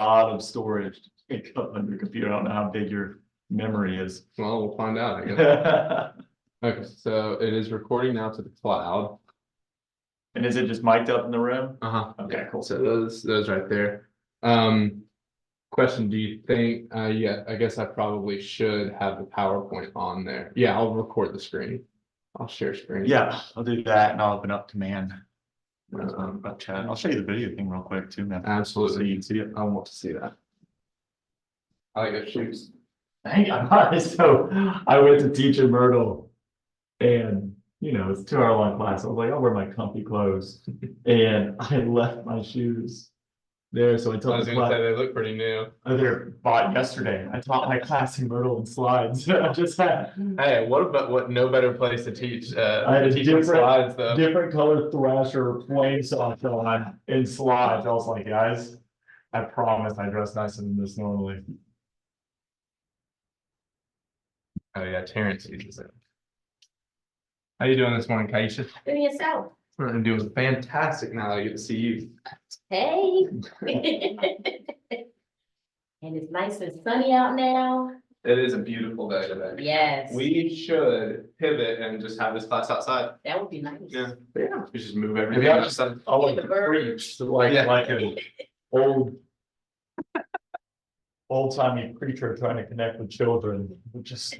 lot of storage to pick up on your computer. I don't know how big your memory is. Well, we'll find out, I guess. Okay, so it is recording now to the cloud. And is it just mic'd up in the room? Uh-huh. Okay, cool. So those right there. Question, do you think, yeah, I guess I probably should have the PowerPoint on there. Yeah, I'll record the screen. I'll share screen. Yeah, I'll do that and I'll open up command. About chat. I'll show you the video thing real quick too, man. Absolutely. So you can see it. I want to see that. I like shoes. Hey, so I went to teach in Myrtle and it's 2 hour long class. I was like, I'll wear my comfy clothes. And I left my shoes there. So I I told was the gonna class, say they look pretty new. they're bought yesterday. I taught my class in Myrtle in slides. I just had Hey, what no better place to teach I had a teaching slides though. different color Thrasher flame socks on in slides. I was like, guys, I promise I dress nicer than this normally. Oh yeah, Terrence uses it. How you doing this morning, Kaisha? Doing yourself. I'm doing fantastic now that I get to see you. Hey. And it's nice and sunny out now. It is a beautiful day today. Yes. We should pivot and just have this class outside. That would be nice. Yeah. Yeah. We just move everything Yeah. outside. I like The to birds. preach, like an old timey preacher trying to connect with children, just.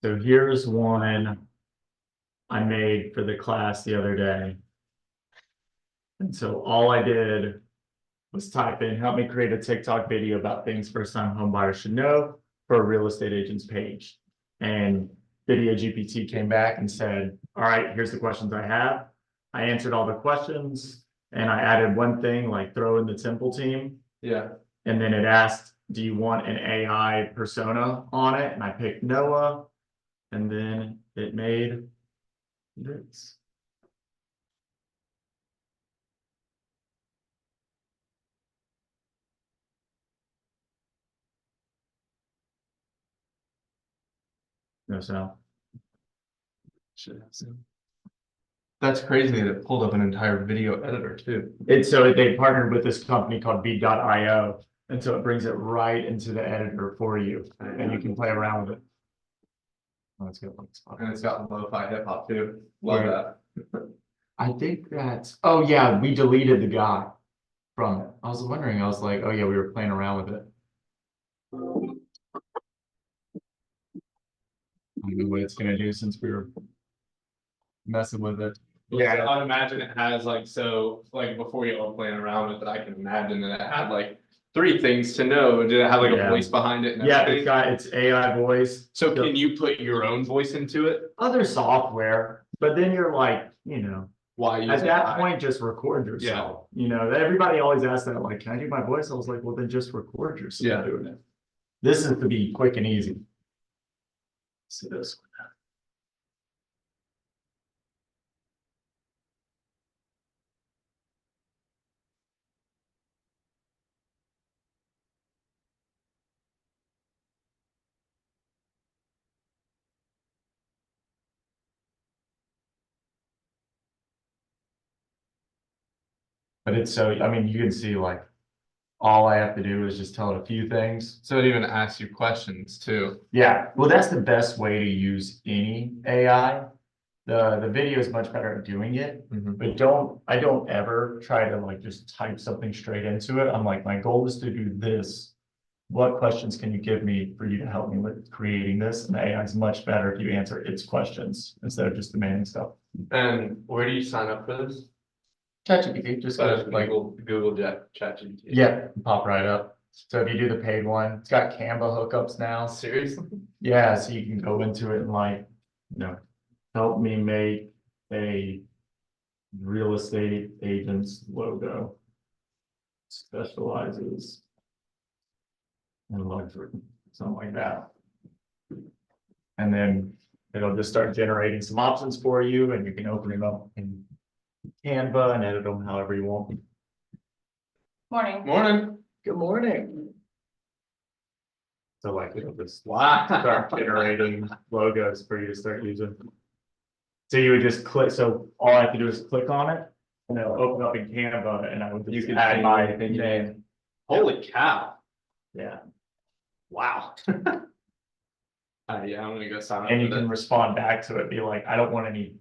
So here's one I made for the class the other day. And so all I did was type in, help me create a TikTok video about things first-time home buyers should know for a real estate agent's page. And Video GPT came back and said, all right, here's the questions I have. I answered all the questions and I added one thing like throw in the Temple team. Yeah. And then it asked, do you want an AI persona on it? And I picked Noah. And then it made this. No sound. Should have some. That's crazy that it pulled up an entire video editor too. So they partnered with this company called Beat.io. And so it brings it right into the editor for you and you can play around with it. Oh, it's got one spot. And it's got lo-fi hip hop too. Love Right. that. I think that's, oh yeah, we deleted the guy from it. I was wondering, I was like, oh yeah, we were playing around with it. I don't know what it's gonna do since we were messing with it. Yeah, I imagine it has like, so like before you all playing around with it, I can imagine that it had like 3 things to know. Did it have like a Yeah. voice behind it? And Yeah, everything? it's AI voice. So can you put your own voice into it? Other software, but then you're like, Why use at that AI? point, just record yourself. Everybody always asks that, like, can I do my voice? I was like, well, then just record yourself Yeah. doing it. This is to be quick and easy. See this one. But it's so, I mean, you can see like, all I have to do is just tell it a few things. So it even asks you questions too. Yeah, well, that's the best way to use any AI. The video is much better at doing it, but I don't ever try to like just type something straight into it. I'm like, my goal is to do this. What questions can you give me for you to help me with creating this? And the AI is much better if you answer its questions instead of just demanding stuff. And where do you sign up for this? ChatGPT, just go to like, Google ChatGPT. yeah, pop right up. So if you do the paid one, it's got Canva hookups now. Seriously? Yeah, so you can go into it and like, help me make a real estate agent's logo. Specializes in luxury, something like that. And then It'll just start generating some options for you and you can open them up in Canva and edit them however you want. Morning. Morning. Good morning. So like it'll just Wow. start generating logos for you to start using. So you would just click, so all I have to do is click on it and it'll open up in Canva and I would You just can add change my anything you name. Holy cow. Yeah, Wow. Yeah, I'm gonna go sign up and you for can that. respond back to it, be like, I don't want any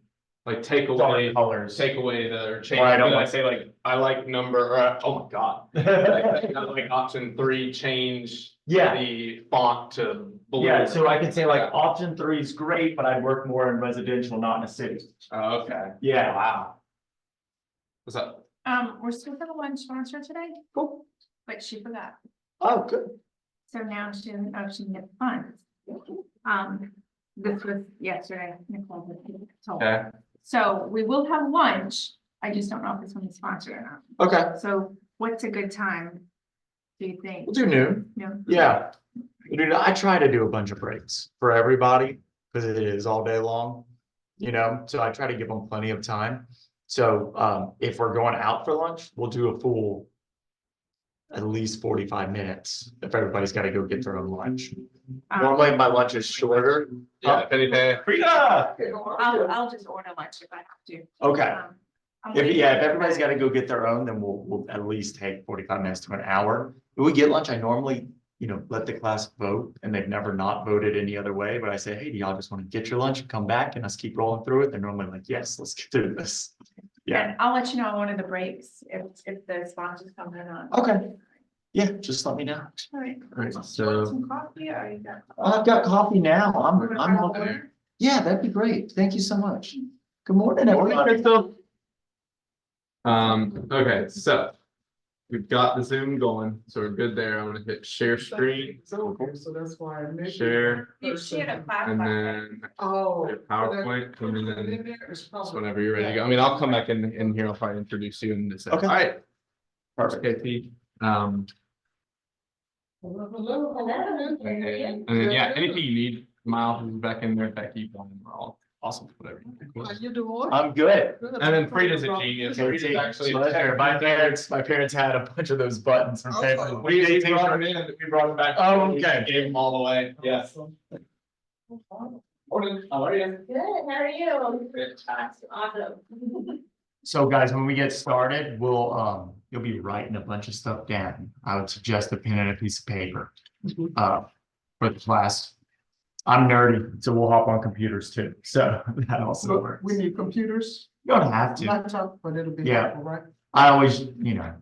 Like take dark away, colors. take away the, or change, Or I don't I like- say like, I like number, oh my god. Like option 3, change. Yeah. The font to blue. Yeah, so I could say like option 3 is great, but I'd work more in residential, not in a city. Oh, okay. Yeah. Wow. What's up? We're still for the lunch sponsor today. Cool. But she forgot, Oh, good. so now she can get the funds. This was yesterday, Nicole had told. Okay. So we will have lunch, I just don't know if it's when it's sponsored or Okay, not. So what's a good time? Do you think? we'll do noon. No? Yeah. Dude, I try to do a bunch of breaks for everybody, because it is all day long, you know, so I try to give them plenty of time. So, if we're going out for lunch, we'll do a full at least 45 minutes, if everybody's gotta go get their own lunch. Normally, my lunch is shorter. Yeah, if anything. Frida! I'll just order lunch if I have to. Okay. I'm If, waiting yeah, for if you everybody's guys. gotta go get their own, then we'll at least take 45 minutes to an hour. When we get lunch, I normally, you know, let the class vote, and they've never not voted any other way, but I say, hey, do y'all just wanna get your lunch and come back and us keep rolling through it? They're normally like, yes, let's get through this. Yeah, And I'll let you know on one of the breaks if the sponsors come in on. Okay. yeah, just let me know. All right. Right, Want so, some coffee or you got? I've got coffee now. I'm okay. okay. Yeah, that'd be great. Thank you so much. Good morning, everybody. okay, so. We've got the Zoom going, so we're good there. I'm gonna hit share screen, So that's why I made. share, You shared a class and last night. then Oh. PowerPoint, and then just whenever you're ready to go. I mean, I'll come back in here, I'll probably introduce you and say, all Okay. right, Perfect. KT. And then, yeah, anything you need, Miles is back in there, Becky, we're all awesome, whatever. How you doing? I'm good. And then Frida's a genius. Frida's actually. Pleasure. My parents had a bunch of those buttons from family. We brought them in, we brought them back. Oh, okay. Gave them all away, yeah. Morning, how are you? Good, how are you? Fantastic. Awesome. So guys, when we get started, you'll be writing a bunch of stuff down. I would suggest a pen and a piece of paper. For the class. I'm nerdy, so we'll hop on computers too. So that also works. We need computers, You don't have to. laptop, but it'll be Yeah. helpful, right? I always, you know,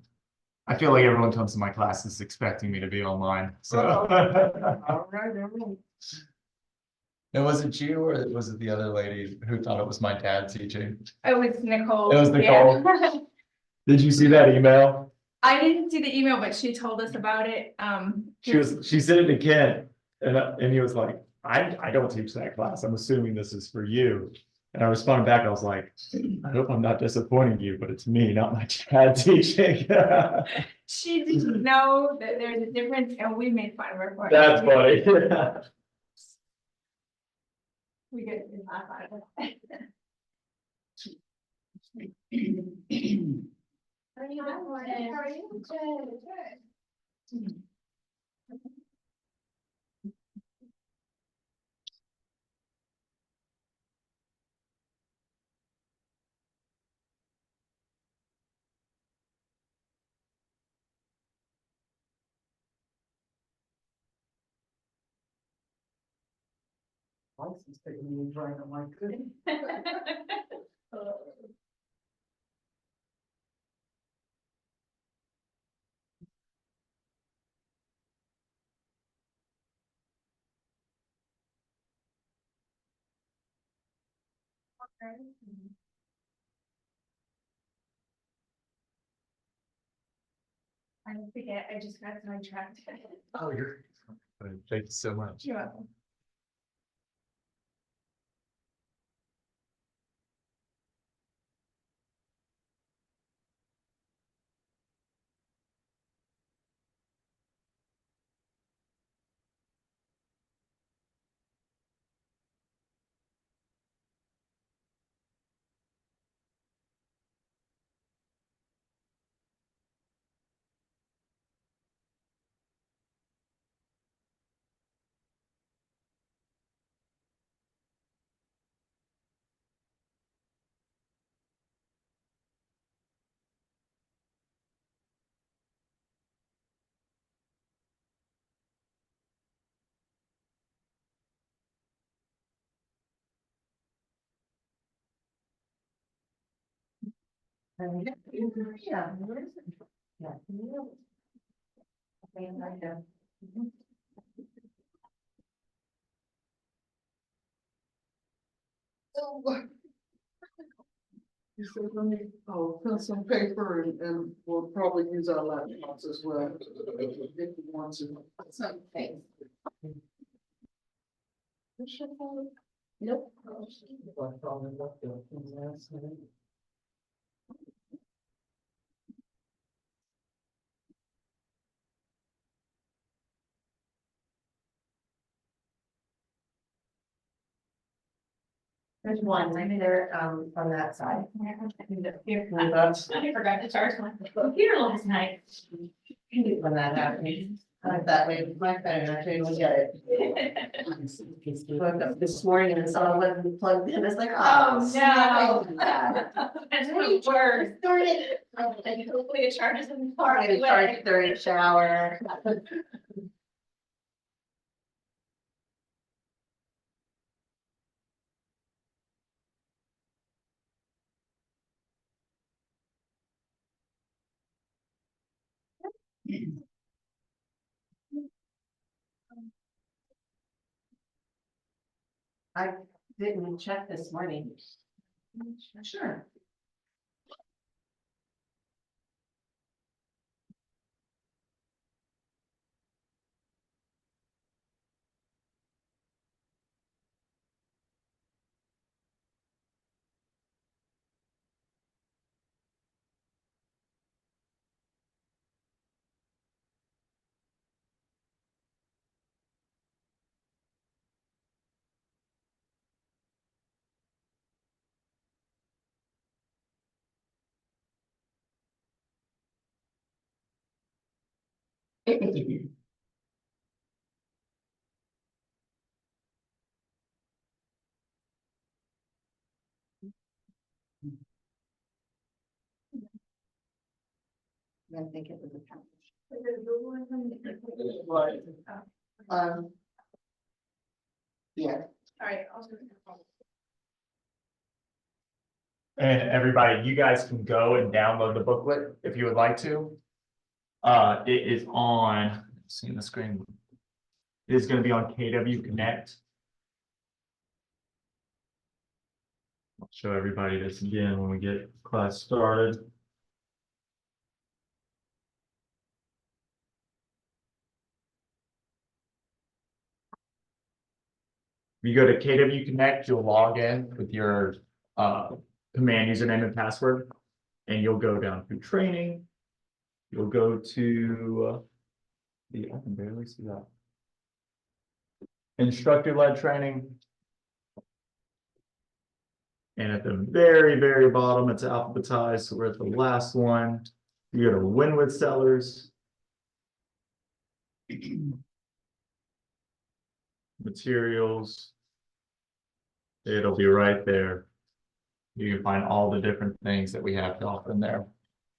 I feel like everyone comes to my classes expecting me to be online, so. All right, everyone. And was it you or was it the other lady who thought it was my dad teaching? It was Nicole. It was Nicole. Yeah. Did you see that email? I didn't see the email, but she told us about it. She sent it to Ken and he was like, I don't teach that class. I'm assuming this is for you. And I responded back, I was like, I hope I'm not disappointing you, but it's me, not my dad teaching. She didn't know that there's a difference and we made fun of her for it. That's funny. We get to laugh out of it. How are you? Good morning. How are you? Good, good. License taking me right, I'm like, good. I forget, I just got sidetracked. Oh, thank you so much. You're welcome. Yeah. Yeah. He said, let me, fill some paper and we'll probably use our laptops as well. If you want to. Something. Nope. There's one right there, on that side. That's, I forgot to charge my computer last night. When that happens, like that way, my phone, I couldn't get it. Woke up this morning and saw it wasn't plugged in, it's like, Oh, oh, no. no. That's the worst. And hopefully it charges in the car. I charged during the shower. I didn't check this morning. Sure. I think it was a package. Yeah. All right. And everybody, you guys can go and download the booklet if you would like to. It is on, seeing the screen. It is going to be on KW Connect. I'll show everybody this again when we get class started. If you go to KW Connect, you'll log in with your command username and password, and you'll go down to training. You'll go to I can barely see that. Instructor-led training. And at the very, very bottom, it's alphabetized. So we're at the last one. You go to win with sellers. Materials. It'll be right there. You can find all the different things that we have to offer in there.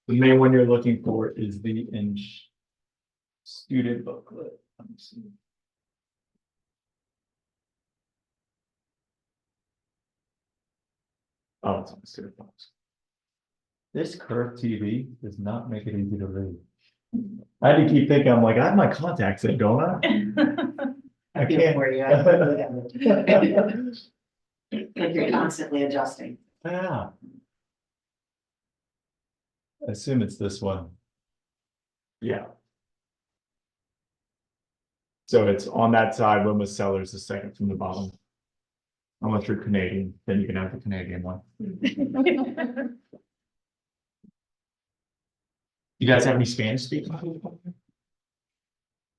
The main one you're looking for is the student booklet. Let me see. Oh, it's on the student box. This curved TV does not make it easy to read. I had to keep thinking, I'm like, I have my contacts in, don't I? I feel can't. for you. Like you're constantly adjusting. Yeah. I assume it's this one. Yeah. So it's on that side, when with sellers, the second from the bottom. Unless you're Canadian, then you can have the Canadian one. You guys have any Spanish speaking?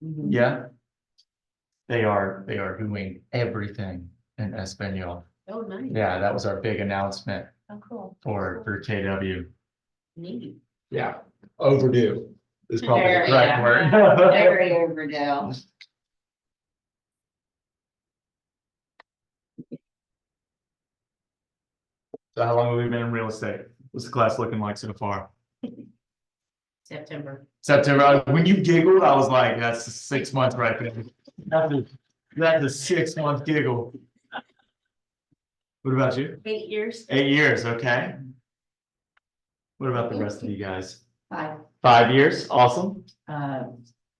Yeah. They are doing everything in Espanol. Oh, nice. Yeah, that was our big announcement Oh, cool. for KW. Neat. Yeah, overdue is probably the Very, correct yeah. word. Very overdue. So how long have we been in real estate? What's the class looking like so far? September. September, when you giggled, I was like, that's 6 months right there. That's a 6 month giggle. What about you? 8 years. 8 years, okay. What about the rest of you guys? 5, 5 years, awesome,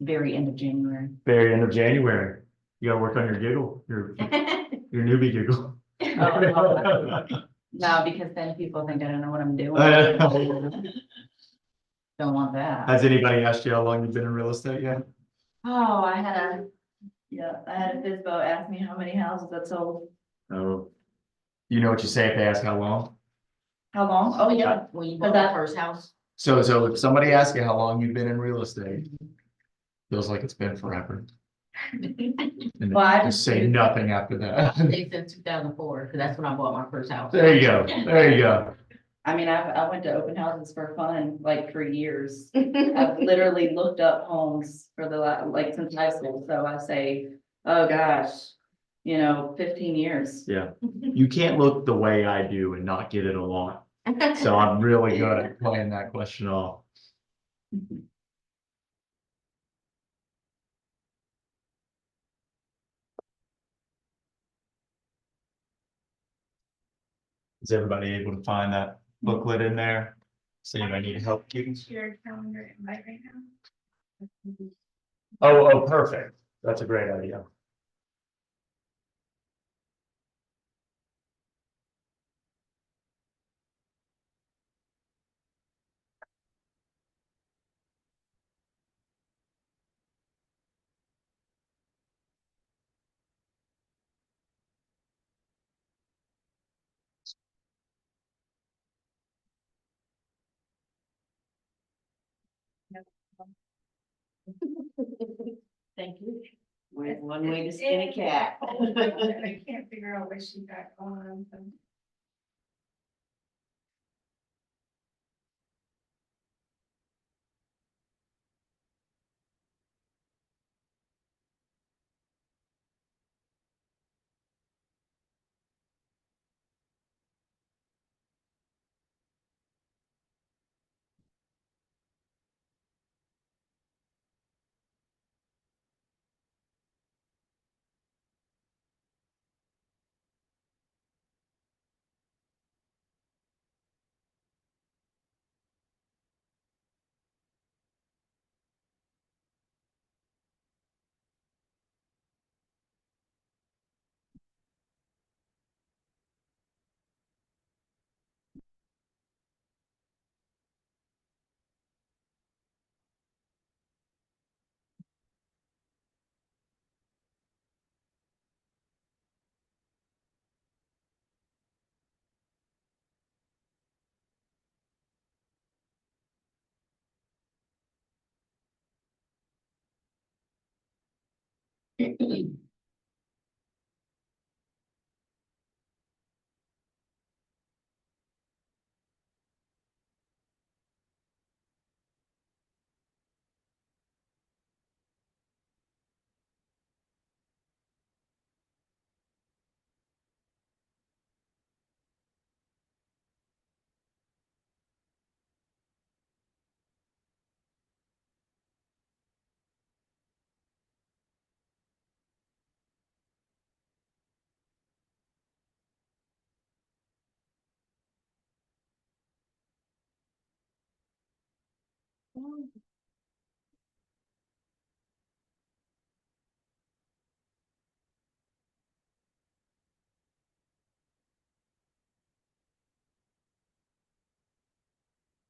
very end of January. very end of January. You gotta work on your giggle, your newbie giggle. No, because then people think I don't know what I'm doing. Don't want that. Has anybody asked you how long you've been in real estate yet? Oh, I had a FISBO ask me how many houses I sold. Oh. You know what you say if they ask how long? How long? Oh, yeah. When you bought that first house. So if somebody asks you how long you've been in real estate, feels like it's been forever. And Well, I just say nothing after that. They said 2004, because that's when I bought my first house. There you go, there you go. I mean, I went to open houses for fun, like for years. I've literally looked up homes for like since high school, so I say, oh gosh, 15 years. Yeah, you can't look the way I do and not get it a lot. So I'm really good at playing that question off. Is everybody able to find that booklet in there? Does anybody need help keeping? Your calendar invite right now. Oh, perfect. That's a great idea. Thank you. One way to skin a cat. I can't figure out what she got going on. So.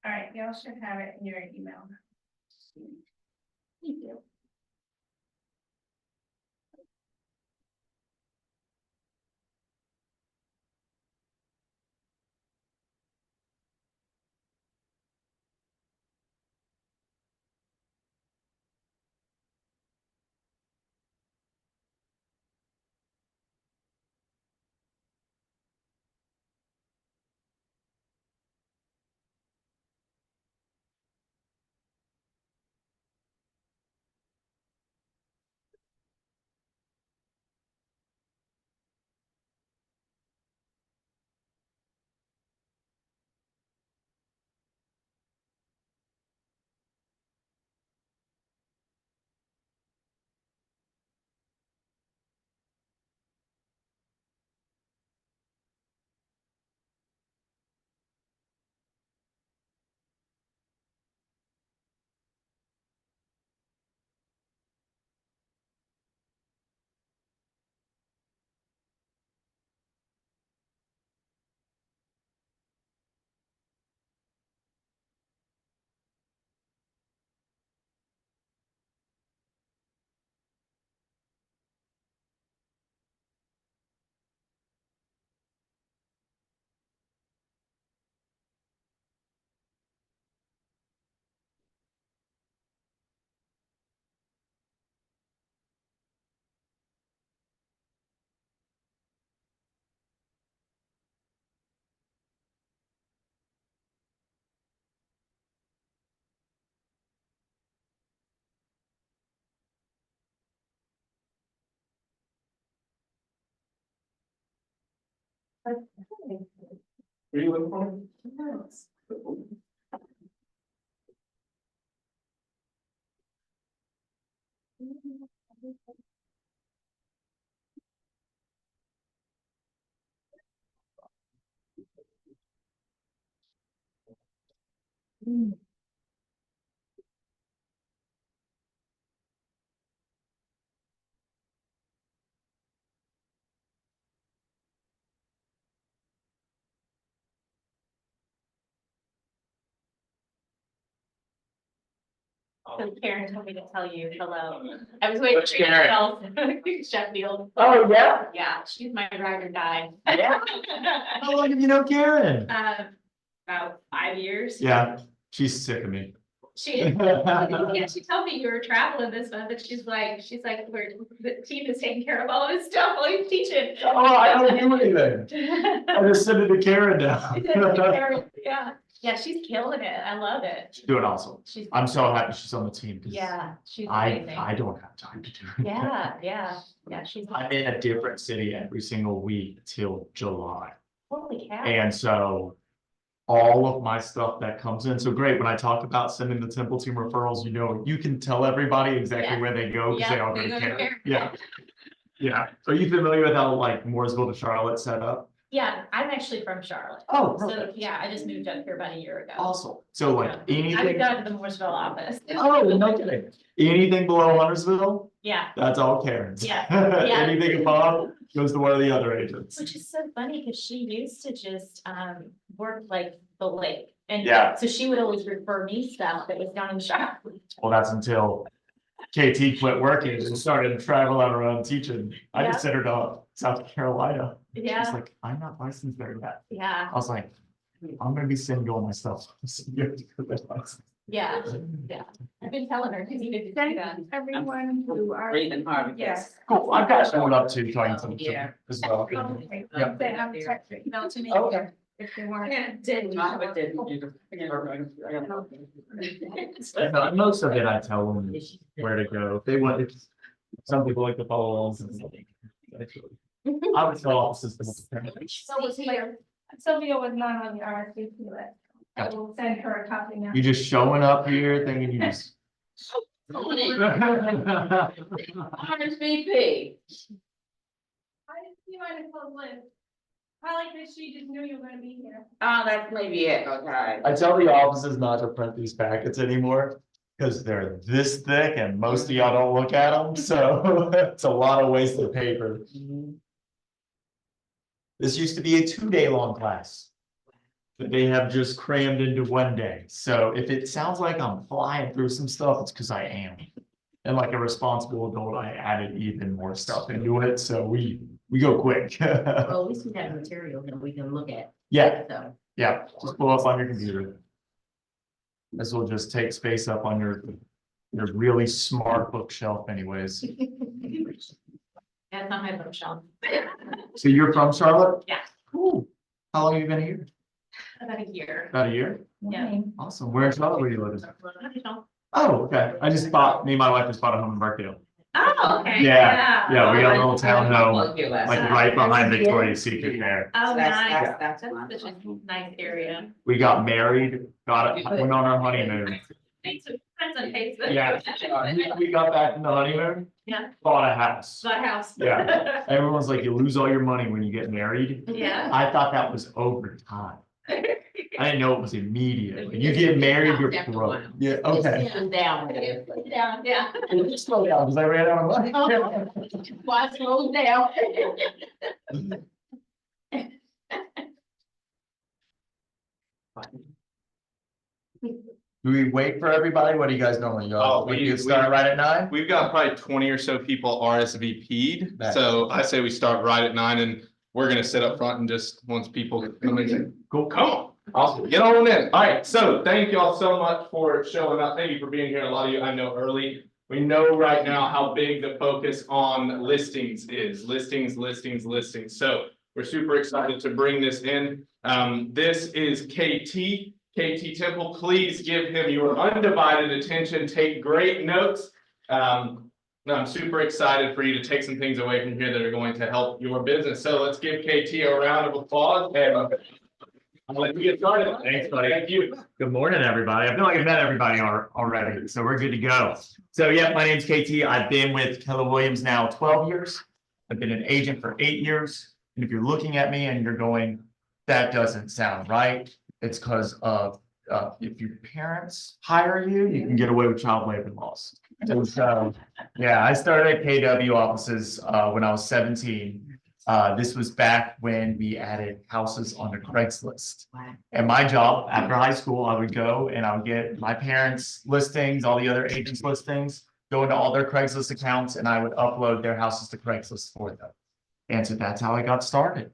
All right, y'all should have it in your email. Thank you. Are you looking for me? So Karen told me to tell you hello. I was waiting What's for Karen? you. Sheffield. Oh, yeah? Yeah, she's my ride or die. How long have you known Karen? About 5 years. Yeah, she's sick of me. She, yeah, she told me you were traveling this month, but she's like, we're, the team is taking care of all of his stuff while he's teaching. Oh, I don't do anything. I just send it to Karen now. Yeah, she's killing it. I love it. She's doing awesome. She's. I'm so happy she's on the team. 'Cause Yeah, she's I amazing. don't have time to do it. Yeah, she's. I'm in a different city every single week till July. Holy cow. And so all of my stuff that comes in, so great, when I talk about sending the Temple team referrals, you know, you can tell everybody exactly Yeah. where they go because they Yeah, all go they to go to Karen. Karen. Yeah. Yeah. Are you familiar with how like Mooresville to Charlotte set up? Yeah, I'm actually from Charlotte. Oh, So, perfect. yeah, I just moved up here about a year ago. Awesome. So like I anything. moved out of the Mooresville office. Oh, no kidding. Anything below Huntersville, Yeah, that's all Karen's. Yeah, yeah. Anything above goes to one of the other agents. which is so funny because she used to just work like the lake. And Yeah. so she would always refer me stuff that was down in Charlotte. Well, that's until KT quit working and started to travel on her own teaching. I Yeah. just sent her to South Carolina. She's Yeah, like, I'm not licensed there yet. yeah, I was like, I'm gonna be sending you all my stuff. You have to get that license. yeah. I've been telling her because you need to do Thank that. everyone who are. Breathing hard. Yes. Cool, I've got someone up to talking to them Yeah. as well. Okay. Yeah. They have text it email to me. Okay. If they weren't. No, most of it, I tell them where to go. If they want, if some people like to follow along. I would tell offices. So was here. Sylvia was not on the RSVP list. I will send her a copy now. You just showing up here thinking you just. RSVP. I didn't see mine until Liz. Probably because she just knew you were gonna be here. Oh, that's maybe it, okay. I tell the offices not to print these packets anymore. Cause they're this thick and most of y'all don't look at them, so it's a lot of wasted paper. This used to be a 2-day long class. That they have just crammed into 1 day, so if it sounds like I'm flying through some stuff, it's because I am. And like a responsible adult, I added even more stuff into it, so we go quick. Well, at least we have material that we can look at, Yeah, so. yeah, just pull up on your computer. This will just take space up on your really smart bookshelf anyways. That's on my bookshelf. So you're from Charlotte? Yeah. Cool. How long have you been here? About a year. About a year? Yeah. Awesome. Where in Charlotte were you living? Oh, okay. Me and my wife just bought a home in Barkdale. Oh, okay. Yeah, yeah, we got a little townhome, Like like right behind Victoria's Secret there. Oh, nice. That's That's fun. such a nice area. We got married, went on our honeymoon. Thanks for friends on Facebook. Yeah, we got back from the honeymoon. Yeah. Bought a house. Bought a house. Yeah. Everyone's like, you lose all your money when you get married. Yeah. I thought that was over time. I didn't know it was immediate. When you get married, you're After a broke. while. Yeah, okay. Sit down with it. Yeah, yeah. Slow down, because I ran out of money. Why slow down? Do we wait for everybody? What do you guys normally go? Oh, We we- start right at 9? We've got probably 20 or so people RSVP'd, Nice. so I say we start right at 9 and we're gonna sit up front and just, once people come in, cool, come on. Awesome, get on in. All right, so thank y'all so much for showing up. Thank you for being here. A lot of you I know early. We know right now how big the focus on listings is. Listings. So we're super excited to bring this in. This is KT. KT Temple, please give him your undivided attention. Take great notes. And I'm super excited for you to take some things away from here that are going to help your business. So let's give KT a round of applause and I'll let you get started. Thanks, buddy. Thank you. Good morning, everybody. I feel like I've met everybody already, so we're good to go. So yeah, my name's KT. I've been with Keller Williams now 12 years. I've been an agent for 8 years. And if you're looking at me and you're going, that doesn't sound right, it's because of if your parents hire you, you can get away with child labor laws. And so, yeah, I started at KW offices when I was 17. This was back when we added houses on the Craigslist. And my job after high school, I would go and I would get my parents' listings, all the other agents' listings, go into all their Craigslist accounts, and I would upload their houses to Craigslist for them. And so that's how I got started.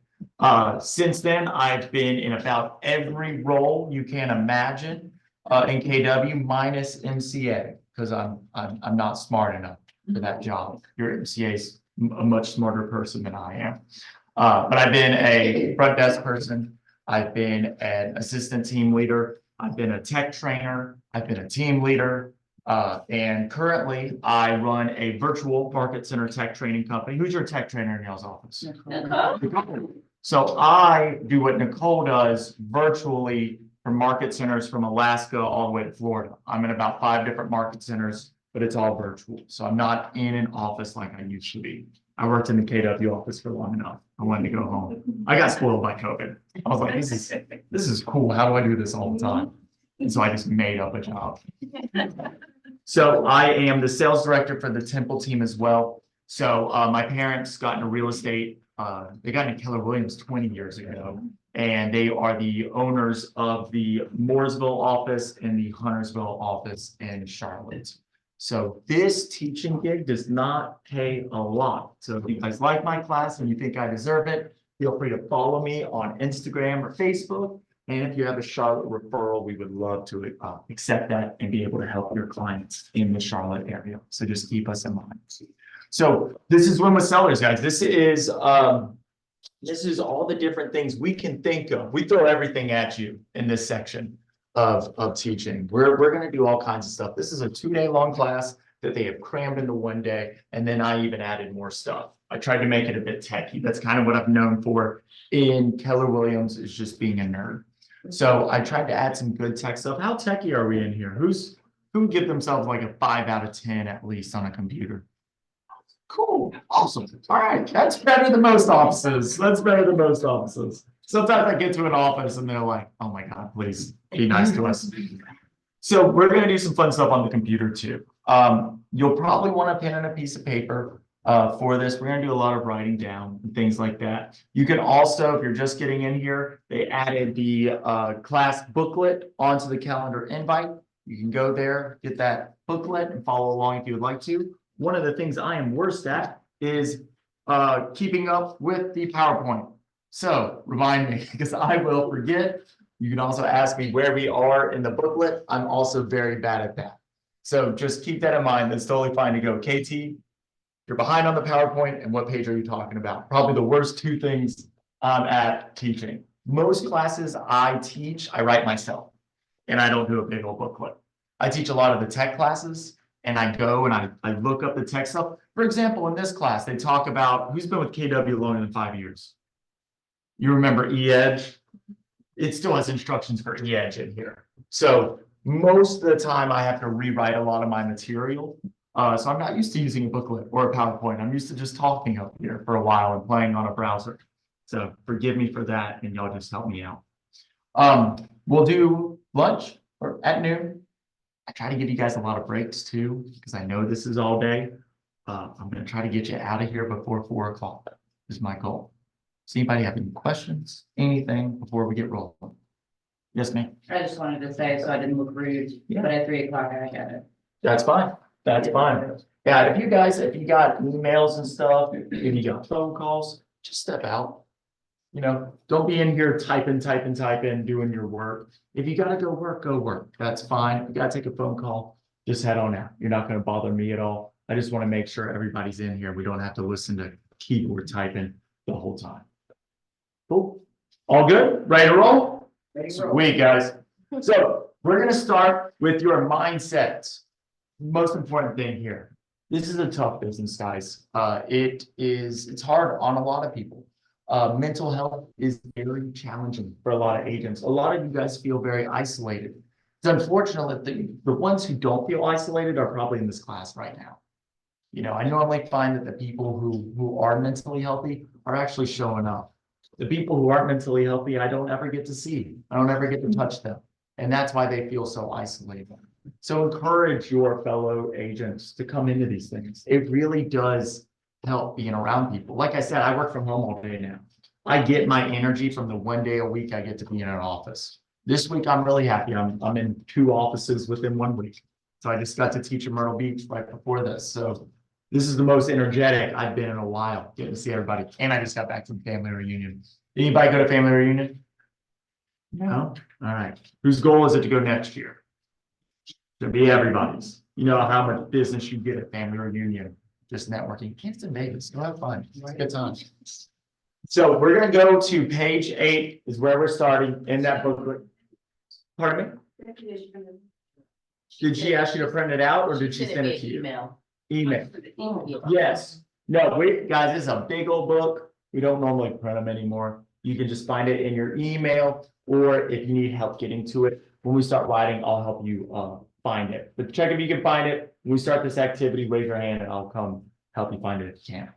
Since then, I've been in about every role you can imagine in KW minus MCA, because I'm not smart enough for that job. Your MCA's a much smarter person than I am. But I've been a front desk person. I've been an assistant team leader. I've been a tech trainer. I've been a team leader. And currently I run a virtual market center tech training company. Who's your tech trainer in y'all's office? Nicole. So I do what Nicole does virtually for market centers from Alaska all the way to Florida. I'm in about 5 different market centers, but it's all virtual. So I'm not in an office like I used to be. I worked in the KW office for long enough. I wanted to go home. I got spoiled by COVID. I was like, this is cool. How do I do this all the time? And so I just made up a job. So I am the sales director for the Temple team as well. So my parents got into real estate. They got into Keller Williams 20 years ago, and they are the owners of the Mooresville office and the Huntersville office in Charlotte. So this teaching gig does not pay a lot. So if you guys like my class and you think I deserve it, feel free to follow me on Instagram or Facebook. And if you have a Charlotte referral, we would love to accept that and be able to help your clients in the Charlotte area. So just keep us in mind. So this is Win with Sellers, guys. This is all the different things we can think of. We throw everything at you in this section of teaching. We're going to do all kinds of stuff. This is a 2-day long class that they have crammed into 1 day. And then I even added more stuff. I tried to make it a bit techy. That's kind of what I'm known for in Keller Williams, is just being a nerd. So I tried to add some good tech stuff. How techy are we in here? Who give themselves like a 5 out of 10 at least on a computer? Cool. Awesome. All right. That's better than most offices. That's better than most offices. Sometimes I get to an office and they're like, oh my God, please be nice to us. So we're going to do some fun stuff on the computer too. You'll probably want a pen and a piece of paper for this. We're going to do a lot of writing down and things like that. You can also, if you're just getting in here, they added the class booklet onto the calendar invite. You can go there, get that booklet and follow along if you would like to. One of the things I am worst at is keeping up with the PowerPoint. So remind me, because I will forget. You can also ask me where we are in the booklet. I'm also very bad at that. So just keep that in mind. That's totally fine to go. KT, you're behind on the PowerPoint, and what page are you talking about? Probably the worst 2 things I'm at teaching. Most classes I teach, I write myself, and I don't do a big old booklet. I teach a lot of the tech classes, and I go and I look up the tech stuff. For example, in this class, they talk about who's been with KW longer than 5 years. You remember eEdge? It still has instructions for eEdge in here. So most of the time I have to rewrite a lot of my material. So I'm not used to using a booklet or a PowerPoint. I'm used to just talking up here for a while and playing on a browser. So forgive me for that, and y'all just help me out. We'll do lunch or at noon. I try to give you guys a lot of breaks too, because I know this is all day. I'm going to try to get you out of here before 4 o'clock is my goal. Does anybody have any questions, anything before we get rolling? Yes, ma'am. I just wanted to say, so I didn't look rude, Yeah. but at 3 o'clock I got it. That's fine. That's fine. Yeah, if you got emails and stuff, if you got phone calls, just step out. You know, don't be in here typing, doing your work. If you gotta go work. That's fine. If you gotta take a phone call, just head on out. You're not gonna bother me at all. I just want to make sure everybody's in here. We don't have to listen to keyboard typing the whole time. Cool. All good? Ready to roll? Sweet, guys. So we're gonna start with your mindsets. Most important thing here. This is a tough business, guys. It's hard on a lot of people. Mental health is very challenging for a lot of agents. A lot of you guys feel very isolated. It's unfortunate that the ones who don't feel isolated are probably in this class right now. You know, I normally find that the people who are mentally healthy are actually showing up. The people who aren't mentally healthy, I don't ever get to see. I don't ever get to touch them. And that's why they feel so isolated. So encourage your fellow agents to come into these things. It really does help being around people. Like I said, I work from home all day now. I get my energy from the one day a week I get to be in an office. This week, I'm really happy. I'm in 2 offices within 1 week. So I just got to teach in Myrtle Beach right before this. So this is the most energetic I've been in a while, getting to see everybody. And I just got back from family reunion. Anybody go to family reunion? No? All right. Whose goal is it to go next year? To be everybody's. You know how much business you get at family reunion, just networking. Kids in Vegas, go have fun. It's a good time. So we're gonna go to page 8 is where we're starting in that booklet. Pardon me? Did she ask you to print it out or did she send it to you? Email. Email. Email. Yes. No, guys, this is a big old book. We don't normally print them anymore. You can just find it in your email, or if you need help getting to it, when we start writing, I'll help you find it. But check if you can find it. When we start this activity, raise your hand and I'll come help you find it if you can.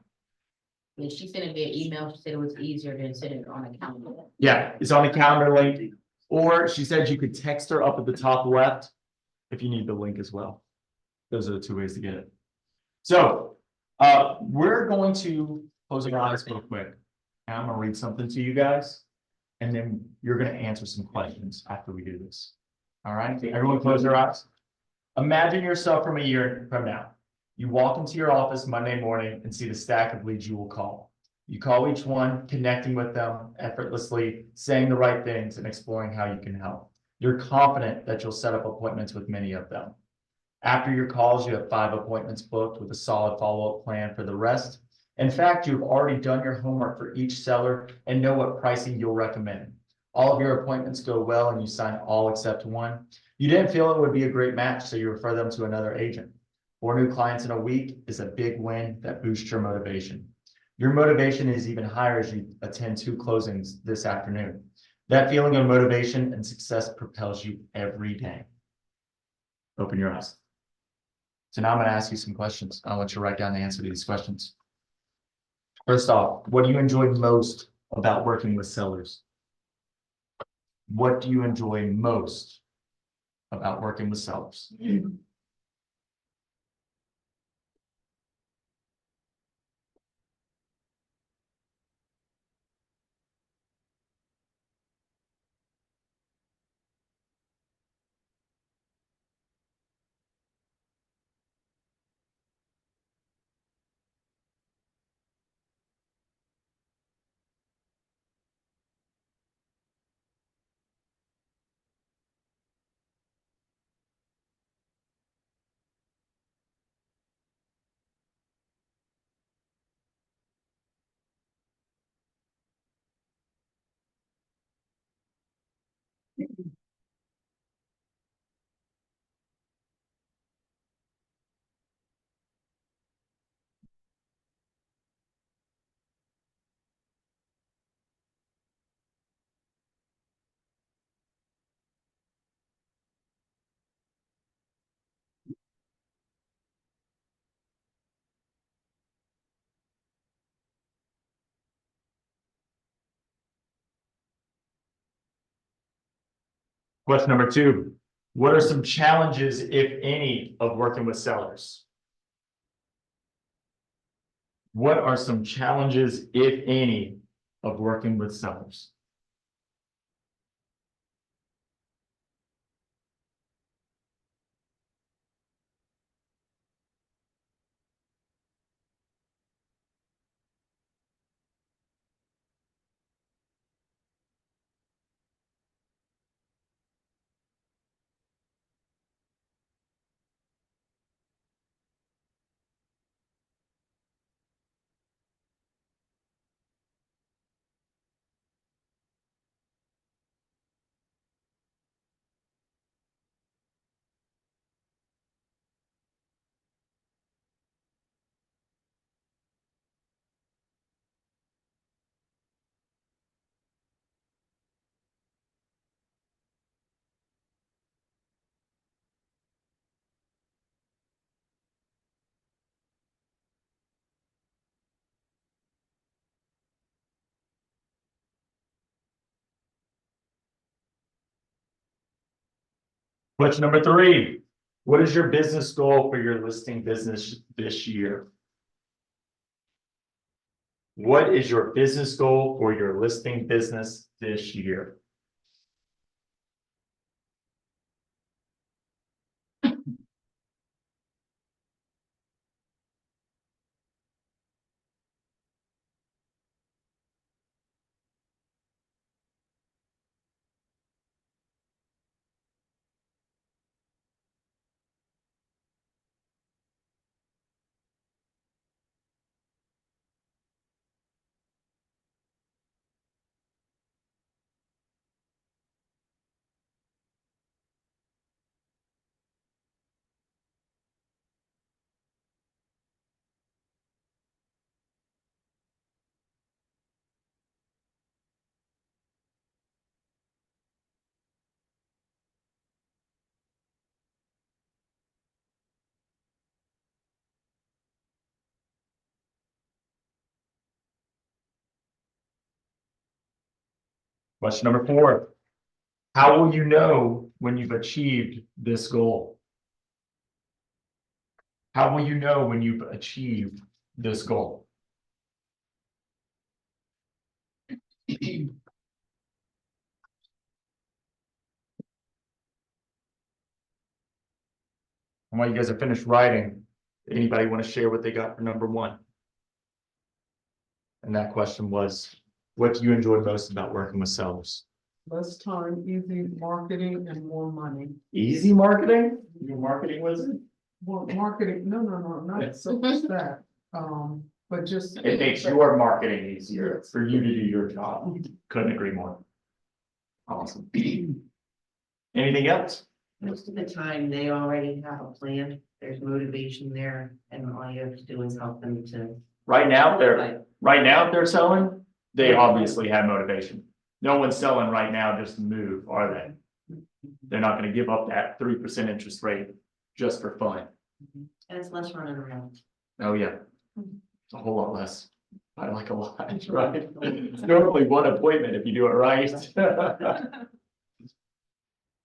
When she sent it via email, she said it was easier than sending it on a calendar. Yeah, it's on the calendar link. Or she said you could text her up at the top left if you need the link as well. Those are the 2 ways to get it. So we're going to close our eyes real quick. And I'm gonna read something to you guys. And then you're gonna answer some questions after we do this. All right, everyone close their eyes. Imagine yourself from a year from now. You walk into your office Monday morning and see the stack of leads you will call. You call each one, connecting with them effortlessly, saying the right things and exploring how you can help. You're confident that you'll set up appointments with many of them. After your calls, you have 5 appointments booked with a solid follow-up plan for the rest. In fact, you've already done your homework for each seller and know what pricing you'll recommend. All of your appointments go well and you sign all except one. You didn't feel it would be a great match, so you refer them to another agent. 4 new clients in a week is a big win that boosts your motivation. Your motivation is even higher as you attend 2 closings this afternoon. That feeling of motivation and success propels you every day. Open your eyes. So now I'm going to ask you some questions. I want you to write down the answer to these questions. First off, what do you enjoy most about working with sellers? What do you enjoy most about working with sellers? Question number 2. What are some challenges, if any, of working with sellers? What are some challenges, if any, of working with sellers? Question number 3. What is your business goal for your listing business this year? What is your business goal for your listing business this year? Question number 4. How will you know when you've achieved this goal? How will you know when you've achieved this goal? And while you guys are finished writing, anybody want to share what they got for number 1? And that question was, what do you enjoy most about working with sellers? Less time, easy marketing and more money. Easy marketing? Your marketing wizard? Well, marketing, no, not so much that, but just. It makes your marketing easier for you to do your job. Couldn't agree more. Awesome. Anything else? Most of the time, they already have a plan, there's motivation there, and all you have to do is help them to. Right now, if they're selling, they obviously have motivation. No one's selling right now just to move, are they? They're not gonna give up that 3% interest rate just for fun. And it's less running around. Oh, yeah. It's a whole lot less. I like a lot, right? It's normally 1 appointment if you do it right.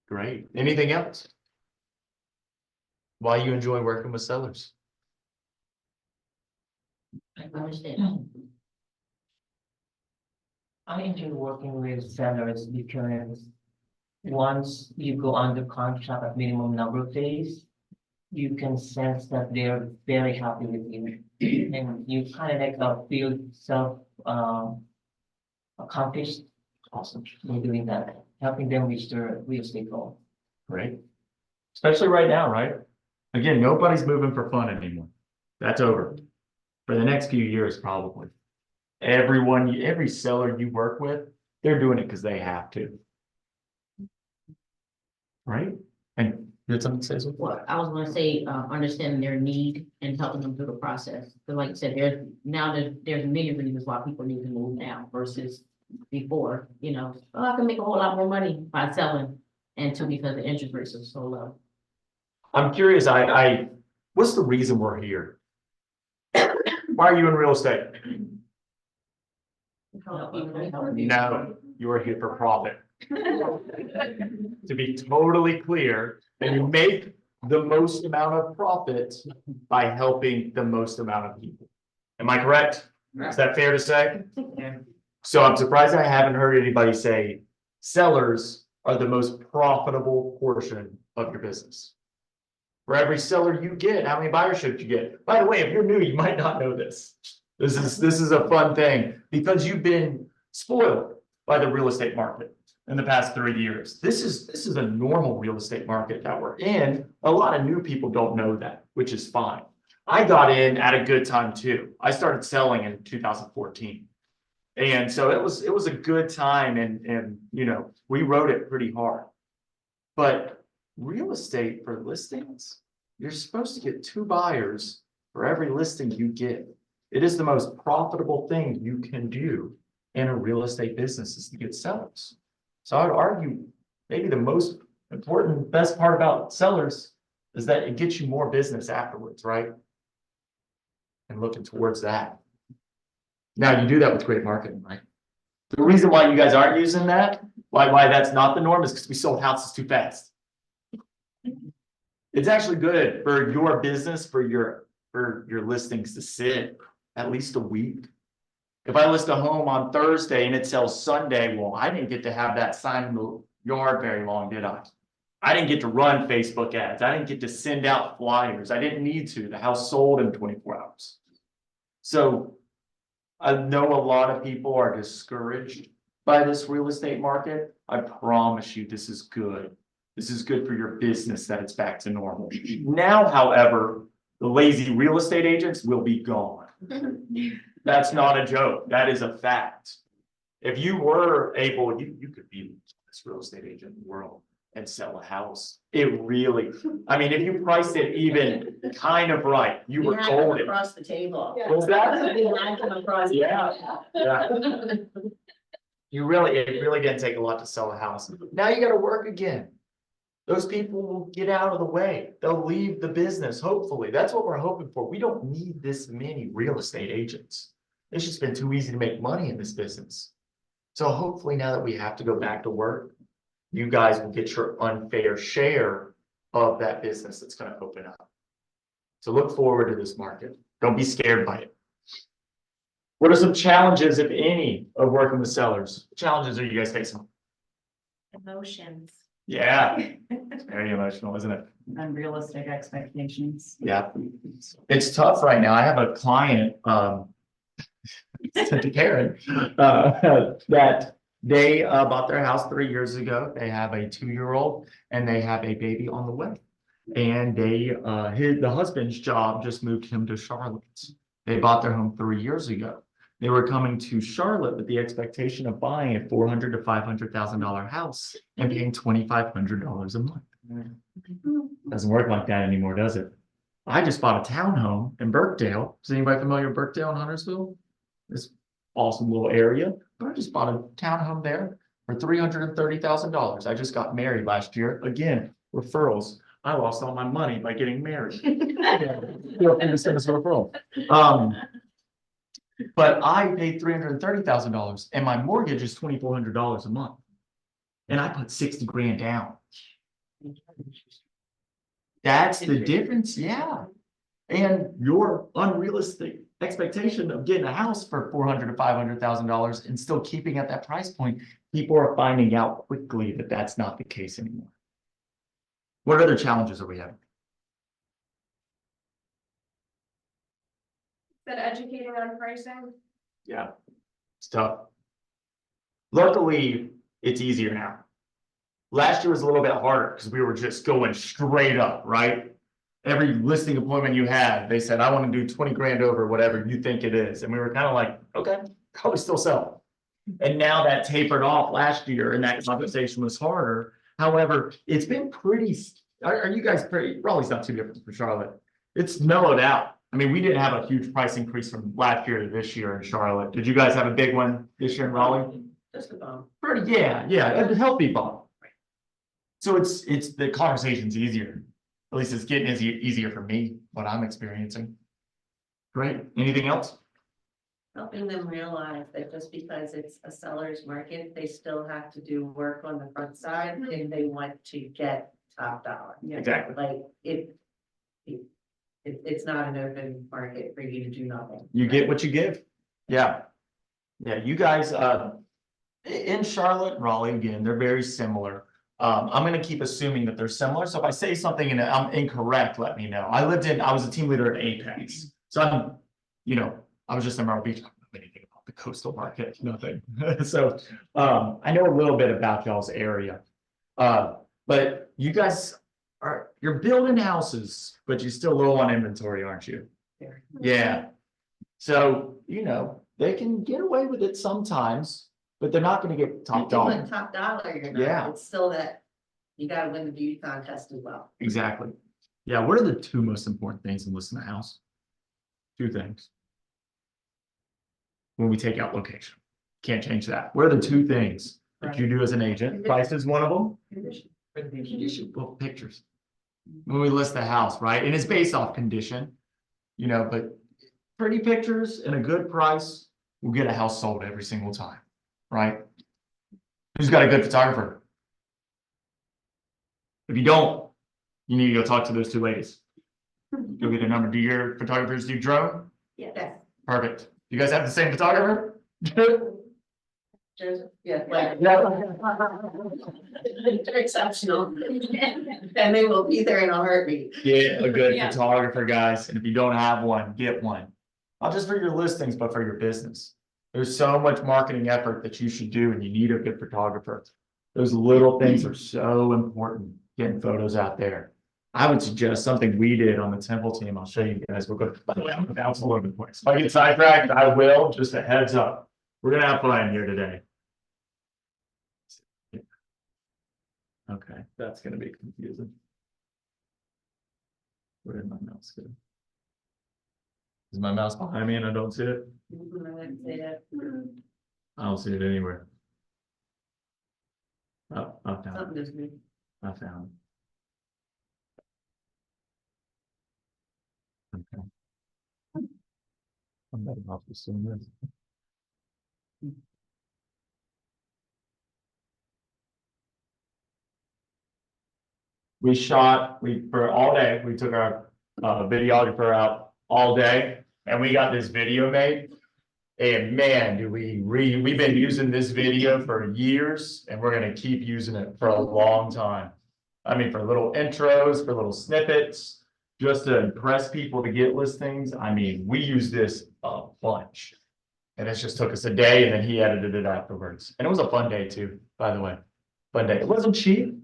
Great. Anything else? Why you enjoy working with sellers? I understand. I enjoy working with sellers because once you go under contract at minimum number of days, you can sense that they're very happy with you. And you kind of like feel self accomplished. Awesome. In doing that, helping them reach their real estate goal. Great. Especially right now, right? Again, nobody's moving for fun anymore. That's over. For the next few years, probably. Every seller you work with, they're doing it because they have to. Right? And you had something to say? Something? Well, I was gonna say, understanding their need and helping them through the process. But like I said, there's many reasons why people need to move now versus before, oh, I can make a whole lot more money by selling. And because the interest rates are so low. I'm curious, what's the reason we're here? Why are you in real estate? No, you are here for profit. To be totally clear, and you make the most amount of profit by helping the most amount of people. Am I correct? Is that fair to say? Yeah. So I'm surprised I haven't heard anybody say sellers are the most profitable portion of your business. For every seller you get, how many buyers should you get? By the way, if you're new, you might not know this. This is a fun thing because you've been spoiled by the real estate market in the past 3 years. This is a normal real estate market that we're in. A lot of new people don't know that, which is fine. I got in at a good time too. I started selling in 2014. And so it was a good time and we rode it pretty hard. But real estate for listings, you're supposed to get 2 buyers for every listing you get. It is the most profitable thing you can do in a real estate business is to get sellers. So I would argue maybe the most important, best part about sellers is that it gets you more business afterwards, right? And looking towards that. Now you do that with great marketing, right? The reason why you guys aren't using that, why that's not the norm is because we sold houses too fast. It's actually good for your business, for your listings to sit at least a week. If I list a home on Thursday and it sells Sunday, well, I didn't get to have that sign in the yard very long, did I? I didn't get to run Facebook ads. I didn't get to send out flyers. I didn't need to. The house sold in 24 hours. So I know a lot of people are discouraged by this real estate market. I promise you, this is good. This is good for your business that it's back to normal. Now, however, the lazy real estate agents will be gone. That's not a joke. That is a fact. If you were able, you could be this real estate agent in the world and sell a house. It really, I mean, if you priced it even kind of right, you were golden. Across the table. What was that? We had come across. Yeah. Yeah. It really didn't take a lot to sell a house. Now you gotta work again. Those people will get out of the way. They'll leave the business, hopefully. That's what we're hoping for. We don't need this many real estate agents. It's just been too easy to make money in this business. So hopefully now that we have to go back to work, you guys will get your unfair share of that business that's gonna open up. So look forward to this market. Don't be scared by it. What are some challenges, if any, of working with sellers? What challenges are you guys facing? Emotions, Yeah, it's very emotional, isn't it? unrealistic expectations. Yeah, it's tough right now. I have a client, to Karen, that they bought their house 3 years ago. They have a 2-year-old and they have a baby on the way. And the husband's job just moved him to Charlotte. They bought their home 3 years ago. They were coming to Charlotte with the expectation of buying a $400,000 to $500,000 house and paying $2,500 a month. Doesn't work like that anymore, does it? I just bought a townhome in Burkdale. Is anybody familiar with Burkdale in Huntersville? This awesome little area. But I just bought a townhome there for $330,000. I just got married last year. Again, referrals. I lost all my money by getting married. But I paid $330,000 and my mortgage is $2,400 a month. And I put 60 grand down. That's the difference, yeah. And your unrealistic expectation of getting a house for $400,000 to $500,000 and still keeping at that price point, people are finding out quickly that that's not the case anymore. What other challenges are we having? That educating on pricing. Yeah, it's tough. Luckily, it's easier now. Last year was a little bit harder because we were just going straight up, right? Every listing appointment you had, they said, I want to do 20 grand over whatever you think it is. And we were kind of like, okay, probably still sell. And now that tapered off last year and that conversation was harder. However, it's been pretty, are you guys pretty, Raleigh's not too different from Charlotte. It's mellowed out. I mean, we didn't have a huge price increase from last year to this year in Charlotte. Did you guys have a big one this year in Raleigh? Just a bump. Pretty, yeah, a healthy bump. So it's the conversation's easier. At least it's getting easier for me, what I'm experiencing. Great. Anything else? Helping them realize that just because it's a seller's market, they still have to do work on the front side if they want to get top dollar. Exactly. Like it's not an open market for you to do nothing. You get what you give. Yeah. Yeah, you guys, in Charlotte and Raleigh, again, they're very similar. I'm gonna keep assuming that they're similar. So if I say something and I'm incorrect, let me know. I was a team leader at Apex. So I was just in Myrtle Beach. I don't know anything about the coastal market, nothing. So I know a little bit about y'all's area. But you guys you're building houses, but you're still low on inventory, aren't you? Yeah. So, they can get away with it sometimes, but they're not gonna get top dollar. Top dollar, you're not. Yeah. It's still that you gotta win the beauty contest as well. Exactly. Yeah, what are the two most important things in listing a house? Two things. When we take out location, can't change that. What are the two things that you do as an agent? Price is one of them. Condition, well, pictures. When we list the house, right? And it's based off condition, but pretty pictures and a good price will get a house sold every single time, right? Who's got a good photographer? If you don't, You need to go talk to those two ladies. Go get a number. Do your photographers do drone? Yes. Perfect. You guys have the same photographer? Yeah. They're exceptional. And they will be there in a heartbeat. Get a good Yeah. photographer, guys, and if you don't have one, get one. Not just for your listings, but for your business. There's so much marketing effort that you should do and you need a good photographer. Those little things are so important, getting photos out there. I would suggest something we did on the Temple team. I'll show you guys. We'll go, by the way, I'm gonna bounce all over the place. If I get sidetracked, I will, just a heads up. We're gonna have fun here today. Okay, that's gonna be confusing. Where did my mouse go? Is my mouse behind me and I don't see it? I don't see it anywhere. Oh, I found Something it. is new. I found it. Okay. I'm better off just doing this. For all day, we took our videographer out all day and we got this video made. And man, we've been using this video for years and we're gonna keep using it for a long time. I mean, for little intros, for little snippets, just to impress people to get listings. I mean, we use this a bunch. And it just took us a day and then he edited it afterwards. And it was a fun day too, by the way. Fun day. It wasn't cheap,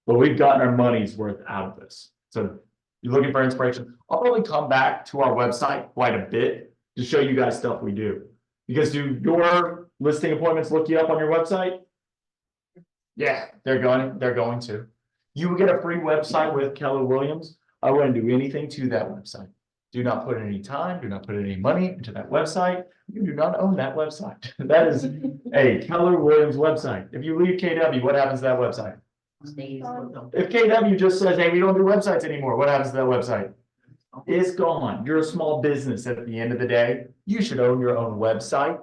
but we've gotten our money's worth out of this. So you're looking for inspiration. I'll probably come back to our website quite a bit to show you guys stuff we do. Because do your listing appointments look you up on your website? Yeah, they're going to. You will get a free website with Keller Williams. I wouldn't do anything to that website. Do not put any time, do not put any money into that website. You do not own that website. That is a Keller Williams website. If you leave KW, what happens to that website? Stays with them. If KW just says, hey, we don't do websites anymore, what happens to that website? It's gone. You're a small business at the end of the day. You should own your own website.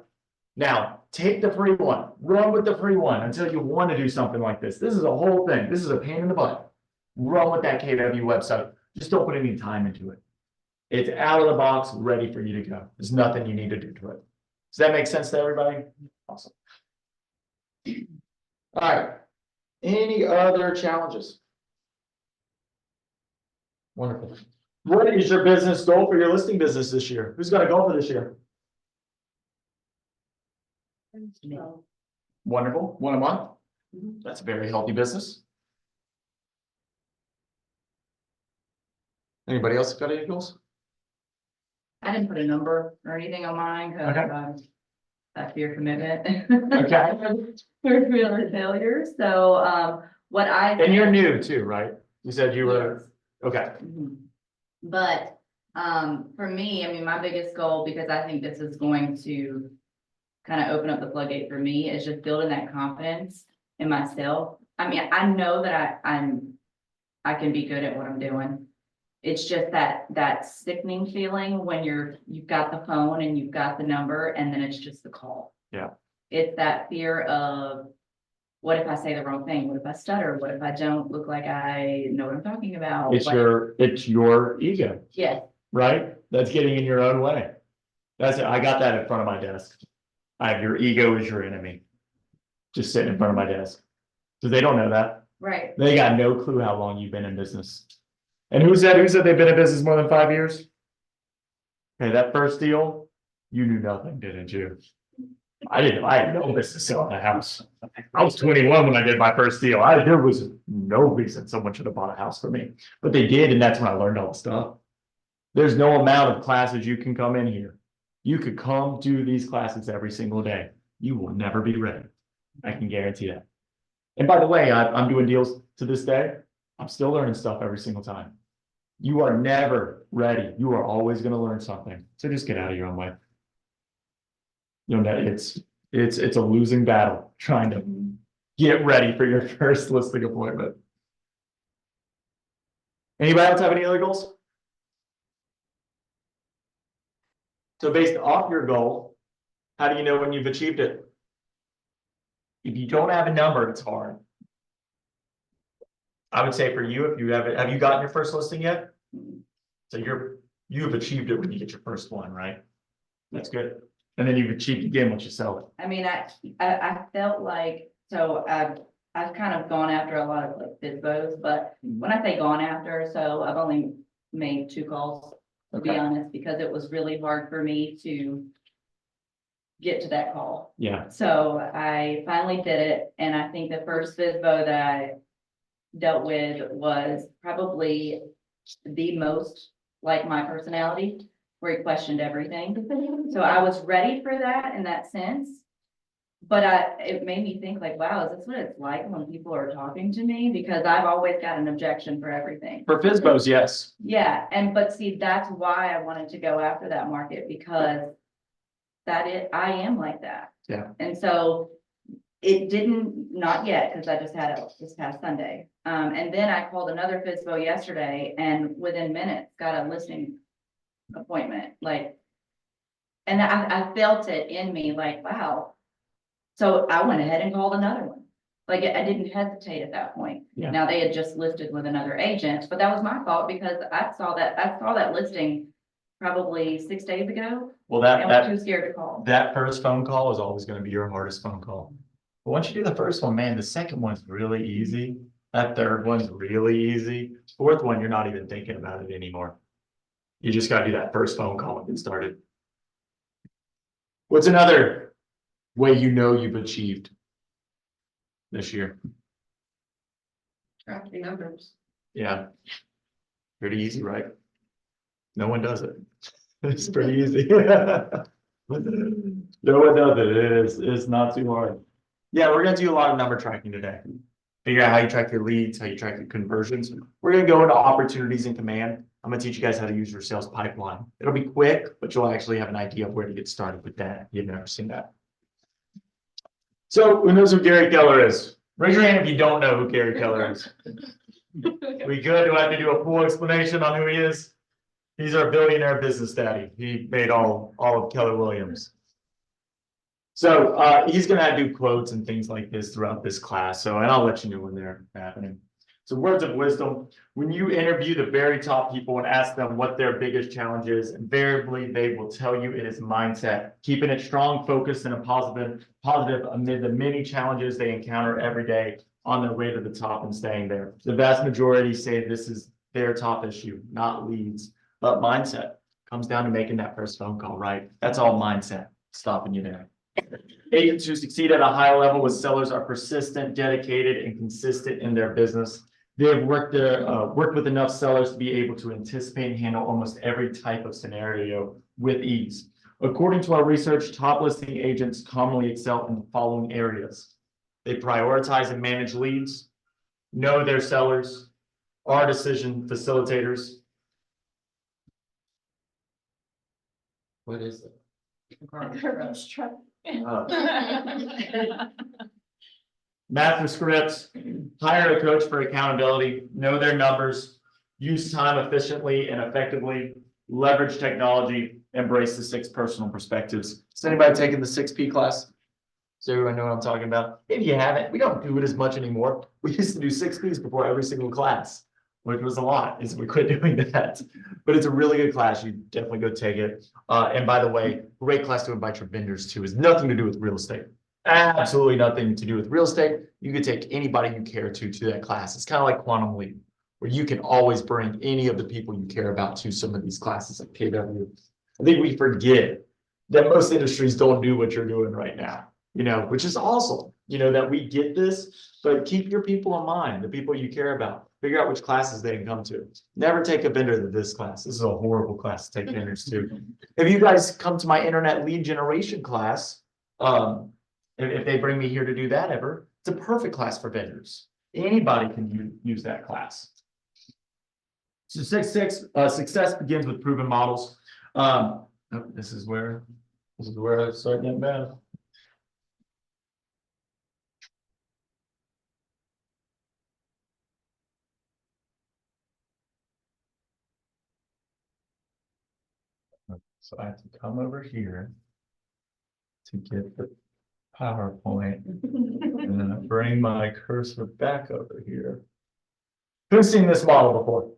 Now, take the free one, run with the free one until you want to do something like this. This is a whole thing. This is a pain in the butt. Run with that KW website. Just don't put any time into it. It's out of the box, ready for you to go. There's nothing you need to do to it. Does that make sense to everybody? Awesome. All right. Any other challenges? Wonderful. What is your business goal for your listing business this year? Who's got a goal for this year? Wonderful. One a month. That's a very healthy business. Anybody else got any goals? I didn't put a number or anything on mine, because Okay. that's your commitment. Okay. We're feeling failure, so, what I. And you're new too, right? You said you were, okay. Mhm. But, for me, I mean, my biggest goal, because I think this is going to kind of open up the floodgate for me, is just building that confidence in myself. I mean, I know that I can be good at what I'm doing. It's just that sickening feeling when you've got the phone and you've got the number and then it's just the call. Yeah. It's that fear of, what if I say the wrong thing? What if I stutter? What if I don't look like I know what I'm talking about? It's your ego, Yes, right? That's getting in your own way. That's it. I got that in front of my desk. I have your ego is your enemy. Just sitting in front of my desk. Because they don't know that. right. They got no clue how long you've been in business. And who said they've been in business more than 5 years? Okay, that first deal, you knew nothing, didn't you? I had no business selling a house. I was 21 when I did my first deal. There was no reason someone should have bought a house for me, but they did, and that's when I learned all the stuff. There's no amount of classes you can come in here. You could come do these classes every single day. You will never be ready. I can guarantee that. And by the way, I'm doing deals to this day. I'm still learning stuff every single time. You are never ready. You are always going to learn something. So just get out of your own way. You know, it's a losing battle trying to get ready for your first listing appointment. Anybody else have any other goals? So based off your goal, how do you know when you've achieved it? If you don't have a number, it's hard. I would say for you, if you have you gotten your first listing yet? So you've achieved it when you get your first one, right? That's good. And then you've achieved again once you sell it. I mean, I felt like, so I've kind of gone after a lot of like FISBOs, but when I say gone after, so I've only made 2 calls, to be Okay. honest, because it was really hard for me to get to that call. Yeah, So I finally did it, and I think the first FISBO that I dealt with was probably the most like my personality, where he questioned everything. So I was ready for that in that sense. But it made me think like, wow, is this what it's like when people are talking to me? Because I've always got an objection for everything. for FISBOs, yes. Yeah, but see, that's why I wanted to go after that market, because I am like that. Yeah. And so it didn't, not yet, because I just had it this past Sunday. And then I called another FISBO yesterday and within minutes got a listing appointment, like. And I felt it in me, like, wow. So I went ahead and called another one. Like, I didn't hesitate at that point. Yeah. Now, they had just listed with another agent, but that was my fault because I saw that listing probably 6 days ago. Well, And was too scared to call. that first phone call is always gonna be your hardest phone call. But once you do the first one, man, the second one's really easy. That third one's really easy. Fourth one, you're not even thinking about it anymore. You just gotta do that first phone call and get started. What's another way you know you've achieved this year? Track your numbers. Yeah. Pretty easy, right? No one does it. It's pretty easy. No one does it. It's not too hard. Yeah, we're gonna do a lot of number tracking today. Figure out how you track your leads, how you track your conversions. We're gonna go into opportunities in command. I'm gonna teach you guys how to use your sales pipeline. It'll be quick, but you'll actually have an idea of where to get started with that. You've never seen that. So who knows who Gary Keller is? Raise your hand if you don't know who Gary Keller is. We good? Do I have to do a full explanation on who he is? He's our billionaire business daddy. He made all of Keller Williams. So he's gonna do quotes and things like this throughout this class. And I'll let you know when they're happening. So words of wisdom, when you interview the very top people and ask them what their biggest challenge is, invariably they will tell you it is mindset. Keeping it strong, focused, and positive amid the many challenges they encounter every day on their way to the top and staying there. The vast majority say this is their top issue, not leads, but mindset. Comes down to making that first phone call, right? That's all mindset, stopping you there. Agents who succeed at a high level with sellers are persistent, dedicated, and consistent in their business. They have worked with enough sellers to be able to anticipate and handle almost every type of scenario with ease. According to our research, top listing agents commonly excel in the following areas. They prioritize and manage leads, know their sellers, are decision facilitators. What is it? Garbage truck. Master scripts, hire a coach for accountability, know their numbers, use time efficiently and effectively, leverage technology, embrace the 6 personal perspectives. Has anybody taken the 6P class? Does everyone know what I'm talking about? If you haven't, we don't do it as much anymore. We used to do 6Ps before every single class, which was a lot, is we quit doing that. But it's a really good class. You definitely go take it. And by the way, great class to invite your vendors to. Is nothing to do with real estate. Absolutely nothing to do with real estate. You could take anybody you care to that class. It's kind of like Quantum Leap, where you can always bring any of the people you care about to some of these classes at KW. I think we forget that most industries don't do what you're doing right now, which is awesome, that we get this, but keep your people in mind, the people you care about. Figure out which classes they can come to. Never take a vendor to this class. This is a horrible class to take vendors to. If you guys come to my internet lead generation class, if they bring me here to do that ever, it's a perfect class for vendors. Anybody can use that class. So success begins with proven models. This is where I start getting bad. So I have to come over here to get the PowerPoint, and then I bring my cursor back over here. Who's seen this model before?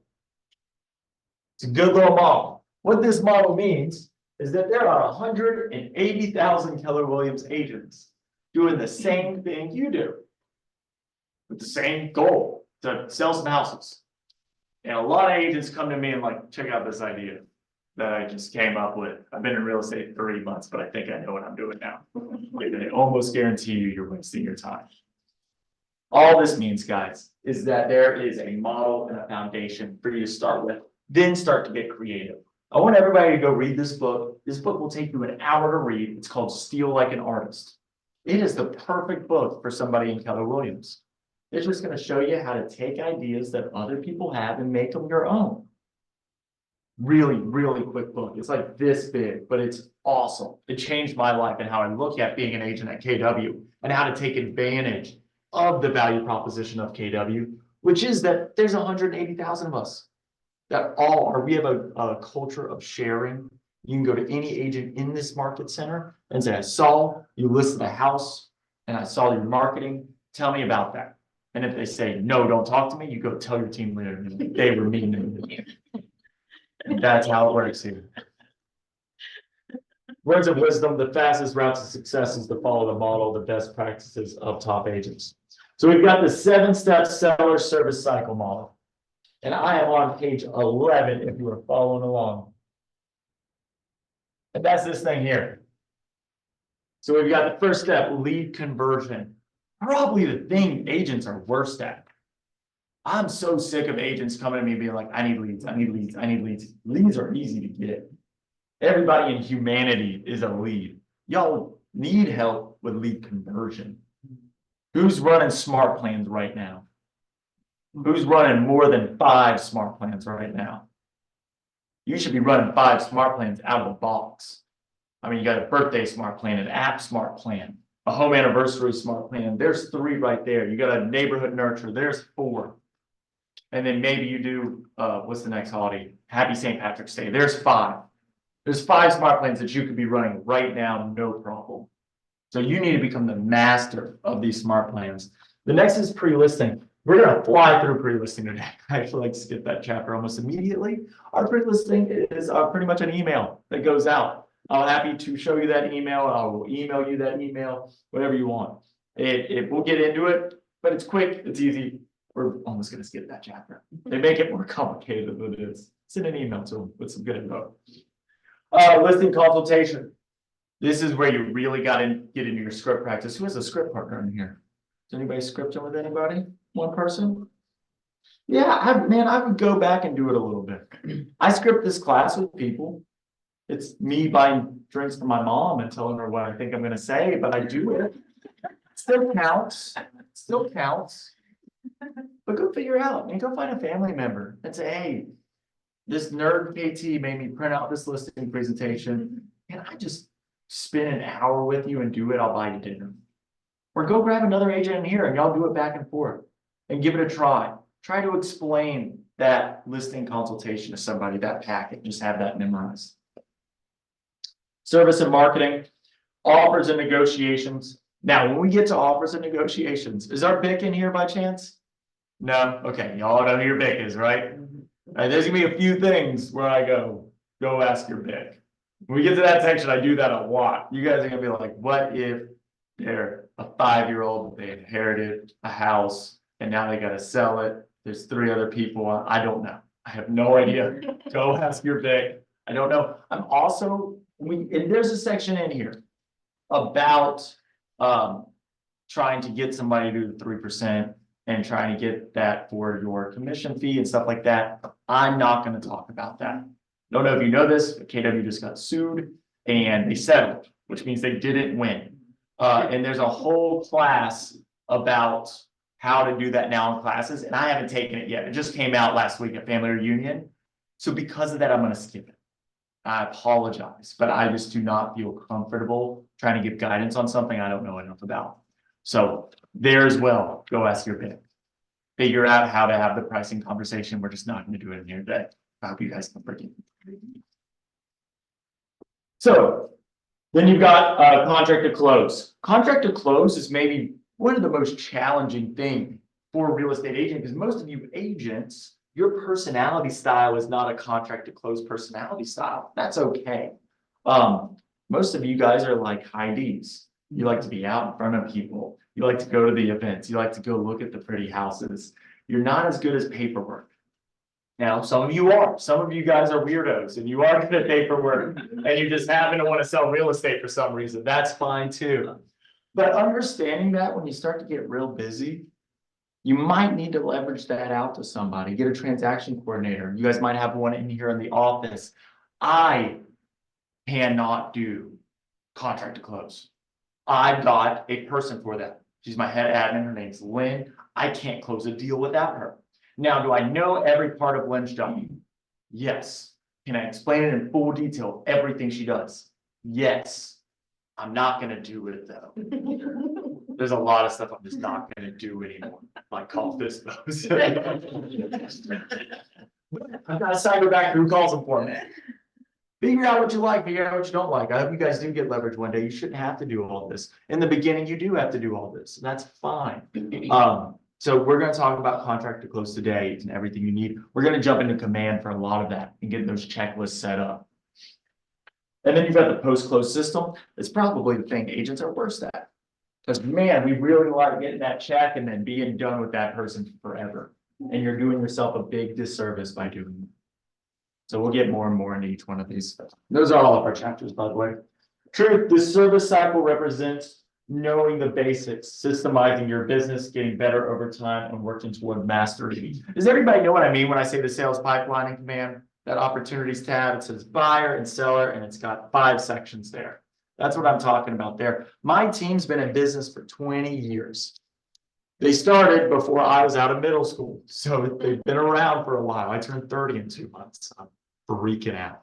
It's a good little model. What this model means is that there are 180,000 Keller Williams agents doing the same thing you do. With the same goal, to sell some houses. And a lot of agents come to me and like, check out this idea that I just came up with. I've been in real estate 3 months, but I think I know what I'm doing now. I almost guarantee you, you're wasting your time. All this means, guys, is that there is a model and a foundation for you to start with, then start to get creative. I want everybody to go read this book. This book will take you an hour to read. It's called Steal Like an Artist. It is the perfect book for somebody in Keller Williams. It's just going to show you how to take ideas that other people have and make them your own. Really, really quick book. It's like this big, but it's awesome. It changed my life and how I look at being an agent at KW and how to take advantage of the value proposition of KW, which is that there's 180,000 of us that all are, we have a culture of sharing. You can go to any agent in this market center and say, I saw you listed a house and I saw your marketing. Tell me about that. And if they say, no, don't talk to me, you go tell your team leader, they were mean to me. And that's how it works here. Words of wisdom, the fastest route to success is to follow the model, the best practices of top agents. So we've got the 7-step seller service cycle model. And I am on page 11 if you are following along. And that's this thing here. So we've got the first step, lead conversion. Probably the thing agents are worst at. I'm so sick of agents coming to me being like, I need leads, I need leads, I need leads. Leads are easy to get. Everybody in humanity is a lead. Y'all need help with lead conversion. Who's running smart plans right now? Who's running more than 5 smart plans right now? You should be running 5 smart plans out of the box. I mean, you got a birthday smart plan, an app smart plan, a home anniversary smart plan. There's 3 right there. You got a neighborhood nurture. There's 4. And then maybe you do, what's the next holiday? Happy St. Patrick's Day. There's 5. There's 5 smart plans that you could be running right now, no problem. So you need to become the master of these smart plans. The next is pre-listing. We're going to fly through pre-listing today. I actually like to skip that chapter almost immediately. Our pre-listing is pretty much an email that goes out. I'm happy to show you that email. I will email you that email, whatever you want. We'll get into it, but it's quick, it's easy. We're almost going to skip that chapter. They make it more complicated than it is. Send an email to them with some good info. Listing consultation. This is where you really got to get into your script practice. Who has a script partner in here? Is anybody scripting with anybody? One person? Yeah, I would go back and do it a little bit. I script this class with people. It's me buying drinks for my mom and telling her what I think I'm going to say, but I do it. Still counts. Still counts. But go figure out and go find a family member and say, hey, this nerd PT made me print out this listing presentation. Can I just spend an hour with you and do it? I'll buy you dinner. Or go grab another agent in here and y'all do it back and forth and give it a try. Try to explain that listing consultation to somebody, that packet, just have that memorized. Service and marketing, offers and negotiations. Now, when we get to offers and negotiations, is our BIC in here by chance? No? Okay, y'all know who your BIC is, right? There's gonna be a few things where I go ask your BIC. When we get to that section, I do that a lot. You guys are gonna be like, what if they're a 5-year-old, they inherited a house, and now they gotta sell it. There's 3 other people. I don't know. I have no idea. Go ask your BIC. I don't know. I'm also, and there's a section in here about trying to get somebody to do the 3% and trying to get that for your commission fee and stuff like that. I'm not going to talk about that. Don't know if you know this, but KW just got sued and they settled, which means they didn't win. And there's a whole class about how to do that now in classes, and I haven't taken it yet. It just came out last week at Family Reunion. So because of that, I'm going to skip it. I apologize, but I just do not feel comfortable trying to give guidance on something I don't know enough about. So there as well, go ask your BIC. Figure out how to have the pricing conversation. We're just not going to do it in here today. I hope you guys can forgive me. So then you've got contract to close. Contract to close is maybe one of the most challenging things for a real estate agent, because most of you agents, your personality style is not a contract to close personality style. That's okay. Most of you guys are like high Ds. You like to be out in front of people. You like to go to the events. You like to go look at the pretty houses. You're not as good as paperwork. Now, some of you are. Some of you guys are weirdos and you are good at paperwork and you just happen to want to sell real estate for some reason. That's fine too. But understanding that when you start to get real busy, you might need to leverage that out to somebody, get a transaction coordinator. You guys might have one in here in the office. I cannot do contract to close. I've got a person for that. She's my head admin. Her name's Lynn. I can't close a deal without her. Now, do I know every part of Lynn's job? Yes. Can I explain it in full detail, everything she does? Yes. I'm not gonna do it though. There's a lot of stuff I'm just not gonna do anymore, like call this those. I've got a cyberbacker who calls them for me. Figure out what you like, figure out what you don't like. I hope you guys do get leverage one day. You shouldn't have to do all this. In the beginning, you do have to do all this, and that's fine. So we're gonna talk about contract to close today and everything you need. We're gonna jump into command for a lot of that and get those checklists set up. And then you've got the post-close system. It's probably the thing agents are worst at. Because man, we really like getting that check and then being done with that person forever. And you're doing yourself a big disservice by doing it. So we'll get more and more into each one of these. Those are all of our chapters, by the way. Truth, the service cycle represents knowing the basics, systemizing your business, getting better over time, and working toward mastery. Does everybody know what I mean when I say the sales pipeline in command? That opportunities tab, it says buyer and seller, and it's got 5 sections there. That's what I'm talking about there. My team's been in business for 20 years. They started before I was out of middle school, so they've been around for a while. I turned 30 in 2 months. I'm freaking out.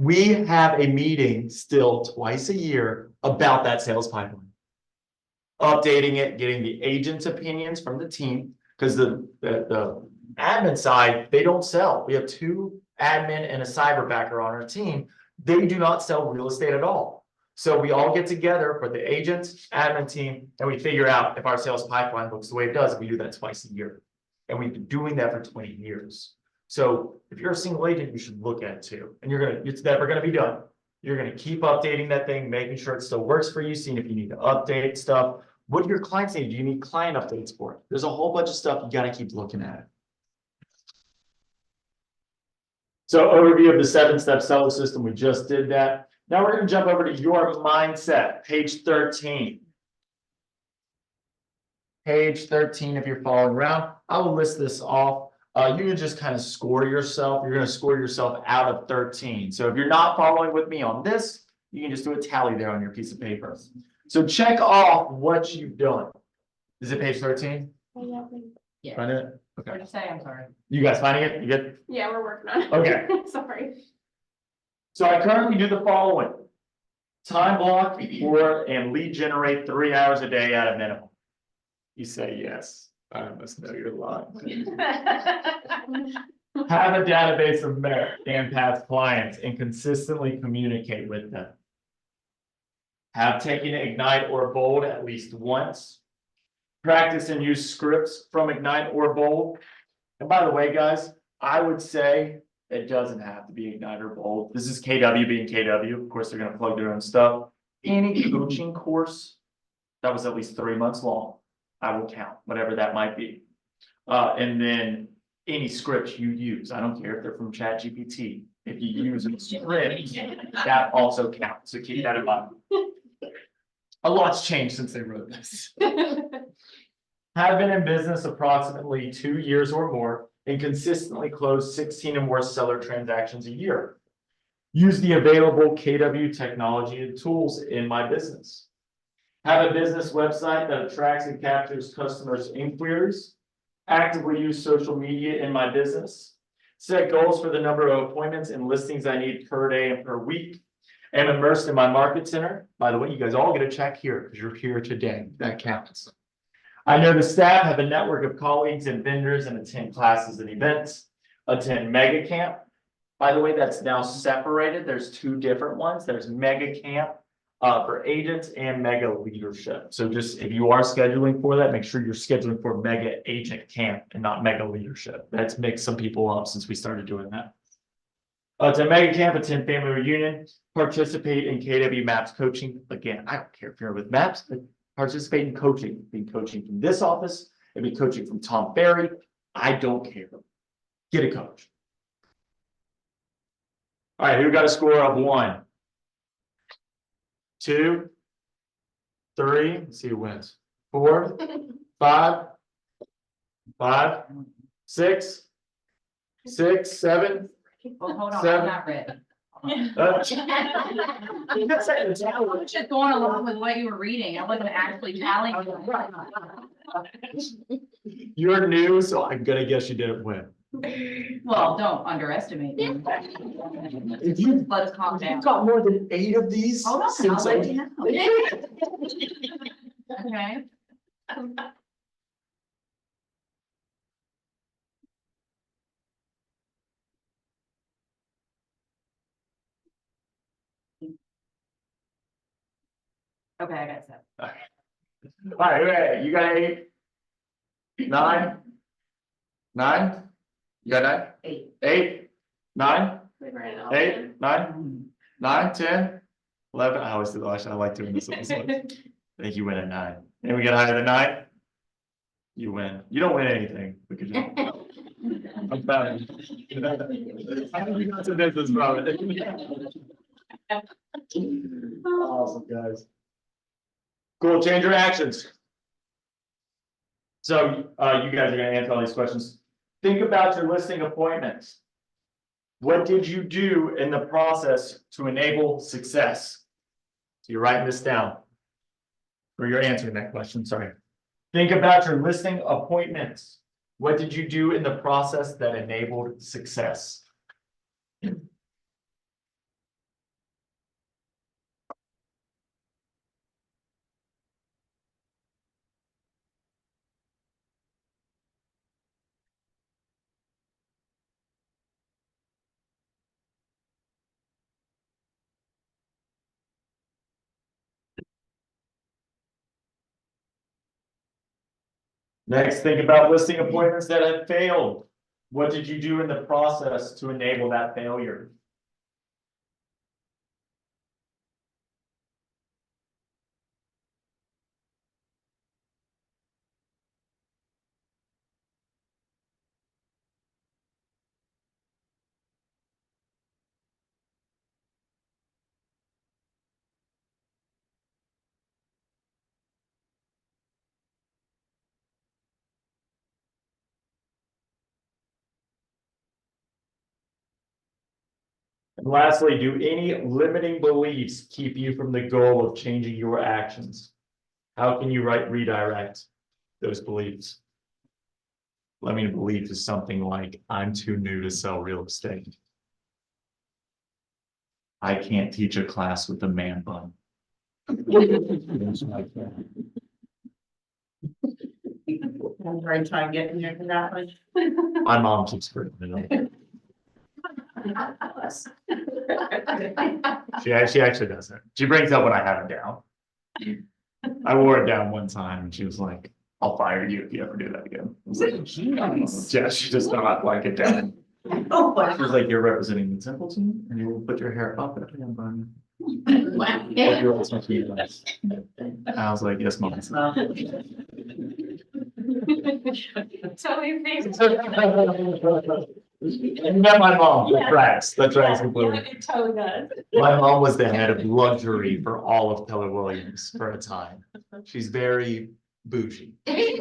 We have a meeting still twice a year about that sales pipeline. Updating it, getting the agent's opinions from the team, because the admin side, they don't sell. We have 2 admin and a cyberbacker on our team. They do not sell real estate at all. So we all get together for the agents, admin team, and we figure out if our sales pipeline looks the way it does. We do that twice a year. And we've been doing that for 20 years. So if you're a single agent, you should look at it too. And it's never gonna be done. You're gonna keep updating that thing, making sure it still works for you, seeing if you need to update stuff. What do your clients need? Do you need client updates for it? There's a whole bunch of stuff you gotta keep looking at. So overview of the 7-step seller system, we just did that. Now we're gonna jump over to your mindset, page 13. Page 13, if you're following around, I will list this off. You can just kind of score yourself. You're gonna score yourself out of 13. So if you're not following with me on this, you can just do a tally there on your piece of paper. So check off what you've done. Is it page 13? Yeah. Find it? Okay. What'd you say? I'm sorry. You guys finding it? You good? Yeah, we're working on it. Okay. Sorry. So I currently do the following. Time block for and lead generate 3 hours a day at a minimum. You say yes. I must know you're lying. Have a database of merit and past clients and consistently communicate with them. Have taken Ignite or Bold at least once. Practice and use scripts from Ignite or Bold. And by the way, guys, I would say it doesn't have to be Ignite or Bold. This is KW being KW. Of course, they're going to plug their own stuff. Any coaching course that was at least 3 months long, I will count, whatever that might be. And then any scripts you use. I don't care if they're from ChatGPT. If you use a script, that also counts. So keep that in mind. A lot's changed since they wrote this. Have been in business approximately 2 years or more and consistently close 16 or more seller transactions a year. Use the available KW technology and tools in my business. Have a business website that attracts and captures customers' inquiries. Actively use social media in my business. Set goals for the number of appointments and listings I need per day and per week. Am immersed in my market center. By the way, you guys all get a check here because you're here today. That counts. I know the staff, have a network of colleagues and vendors, and attend classes and events. Attend Mega Camp. By the way, that's now separated. There's 2 different ones. There's Mega Camp. for agents and mega leadership. So just if you are scheduling for that, make sure you're scheduling for mega agent camp and not mega leadership. That's mixed some people up since we started doing that. It's a mega camp, attend family reunion, participate in KW MAPS coaching. Again, I don't care if you're with MAPS, but participate in coaching, be coaching from this office, and be coaching from Tom Ferry. I don't care. Get a coach. All right, who got a score of 1, 2, 3? Let's see who wins. 4, 5, 6, 7. Well, hold on, Seven. I'm not ready. Uh, I was just going along with what you were reading. I wasn't actually tallying. You're new, so I'm gonna guess you didn't win. Well, don't underestimate me. If you- Let's calm down. You've got more than 8 of these. Hold on, I'll since let I- you know. Okay. Okay, I got 7. All right, you got 8, 9, 9. You got 9? 8. 8, 9, We ran out. 8, 9, 9, 10, 11. I always do the last. I like doing this. I think you win at 9. And we get higher than 9. You win. You don't win anything because you don't. I'm proud of you. I think you got some business from it. Awesome, guys. Cool, change your actions. So, you guys are gonna answer all these questions. Think about your listing appointments. What did you do in the process to enable success? So you're writing this down. Or you're answering that question, sorry. Think about your listing appointments. What did you do in the process that enabled success? Next, think about listing appointments that have failed. What did you do in the process to enable that failure? And lastly, do any limiting beliefs keep you from the goal of changing your actions? How can you redirect those beliefs? Let me believe is something like, I'm too new to sell real estate. I can't teach a class with a man bun. I'm trying to get near to that one. My mom keeps hurting me. She actually does it. She brings up when I have it down. I wore it down one time and she was like, I'll fire you if you ever do that again. I was like, yeah, she does not like it down. Oh, wow. She was like, you're representing the Templeton and you will put your hair up at the bun. Wow. You're also cute. I was like, yes, mom. Totally thinks. You met my mom, the tracks completely. It totally does. My mom was the head of luxury for all of Keller Williams for a time. She's very bougie. Very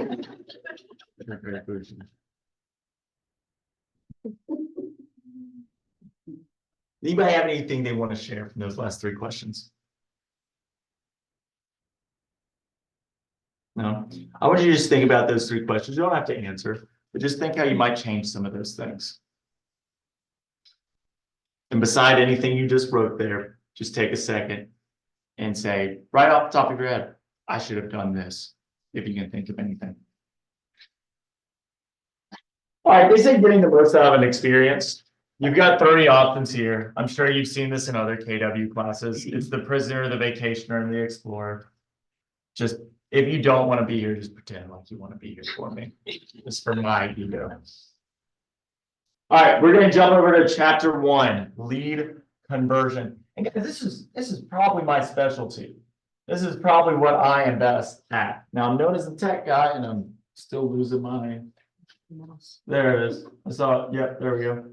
bougie. Anybody have anything they want to share from those last 3 questions? No, I want you to just think about those 3 questions. You don't have to answer, but just think how you might change some of those things. And beside anything you just wrote there, just take a second and say, right off the top of your head, I should have done this, if you can think of anything. All right, they say getting the most out of an experience. You've got 30 options here. I'm sure you've seen this in other KW classes. It's the prisoner, the vacationer, and the explorer. Just, if you don't want to be here, just pretend like you want to be here for me. Just for my ego. All right, we're gonna jump over to chapter 1, lead conversion. And guys, this is probably my specialty. This is probably what I am best at. Now, I'm known as the tech guy, and I'm still losing my. There it is. I saw it. Yep, there we go.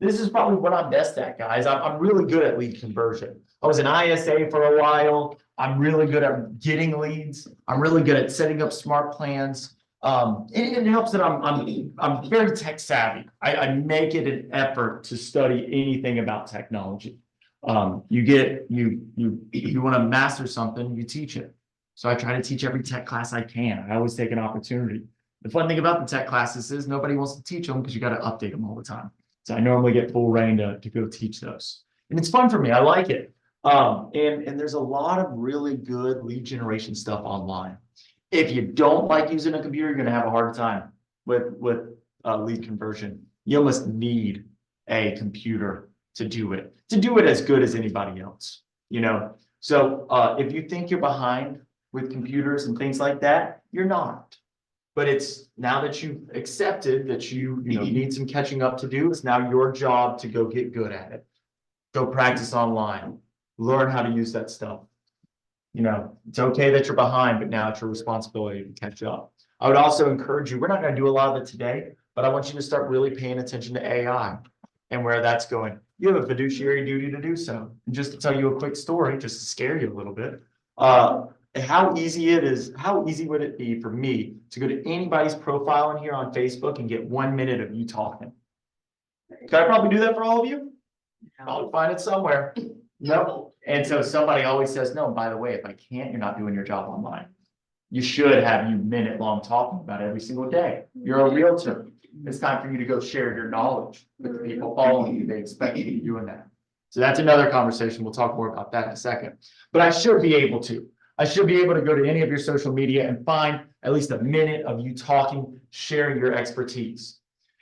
This is probably what I'm best at, guys. I'm really good at lead conversion. I was an ISA for a while. I'm really good at getting leads. I'm really good at setting up smart plans. It helps that I'm very tech savvy. I make it an effort to study anything about technology. If you want to master something, you teach it. So I try to teach every tech class I can. I always take an opportunity. The fun thing about the tech classes is nobody wants to teach them because you got to update them all the time. So I normally get full reign to go teach those. And it's fun for me. I like it. And there's a lot of really good lead generation stuff online. If you don't like using a computer, you're going to have a hard time with lead conversion. You almost need a computer to do it as good as anybody else, you know? So if you think you're behind with computers and things like that, you're not. But it's now that you've accepted that you need some catching up to do, it's now your job to go get good at it. Go practice online, learn how to use that stuff. You know, it's okay that you're behind, but now it's your responsibility to catch up. I would also encourage you, we're not going to do a lot of it today, but I want you to start really paying attention to AI and where that's going. You have a fiduciary duty to do so. And just to tell you a quick story, just to scare you a little bit, how easy would it be for me to go to anybody's profile in here on Facebook and get 1 minute of you talking? Could I probably do that for all of you? I'll find it somewhere. Nope. And so somebody always says, no, by the way, if I can't, you're not doing your job online. You should have you minute-long talking about it every single day. You're a realtor. It's time for you to go share your knowledge with the people following you. They expect you to be doing that. So that's another conversation. We'll talk more about that in a second. But I should be able to. I should be able to go to any of your social media and find at least a minute of you talking, sharing your expertise.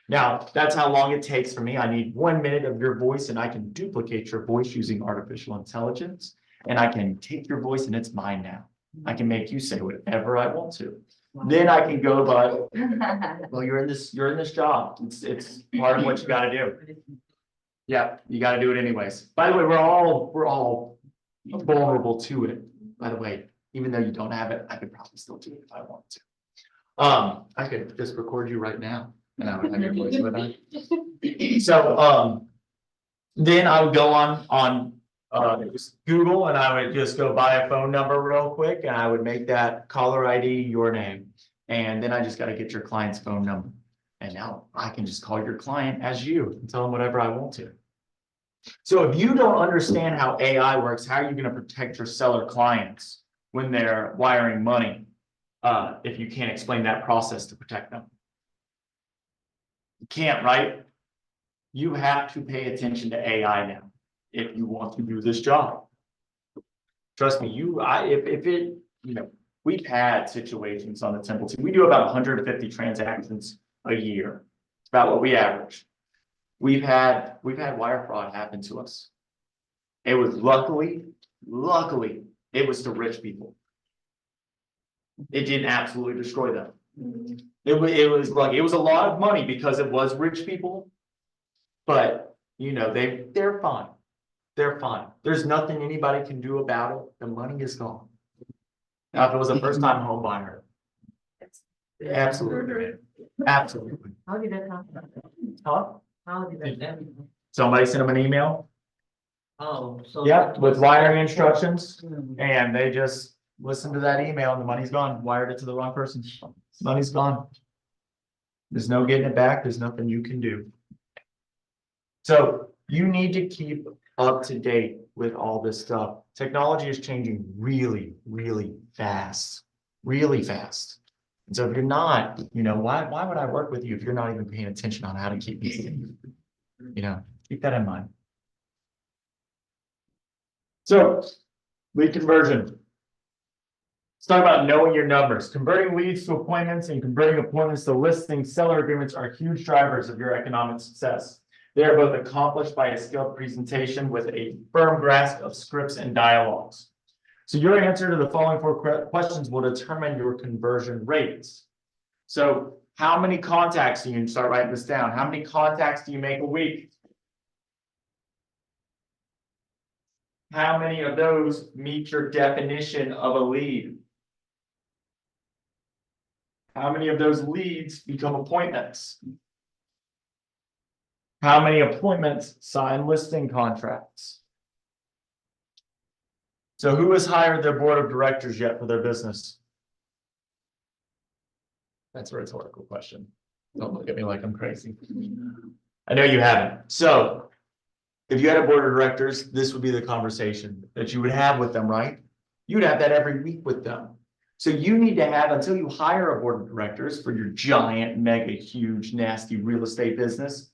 Now, that's how long it takes for me. I need 1 minute of your voice, and I can duplicate your voice using artificial intelligence. And I can take your voice, and it's mine now. I can make you say whatever I want to. Then I can go, well, you're in this job. It's part of what you got to do. Yeah, you got to do it anyways. By the way, we're all vulnerable to it. By the way, even though you don't have it, I could probably still do it if I want to. I could just record you right now, and I would have your voice with it. So then I would go on just Google, and I would just go buy a phone number real quick, and I would make that caller ID your name. And then I just got to get your client's phone number. And now I can just call your client as you and tell them whatever I want to. So if you don't understand how AI works, how are you going to protect your seller clients when they're wiring money if you can't explain that process to protect them? You can't, right? You have to pay attention to AI now if you want to do this job. Trust me, we've had situations on the Temple team. We do about 150 transactions a year. It's about what we average. We've had wire fraud happen to us. It was luckily, it was to rich people. It didn't absolutely destroy them. It was like, it was a lot of money because it was rich people, but they're fine. They're fine. There's nothing anybody can do about it. The money is gone. Now, if it was a first-time home buyer, absolutely. Absolutely. How did that happen? Huh? How did that happen? Somebody sent them an email. Oh, so. Yep, with wiring instructions, and they just listened to that email and the money's gone. Wired it to the wrong person. Money's gone. There's no getting it back. There's nothing you can do. So you need to keep up to date with all this stuff. Technology is changing really, really fast. Really fast. And so if you're not, why would I work with you if you're not even paying attention on how to keep these things? Keep that in mind. So, lead conversion. talk about knowing your numbers. Converting leads to appointments and converting appointments to listings, seller agreements are huge drivers of your economic success. They are both accomplished by a skilled presentation with a firm grasp of scripts and dialogues. So your answer to the following four questions will determine your conversion rates. So how many contacts do you start writing this down? How many contacts do you make a week? How many of those meet your definition of a lead? How many of those leads become appointments? How many appointments sign listing contracts? So who has hired their board of directors yet for their business? That's a rhetorical question. Don't look at me like I'm crazy. I know you haven't. So if you had a board of directors, this would be the conversation that you would have with them, right? You'd have that every week with them. So you need to have, until you hire a board of directors for your giant, mega, huge, nasty real estate business,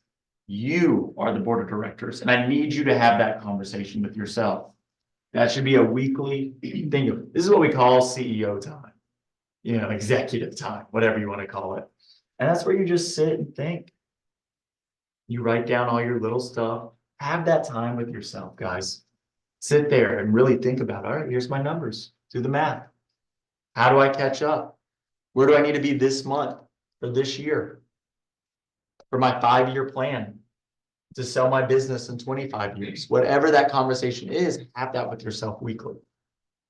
you are the board of directors. And I need you to have that conversation with yourself. That should be a weekly thing. This is what we call CEO time, you know, executive time, whatever you want to call it. And that's where you just sit and think. You write down all your little stuff. Have that time with yourself, guys. Sit there and really think about, all right, here's my numbers. Do the math. How do I catch up? Where do I need to be this month or this year? For my 5-year plan to sell my business in 25 years. Whatever that conversation is, have that with yourself weekly.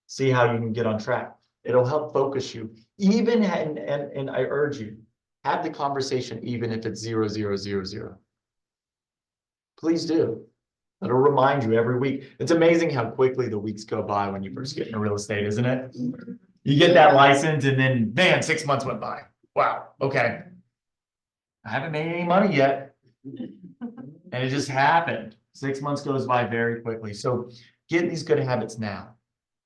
See how you can get on track. It'll help focus you. Even, and I urge you, have the conversation even if it's 0, 0, 0, 0. Please do. It'll remind you every week. It's amazing how quickly the weeks go by when you first get into real estate, isn't it? You get that license and then, man, 6 months went by. Wow, okay. I haven't made any money yet. And it just happened. 6 months goes by very quickly. So get these good habits now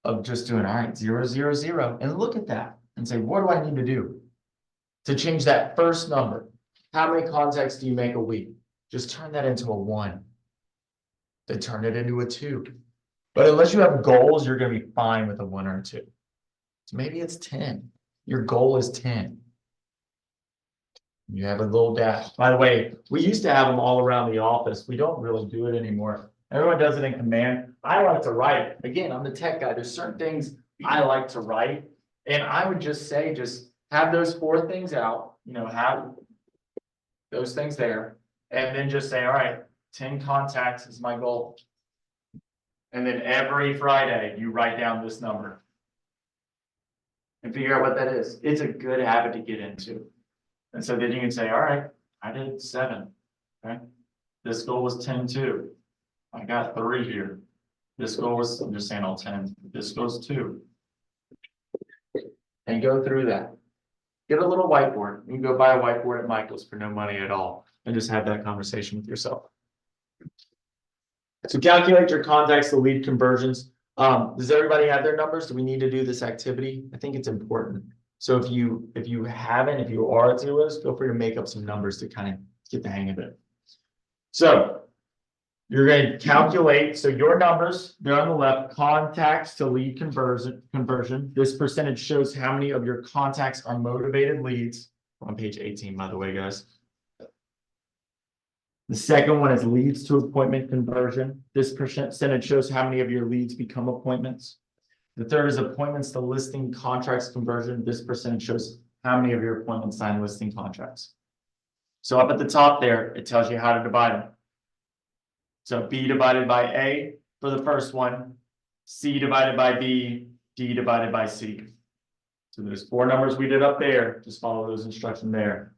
of just doing, all right, 0, 0, 0. And look at that and say, what do I need to do to change that first number? How many contacts do you make a week? Just turn that into a 1. Then turn it into a 2. But unless you have goals, you're going to be fine with a 1 or a 2. So maybe it's 10. Your goal is 10. You have a little dash. By the way, we used to have them all around the office. We don't really do it anymore. Everyone does it in command. I like to write. Again, I'm the tech guy. There's certain things I like to write. And I would just say, just have those 4 things out, you know, have those things there. And then just say, all right, 10 contacts is my goal. And then every Friday, you write down this number. And figure out what that is. It's a good habit to get into. And so then you can say, all right, I did 7. Okay. This goal was 10 too. I got 3 here. This goal was, I'm just saying all 10. This goes 2. And go through that. Get a little whiteboard. You can go buy a whiteboard at Michael's for no money at all. And just have that conversation with yourself. So calculate your contacts to lead conversions. Does everybody have their numbers? Do we need to do this activity? I think it's important. So if you haven't, if you are to us, feel free to make up some numbers to kind of get the hang of it. So you're going to calculate. So your numbers, they're on the left, contacts to lead conversion. This percentage shows how many of your contacts are motivated leads. On page 18, by the way, guys. The second one is leads to appointment conversion. This percentage shows how many of your leads become appointments. The third is appointments to listing contracts conversion. This percentage shows how many of your appointments sign listing contracts. So up at the top there, it tells you how to divide them. So B divided by A for the first one, C divided by B, D divided by C. So there's 4 numbers we did up there. Just follow those instructions there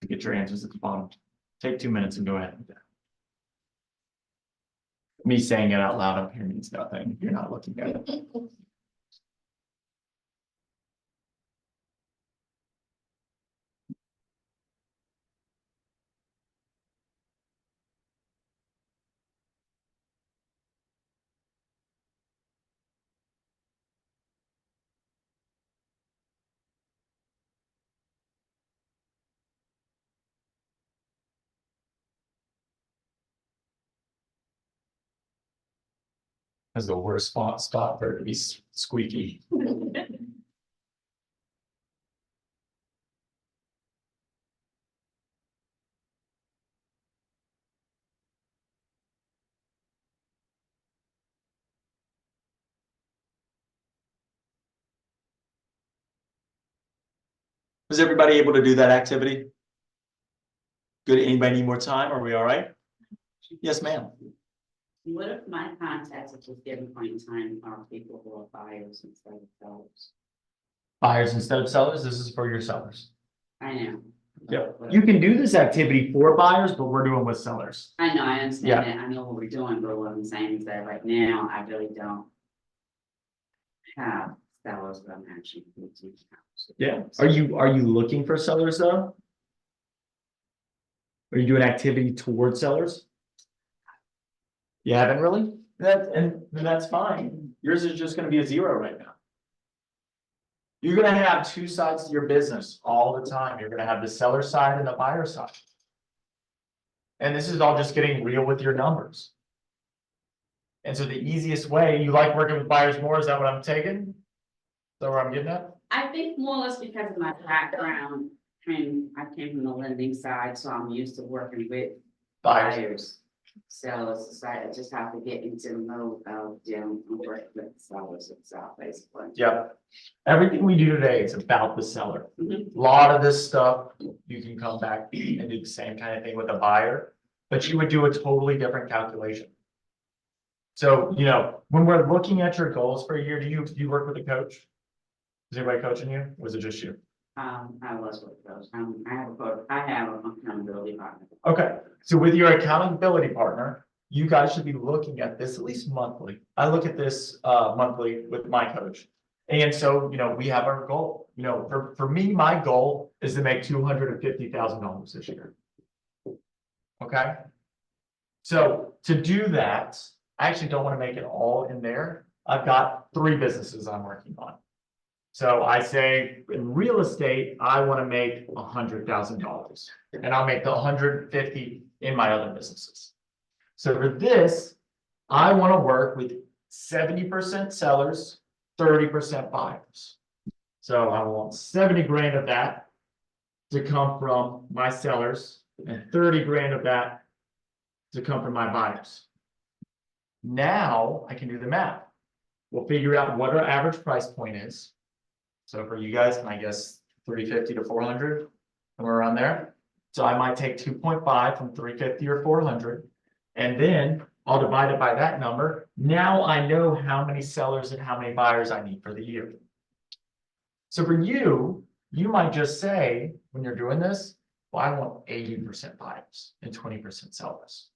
to get your answers at the bottom. Take 2 minutes and go ahead with that. Me saying it out loud up here means nothing. You're not looking at it. That's the worst spot for it to be squeaky. Was everybody able to do that activity? Good, anybody need more time? Are we all right? Yes, ma'am. What if my contacts at this given point in time are people who are buyers instead of sellers? Buyers instead of sellers, this is for your sellers. I know. Yep, you can do this activity for buyers, but we're doing with sellers. I know, I understand Yeah. that. I know what we're doing, but what I'm saying is that right now, I really don't have sellers, but I'm actually. Yeah, are you looking for sellers though? Are you doing activity towards sellers? You haven't really? That's fine. Yours is just gonna be a 0 right now. You're gonna have two sides to your business all the time. You're gonna have the seller side and the buyer side. And this is all just getting real with your numbers. And so the easiest way, you like working with buyers more, is that what I'm taking? Is that where I'm getting at? I think more or less because of my background, I came from the lending side, so I'm used to working with buyers. Sellers, so I just have to get into the mode of dealing with sellers itself, basically. Yep. Everything we do today is about the seller. Mhm. A lot of this stuff, you can come back and do the same kind of thing with a buyer, but you would do a totally different calculation. So, you know, when we're looking at your goals for a year, do you work with a coach? Is anybody coaching you? Or is it just you? I was with those. I have a coach. I have an accountability partner. Okay, so with your accountability partner, you guys should be looking at this at least monthly. I look at this monthly with my coach. And so, you know, we have our goal. You know, for me, my goal is to make $250,000 this year. Okay? So to do that, I actually don't want to make it all in there. I've got 3 businesses I'm working on. So I say in real estate, I want to make $100,000 and I'll make the 150 in my other businesses. So for this, I want to work with 70% sellers, 30% buyers. So I want 70 grand of that to come from my sellers and 30 grand of that to come from my buyers. Now I can do the math. We'll figure out what our average price point is. So for you guys, I guess 350 to 400, somewhere around there. So I might take 2.5 from 350 or 400, and then I'll divide it by that number. Now I know how many sellers and how many buyers I need for the year. So for you, you might just say, when you're doing this, well, I want 80% buyers and 20% sellers.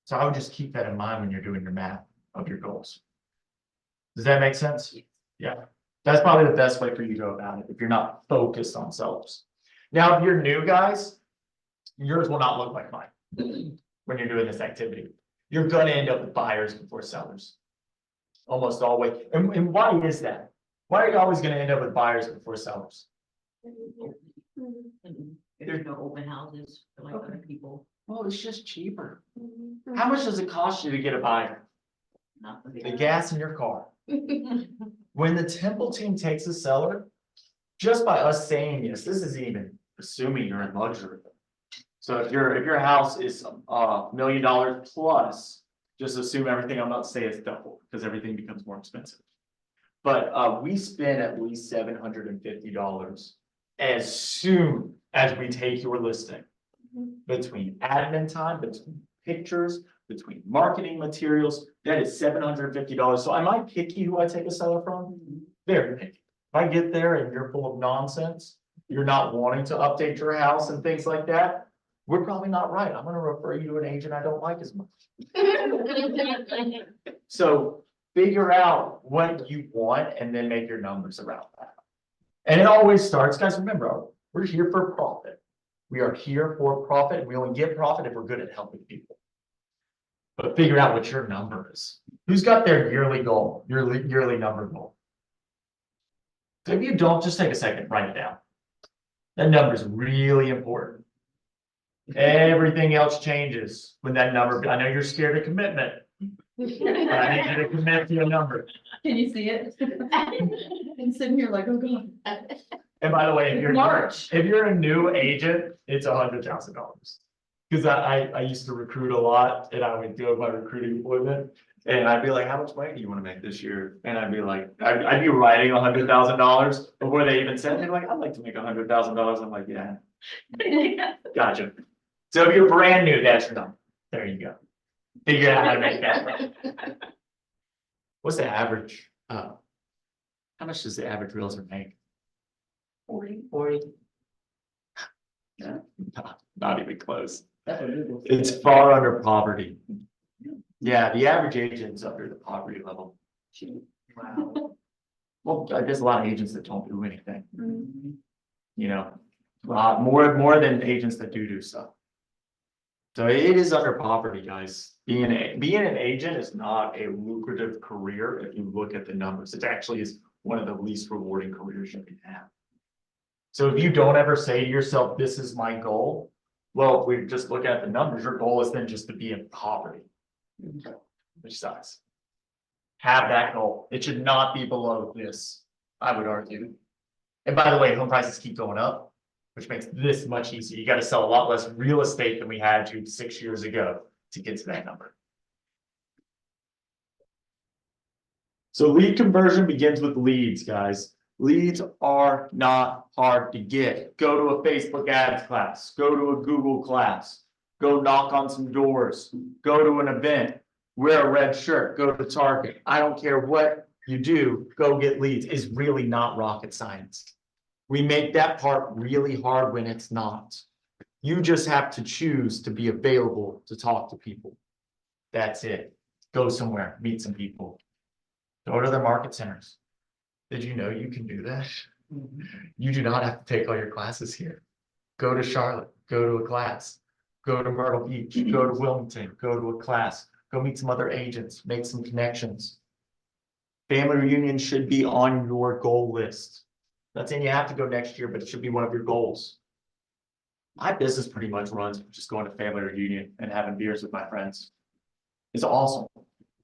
So I would just keep that in mind when you're doing your math of your goals. Does that make sense? Yeah. That's probably the best way for you to go about it if you're not focused on sellers. Now, if you're new guys, yours will not look like mine when you're doing this activity. You're going to end up with buyers before sellers. Almost always. And why is that? Why are you always going to end up with buyers before sellers? There's no open houses for like other people. Well, it's just cheaper. How much does it cost you to get a buyer? Not for The gas in your car. When the Temple team takes a seller, just by us saying yes, this is even assuming you're in luxury. So if your house is $1 million plus, just assume everything I'm about to say is double because everything becomes more expensive. But we spend at least $750 as soon as we take your listing. Between admin time, between pictures, between marketing materials, that is $750. So am I picky who I take a seller from? Very picky. If I get there and you're full of nonsense, you're not wanting to update your house and things like that, we're probably not right. I'm gonna refer you to an agent I don't like as much. So figure out what you want and then make your numbers around that. And it always starts, guys, remember, we're here for profit. We are here for profit. We only get profit if we're good at helping people. But figure out what your number is. Who's got their yearly goal, your yearly number goal? So if you don't, just take a second, write it down. That number is really important. Everything else changes when that number, I know you're scared of commitment, I need you to commit to a number. Can you see it? I'm sitting here like, oh god. And by the way, if you're, March. if you're a new agent, it's $100,000. Cause I used to recruit a lot and I would do my recruiting appointment. And I'd be like, how much money do you wanna make this year? And I'd be like, I'd be writing $100,000 before they even said, they're like, I'd like to make $100,000. I'm like, yeah. Gotcha. So if you're brand new, that's your number. There you go. Figure out how to make that. What's the average, how much does the average realtor make? 40. No, not even close. That's what Google said. It's far under poverty. Yeah, the average agent's under the poverty level. Wow. Well, there's a lot of agents that don't do anything. You know, more than agents that do stuff. So it is under poverty, guys. Being an agent is not a lucrative career. If you look at the numbers, it actually is one of the least rewarding careers you can have. So if you don't ever say to yourself, this is my goal, well, if we just look at the numbers, your goal is then just to be in poverty. Which sucks. Have that goal. It should not be below this, I would argue. And by the way, home prices keep going up, which makes this much easier. You got to sell a lot less real estate than we had to 6 years ago to get to that number. So lead conversion begins with leads, guys. Leads are not hard to get. Go to a Facebook ads class, go to a Google class, go knock on some doors, go to an event, wear a red shirt, go to Target. I don't care what you do, go get leads. It's really not rocket science. We make that part really hard when it's not. You just have to choose to be available to talk to people. That's it. Go somewhere, meet some people. Go to their market centers. Did you know you can do that? You do not have to take all your classes here. Go to Charlotte, go to a class, go to Myrtle Beach, go to Wilmington, go to a class, go meet some other agents, make some connections. Family reunion should be on your goal list. Not saying you have to go next year, but it should be one of your goals. My business pretty much runs just going to family reunion and having beers with my friends. It's awesome.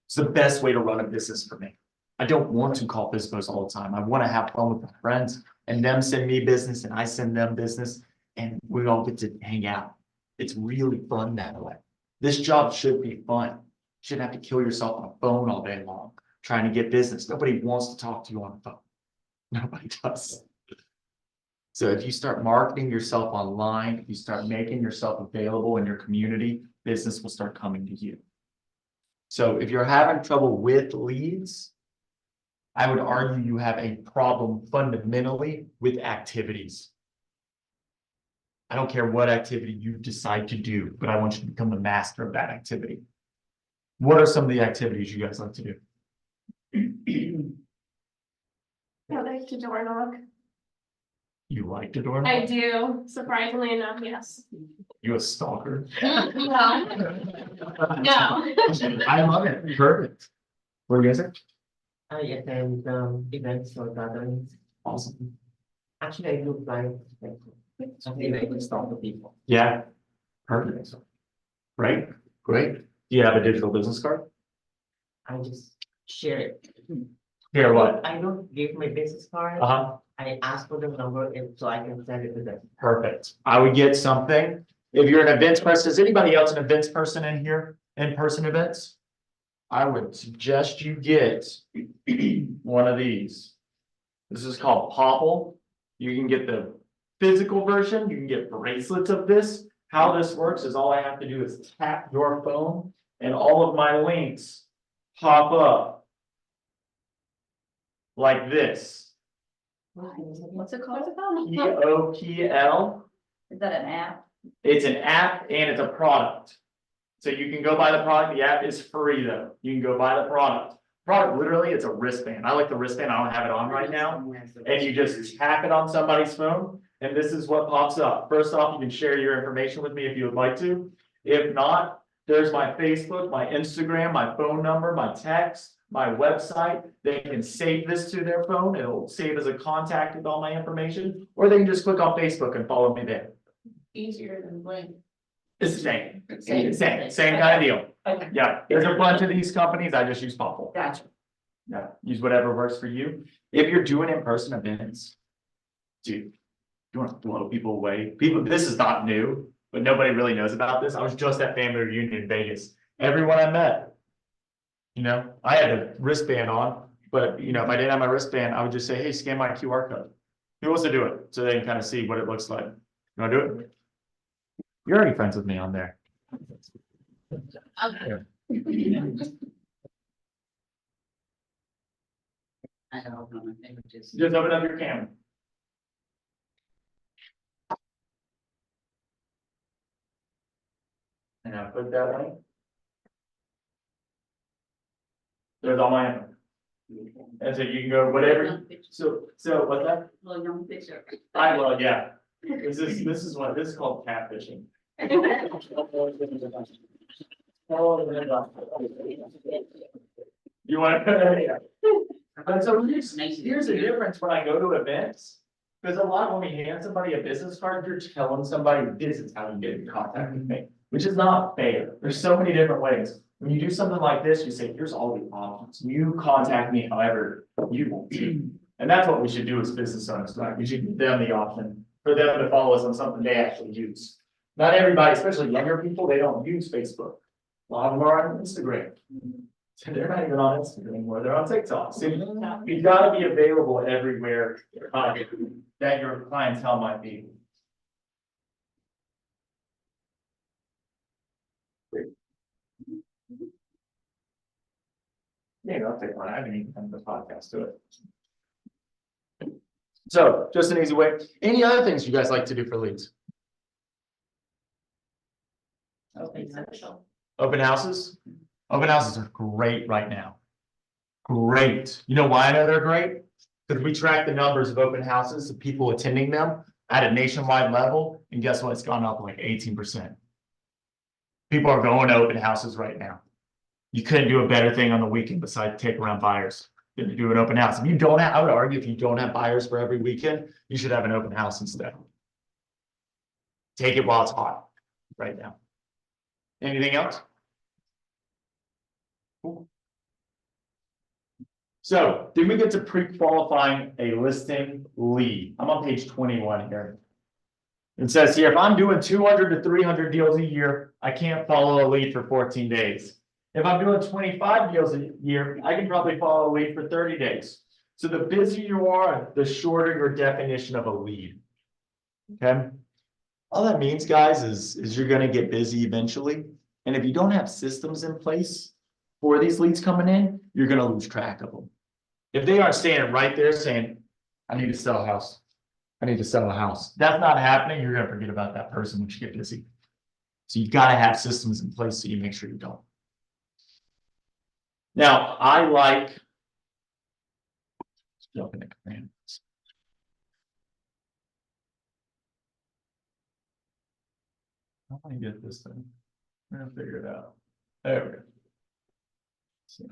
It's the best way to run a business for me. I don't want to call business all the time. I want to have fun with my friends and them send me business and I send them business and we all get to hang out. It's really fun that way. This job should be fun. You shouldn't have to kill yourself on a phone all day long trying to get business. Nobody wants to talk to you on the phone. Nobody does. So if you start marketing yourself online, if you start making yourself available in your community, business will start coming to you. So if you're having trouble with leads, I would argue you have a problem fundamentally with activities. I don't care what activity you decide to do, but I want you to become the master of that activity. What are some of the activities you guys like to do? I like to door knock. You like to door knock? I do, surprisingly enough, yes. You a stalker? No. No. I love it. Perfect. What are you guys saying? I attend events or gatherings. Awesome. Actually, I look like something I can talk to people. Yeah. Perfect. Right. Great. Do you have a digital business card? I just share it. Here, what? I don't give my business card. Uh-huh. I ask for the number and so I can send it to them. Perfect. I would get something. If you're an events person, is anybody else an events person in here? In-person events? I would suggest you get one of these. This is called Popple. You can get the physical version. You can get bracelets of this. How this works is all I have to do is tap your phone and all of my links pop up like this. What's it called? POPL. Is that an app? It's an app and it's a product. So you can go buy the product. The app is free though. You can go buy the product. Product literally, it's a wristband. I like the wristband. I don't have it on right now. And you just tap it on somebody's phone and this is what pops up. First off, you can share your information with me if you would like to. If not, there's my Facebook, my Instagram, my phone number, my text, my website. They can save this to their phone. It'll save as a contact with all my information, or they can just click on Facebook and follow me there. Easier than blank. It's the same kind of deal. Okay, Yeah, there's a bunch of these companies, I just use Popple. gotcha. Yeah, use whatever works for you. If you're doing in-person events, dude, you want to blow people away. People, this is not new, but nobody really knows about this. I was just at family reunion in Vegas. Everyone I met, you know, I had a wristband on, but you know, if I didn't have my wristband, I would just say, hey, scan my QR code. Who wants to do it? So they can kind of see what it looks like. You want to do it? You're already friends with me on there. I don't know, my favorite is. Just open up your camera. And I put that link. There's all my info. And so you can go whatever, so what's that? Little young picture. I will, yeah. This is called catfishing. You want to? But so here's the difference when I go to events. Because a lot when we hand somebody a business card, you're telling somebody this is how you get in contact with me, which is not fair. There's so many different ways. When you do something like this, you say, here's all the options. You contact me however you want to. And that's what we should do as business owners, right? We should give them the option for them to follow us on something they actually use. Not everybody, especially younger people, they don't use Facebook. A lot of them are on Instagram. So they're not even on Instagram anymore, they're on TikTok. So you've got to be available everywhere that your clientele might be. Yeah, I'll take one. I haven't even done the podcast to it. So just an easy way. Any other things you guys like to do for leads? Open houses? Open houses are great right now. Great. You know why I know they're great? Because we track the numbers of open houses of people attending them at a nationwide level. And guess what? It's gone up like 18%. People are going to open houses right now. You couldn't do a better thing on the weekend besides take around buyers than to do an open house. If you don't have, I would argue if you don't have buyers for every weekend, you should have an open house instead. Take it while it's hot right now. Anything else? Cool. So then we get to pre-qualifying a listing lead. I'm on page 21 here. It says here, if I'm doing 200 to 300 deals a year, I can't follow a lead for 14 days. If I'm doing 25 deals a year, I can probably follow a lead for 30 days. So the busier you are, the shorter your definition of a lead. Okay. All that means, guys, is you're going to get busy eventually. And if you don't have systems in place for these leads coming in, you're going to lose track of them. If they aren't standing right there saying, I need to sell a house. I need to sell a house. That's not happening. You're going to forget about that person when you get busy. So you've got to have systems in place so you make sure you don't. Now, I like jump into commands. How do I get this thing? I'm gonna figure it out. There we go. See.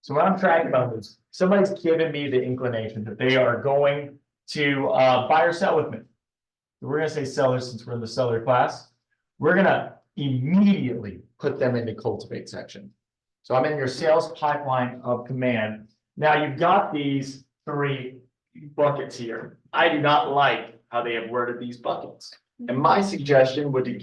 So what I'm tracking about is somebody's given me the inclination that they are going to buy or sell with me. So we're going to say seller since we're in the seller class. We're going to immediately put them into cultivate section. So I'm in your sales pipeline of command. Now you've got these 3 buckets here. I do not like how they have worded these buckets. And my suggestion would be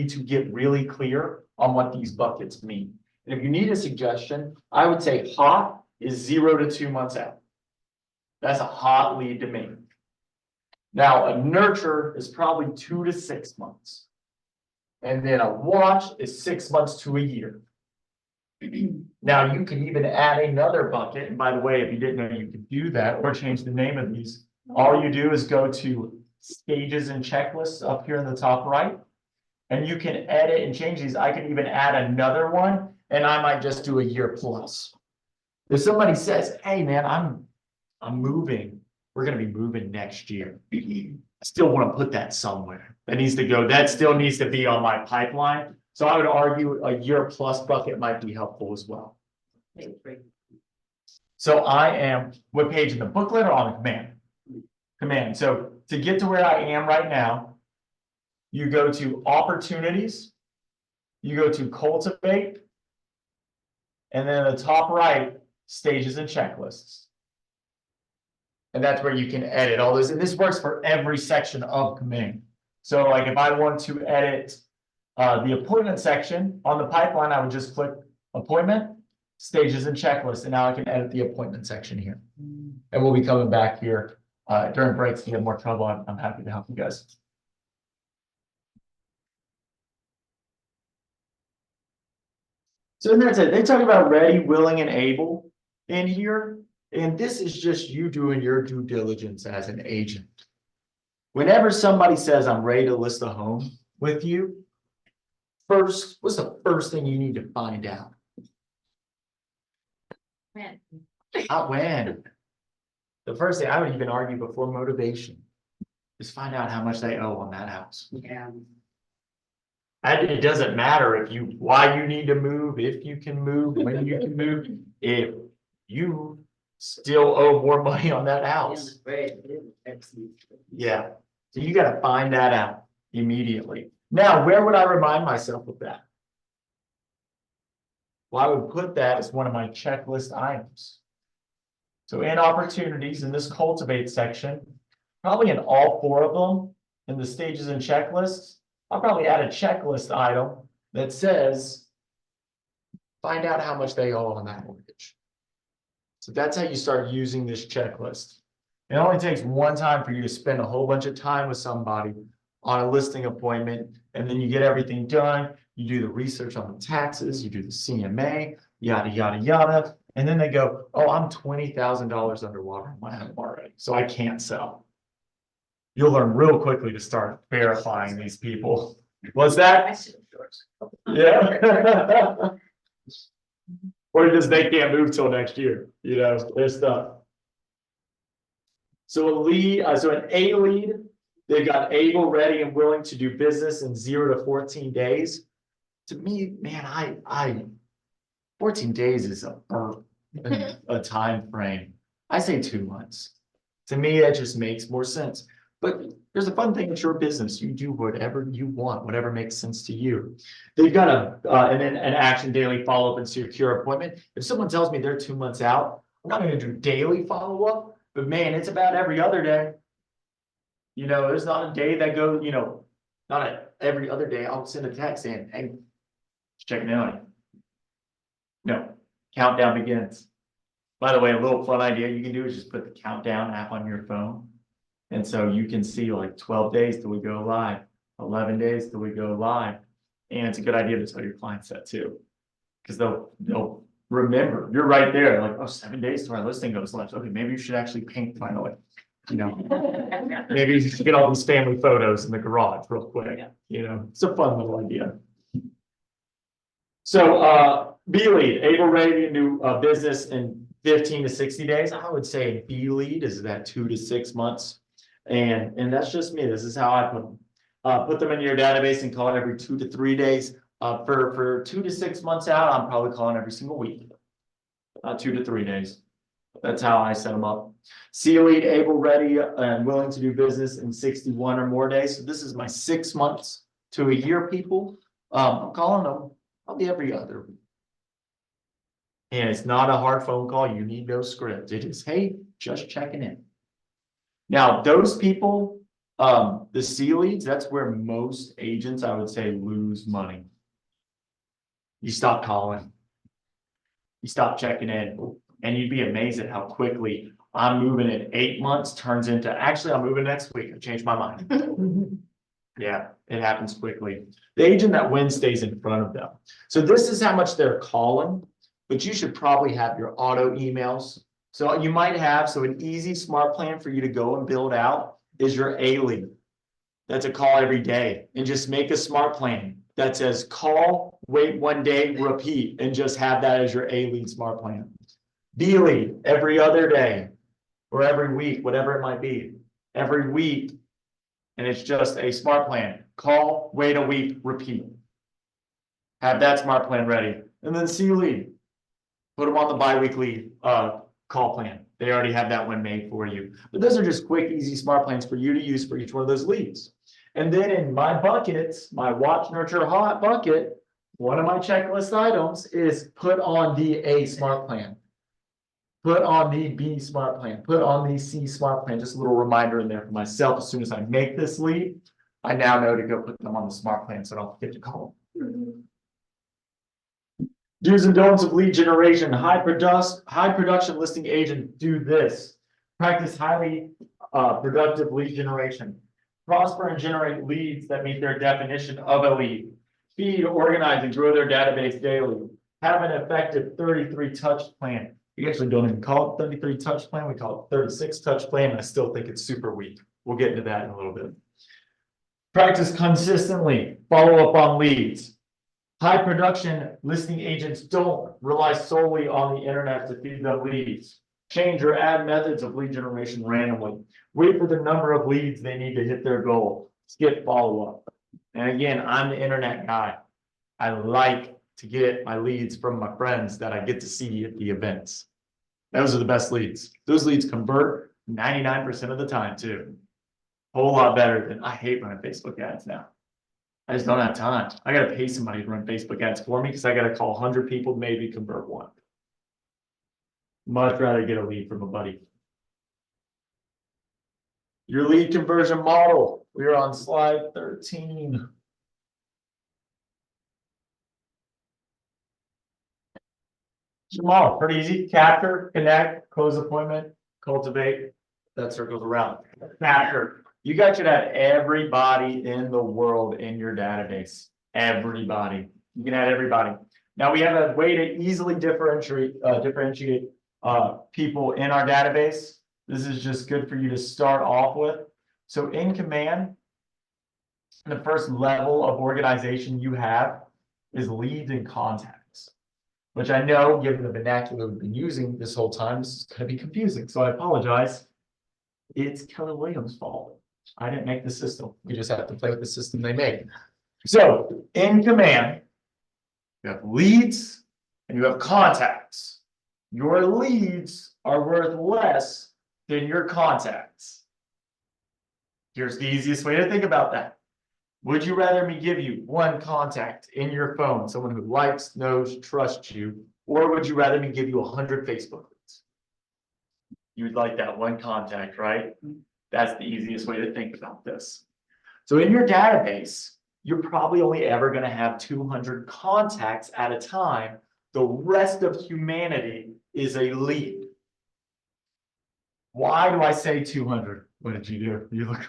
to get really clear on what these buckets mean. And if you need a suggestion, I would say hot is 0 to 2 months out. That's a hot lead to me. Now, a nurture is probably 2 to 6 months. And then a watch is 6 months to a year. Now, you can even add another bucket, and by the way, if you didn't know you could do that or change the name of these, all you do is go to stages and checklists up here in the top right. And you can edit and change these. I can even add another one, and I might just do a year plus. If somebody says, hey, man, I'm moving, we're gonna be moving next year. I still want to put that somewhere. That still needs to be on my pipeline. So I would argue a year plus bucket might be helpful as well. So what page in the booklet or on the command? Command. So to get to where I am right now, you go to opportunities, you go to cultivate, and then the top right, stages and checklists. And that's where you can edit all those. And this works for every section of command. So like if I want to edit the appointment section on the pipeline, I would just click appointment, stages and checklists, and now I can edit the appointment section here. And we'll be coming back here during breaks. If you have more trouble, I'm happy to help you guys. So that's it. They talk about ready, willing, and able in here. And this is just you doing your due diligence as an agent. Whenever somebody says, I'm ready to list a home with you, first, what's the first thing you need to find out? When? Not when. The first thing I would even argue before motivation is find out how much they owe on that house. Yeah. It doesn't matter why you need to move, if you can move, when you can move, if you still owe more money on that house. Yeah, so you gotta find that out immediately. Now, where would I remind myself of that? Well, I would put that as one of my checklist items. So in opportunities in this cultivate section, probably in all 4 of them, in the stages and checklists, I'll probably add a checklist item that says, find out how much they owe on that mortgage. So that's how you start using this checklist. It only takes one time for you to spend a whole bunch of time with somebody on a listing appointment, and then you get everything done. You do the research on the taxes, you do the CMA, yada, yada, yada. And then they go, oh, I'm $20,000 underwater in my home already, so I can't sell. You'll learn real quickly to start verifying these people. What's that? Yeah. Or just they can't move till next year, their stuff. So an A lead, they've got able, ready, and willing to do business in 0 to 14 days. To me, man, 14 days is a time frame. I say 2 months. To me, that just makes more sense. But there's a fun thing, it's your business. You do whatever you want, whatever makes sense to you. They've got an action daily follow-up and secure appointment. If someone tells me they're 2 months out, I'm not going to do daily follow-up, but man, it's about every other day. There's not a day that goes, every other day I'll send a text saying, hey, checking in on you. No, countdown begins. By the way, a little fun idea you can do is just put the countdown app on your phone. And so you can see like 12 days till we go live, 11 days till we go live. And it's a good idea to tell your clients that too. Because they'll remember, you're right there, like, oh, 7 days till our listing goes live. Okay, maybe you should actually paint finally. Maybe you should get all these family photos in the garage real quick. It's a fun little idea. So B lead, able, ready to do business in 15 to 60 days. I would say B lead is that 2 to 6 months. And that's just me. This is how I put them. Put them in your database and call it every 2 to 3 days. For 2 to 6 months out, I'm probably calling every single week. 2 to 3 days. That's how I set them up. C lead, able, ready, and willing to do business in 61 or more days. So this is my 6 months to a year people. I'm calling them probably every other week. And it's not a hard phone call. You need no script. It is, hey, just checking in. Now, those people, the C leads, that's where most agents, I would say, lose money. You stop calling. You stop checking in. And you'd be amazed at how quickly I'm moving in 8 months turns into, actually, I'm moving next week. I changed my mind. Yeah, it happens quickly. The agent that wins stays in front of them. So this is how much they're calling, but you should probably have your auto emails. So you might have, so an easy smart plan for you to go and build out is your A lead. That's a call every day, and just make a smart plan that says call, wait 1 day, repeat, and just have that as your A lead smart plan. B lead every other day or every week, whatever it might be, every week. And it's just a smart plan. Call, wait a week, repeat. Have that smart plan ready. And then C lead. Put them on the bi-weekly call plan. They already have that one made for you. But those are just quick, easy smart plans for you to use for each one of those leads. And then in my buckets, my watch, nurture, hot bucket, one of my checklist items is put on the A smart plan. Put on the B smart plan, put on the C smart plan, just a little reminder in there for myself. As soon as I make this lead, I now know to go put them on the smart plan so I don't forget to call them. Do's and don'ts of lead generation. High production listing agent do this. Practice highly productive lead generation. Prosper and generate leads that meet their definition of a lead. Feed, organize, and grow their database daily. Have an effective 33 touch plan. We actually don't even call it 33 touch plan. We call it 36 touch plan. And I still think it's super weak. We'll get into that in a little bit. Practice consistently. Follow up on leads. High production listing agents don't rely solely on the internet to feed them leads. Change or add methods of lead generation randomly. Wait for the number of leads they need to hit their goal. Skip follow-up. And again, I'm the internet guy. I like to get my leads from my friends that I get to see at the events. Those are the best leads. Those leads convert 99% of the time too. Whole lot better than I hate running Facebook ads now. I just don't have time. I gotta pay somebody to run Facebook ads for me because I gotta call 100 people, maybe convert one. Much rather get a lead from a buddy. Your lead conversion model. We are on slide 13. Model, pretty easy. Capture, connect, close appointment, cultivate. That circles around. Capture. You guys should have everybody in the world in your database. Everybody. You can add everybody. Now we have a way to easily differentiate people in our database. This is just good for you to start off with. So in command, the first level of organization you have is leads and contacts, which I know, given the vernacular we've been using this whole time, this is going to be confusing. So I apologize. It's Keller Williams' fault. I didn't make the system. You just have to play with the system they made. So in command, you have leads and you have contacts. Your leads are worth less than your contacts. Here's the easiest way to think about that. Would you rather me give you one contact in your phone, someone who likes, knows, trusts you, or would you rather me give you 100 Facebook leads? You'd like that one contact, right? That's the easiest way to think about this. So in your database, you're probably only ever going to have 200 contacts at a time. The rest of humanity is a lead. Why do I say 200? What did you do? You look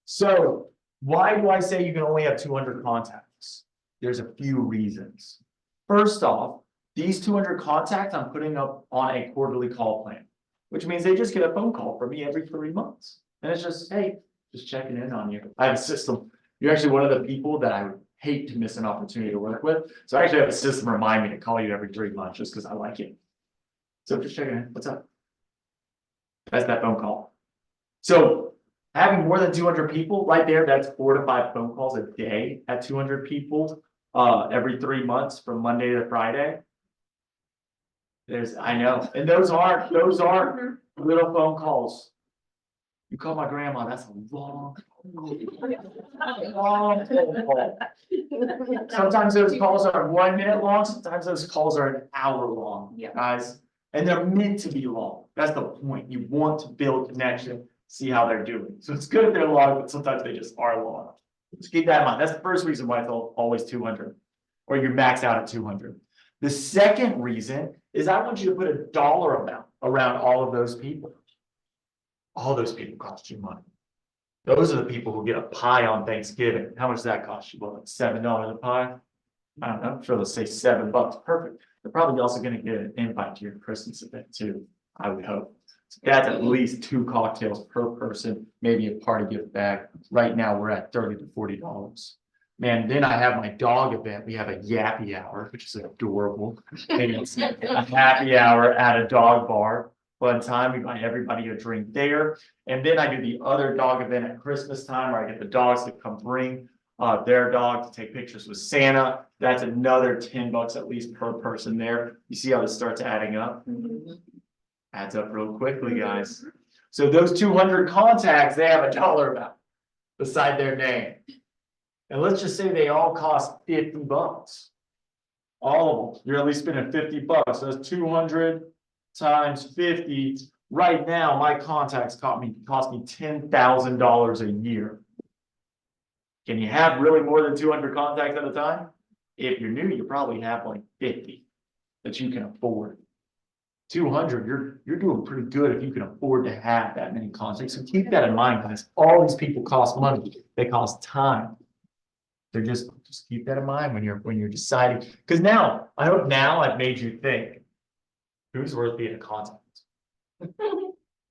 So why do I say you can only have 200 contacts? There's a few reasons. First off, these 200 contacts I'm putting up on a quarterly call plan, which means they just get a phone call from me every 3 months. And it's just, hey, just checking in on you. I have a system. You're actually one of the people that I would hate to miss an opportunity to work with. So I actually have a system remind me to call you every 3 months just because I like it. So just checking in. What's up? That's that phone call. So having more than 200 people right there, that's 4 to 5 phone calls a day at 200 people every 3 months from Monday to Friday. I know, and those aren't little phone calls. You call my grandma, that's a long phone call. Sometimes those calls are 1 minute long, sometimes those calls are an hour long, guys. And they're meant to be long. That's the point. You want to build connection, see how they're doing. So it's good if they're long, but sometimes they just are long. Just keep that in mind. That's the first reason why it's always 200, or you max out at 200. The second reason is I want you to put a dollar amount around all of those people. all those people cost you money. Those are the people who get a pie on Thanksgiving. How much does that cost you? Well, like $7 a pie? I don't know, I'm sure let's say $7, perfect. They're probably also gonna get an invite to your Christmas event too, I would hope. So that's at least 2 cocktails per person, maybe a party gift bag. Right now, we're at $30 to $40. Man, then I have my dog event. We have a yappy hour, which is adorable. And it's a happy hour at a dog bar. One time, we buy everybody a drink there. And then I do the other dog event at Christmas time where I get the dogs to come bring their dog to take pictures with Santa. That's another $10 at least per person there. You see how this starts adding up? Adds up real quickly, guys. So those 200 contacts, they have a dollar amount beside their name. And let's just say they all cost $50. All of them, you're at least spending $50. So that's 200 times 50. Right now, my contacts cost me $10,000 a year. Can you have really more than 200 contacts at a time? If you're new, you probably have like 50 that you can afford. 200, you're doing pretty good if you can afford to have that many contacts. So keep that in mind, guys. All these people cost money. They cost time. So just keep that in mind when you're deciding. Because now, I hope now I've made you think, who's worth being a contact?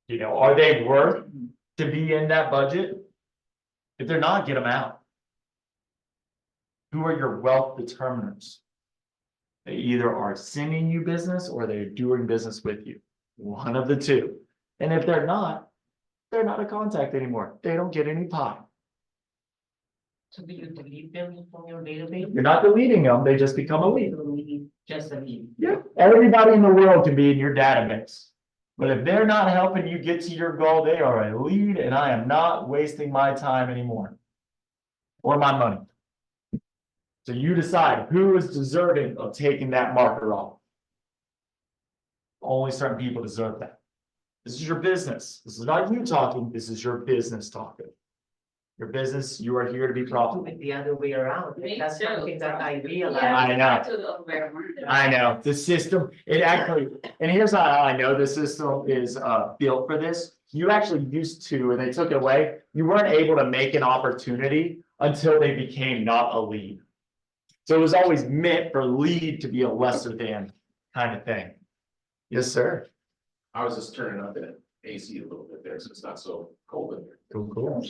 You know, are they worth to be in that budget? If they're not, get them out. Who are your wealth determiners? They either are sending you business or they're doing business with you. One of the two. And if they're not a contact anymore. They don't get any pie. So do you delete them from your database? You're not deleting them, they just become a lead. Just a lead. Yeah, everybody in the world can be in your database. But if they're not helping you get to your goal, they are a lead, and I am not wasting my time anymore. Or my money. So you decide who is deserving of taking that marker off. Only certain people deserve that. This is your business. This is not you talking, this is your business talking. Your business, you are here to be profitable. The other way around. Me That's too. something that I realized. I know. To the other way around. I know, the system, it actually, and here's how I know the system is built for this. You actually used to, and they took it away, you weren't able to make an opportunity until they became not a lead. So it was always meant for lead to be a lesser than kind of thing. Yes, sir. I was just turning up the AC a little bit there, so it's not so cold in here. Cool.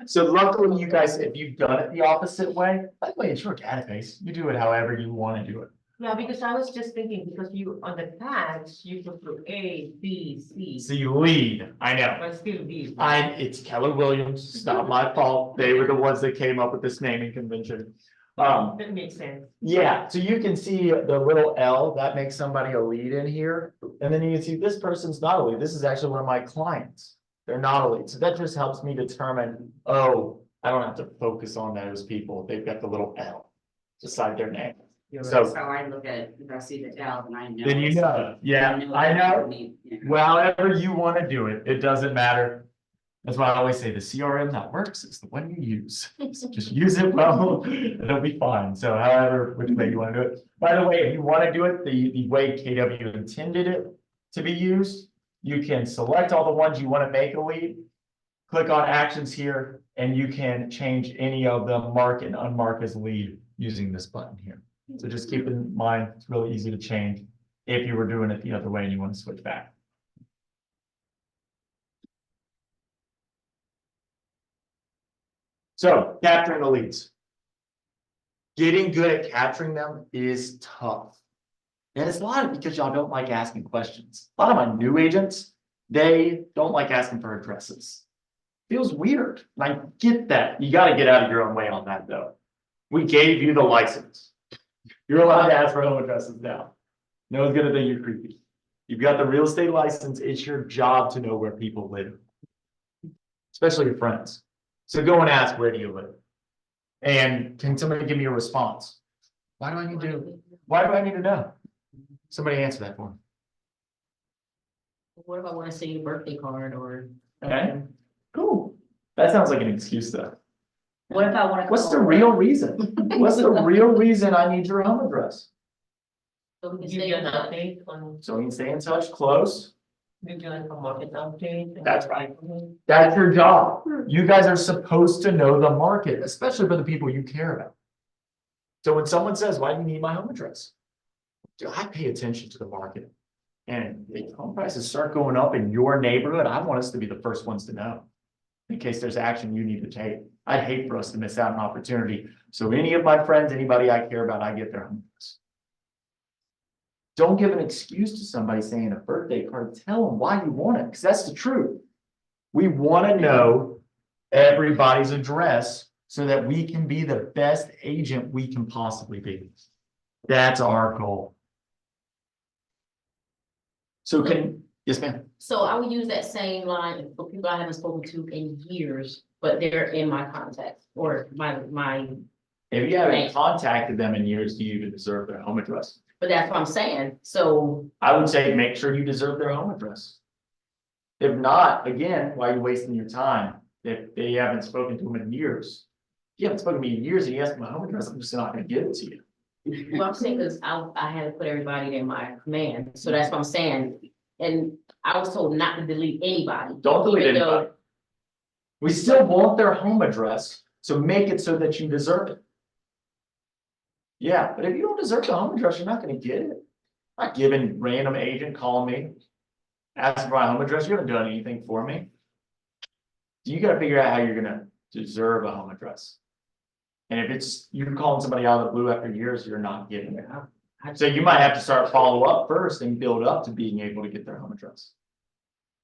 So luckily you guys, if you've done it the opposite way, by the way, it's your database. You do it however you want to do it. Yeah, because I was just thinking, because you, on the tags, you put through A, B, C, So you lead, I know. but still B. It's Keller Williams, it's not my fault. They were the ones that came up with this naming convention. That makes sense. Yeah, so you can see the little L, that makes somebody a lead in here. And then you can see this person's not a lead. This is actually one of my clients. They're not a lead. So that just helps me determine, oh, I don't have to focus on those people. They've got the little L beside their name. So That's how I look at it. If I see the L, then I know. then you it's- know, yeah, I know. Well, however you want to do it, it doesn't matter. That's why I always say the CRM that works is the one you use. So just use it well, it'll be fine. So however, which way you want to do it. By the way, if you want to do it the way KW intended it to be used, you can select all the ones you want to make a lead. Click on actions here, and you can change any of them, mark and unmark as lead using this button here. So just keep in mind, it's really easy to change if you were doing it the other way and you want to switch back. So capturing the leads. Getting good at capturing them is tough. And it's a lot because y'all don't like asking questions. A lot of my new agents, they don't like asking for addresses. Feels weird. And I get that. You got to get out of your own way on that though. We gave you the license. You're allowed to ask for home addresses now. No one's gonna think you're creepy. You've got the real estate license. It's your job to know where people live. Especially your friends. So go and ask, where do you live? And can somebody give me a response? Why do I need to know? Somebody answer that for me. What if I want to say your birthday card or? Okay, cool. That sounds like an excuse though. What if I wanna? What's the real reason? What's the real reason I need your home address? So we can Give stay you in an touch. update on. So we can stay in touch, close. We do like a market update. That's right. That's your job. You guys are supposed to know the market, especially for the people you care about. So when someone says, why do you need my home address? Do I pay attention to the market? And if home prices start going up in your neighborhood, I want us to be the first ones to know. In case there's action you need to take. I'd hate for us to miss out on an opportunity. So any of my friends, anybody I care about, I get their home address. Don't give an excuse to somebody saying a birthday card. Tell them why you want it, because that's the truth. We want to know everybody's address so that we can be the best agent we can possibly be. That's our goal. So yes, ma'am. So I would use that same line for people I haven't spoken to in years, but they're in my contacts or my, If you haven't contacted them in years, do you even deserve their home address? but that's what I'm saying. So I would say make sure you deserve their home address. If not, again, why are you wasting your time? If they haven't spoken to them in years. If you haven't spoken to me in years and you ask my home address, I'm just not gonna give it to you. well, I'm saying because I had to put everybody in my command. So that's what I'm saying. And I was told not to delete anybody. Don't delete even though- anybody. We still want their home address, so make it so that you deserve it. Yeah, but if you don't deserve the home address, you're not gonna get it. I'm not giving random agent calling me, asking for my home address. You haven't done anything for me. You gotta figure out how you're gonna deserve a home address. And if it's you're calling somebody out of the blue after years, you're not getting it. So you might have to start follow up first and build up to being able to get their home address.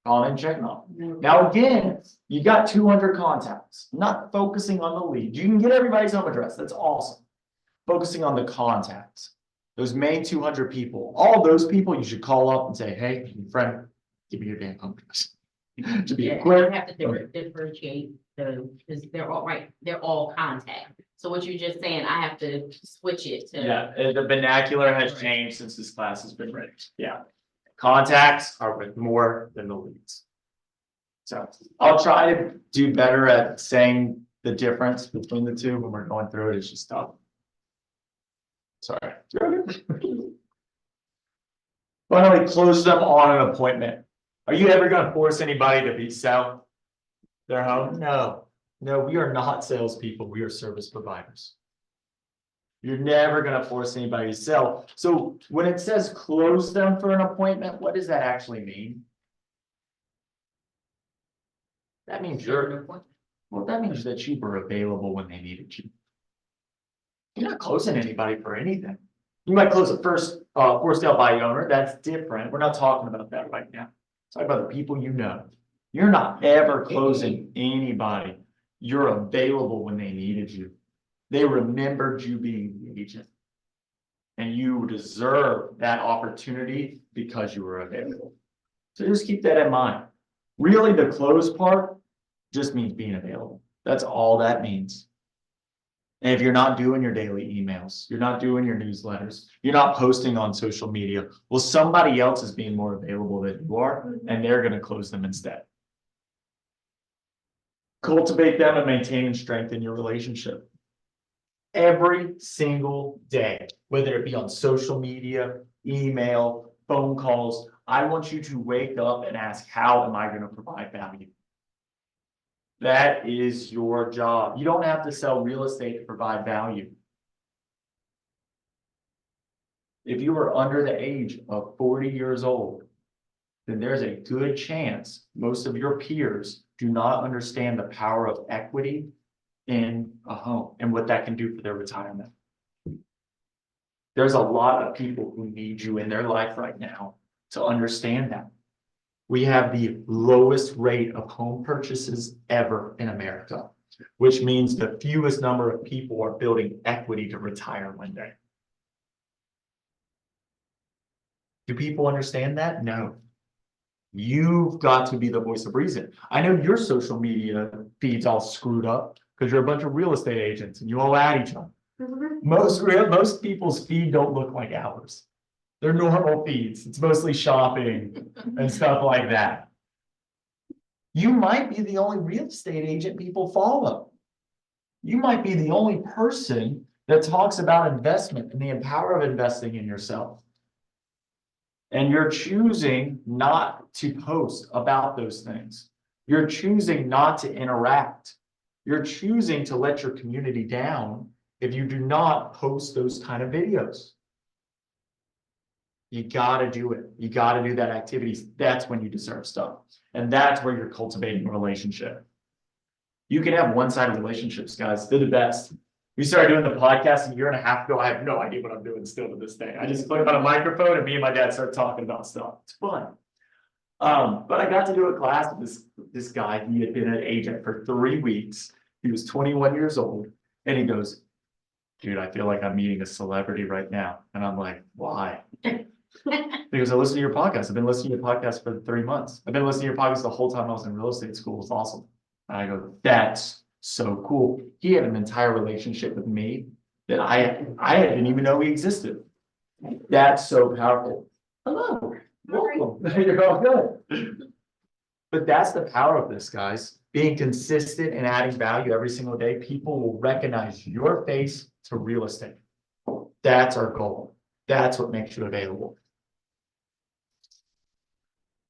Calling and checking on them. Now, again, you got 200 contacts, not focusing on the lead. You can get everybody's home address. That's awesome. Focusing on the contacts, those main 200 people, all those people you should call up and say, hey, friend, give me your damn home address. To be Yeah, quick. I have to differentiate because they're all right, they're all contact. So what you're just saying, I have to switch it to. Yeah, the vernacular has changed since this class has been written. Yeah. Contacts are with more than the leads. So I'll try to do better at saying the difference between the two when we're going through it. It's just tough. Sorry. Why don't we close them on an appointment? Are you ever going to force anybody to sell their home? No. No, we are not salespeople. We are service providers. You're never going to force anybody to sell. So when it says close them for an appointment, what does that actually mean? That means that means that you were available when they needed you. You're not closing anybody for anything. You might close a first for sale by owner. That's different. We're not talking about that right now. Talk about the people you know. You're not ever closing anybody. You're available when they needed you. They remembered you being the agent. And you deserve that opportunity because you were available. So just keep that in mind. Really, the close part just means being available. That's all that means. And if you're not doing your daily emails, you're not doing your newsletters, you're not posting on social media, well, somebody else is being more available than you are, and they're going to close them instead. Cultivate them and maintain and strengthen your relationship. Every single day, whether it be on social media, email, phone calls, I want you to wake up and ask, how am I going to provide value? That is your job. You don't have to sell real estate to provide value. If you are under the age of 40 years old, then there's a good chance most of your peers do not understand the power of equity in a home and what that can do for their retirement. There's a lot of people who need you in their life right now to understand that. We have the lowest rate of home purchases ever in America, which means the fewest number of people are building equity to retire one day. Do people understand that? No. You've got to be the voice of reason. I know your social media feed's all screwed up because you're a bunch of real estate agents and you all at each other. Most people's feed don't look like ours. They're normal feeds. It's mostly shopping and stuff like that. You might be the only real estate agent people follow. You might be the only person that talks about investment and the power of investing in yourself. And you're choosing not to post about those things. You're choosing not to interact. You're choosing to let your community down if you do not post those kind of videos. You gotta do it. You gotta do that activity. That's when you deserve stuff. And that's where you're cultivating a relationship. You can have one-sided relationships, guys. They're the best. We started doing the podcast a year and a half ago. I have no idea what I'm doing still to this day. I just click on a microphone and me and my dad start talking about stuff. It's fun. But I got to do a class with this guy. He had been an agent for 3 weeks. He was 21 years old. And he goes, dude, I feel like I'm meeting a celebrity right now. And I'm like, why? Because I listen to your podcast. I've been listening to your podcast for 3 months. I've been listening to your podcast the whole time I was in real estate school. It's awesome. And I go, that's so cool. He had an entire relationship with me that I didn't even know he existed. That's so powerful. Hello, welcome. You're all good. But that's the power of this, guys. Being consistent and adding value every single day. People will recognize your face to real estate. That's our goal. That's what makes you available.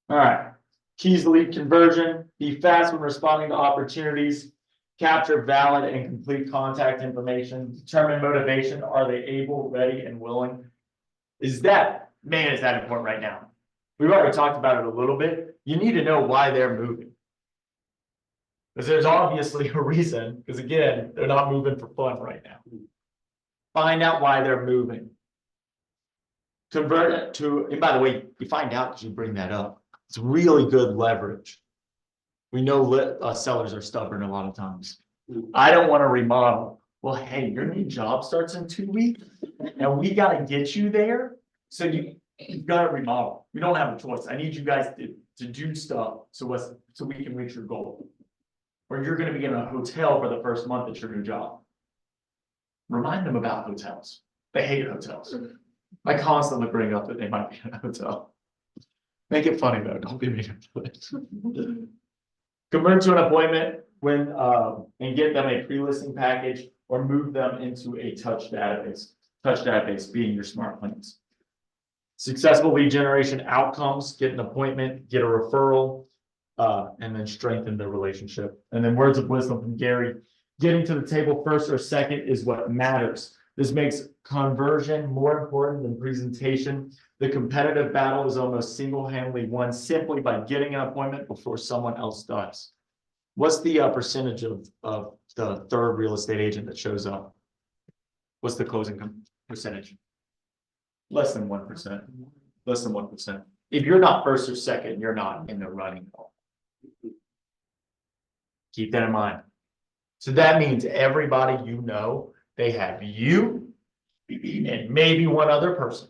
All right. Keys to lead conversion. Be fast when responding to opportunities. Capture valid and complete contact information. Determine motivation. Are they able, ready, and willing? Is that important right now? We've already talked about it a little bit. You need to know why they're moving. Because there's obviously a reason, because again, they're not moving for fun right now. Find out why they're moving. Convert it to, and by the way, you find out because you bring that up. It's really good leverage. We know sellers are stubborn a lot of times. I don't want to remodel. Well, hey, your new job starts in 2 weeks and we got to get you there. So you've got to remodel. We don't have a choice. I need you guys to do stuff so we can reach your goal. Or you're going to be in a hotel for the first month at your new job. Remind them about hotels. They hate hotels. I constantly bring up that they might be in a hotel. Make it funny though. Don't be mean to it. Convert to an appointment and get them a pre-listing package or move them into a touch database. Touch database being your smart plans. Successful lead generation outcomes, get an appointment, get a referral, and then strengthen the relationship. And then words of wisdom from Gary, getting to the table first or second is what matters. This makes conversion more important than presentation. The competitive battle is almost single-handedly won simply by getting an appointment before someone else does. What's the percentage of the third real estate agent that shows up? What's the closing percentage? Less than 1%. Less than 1%. If you're not first or second, you're not in the running. Keep that in mind. So that means everybody you know, they have you and maybe one other person.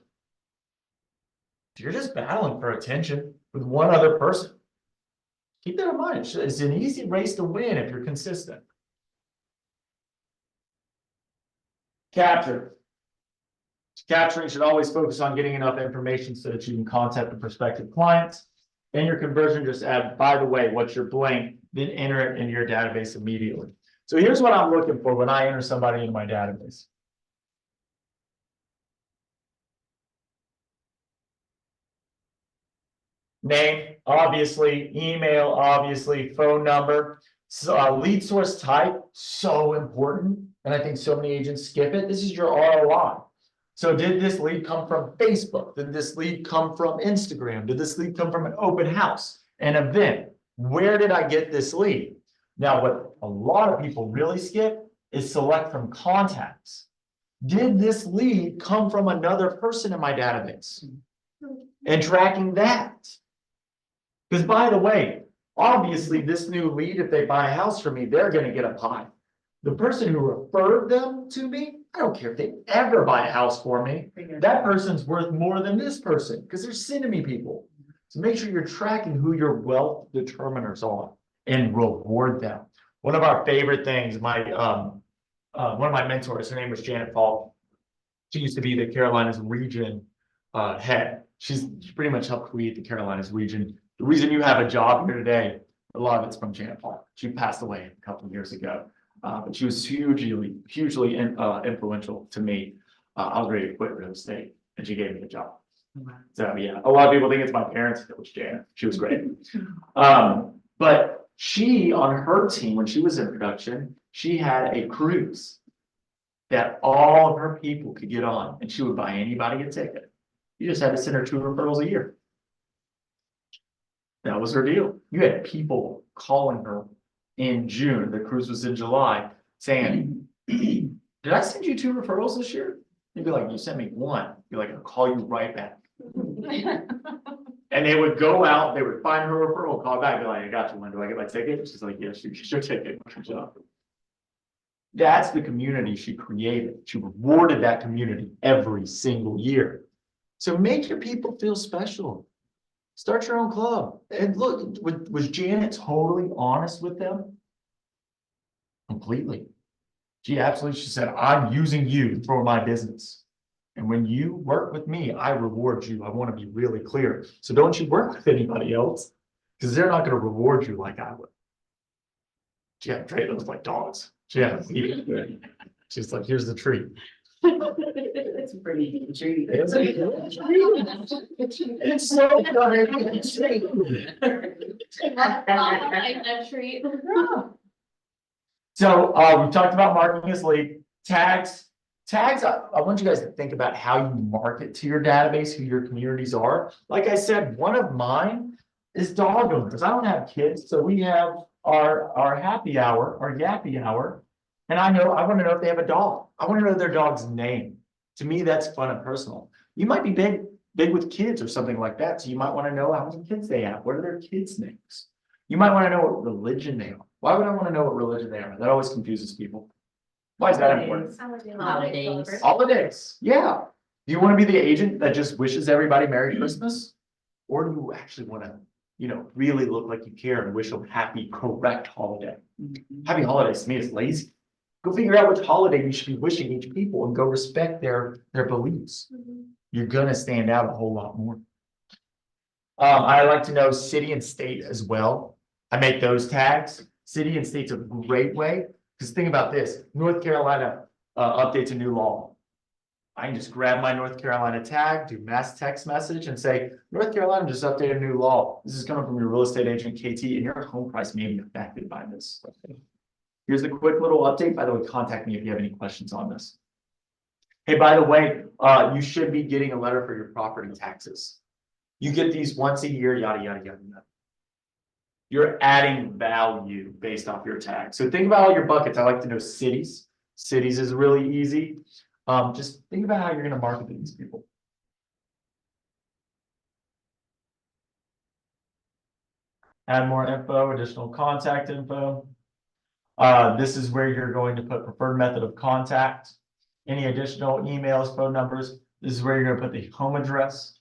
You're just battling for attention with one other person. Keep that in mind. It's an easy race to win if you're consistent. Capture. Capturing should always focus on getting enough information so that you can contact the prospective clients. In your conversion, just add, by the way, what's your blank, then enter it into your database immediately. So here's what I'm looking for when I enter somebody into my database. Name, obviously, email, obviously, phone number. So, lead source type, so important. And I think so many agents skip it. This is your ROI. So did this lead come from Facebook? Did this lead come from Instagram? Did this lead come from an open house, an event? Where did I get this lead? Now, what a lot of people really skip is select from contacts. Did this lead come from another person in my database? And tracking that. Because by the way, obviously this new lead, if they buy a house from me, they're going to get a pie. The person who referred them to me, I don't care if they ever buy a house for me, that person's worth more than this person because they're sending me people. So make sure you're tracking who your wealth determiners are and reward them. One of our favorite things, one of my mentors, her name was Janet Falk. She used to be the Carolinas region head. She pretty much helped create the Carolinas region. The reason you have a job here today, a lot of it's from Janet Falk. She passed away a couple of years ago. But she was hugely influential to me. I was ready to quit real estate and she gave me the job. So, yeah, a lot of people think it's my parents, it was Janet, she was great. But she, on her team, when she was in production, she had a cruise that all of her people could get on, and she would buy anybody a ticket. You just had to send her 2 referrals a year. That was her deal. You had people calling her in June, the cruise was in July, saying, did I send you 2 referrals this year? You'd be like, you sent me 1. Be like, I'll call you right back. And they would go out, they would find her referral, call back, be like, I got you one, do I get my ticket? She's like, yes, you get your ticket. Good job. That's the community she created. She rewarded that community every single year. So make your people feel special. Start your own club. And look, was Janet totally honest with them? Completely. She said, I'm using you for my business. And when you work with me, I reward you. I want to be really clear. So don't you work with anybody else, because they're not going to reward you like I would. She had treat those like dogs. She had to eat it. She's like, here's the treat. It's a pretty treat. It's so A treat. So we've talked about marketing as lead. Tags, I want you guys to think about how you market to your database, who your communities are. Like I said, one of mine is dog owners. I don't have kids, so we have our happy hour, our yappy hour. And I want to know if they have a dog. I want to know their dog's name. To me, that's fun and personal. You might be big with kids or something like that. So you might want to know how many kids they have. What are their kids' names? You might want to know what religion they are. Why would I want to know what religion they are? That always confuses people. Why is that important? Holidays. Holidays, yeah. Do you want to be the agent that just wishes everybody Merry Christmas? Or do you actually want to, really look like you care and wish them happy, correct holiday? Happy holidays to me is lazy. Go figure out which holiday you should be wishing each people and go respect their beliefs. You're gonna stand out a whole lot more. I like to know city and state as well. I make those tags. City and state's a great way, because think about this, North Carolina updates a new law. I can just grab my North Carolina tag, do mass text message and say, North Carolina just updated a new law. This is coming from your real estate agent, KT, and your home price may be affected by this. Here's the quick little update. By the way, contact me if you have any questions on this. Hey, by the way, you should be getting a letter for your property taxes. You get these once a year, yada, yada, yada. You're adding value based off your tag. So think about all your buckets. I like to know cities. Cities is really easy. Just think about how you're going to market to these people. Add more info, additional contact info. This is where you're going to put preferred method of contact. Any additional emails, phone numbers. This is where you're going to put the home address.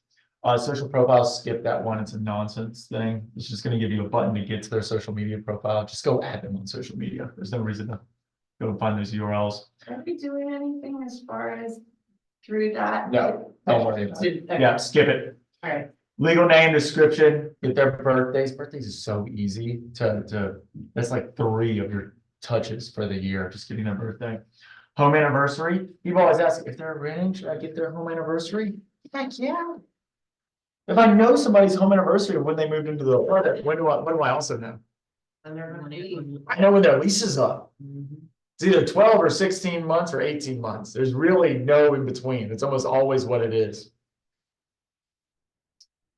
Social profiles, skip that one. It's a nonsense thing. It's just going to give you a button to get to their social media profile. Just go add them on social media. There's no reason to go and find those URLs. Are we doing anything as far as through that? No, don't worry about it. Yeah, skip it. All right. Legal name, description, get their birthdays. Birthdays is so easy that's like 3 of your touches for the year, just getting their birthday. Home anniversary. People always ask if they're renting, should I get their home anniversary? Heck yeah. If I know somebody's home anniversary of when they moved into the apartment, what do I also know? I know when their lease is up. It's either 12 or 16 months or 18 months. There's really no in between. It's almost always what it is.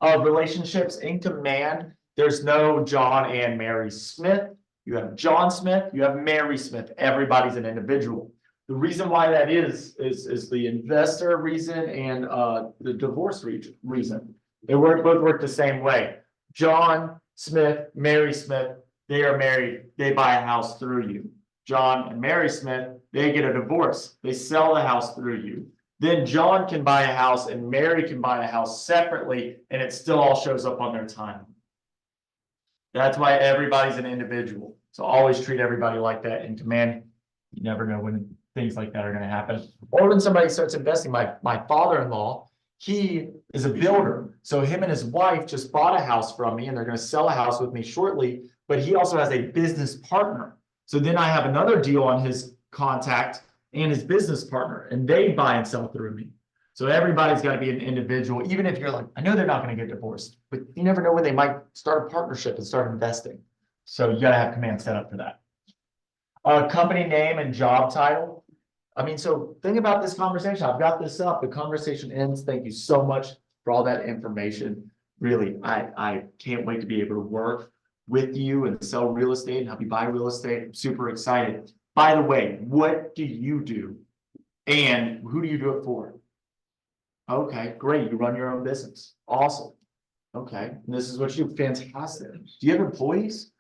Relationships in command. There's no John and Mary Smith. You have John Smith, you have Mary Smith. Everybody's an individual. The reason why that is the investor reason and the divorce reason. They both work the same way. John Smith, Mary Smith, they are married. They buy a house through you. John and Mary Smith, they get a divorce. They sell the house through you. Then John can buy a house and Mary can buy a house separately, and it still all shows up on their time. That's why everybody's an individual. So always treat everybody like that in command. You never know when things like that are going to happen. Or when somebody starts investing. My father-in-law, he is a builder. So him and his wife just bought a house from me, and they're going to sell a house with me shortly. But he also has a business partner. So then I have another deal on his contact and his business partner, and they buy and sell through me. So everybody's gotta be an individual, even if you're like, I know they're not gonna get divorced, but you never know when they might start a partnership and start investing. So you gotta have command set up for that. Company name and job title. I mean, so think about this conversation. I've got this up. The conversation ends. Thank you so much for all that information. Really, I can't wait to be able to work with you and sell real estate and help you buy real estate. I'm super excited. By the way, what do you do? And who do you do it for? Okay, great. You run your own business. Awesome. Okay, and this is what you do. Fantastic. Do you have employees?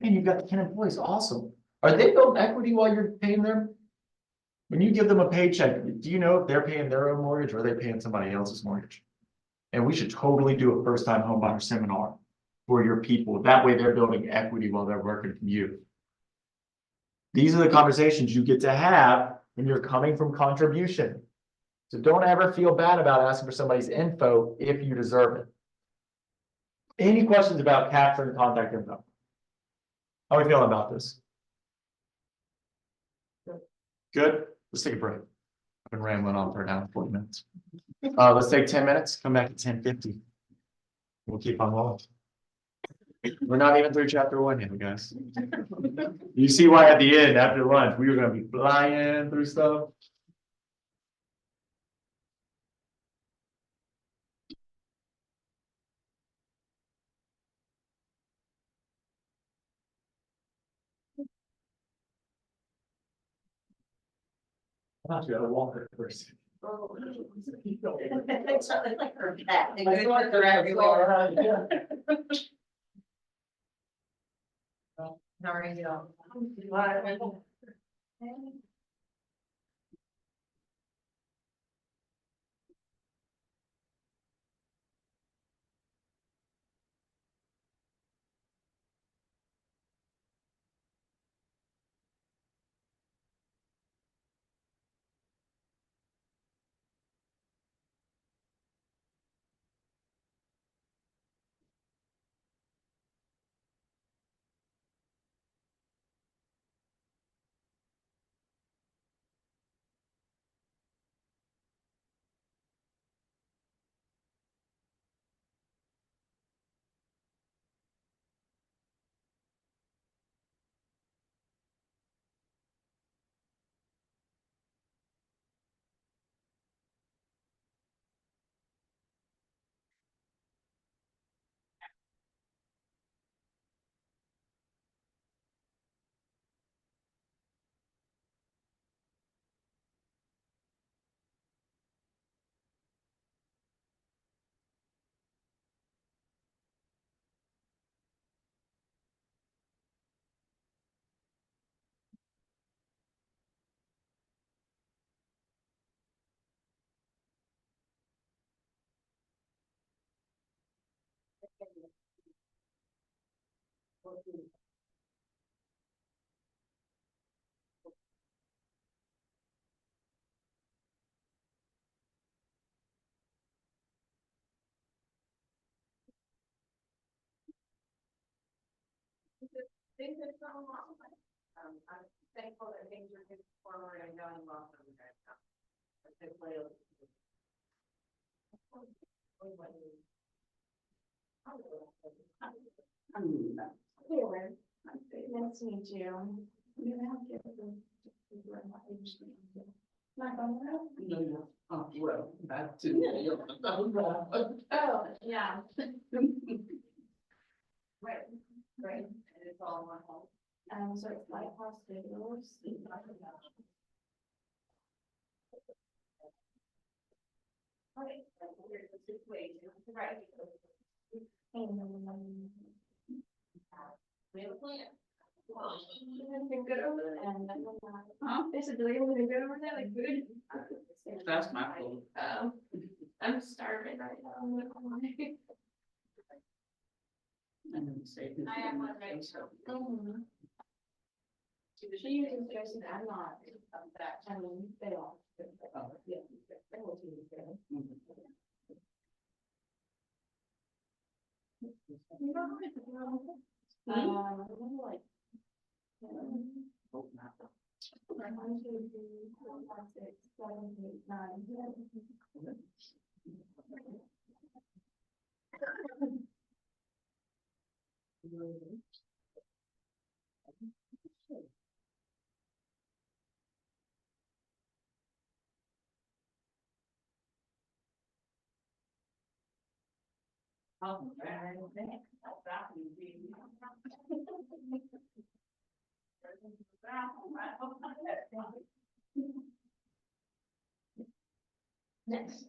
Man, you've got 10 employees. Awesome. Are they building equity while you're paying them? When you give them a paycheck, do you know if they're paying their own mortgage or are they paying somebody else's mortgage? And we should totally do a first-time homebuyer seminar for your people. That way they're building equity while they're working for you. These are the conversations you get to have when you're coming from contribution. So don't ever feel bad about asking for somebody's info if you deserve it. Any questions about capturing contact info? How are we feeling about this? Good. Let's take a break. I've been rambling on for an hour and 40 minutes. Let's take 10 minutes, come back at 10:50. We'll keep on rolling. We're not even through chapter 1 yet, guys. You see why at the end, after lunch, we were gonna be flying through stuff. I thought you had a walker first. It's something like her cat. They I go thought to they're her everywhere. around, yeah. How are you? I'm thankful that things are moving forward and going well for you guys now. Nice to meet you. Oh, well, that too. Oh, yeah. Right, right, and it's all in one home. So it's Lighthouse Videos. Right, here's the situation, right? We have a plan. Good over there. Huh? They said, do they want to go over there, like food? That's my fault. I'm starving right now. I'm like, oh my. And then say. I have one right now. She uses Jason, I'm not, that, I mean, they all. Yeah. They will do it together. Like. 1, 2, 3, 4, 5, 6, 7, 8, 9, 10. Next.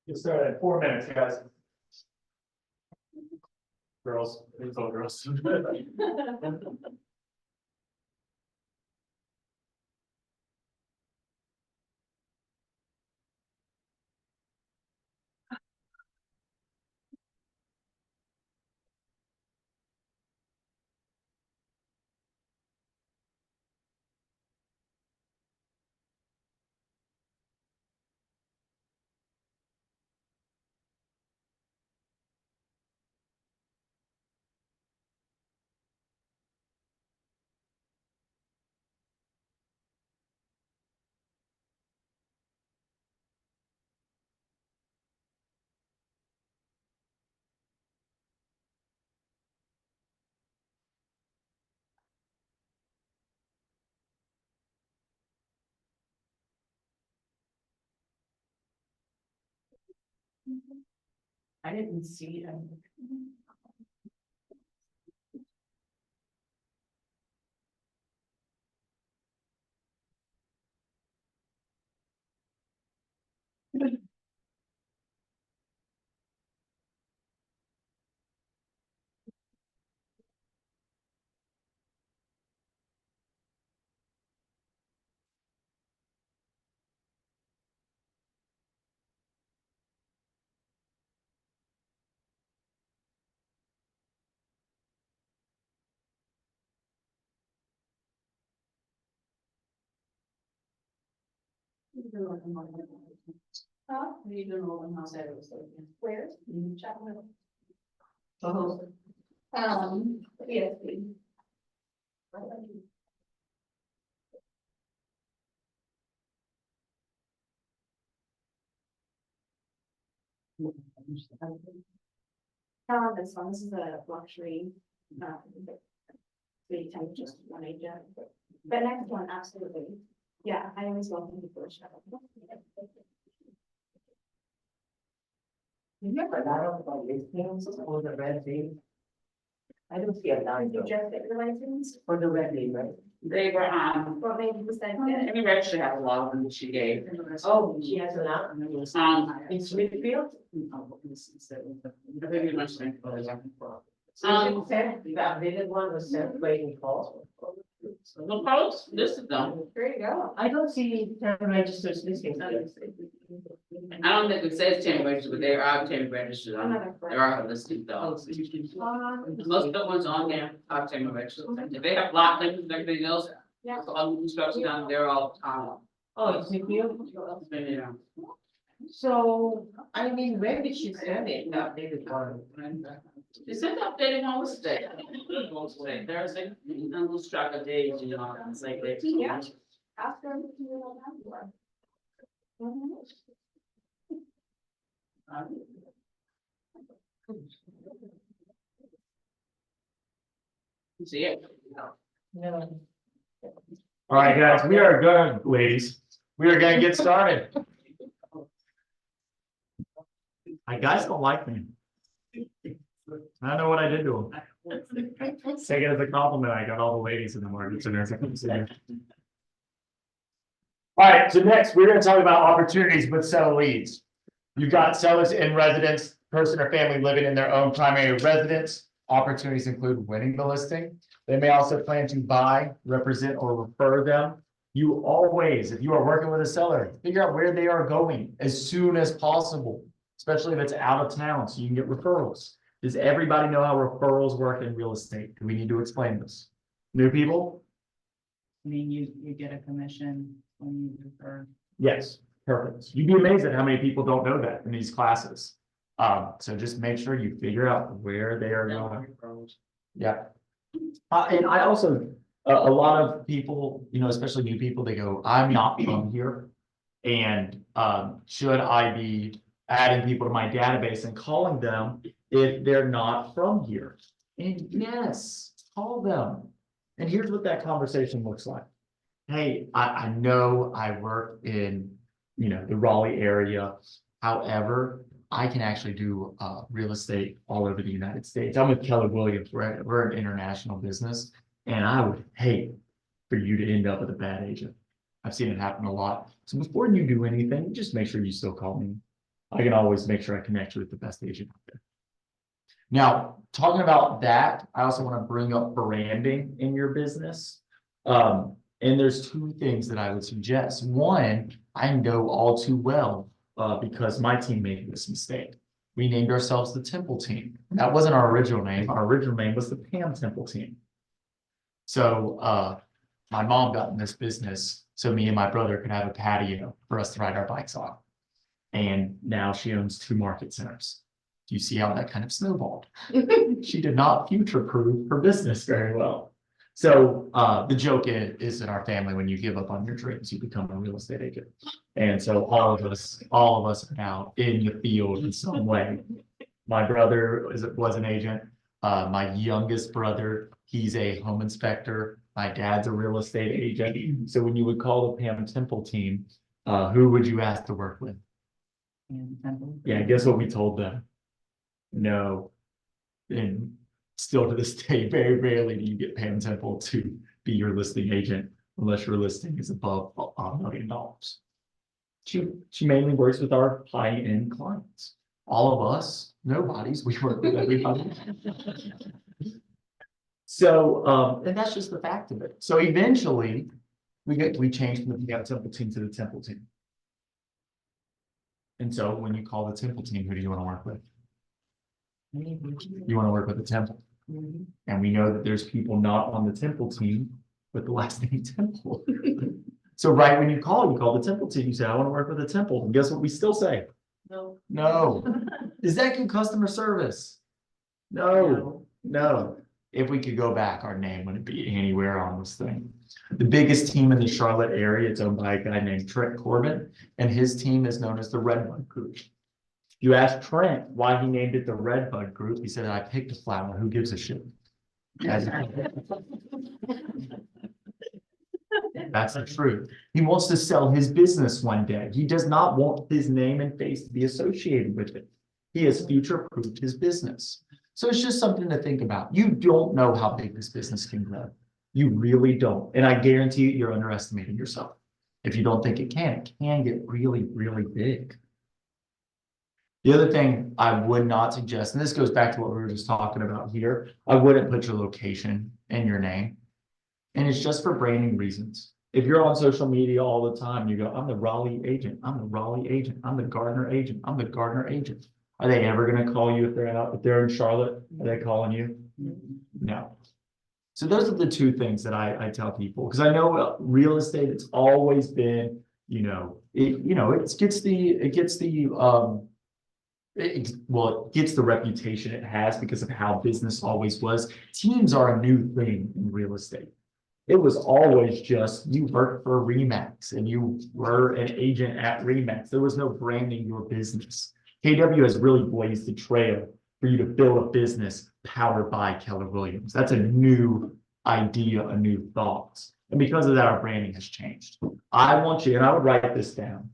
You start in 4 minutes, guys. Girls, it's all girls. I didn't see them. Huh? You don't know when I said it was. Where? Chapel. Yes. This is a luxury. We tend to just one agent, but next one, absolutely. Yeah, I always welcome people to show. You have a lot of listings for the red lane. I don't see a line You though, just get your license, for the red lane, right? They were, what made you decide I that? mean, actually have a lot of them she gave. Oh, she has a lot. In Smithfield? Maybe much like. So she said the updated one was sent waiting calls. The post, this is them. There you go. I don't see town registers listings. I don't think it says 10 registered, but there are 10 registered. Another There are listed dogs. Most of the ones on there are 10 registered. If they have lot limits and everything else, Yeah. all the construction down there all the time. Oh, it's Smithfield? Yeah. So, I mean, where did she send it, the updated one? They said the updated one was today. Thursday, I lose track of days, you know, it's like they. Yeah. Ask them if you know that before. See it. All right, guys, we are gonna, ladies, we are gonna get started. My guys don't like me. I don't know what I did to them. Take it as a compliment. I got all the ladies in the market. All right, so next we're gonna talk about opportunities with seller leads. You've got sellers in residence, person or family living in their own primary residence. Opportunities include winning the listing. They may also plan to buy, represent, or refer them. You always, if you are working with a seller, figure out where they are going as soon as possible, especially if it's out of town, so you can get referrals. Does everybody know how referrals work in real estate? Do we need to explain this? New people? I mean, you get a commission when you refer. Yes, perfect. You'd be amazed at how many people don't know that in these classes. So just make sure you figure out where they are going. Yeah. And I also, a lot of people, you know, especially new people, they go, I'm not from here. And should I be adding people to my database and calling them if they're not from here? And yes, call them. And here's what that conversation looks like. Hey, I know I work in, you know, the Raleigh area. However, I can actually do real estate all over the United States. I'm with Keller Williams. We're an international business, and I would hate for you to end up with a bad agent. I've seen it happen a lot. So before you do anything, just make sure you still call me. I can always make sure I connect you with the best agent out there. Now, talking about that, I also want to bring up branding in your business. And there's two things that I would suggest. One, I know all too well because my team made this mistake. We named ourselves the Temple Team. That wasn't our original name. Our original name was the Pam Temple Team. So my mom got in this business so me and my brother could have a patio for us to ride our bikes on. And now she owns 2 market centers. Do you see how that kind of snowballed? She did not future-proof her business very well. So the joke is in our family, when you give up on your dreams, you become a real estate agent. And so all of us are now in the field in some way. My brother was an agent. My youngest brother, he's a home inspector. My dad's a real estate agent. So when you would call the Pam Temple Team, who would you ask to work with? Yeah, guess what we told them? No. And still to this day, very rarely do you get Pam Temple to be your listing agent unless your listing is above $1 million. She mainly works with our high-end clients. All of us, nobody's, we work with everybody. So, and that's just the fact of it. So eventually, we changed from the Pam Temple Team to the Temple Team. And so when you call the Temple Team, who do you want to work with? You want to work with the Temple. And we know that there's people not on the Temple Team with the last name Temple. So right when you call the Temple Team, you say, I want to work with the Temple. And guess what we still say? No. No. Is that good customer service? No. No. If we could go back, our name wouldn't be anywhere on this thing. The biggest team in the Charlotte area, it's owned by a guy named Trent Corbin, and his team is known as the Redbud Group. You ask Trent why he named it the Redbud Group. He said, I picked a flower. Who gives a shit? That's the truth. He wants to sell his business one day. He does not want his name and face to be associated with it. He has future-proofed his business. So it's just something to think about. You don't know how big this business can grow. You really don't. And I guarantee you, you're underestimating yourself. If you don't think it can get really, really big. The other thing I would not suggest, and this goes back to what we were just talking about here, I wouldn't put your location in your name. And it's just for branding reasons. If you're on social media all the time, you go, I'm the Raleigh agent, I'm the Raleigh agent, I'm the Gardner agent, I'm the Gardner agent. Are they ever going to call you if they're in Charlotte? Are they calling you? No. So those are the two things that I tell people, because I know real estate, it's always been, it gets the it gets the reputation it has because of how business always was. Teams are a new thing in real estate. It was always just you worked for Remax and you were an agent at Remax. There was no branding your business. KW has really blazed the trail for you to build a business powered by Keller Williams. That's a new idea, a new thought. And because of that, our branding has changed. I want you, and I would write this down.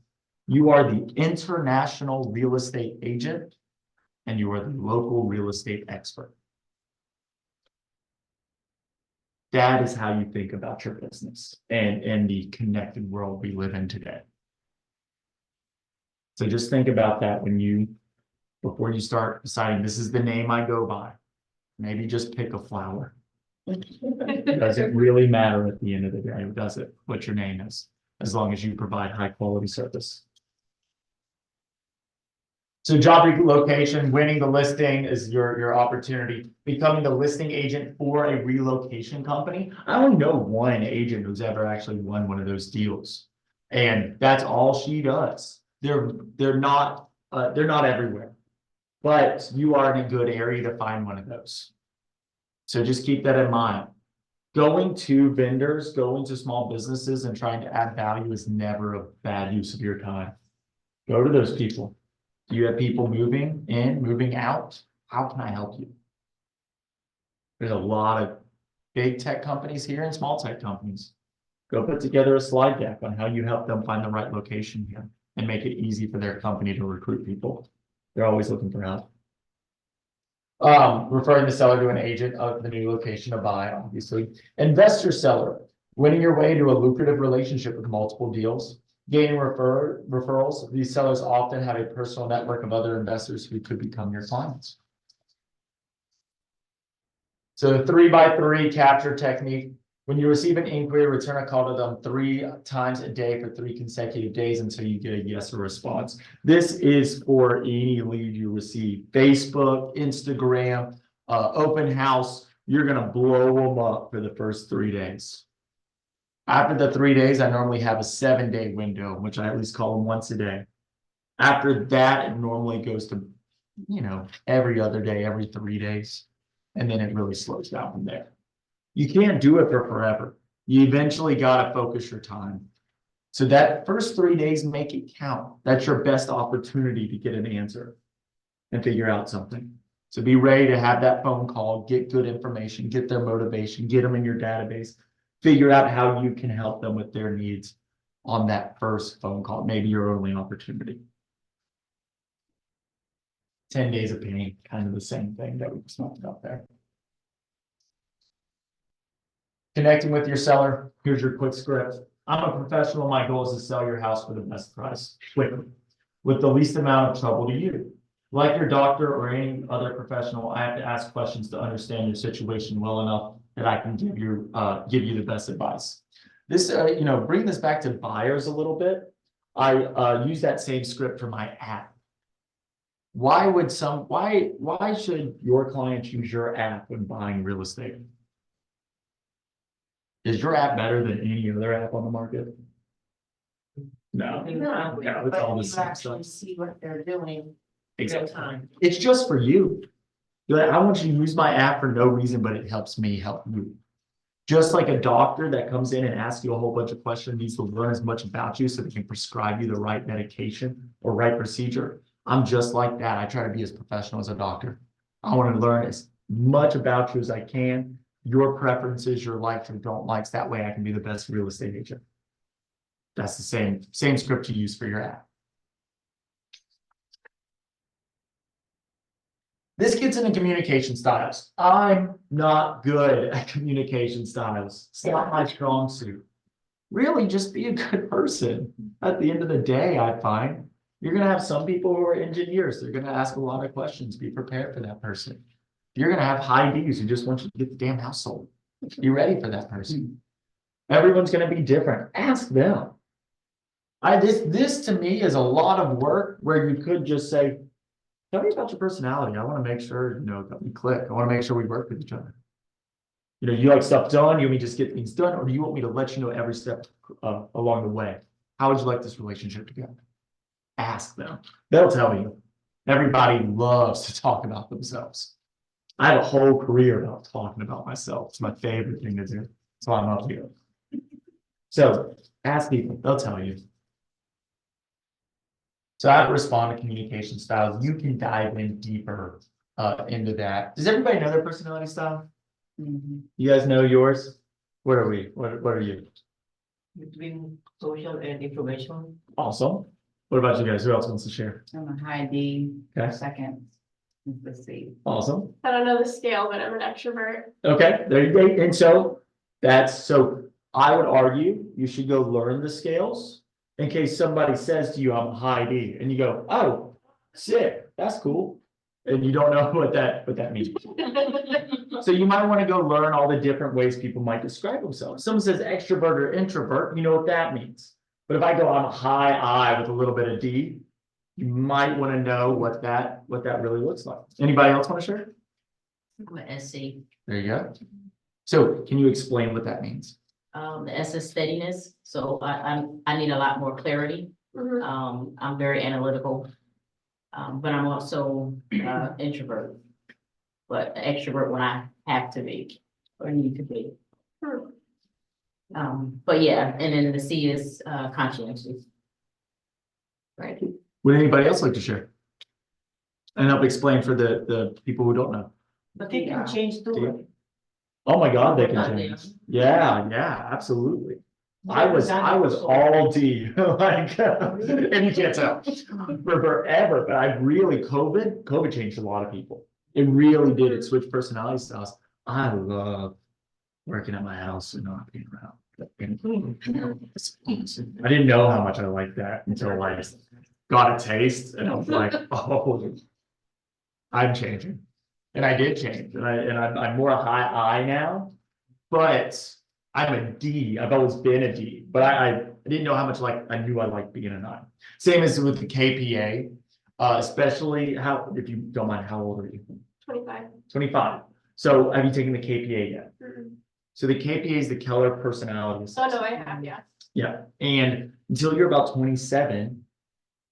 You are the international real estate agent and you are the local real estate expert. That is how you think about your business and the connected world we live in today. So just think about that before you start deciding this is the name I go by. Maybe just pick a flower. It doesn't really matter at the end of the day, does it, what your name is, as long as you provide high quality service. So job relocation, winning the listing is your opportunity. Becoming the listing agent for a relocation company. I only know one agent who's ever actually won one of those deals. And that's all she does. They're not everywhere, but you are in a good area to find one of those. So just keep that in mind. Going to vendors, going to small businesses and trying to add value is never a bad use of your time. Go to those people. Do you have people moving in, moving out? How can I help you? There's a lot of big tech companies here and small tech companies. Go put together a slide deck on how you help them find the right location here and make it easy for their company to recruit people. They're always looking for help. Referring the seller to an agent of the new location to buy, obviously. Investor seller, winning your way to a lucrative relationship with multiple deals. Gaining referrals. These sellers often have a personal network of other investors who could become your clients. So the 3x3 capture technique. When you receive an inquiry, return a call to them 3 times a day for 3 consecutive days until you get a yes or response. This is for any lead you receive. Facebook, Instagram, open house. You're going to blow them up for the first 3 days. After the 3 days, I normally have a 7-day window, which I at least call them once a day. After that, it normally goes to, every other day, every 3 days. And then it really slows down from there. You can't do it for forever. You eventually got to focus your time. So that first 3 days, make it count. That's your best opportunity to get an answer and figure out something. So be ready to have that phone call, get good information, get their motivation, get them in your database. Figure out how you can help them with their needs on that first phone call, maybe your only opportunity. 10 days of pain, kind of the same thing that we just talked about there. Connecting with your seller, here's your quick script. I'm a professional. My goal is to sell your house for the best price, quickly, with the least amount of trouble to you. Like your doctor or any other professional, I have to ask questions to understand your situation well enough that I can give you the best advice. This, bring this back to buyers a little bit. I use that same script for my app. Why should your clients use your app when buying real estate? Is your app better than any other app on the market? No, it's all the same stuff. See what they're doing. Exactly. It's just for you. I want you to use my app for no reason, but it helps me help you. Just like a doctor that comes in and asks you a whole bunch of questions, needs to learn as much about you so they can prescribe you the right medication or right procedure. I'm just like that. I try to be as professional as a doctor. I want to learn as much about you as I can, your preferences, your likes and don't likes. That way I can be the best real estate agent. That's the same script you use for your app. This gets into communication styles. I'm not good at communication styles. It's not my strong suit. Really, just be a good person. At the end of the day, I find you're going to have some people who are engineers. They're going to ask a lot of questions. Be prepared for that person. You're going to have high Ds who just want you to get the damn house sold. Be ready for that person. Everyone's going to be different. Ask them. This to me is a lot of work where you could just say, tell me about your personality. I want to make sure, that we click. I want to make sure we work with each other. You like stuff done. You want me to just get things done, or do you want me to let you know every step along the way? How would you like this relationship to go? Ask them. They'll tell you. Everybody loves to talk about themselves. I have a whole career about talking about myself. It's my favorite thing to do. That's why I'm up here. So ask people, they'll tell you. So I have respond to communication styles. You can dive in deeper into that. Does everybody know their personality style? You guys know yours? What are we? What are you? Between social and information. Awesome. What about you guys? Who else wants to share? I'm a high D, Okay. second. Let's see. Awesome. I don't know the scale, but I'm an extrovert. Okay, there you go. And so I would argue you should go learn the scales in case somebody says to you, I'm a high D, and you go, oh, sick, that's cool. And you don't know what that means. So you might want to go learn all the different ways people might describe themselves. Someone says extrovert or introvert, you know what that means. But if I go, I'm a high I with a little bit of D, you might want to know what that really looks like. Anybody else want to share? I'm an SC. There you go. So can you explain what that means? The S is steadiness, so I need a lot more clarity. I'm very analytical. But I'm also introvert, but extrovert when I have to be or need to be. But yeah, and then the C is conscientious. Right. Would anybody else like to share? And help explain for the people who don't know. But they can change too. Oh my God, they can Yeah. change. Yeah, absolutely. I was all D, like, and you can't tell for forever, but I really, COVID changed a lot of people. It really did. It switched personality styles. I love working at my house and not being around. I didn't know how much I liked that until I got a taste and I was like, oh, I'm changing. And I did change, and I'm more a high I now, but I'm a D. I've always been a D, but I didn't know how much I knew I liked being an I. Same as with the KPA, especially if you don't mind, how old are you? 25. 25. So have you taken the KPA yet? So the KPA is the Keller personality Oh, assessment. no, I have, yeah. Yeah, and until you're about 27,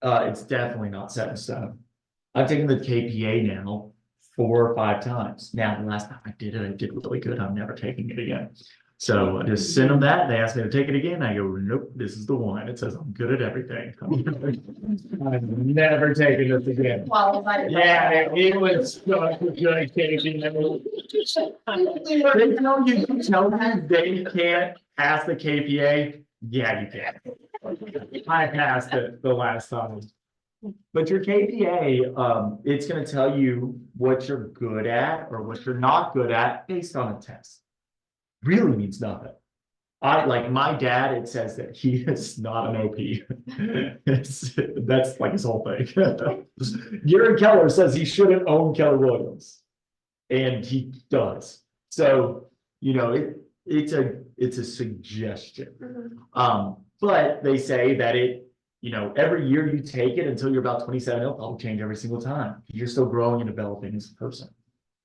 it's definitely not set in stone. I've taken the KPA now 4 or 5 times. Now, the last time I did it, I did really good. I'm never taking it again. So I just send them that. They ask me to take it again. I go, nope, this is the one. It says I'm good at everything. I'm never taking this again. Yeah, it was such a good taking. They tell you they can't pass the KPA. Yeah, you can. I passed it the last time. But your KPA, it's going to tell you what you're good at or what you're not good at based on a test. Really means nothing. Like my dad, it says that he is not an OP. That's like his whole thing. Gary Keller says he shouldn't own Keller Williams, and he does. So it's a suggestion. But they say that every year you take it until you're about 27, it'll probably change every single time. You're still growing and developing as a person.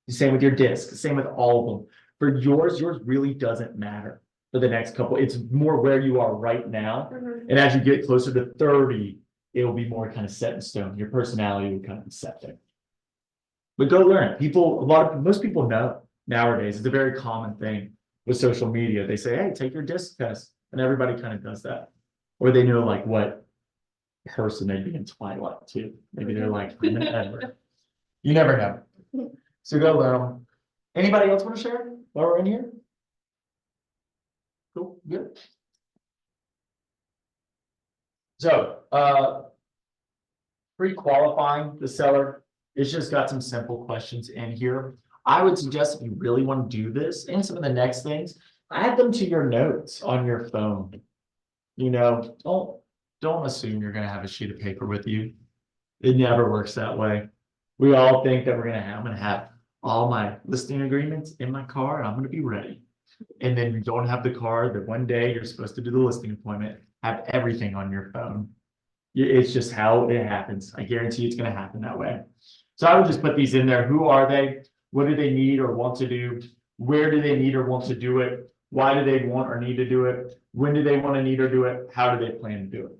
The same with your disc, same with all of them. For yours really doesn't matter for the next couple. It's more where you are right now. And as you get closer to 30, it'll be more kind of set in stone. Your personality will kind of be set there. But go learn. Most people know nowadays. It's a very common thing with social media. They say, hey, take your disc test. And everybody kind of does that. Or they know like what person they'd be in Twilight too. Maybe they're like, I'm an Edward. You never know. So go learn them. Anybody else want to share while we're in here? Cool, good. So, pre-qualifying the seller, it's just got some simple questions in here. I would suggest if you really want to do this and some of the next things, add them to your notes on your phone. Don't assume you're going to have a sheet of paper with you. It never works that way. We all think that I'm going to have all my listing agreements in my car and I'm going to be ready. And then you don't have the car that one day you're supposed to do the listing appointment, have everything on your phone. It's just how it happens. I guarantee it's going to happen that way. So I would just put these in there. Who are they? What do they need or want to do? Where do they need or want to do it? Why do they want or need to do it? When do they want to need or do it? How do they plan to do it?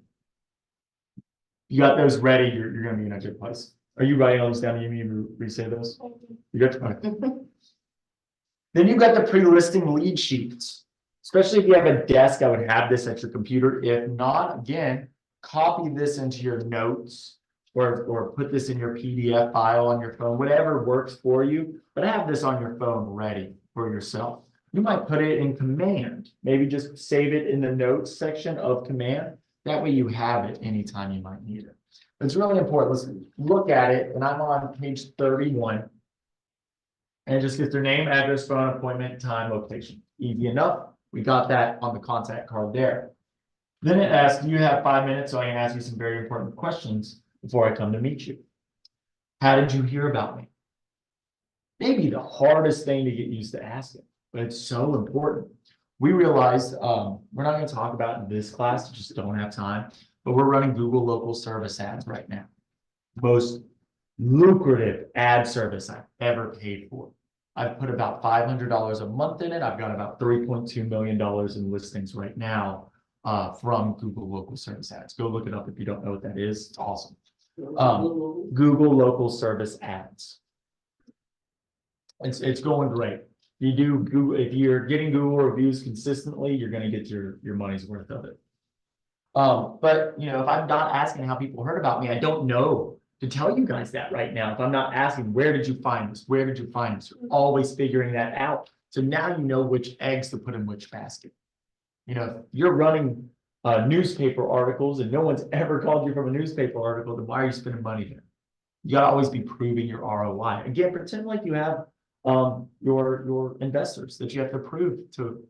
You got those ready, you're going to be in a good place. Are you writing all this down? You mean to re-say those? You got to. Then you've got the pre-listing lead sheets. Especially if you have a desk, I would have this at your computer. If not, again, copy this into your notes or put this in your PDF file on your phone, whatever works for you. But have this on your phone ready for yourself. You might put it in command, maybe just save it in the notes section of command. That way you have it anytime you might need it. It's really important. Let's look at it. And I'm on page 31. And it just gets their name, address, phone, appointment, time, location. Easy enough. We got that on the contact card there. Then it asks, do you have 5 minutes? So I can ask you some very important questions before I come to meet you. How did you hear about me? Maybe the hardest thing to get used to asking, but it's so important. We realized we're not going to talk about it in this class, just don't have time, but we're running Google local service ads right now. Most lucrative ad service I've ever paid for. I've put about $500 a month in it. I've got about $3.2 million in listings right now from Google local service ads. Go look it up if you don't know what that is. It's awesome. Google local service ads. It's going great. You do Google, if you're getting Google reviews consistently, you're going to get your money's worth of it. But you know, if I'm not asking how people heard about me, I don't know to tell you guys that right now. If I'm not asking, where did you find this? Where did you find this? You're always figuring that out. So now you know which eggs to put in which basket. You know, if you're running newspaper articles and no one's ever called you from a newspaper article, then why are you spending money there? You gotta always be proving your ROI. Again, pretend like you have your investors that you have to prove to.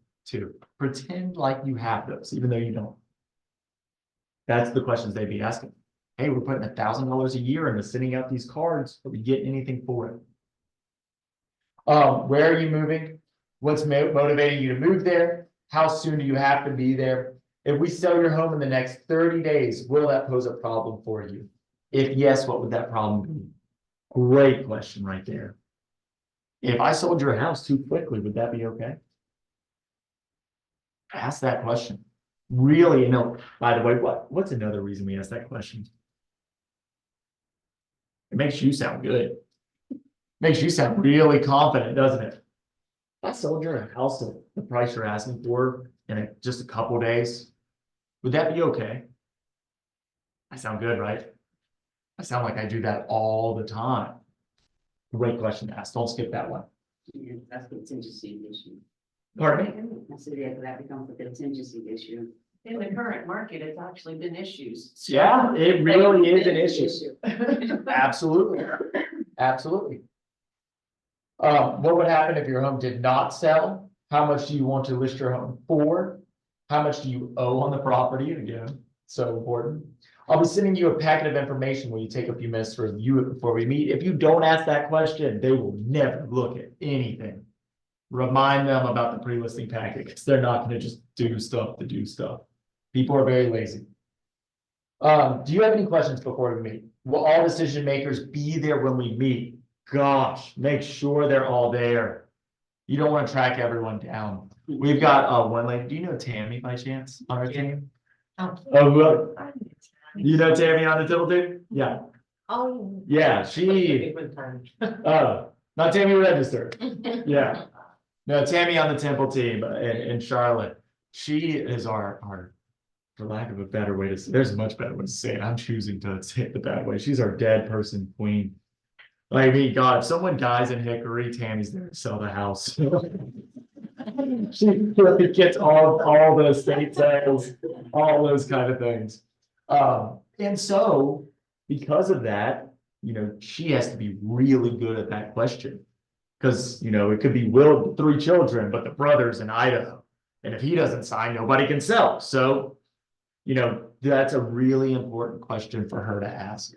Pretend like you have those, even though you don't. That's the questions they'd be asking. Hey, we're putting $1,000 a year into sending out these cards. Are we getting anything for it? Where are you moving? What's motivating you to move there? How soon do you have to be there? If we sell your home in the next 30 days, will that pose a problem for you? If yes, what would that problem be? Great question right there. If I sold your house too quickly, would that be okay? Ask that question. Really, no, by the way, what's another reason we ask that question? It makes you sound good. Makes you sound really confident, doesn't it? If I sold your house at the price you're asking for in just a couple of days, would that be okay? I sound good, right? I sound like I do that all the time. Great question to ask. Don't skip that one. Yeah, that's a contingency issue. Pardon me? I said, yeah, that becomes a contingency issue. In the current market, it's actually been issues. Yeah, it really is an issue. Absolutely. Absolutely. What would happen if your home did not sell? How much do you want to list your home for? How much do you owe on the property? Again, so important. I'll be sending you a packet of information when you take a few minutes to review it before we meet. If you don't ask that question, they will never look at anything. Remind them about the pre-listing packet because they're not going to just do stuff to do stuff. People are very lazy. Do you have any questions before we meet? Will all decision makers be there when we meet? Gosh, make sure they're all there. You don't want to track everyone down. We've got one lady. Do you know Tammy by chance on our team? Oh, well, you know Tammy on the Temple team? Yeah. Oh. Yeah, she. Oh, not Tammy Register. Yeah. No, Tammy on the Temple team in Charlotte. She is our, for lack of a better way to say, there's a much better way to say it. I'm choosing to say it the bad way. She's our dead person queen. Like, I mean, God, if someone dies in Hickory, Tammy's there to sell the house. She really gets all the estate sales, all those kind of things. And so because of that, you know, she has to be really good at that question. Because, you know, it could be Will, 3 children, but the brother's in Idaho. And if he doesn't sign, nobody can sell. So, you know, that's a really important question for her to ask.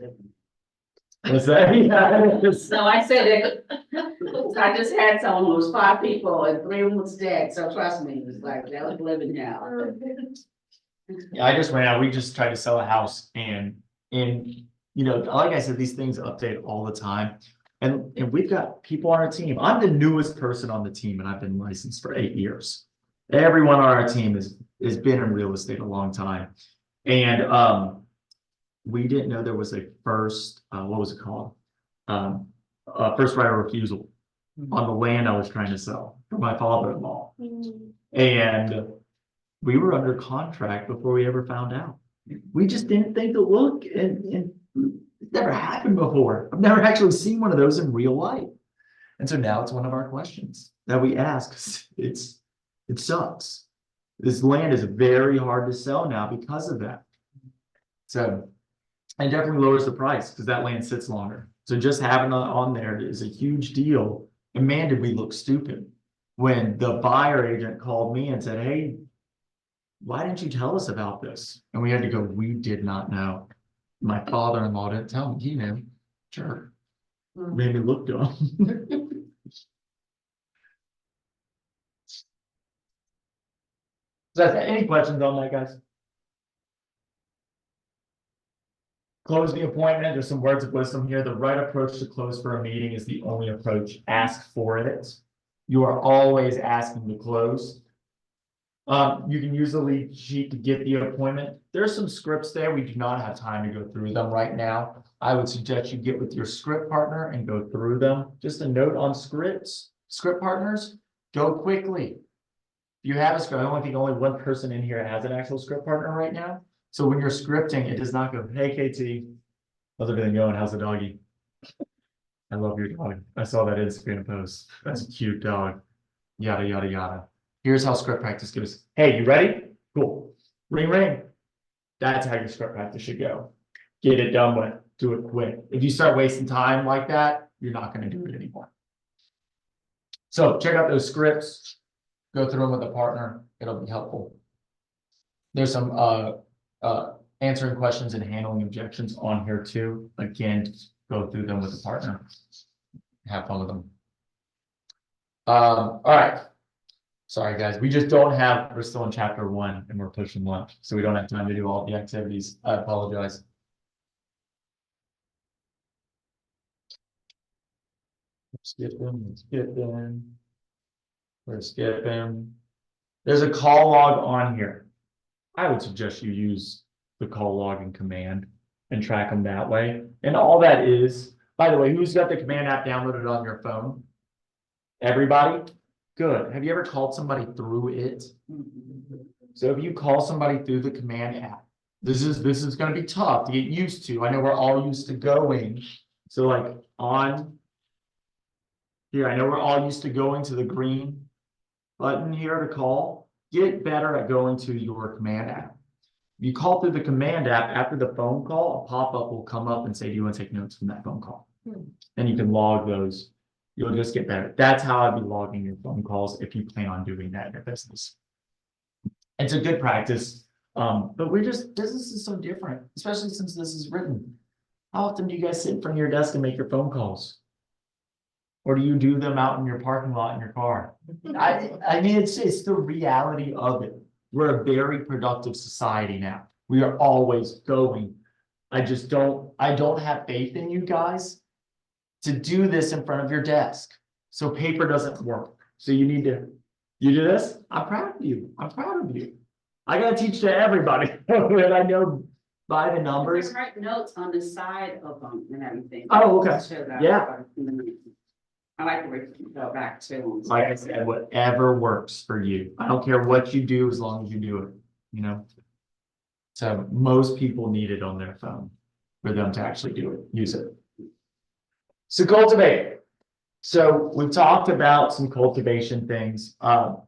What's that? Yeah. So I said that, I just had someone who was 5 people and 3 of them was dead, so trust me, it was like, that was living hell. Yeah, I just ran out. We just tried to sell a house and you know, like I said, these things update all the time. And we've got people on our team. I'm the newest person on the team and I've been licensed for 8 years. Everyone on our team has been in real estate a long time. And we didn't know there was a first, what was it called? First right of refusal on the land I was trying to sell for my father-in-law. And we were under contract before we ever found out. We just didn't think to look, and it never happened before. I've never actually seen one of those in real life. And so now it's one of our questions that we ask. It sucks. This land is very hard to sell now because of that. So, and definitely lowers the price because that land sits longer. So just having it on there is a huge deal. And man, did we look stupid when the buyer agent called me and said, hey, why didn't you tell us about this? And we had to go, we did not know. My father-in-law didn't tell me, he knew. Sure. Made me look dumb. So any questions on that, guys? Close the appointment. There's some words of wisdom here. The right approach to close for a meeting is the only approach. Ask for it. You are always asking to close. You can use the lead sheet to get the appointment. There's some scripts there. We do not have time to go through them right now. I would suggest you get with your script partner and go through them. Just a note on script partners, go quickly. If you have a script, I only think only one person in here has an actual script partner right now. So when you're scripting, it does not go, hey, KT, how's everything going? How's the doggy? I love your dog. I saw that Instagram post. That's a cute dog. Yada, yada, yada. Here's how script practice goes. Hey, you ready? Cool. Ring, ring. That's how your script practice should go. Get it done with. Do it quick. If you start wasting time like that, you're not going to do it anymore. So check out those scripts. Go through them with a partner. It'll be helpful. There's some answering questions and handling objections on here too. Again, just go through them with a partner. Have fun with them. All right. Sorry, guys. We just don't have, we're still in chapter 1 and we're pushing lunch. So we don't have time to do all the activities. I apologize. We're skipping. There's a call log on here. I would suggest you use the call logging command and track them that way. And all that is, by the way, who's got the command app downloaded on your phone? Everybody? Good. Have you ever called somebody through it? So if you call somebody through the command app, this is going to be tough to get used to. I know we're all used to going. So like on here, I know we're all used to going to the green button here to call. Get better at going to your command app. If you call through the command app after the phone call, a pop-up will come up and say, do you want to take notes from that phone call? And you can log those. You'll just get better. That's how I'd be logging your phone calls if you plan on doing that in your business. It's a good practice, but business is so different, especially since this is written. How often do you guys sit in front of your desk and make your phone calls? Or do you do them out in your parking lot in your car? I mean, it's the reality of it. We're a very productive society now. We are always going. I don't have faith in you guys to do this in front of your desk. So paper doesn't work. So you do this? I'm proud of you. I'm proud of you. I gotta teach to everybody. And I know by the numbers. Write notes on the side of them and everything. Oh, okay. Yeah. I like to refer back to them. Like I said, whatever works for you. I don't care what you do as long as you do it, you know? So most people need it on their phone for them to actually do it, use it. So cultivate. So we've talked about some cultivation things.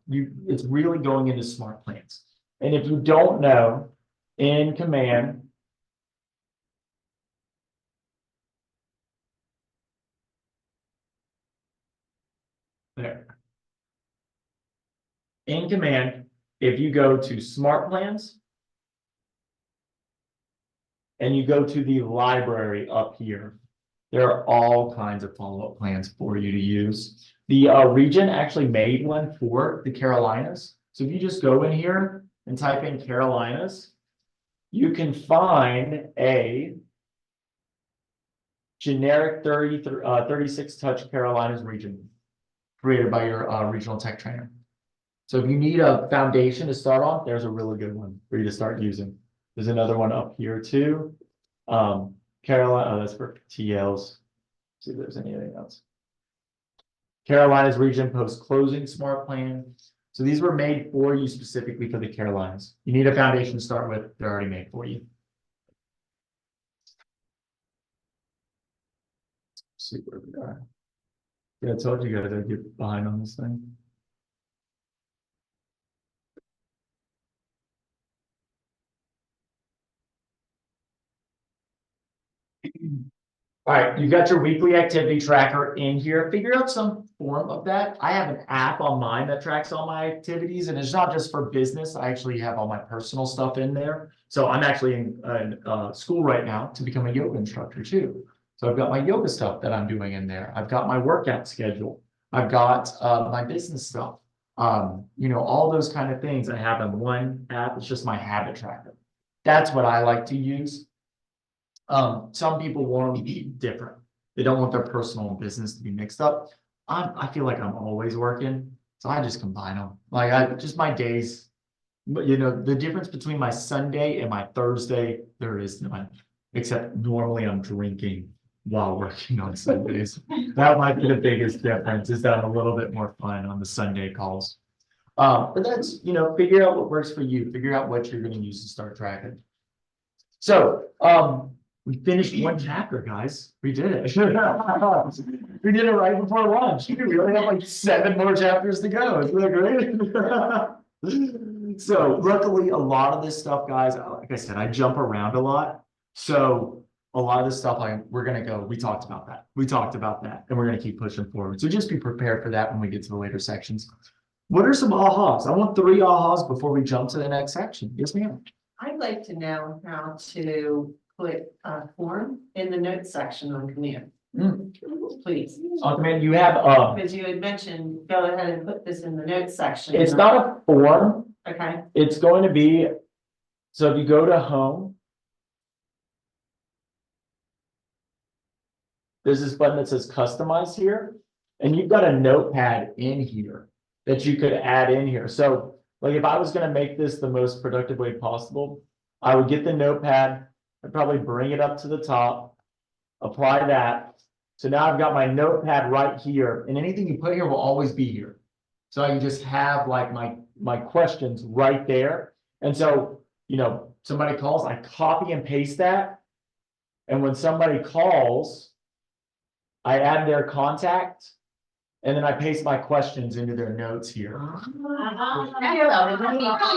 It's really going into smart plants. And if you don't know, in command, there. In command, if you go to smart plans and you go to the library up here, there are all kinds of follow-up plans for you to use. The region actually made one for the Carolinas. So if you just go in here and type in Carolinas, you can find a generic 36 touch Carolinas region created by your regional tech trainer. So if you need a foundation to start on, there's a really good one for you to start using. There's another one up here too. Carolina, oh, that's for TLs. See if there's anything else. Carolinas region post-closing smart plan. So these were made for you specifically for the Carolinas. You need a foundation to start with, they're already made for you. See where we are. Yeah, I told you guys I'd get behind on this thing. All right, you've got your weekly activity tracker in here. Figure out some form of that. I have an app on mine that tracks all my activities, and it's not just for business. I actually have all my personal stuff in there. So I'm actually in school right now to become a yoga instructor too. So I've got my yoga stuff that I'm doing in there. I've got my workout schedule. I've got my business stuff. You know, all those kind of things I have in one app. It's just my habit tracker. That's what I like to use. Some people want to be different. They don't want their personal and business to be mixed up. I feel like I'm always working, so I just combine them. Like I just my days, you know, the difference between my Sunday and my Thursday, there is none. Except normally I'm drinking while working on Sundays. That might be the biggest difference, is that I'm a little bit more fun on the Sunday calls. But that's, you know, figure out what works for you. Figure out what you're going to use to start tracking. So, we finished one chapter, guys. We did it. We did it right before lunch. We only have like 7 more chapters to go. Isn't that great? So luckily, a lot of this stuff, guys, like I said, I jump around a lot. So a lot of this stuff, we're going to go, we talked about that. We talked about that, and we're going to keep pushing forward. So just be prepared for that when we get to the later sections. What are some ahas? I want 3 ahas before we jump to the next section. Yes, ma'am. I'd like to know how to put a form in the notes section on command. Please. On command, you have, Because you had mentioned, go ahead and put this in the notes section. it's not a form. Okay, It's going to be, so if you go to home, there's this button that says customize here, and you've got a notepad in here that you could add in here. So like if I was going to make this the most productive way possible, I would get the notepad, I'd probably bring it up to the top, apply that. So now I've got my notepad right here, and anything you put here will always be here. So I can just have like my questions right there. And so, you know, somebody calls, I copy and paste that. And when somebody calls, I add their contact, and then I paste my questions into their notes here.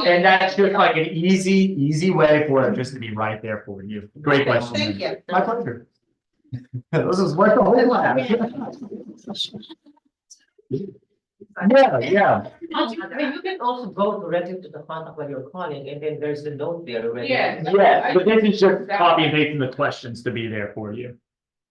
And that's just like an easy way for it just to be right there for you. Great question. thank you. My pleasure. This is worth the whole lab. Yeah. You can also go directly to the contact when you're calling, and then there's the note there already. Yeah. Yeah, but this is just copy and pasting the questions to be there for you.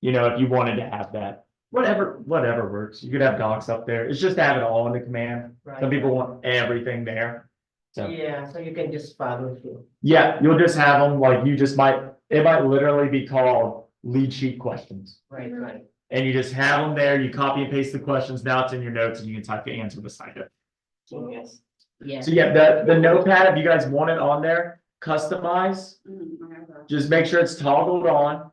You know, if you wanted to have that, whatever works. You could have docs up there. It's just to have it all in the command. Right. Some people want everything there. So Yeah, so you can just follow through. yeah, you'll just have them like it might literally be called lead sheet questions. Right, right. And you just have them there, you copy and paste the questions, now it's in your notes and you can type the answer beside it. Yes. Yeah. So yeah, the notepad, if you guys want it on there, customize, just make sure it's toggled on.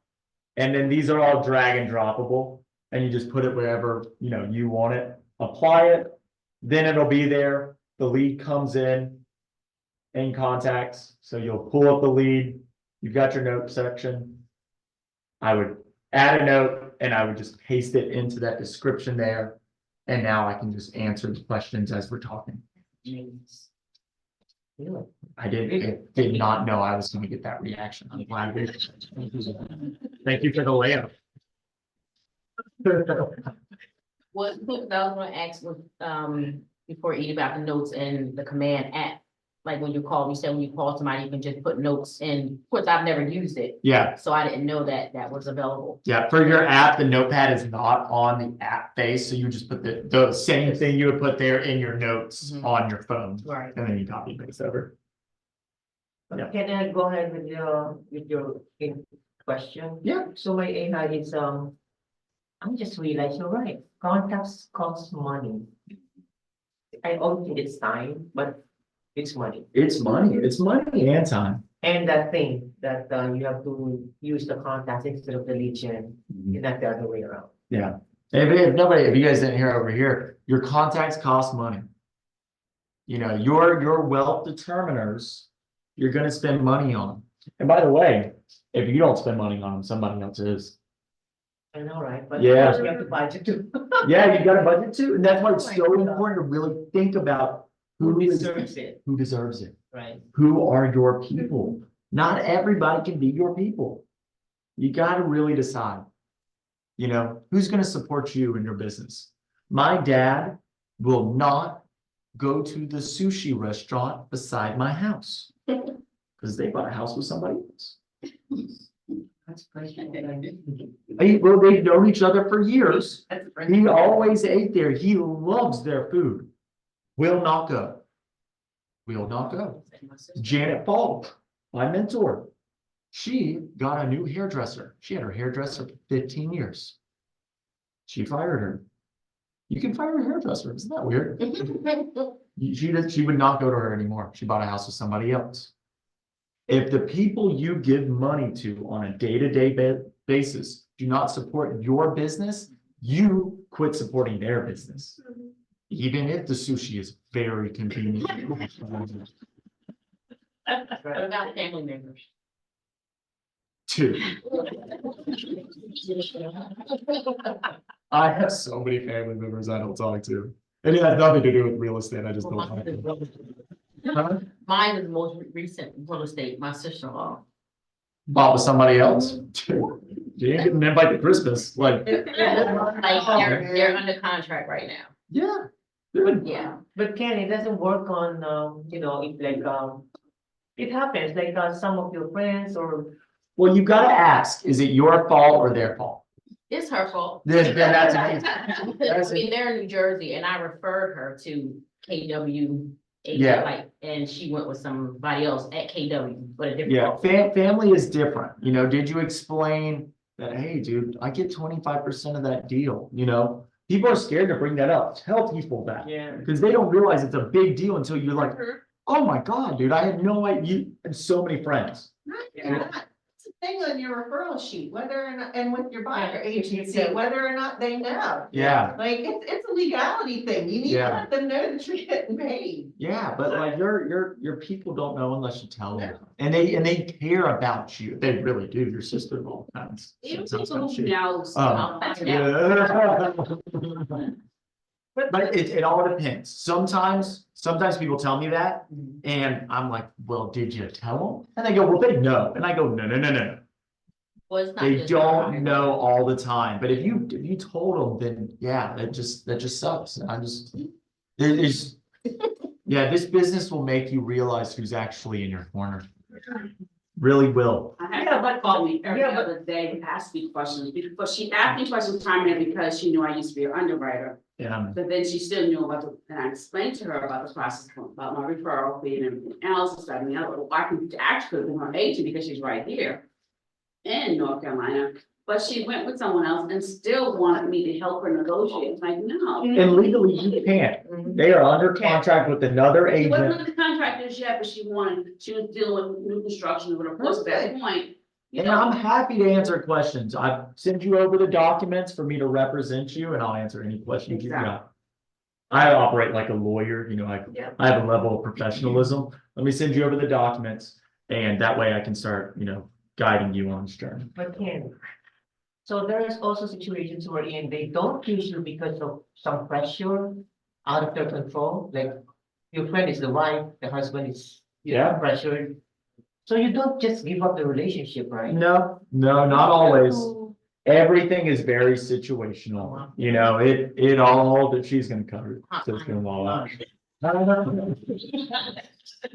And then these are all drag and droppable, and you just put it wherever, you know, you want it, apply it, then it'll be there. The lead comes in contacts. So you'll pull up the lead, you've got your note section. I would add a note and I would just paste it into that description there. And now I can just answer the questions as we're talking. I did not know I was going to get that reaction. I'm glad. Thank you for the layup. What I was gonna ask was, before you about the notes and the command app. Like when you call, you said when you call somebody, you can just put notes in. Of course, I've never used it, Yeah, so I didn't know that was available. yeah. For your app, the notepad is not on the app face, so you just put the same thing you would put there in your notes Mhm. on your phone, Right. and then you copy and paste over. Yeah. Can I go ahead with your question? Yeah. So my AI is, I'm just realized you're right, contacts cost money. I don't think it's time, but it's money. It's money and time. And that thing that you have to use the contacts instead of the lead gen, not the other way around. Yeah. If you guys didn't hear over here, your contacts cost money. You know, your wealth determiners, you're gonna spend money on them. And by the way, if you don't spend money on them, somebody else is. I know, right? But Yeah. you have to budget too. Yeah, you got a budget too, and that's why it's Oh my so God. important to really think about Who is- deserves it, who deserves it. right? Who are your people? Not everybody can be your people. You gotta really decide. You know, who's gonna support you in your business? My dad will not go to the sushi restaurant beside my house. Because they bought a house with somebody else. That's crazy. Well, they've known each other for years. That's He always ate there. He loves their food. Will not go. Will not go. Janet Falk, my mentor. She got a new hairdresser. She had her hairdresser for 15 years. She fired her. You can fire a hairdresser. Isn't that weird? She would not go to her anymore. She bought a house with somebody else. If the people you give money to on a day-to-day basis do not support your business, you quit supporting their business. Even if the sushi is very convenient. What about family members? Two. I have so many family members I don't talk to. And it has nothing to do with real estate. I just don't Well, talk to them. mine- Mine is the most recent real estate, my sister-in-law. Bought with somebody else. You ain't getting an invite to Christmas, like, Like, they're under contract right now. yeah. Good. Yeah. But Ken, it doesn't work on, you know, if like, it happens, like, some of your friends or. Well, you gotta ask, is it your fault or their fault? It's her fault. Then that's amazing. I mean, they're in New Jersey and I referred her to KW. Yeah. Like, and she went with somebody else at KW, but a different. Yeah, family is different, you know, did you explain that, hey, dude, I get 25% of that deal, you know? People are scared to bring that up, tell people that, Yeah. because they don't realize it's a big deal until you're like, oh my God, dude, I had no idea, you had so many friends. It's a thing on your referral sheet, whether or not, and with your buyer agency, Yeah. whether or not they know. Yeah, Like, it's a legality thing. You need to Yeah. let them know that you're getting paid. yeah, but like your people don't know unless you tell them, and they care about you, they really do, your sister-in-law. Even people who knows. Oh, that's now. yeah. But it all depends. Sometimes people tell me that and I'm like, well, did you tell them? And they go, well, they know. And I go, no. Well, it's not They just don't her. know all the time. But if you told them, then yeah, that just sucks. And there's yeah, this business will make you realize who's actually in your corner. Really will. I had Yeah, someone but- call me every yeah, but- other day and ask me questions, but she asked me questions primarily because she knew I used to be an underwriter. Yeah. But then she still knew about and I explained to her about the process, about my referral fee and everything else, and stuff, and I can actually with her agent because she's right here in North Carolina, but she went with someone else and still wanted me to help her negotiate. It's like, no. And legally, you can't. They are under contract with another She wasn't agent. under the contractors yet, but she was dealing with new construction, but of course, at that point. you And know, I'm happy to answer questions. I send you over the documents for me to represent you and I'll answer any questions you got. I operate like a lawyer, you know, I have a level of professionalism. Let me send you over the documents and that way I can start, you know, guiding you on this journey. But Ken, so there's also situations wherein they don't use you because of some pressure out of their control, like your friend is the wife, the husband is, you know, Yeah. pressured. So you don't just give up the relationship, right? No, not always. Everything is very situational, you know, it all that she's gonna cover. Sister-in-law out.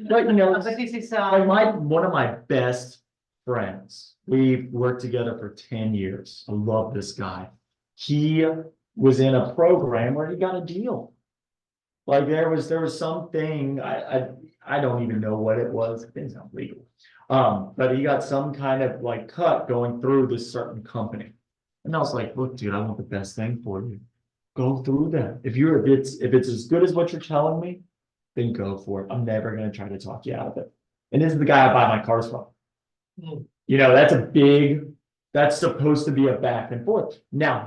But you know, But this is, like one of my best friends, we've worked together for 10 years. I love this guy. He was in a program where he got a deal. Like there was something, I don't even know what it was. It's not legal. But he got some kind of like cut going through this certain company. And I was like, look, dude, I want the best thing for you. Go through that. If it's as good as what you're telling me, then go for it. I'm never gonna try to talk you out of it. And this is the guy I buy my cars from. Hmm. You know, that's supposed to be a back and forth. Now,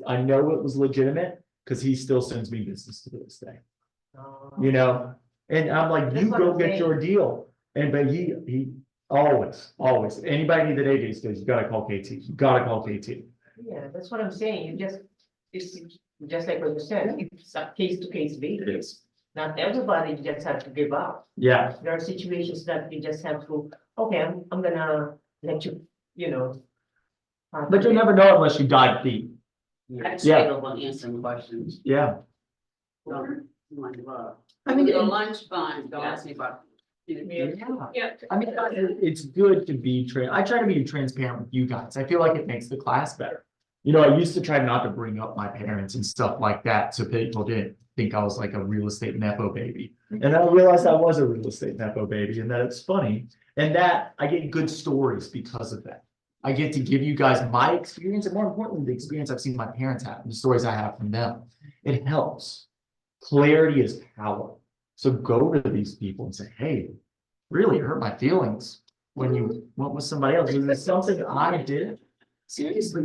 I know it was legitimate, because he still sends me business to this day, you know? And I'm like, That's you what go I'm get saying. your deal. And but he always, anybody need an AJ space, you gotta call KT, you gotta call KT. Yeah, that's what I'm saying. It's just like what you said, it's a case to case It basis. is. Not everybody just have to give up. Yeah, There are situations that you just have to, okay, I'm gonna let you, you know. but you'll never know unless you dive deep. I just Yeah. don't want to answer some questions. Yeah, I mean, the lunch fund, don't ask me about. Yeah. I mean, it's good to be I try to be transparent with you guys. I feel like it makes the class better. You know, I used to try not to bring up my parents and stuff like that, so people didn't think I was like a real estate nepo baby. And then I realized I was a real estate nepo baby, and that it's funny, and that I get good stories because of that. I get to give you guys my experience, and more importantly, the experience I've seen my parents have, and the stories I have from them. It helps. Clarity is power. So go to these people and say, hey, really hurt my feelings when you went with somebody else. Is this something I did? Seriously,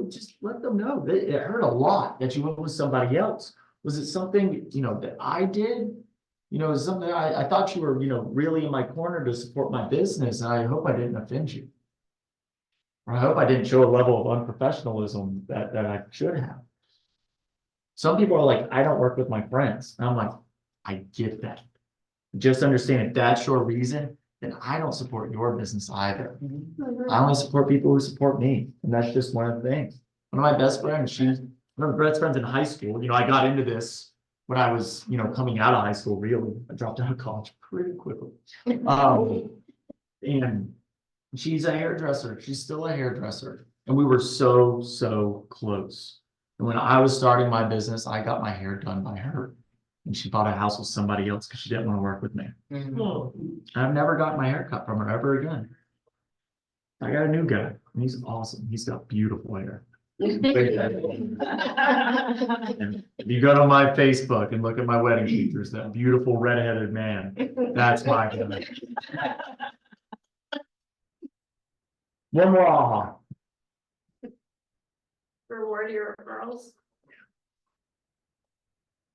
just let them know that it hurt a lot that you went with somebody else. Was it something, that I did? Is it something I thought you were, really in my corner to support my business, and I hope I didn't offend you. Or I hope I didn't show a level of unprofessionalism that I should have. Some people are like, I don't work with my friends. And I'm like, I get that. Just understand if that's your reason, then I don't support your business either. I only support people who support me. And that's just one of the things. One of my best friends, she's one of my best friends in high school. I got into this when I was, coming out of high school, really. I dropped out of college pretty quickly. And she's a hairdresser. She's still a hairdresser. And we were so close. And when I was starting my business, I got my hair done by her. And she bought a house with somebody else because she didn't want to work with me. I've never gotten my hair cut from her ever again. I got a new guy, and he's awesome. He's got beautiful hair. And if you go to my Facebook and look at my wedding pictures, that beautiful redheaded man, that's my guy. One more aha. Reward your referrals.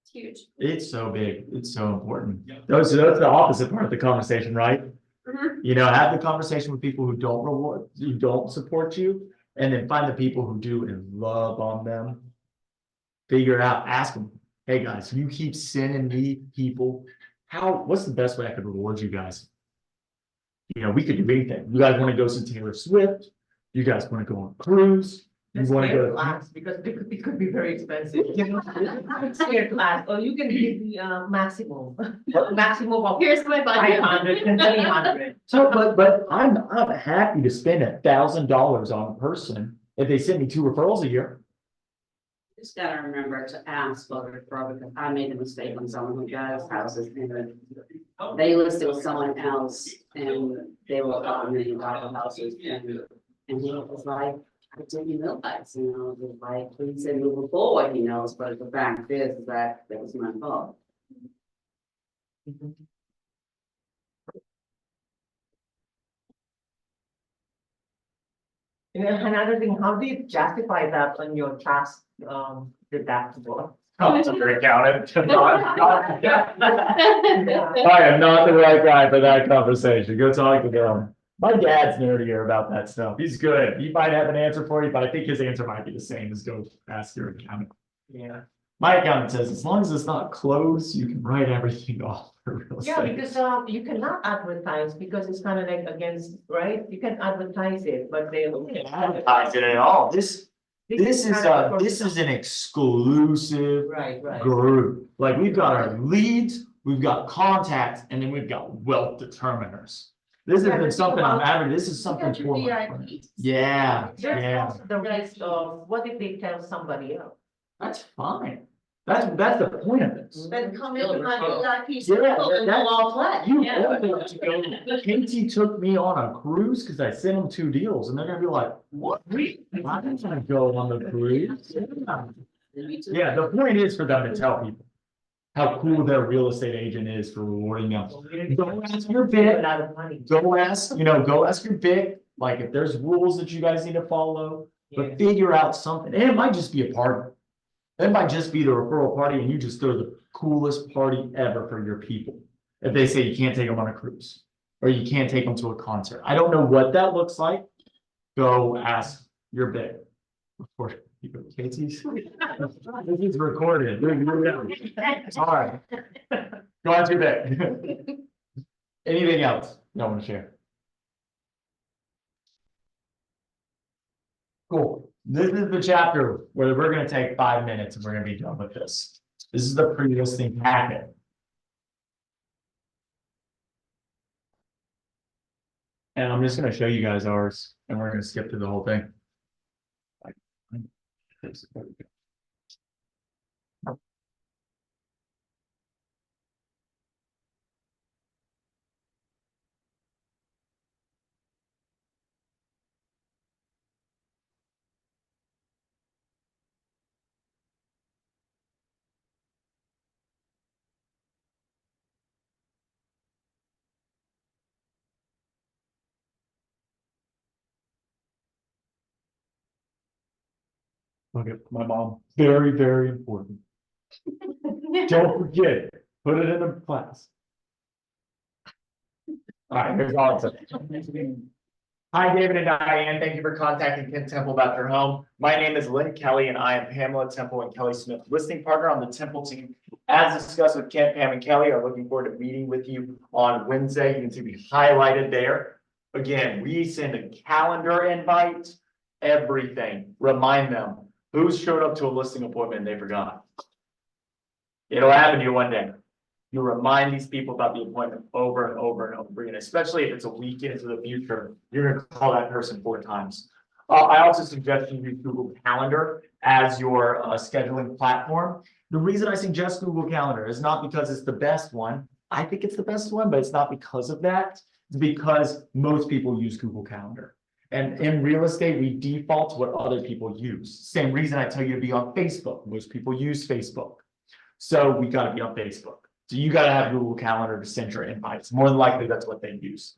It's huge. It's so big. It's so important. That's the opposite part of the conversation, right? Have the conversation with people who don't support you, and then find the people who do and love on them. Figure it out. Ask them, hey guys, you keep sending me people. What's the best way I could reward you guys? We could do anything. You guys want to go see Taylor Swift? You guys want to go on a cruise? You Let's want to clear go to class, because it could be very expensive. Let's clear class, or you can give the maximum of Here's my budget. 500 and 300. So, but I'm happy to spend $1,000 on a person if they send me 2 referrals a year. Just gotta remember to ask for the referral, because I made a mistake on someone who got his houses and they listed with someone else and they were $1 million houses and he was like, I didn't realize, it was like, he said moving forward, he knows, but the fact is that was my fault. And then another thing, how do you justify that on your tax deductible? Oh, it's under accountant. I am not the right guy for that conversation. Go talk to them. My dad's nerdier about that stuff. He's good. He might have an answer for you, but I think his answer might be the same as go ask your accountant. Yeah. My accountant says, as long as it's not closed, you can write everything off for real Yeah, estate. because you cannot advertise because it's kind of like against, right? You can advertise it, but they. Advertise it at all. This is an exclusive Right. group. Like we've got our leads, we've got contacts, and then we've got wealth determiners. This Yeah, isn't but something I'm people- having. This is something got your for my VIPs. friends. Yeah, There's yeah. also the risk of, what if they tell somebody else? That's fine. That's the point of this. Then come into my VIP Yeah, circle and that's- we'll all play. You Yeah. open to go. KT took me on a cruise because I sent them 2 deals, and they're gonna be like, "What? I didn't want to go on the cruise." Yeah, the point is for them to tell people. how cool their real estate agent is for rewarding them. Go ask your bid, Lot of money. go ask your bid, like if there's rules that you guys need to follow, Yeah. but figure out something, and it might just be a party. It might just be the referral party and you just throw the coolest party ever for your people. If they say you can't take them on a cruise or you can't take them to a concert. I don't know what that looks like. Go ask your bid. Of course, Casey's. This is recorded. All right. Go ask your bid. Anything else you want to share? Cool. This is the chapter where we're gonna take 5 minutes and we're gonna be done with this. This is the pre-listing packet. And I'm just gonna show you guys ours and we're gonna skip through the whole thing. Okay, my mom, very, very important. Don't forget, put it in the class. All right, here's all it says. Hi, David and Diane. Thank you for contacting Ken Temple about your home. My name is Lynn Kelly and I am Pamela Temple and Kelly Smith, listing partner on the Temple team. As discussed with Ken, Pam, and Kelly, are looking forward to meeting with you on Wednesday. You can see me highlighted there. Again, we send a calendar invite, everything. Remind them who's showed up to a listing appointment and they forgot. It'll happen to you one day. You remind these people about the appointment over and over and over again, especially if it's a week into the future, you're gonna call that person 4 times. I also suggest you use Google Calendar as your scheduling platform. The reason I suggest Google Calendar is not because it's the best one. I think it's the best one, but it's not because of that. It's because most people use Google Calendar. And in real estate, we default to what other people use. Same reason I tell you to be on Facebook. Most people use Facebook. So we gotta be on Facebook. So you gotta have Google Calendar to send your invites. More than likely, that's what they use.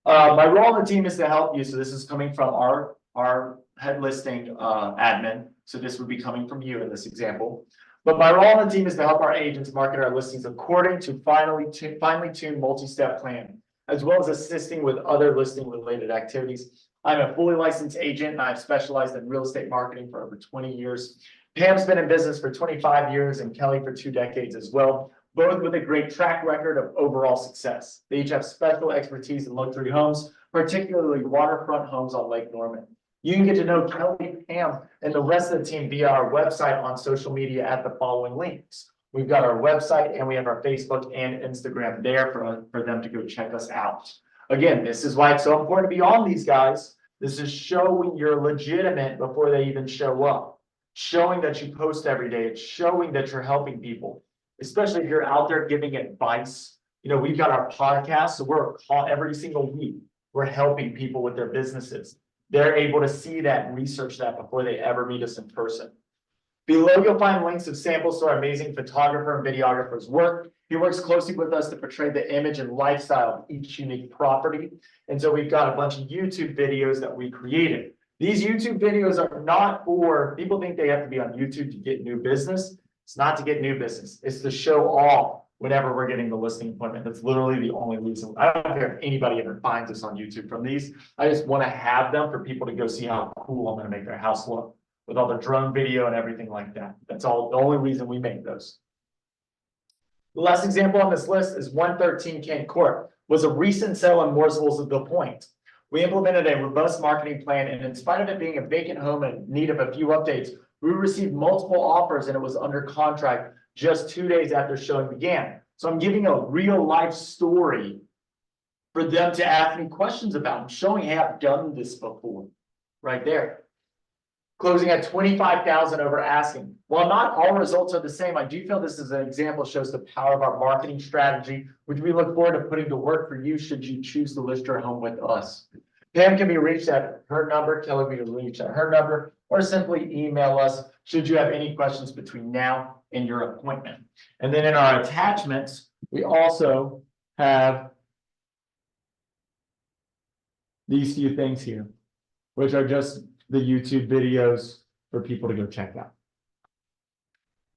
My role on the team is to help you. So this is coming from our head listing admin. So this would be coming from you in this example. But my role on the team is to help our agents market our listings according to finely tuned multi-step plan, as well as assisting with other listing related activities. I'm a fully licensed agent and I've specialized in real estate marketing for over 20 years. Pam's been in business for 25 years and Kelly for 2 decades as well, both with a great track record of overall success. They each have special expertise in luxury homes, particularly waterfront homes on Lake Norman. You can get to know Kelly, Pam, and the rest of the team via our website on social media at the following links. We've got our website and we have our Facebook and Instagram there for them to go check us out. Again, this is why it's so important to be on these guys. This is showing you're legitimate before they even show up. Showing that you post every day. It's showing that you're helping people, especially if you're out there giving advice. You know, we've got our podcast, so we're every single week. We're helping people with their businesses. They're able to see that and research that before they ever meet us in person. Below, you'll find links of samples to our amazing photographer and videographer's work. He works closely with us to portray the image and lifestyle of each unique property. And so we've got a bunch of YouTube videos that we created. These YouTube videos are not for, people think they have to be on YouTube to get new business. It's not to get new business. It's to show off whenever we're getting the listing appointment. That's literally the only reason. I don't care if anybody ever finds us on YouTube from these. I just want to have them for people to go see how cool I'm going to make their house look with all the drone video and everything like that. That's all, the only reason we make those. The last example on this list is 113 Kent Court, was a recent sale in Mooresville's of the Point. We implemented a robust marketing plan, and in spite of it being a vacant home and in need of a few updates, we received multiple offers and it was under contract just 2 days after showing began. So I'm giving a real life story for them to ask me questions about. I'm showing, hey, I've done this before, right there. Closing at 25,000 over asking. While not all results are the same, I do feel this is an example shows the power of our marketing strategy, which we look forward to putting to work for you should you choose to list your home with us. Pam can be reached at her number, Kelly can be reached at her number, or simply email us should you have any questions between now in your appointment. And then in our attachments, we also have these few things here, which are just the YouTube videos for people to go check out.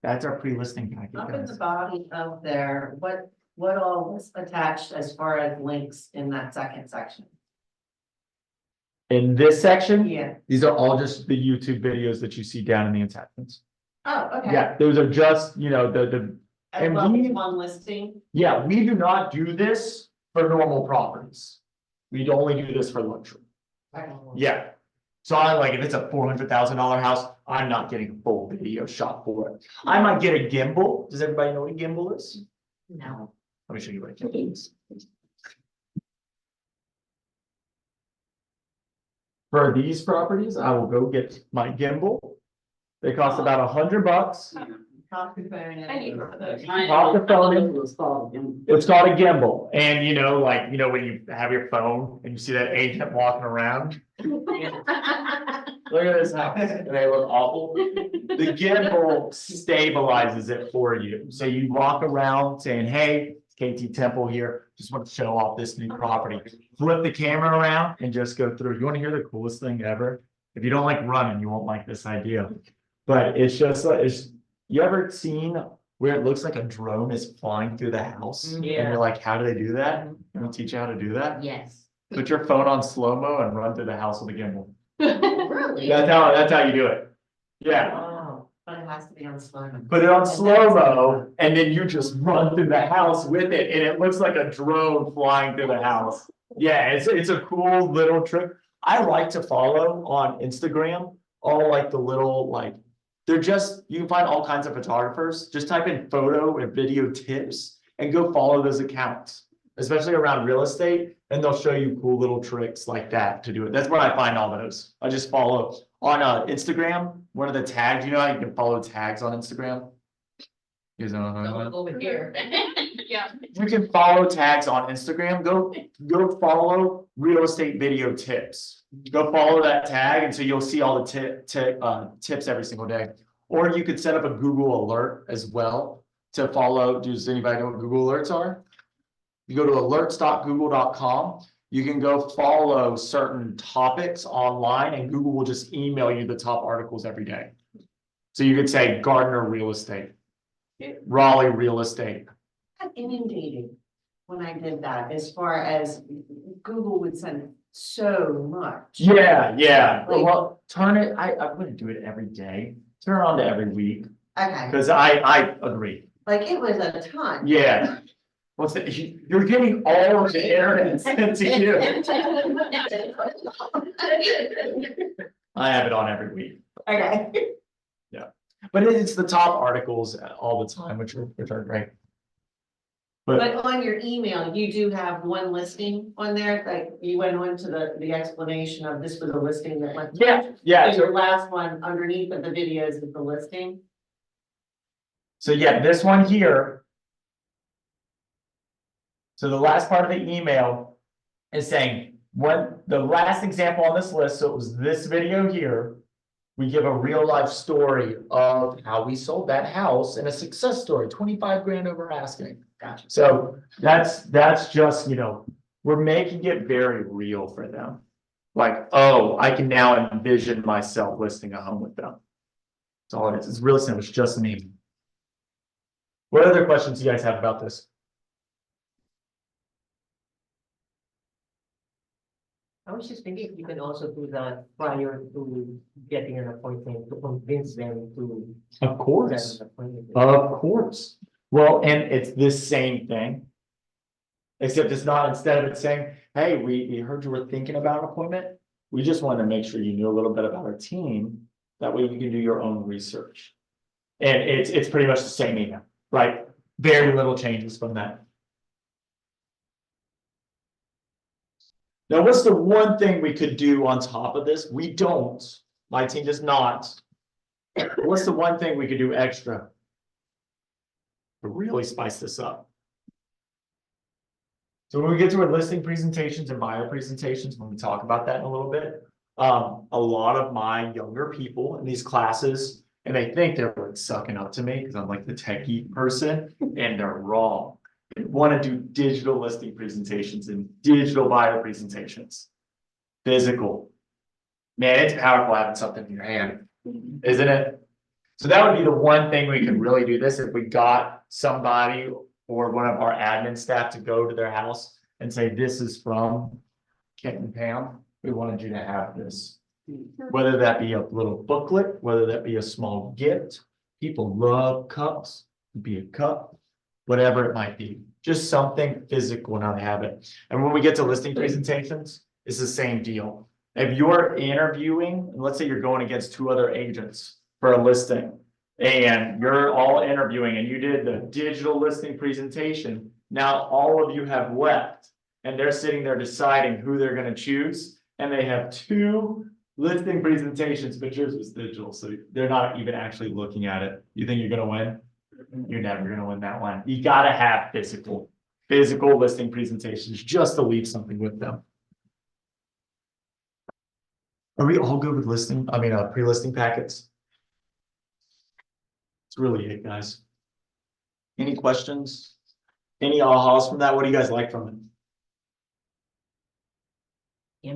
That's our pre-listing packet, Up in guys. the body of there, what all was attached as far as links in that second section? In this section, Yeah. these are all just the YouTube videos that you see down in the attachments. Oh, okay. Yeah, those are just, the As and well we- as one listing. yeah, we do not do this for normal properties. We'd only do this for luxury. Yeah. So I like, if it's a $400,000 house, I'm not getting a full video shot for it. I might get a gimbal. Does everybody know what a gimbal is? No. Let me show you what a gimbal is. For these properties, I will go get my gimbal. They cost about $100. Talk to phone. I need one of those. Pop the phone in. It's called them. It's called a gimbal, and when you have your phone and you see that agent walking around. Look at this house, and they look awful. The gimbal stabilizes it for you, so you walk around saying, hey, KT Temple here, just want to show off this new property. Flip the camera around and just go through. You want to hear the coolest thing ever? If you don't like running, you won't like this idea. But it's just like, you ever seen where it looks like a drone is flying through the house? And Yeah. you're like, how do they do that? Can we teach you how to do that? Yes. Put your phone on slow-mo and run through the house with a gimbal. Really? That's how you do it. Yeah, Oh, but it has to be on slow. put it on slow-mo and then you just run through the house with it and it looks like a drone flying through the house. Yeah, it's a cool little trick. I like to follow on Instagram, all like the little you can find all kinds of photographers. Just type in photo and video tips and go follow those accounts, especially around real estate. And they'll show you cool little tricks like that to do it. That's where I find all those. I just follow on Instagram, one of the tags, you know how you can follow tags on Instagram? You guys know what I'm talking about? Over here. Yeah. You can follow tags on Instagram. Go follow real estate video tips. Go follow that tag, and so you'll see all the tips every single day. Or you could set up a Google alert as well to follow. Does anybody know what Google alerts are? You go to alerts.google.com. You can go follow certain topics online, and Google will just email you the top articles every day. So you could say Gardner real estate, Raleigh real estate. Got inundated when I did that, as far as Google would send so much. Yeah. Like- Well, turn it, I wouldn't do it every day. Turn it on to every week, Okay, because I agree. like it was a ton. Yeah. You're getting all of the internet sent to you. I have it on every week. Okay. But it's the top articles all the time, which are great. But on your email, you do have one listing on there, like you went on to the explanation of this was a listing that went. Yeah, So your last one underneath of the videos is the listing. so yeah, this one here. So the last part of the email is saying, the last example on this list, so it was this video here. We give a real life story of how we sold that house and a success story, 25 grand over asking. Gotcha. So that's just, we're making it very real for them. Like, oh, I can now envision myself listing a home with them. That's all it is. It's really simple. It's just me. What other questions do you guys have about this? I was just thinking you can also do that prior to getting an appointment to convince them to. Of course. set an appointment. Of course. Well, and it's this same thing. Except it's not, instead of it saying, hey, we heard you were thinking about an appointment. We just wanted to make sure you knew a little bit about our team. That way you can do your own research. And it's pretty much the same email, right? Very little changes from that. Now, what's the one thing we could do on top of this? We don't. My team does not. What's the one thing we could do extra to really spice this up? So when we get to our listing presentations and buyer presentations, when we talk about that in a little bit, a lot of my younger people in these classes, And they think they're like sucking up to me because I'm like the techie person, and they're wrong. They want to do digital listing presentations and digital buyer presentations. Physical. Man, it's powerful having something in your hand, isn't it? So that would be the one thing we could really do this if we got somebody or one of our admin staff to go to their house and say, this is from Kent and Pam. We wanted you to have this. Whether that be a little booklet, whether that be a small gift. People love cups, be a cup, whatever it might be, just something physical and how they have it. And when we get to listing presentations, it's the same deal. If you're interviewing, and let's say you're going against two other agents for a listing, and you're all interviewing and you did the digital listing presentation, now all of you have left and they're sitting there deciding who they're going to choose, and they have two listing presentations, but yours was digital, so they're not even actually looking at it. You think you're gonna win? You're never gonna win that one. You gotta have physical listing presentations just to leave something with them. Are we all good with listing? I mean, pre-listing packets? It's really it, guys. Any questions? Any ahas from that? What do you guys like from it? I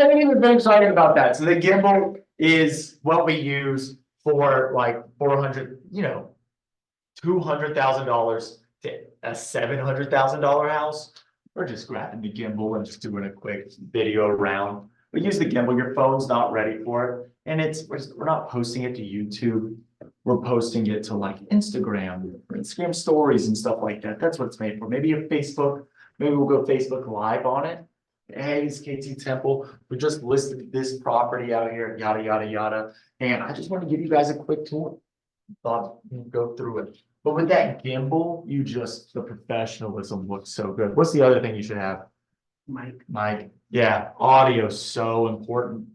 didn't even been excited about that. So the gimbal is what we use for like 400, $200,000 to a $700,000 house. We're just grabbing the gimbal and just doing a quick video around. We use the gimbal, your phone's not ready for it. And we're not posting it to YouTube. We're posting it to like Instagram stories and stuff like that. That's what it's made for. Maybe a Facebook. Maybe we'll go Facebook Live on it. Hey, it's KT Temple. We just listed this property out here, yada, yada, yada. And I just want to give you guys a quick tour. Thought we'd go through it. But with that gimbal, the professionalism looks so good. What's the other thing you should have? Mic. Yeah, audio is so important.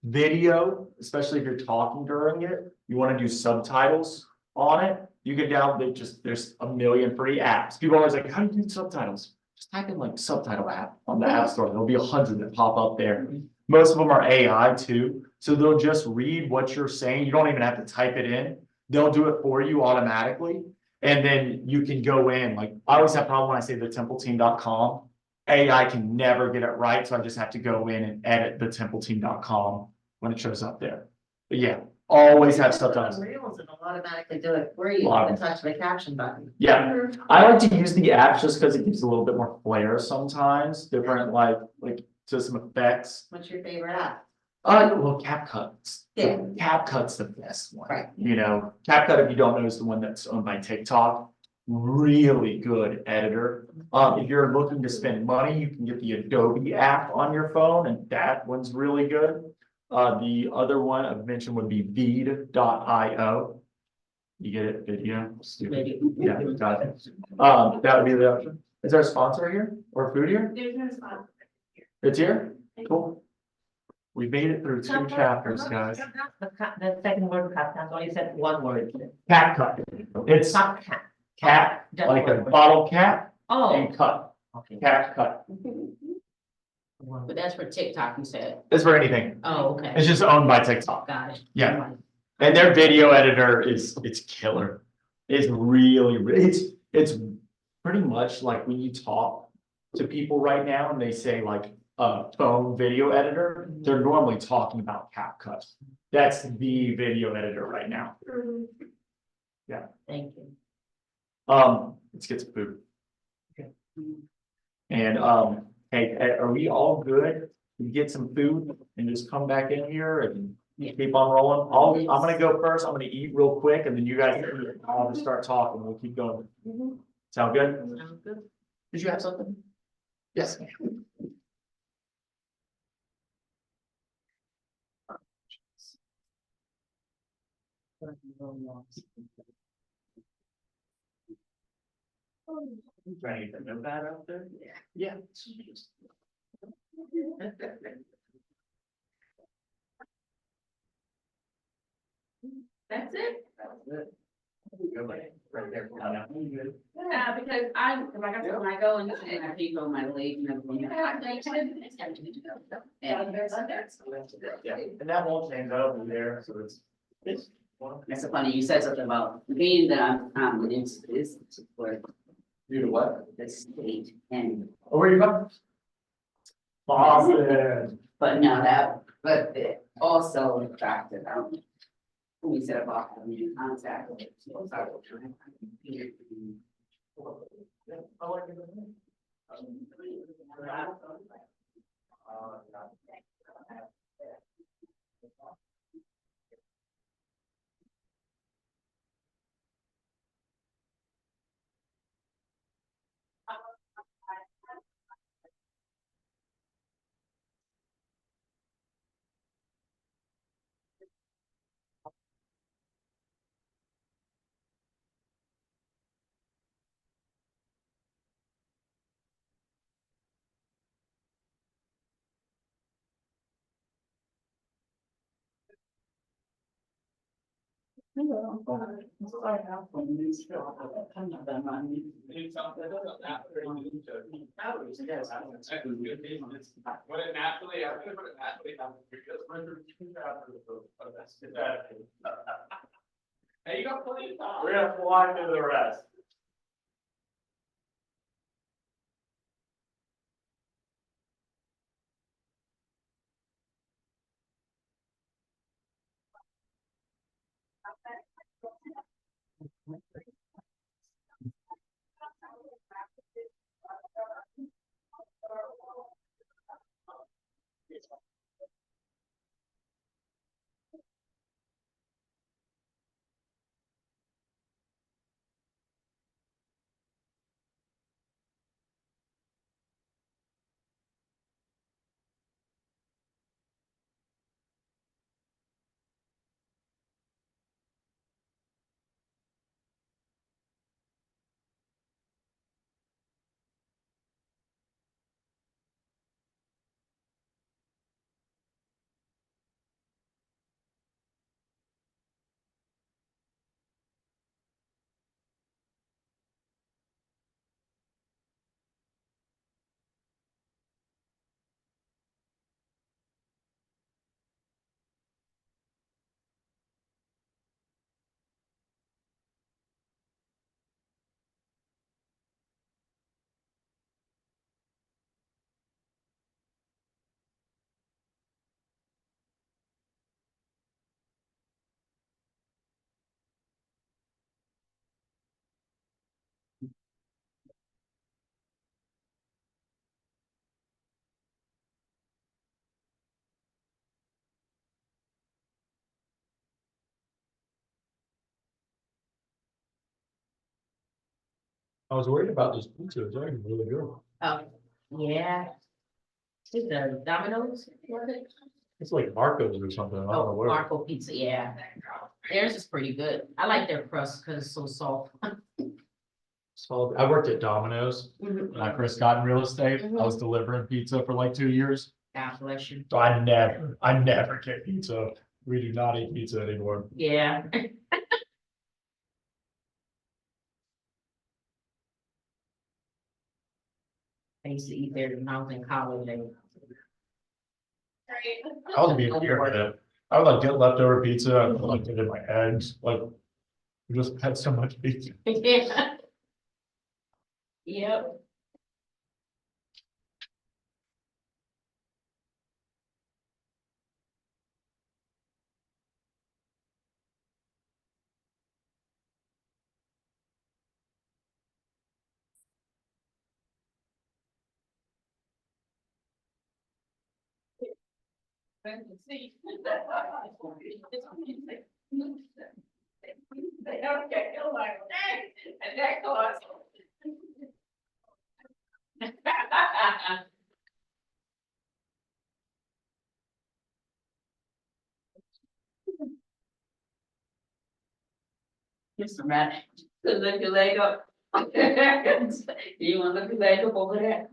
Video, especially if you're talking during it, you want to do subtitles on it. You can download there's a million free apps. People are always like, how do you do subtitles? Just type in like subtitle app on the app store. There'll be 100 that pop up there. Most of them are AI too. So they'll just read what you're saying. You don't even have to type it in. They'll do it for you automatically. And then you can go in, like I always have a problem when I say thetempleteam.com. AI can never get it right. So I just have to go in and edit thetempleteam.com when it shows up there. But yeah, always have subtitles. Reels, and it'll automatically do it for you. You can touch the caption button. Yeah, I like to use the apps just because it gives a little bit more flair sometimes, different like to some effects. What's your favorite app? Well, CapCut's. Yeah. CapCut's the best one. Right. CapCut, if you don't know, is the one that's owned by TikTok. Really good editor. If you're looking to spend money, you can get the Adobe app on your phone, and that one's really good. The other one I've mentioned would be Veed.io. You get it? Video. Stupid. Yeah, got it. That would be the option. Is there a sponsor here or food here? There's no spot. It's here? Cool. We made it through 2 chapters, guys. The second word, cut, that's only said one word. CapCut. It's cap, like a bottle cap Oh, and cut. Okay. CapCut. but that's for TikTok, you said. It's for anything. Oh, okay, It's just owned by TikTok. got it. Yeah. And their video editor it's killer. It's really, it's pretty much like when you talk to people right now and they say like phone video editor, they're normally talking about CapCut. That's the video editor right now. Thank you. Let's get some food. Okay. And hey, are we all good? We get some food and just come back in here and keep on rolling. I'm gonna go first. I'm gonna eat real quick and then you guys I'll just start talking. We'll keep going. Sound good? Sounds good. Did you have something? Yes. You trying to get the notepad out there? Yeah. That's it. That was it. Right there. Because like I said, when I go and I keep on my leg and everything. Yeah, and that won't change over there, so it's. That's so funny, you said something about being that I'm into this for You know what? the state and, Oh, where you from? Boston. but no, but also the fact that, we said about having in contact with. When it naturally, I think when it naturally happens, hey, you got plenty of time. We're gonna fly through the rest. I was worried about this pizza, it's actually really good. Oh, yeah. Is the Domino's? Was it? It's like Marco's or something, I don't know Oh, where. Marco Pizza, yeah. Theirs is pretty good. I like their crust because it's so soft. So I worked at Domino's Mhm. when I first got in real estate. I was delivering pizza for like 2 years. God bless you. So I never get pizza. We do not eat pizza anymore. Yeah. I used to eat there when I was in college and I was being weird with it. I would like get leftover pizza, I would like it in my eggs, like. We just had so much pizza. yeah. Yep. They don't get you like, and that cost. Mr. Matt, lift your leg up. You wanna lift your leg up over there?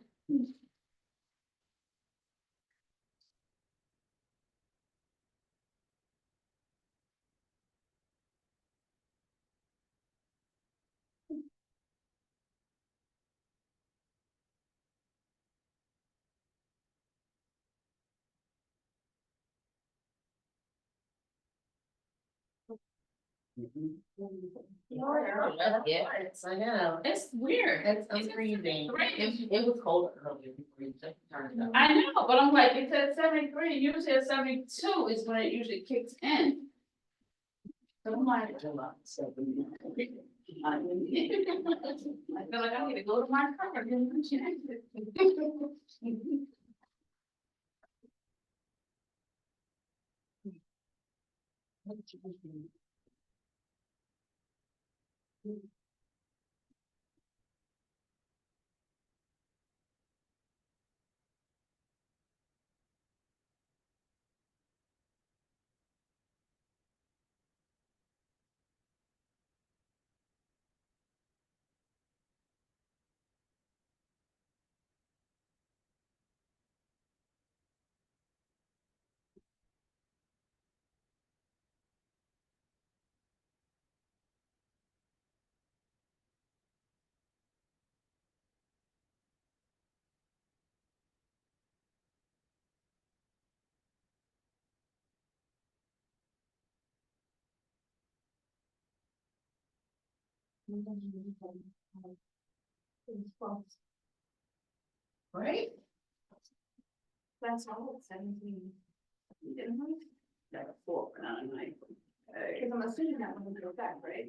Yeah. I know. It's weird. It's freezing. It was cold earlier before you turned it up. I know, but I'm like, it said 73, usually at 72 is when it usually kicks in. So I'm like, I feel like I need to go to my car and change it. Right? That's all, it's 17. Didn't we? Like a fork, not a knife. Because I'm assuming that one would go back, right?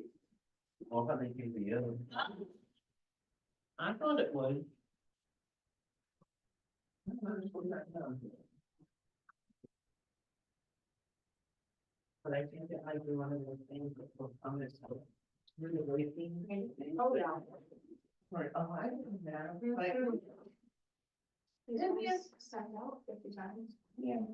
Well, I think it's the other. I thought it would. But I think it might be one of those things that will come as really waiting. Oh, yeah. Right, oh, I didn't know. Didn't we send out 50 times? Yeah.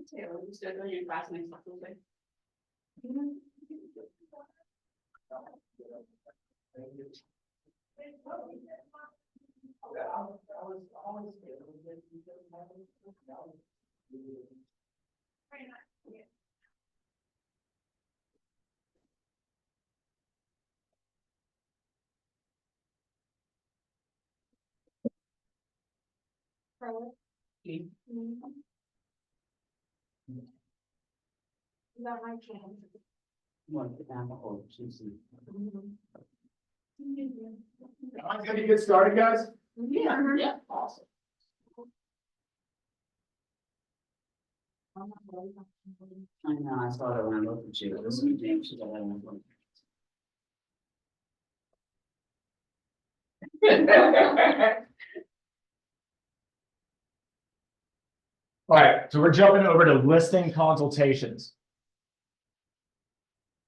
Taylor, you still doing your class next Tuesday? Is that my chance? I'm gonna get started, guys. Yeah, yeah, awesome. I know, I saw that when I looked at you, this is James, she got that one. All right, so we're jumping over to listing consultations.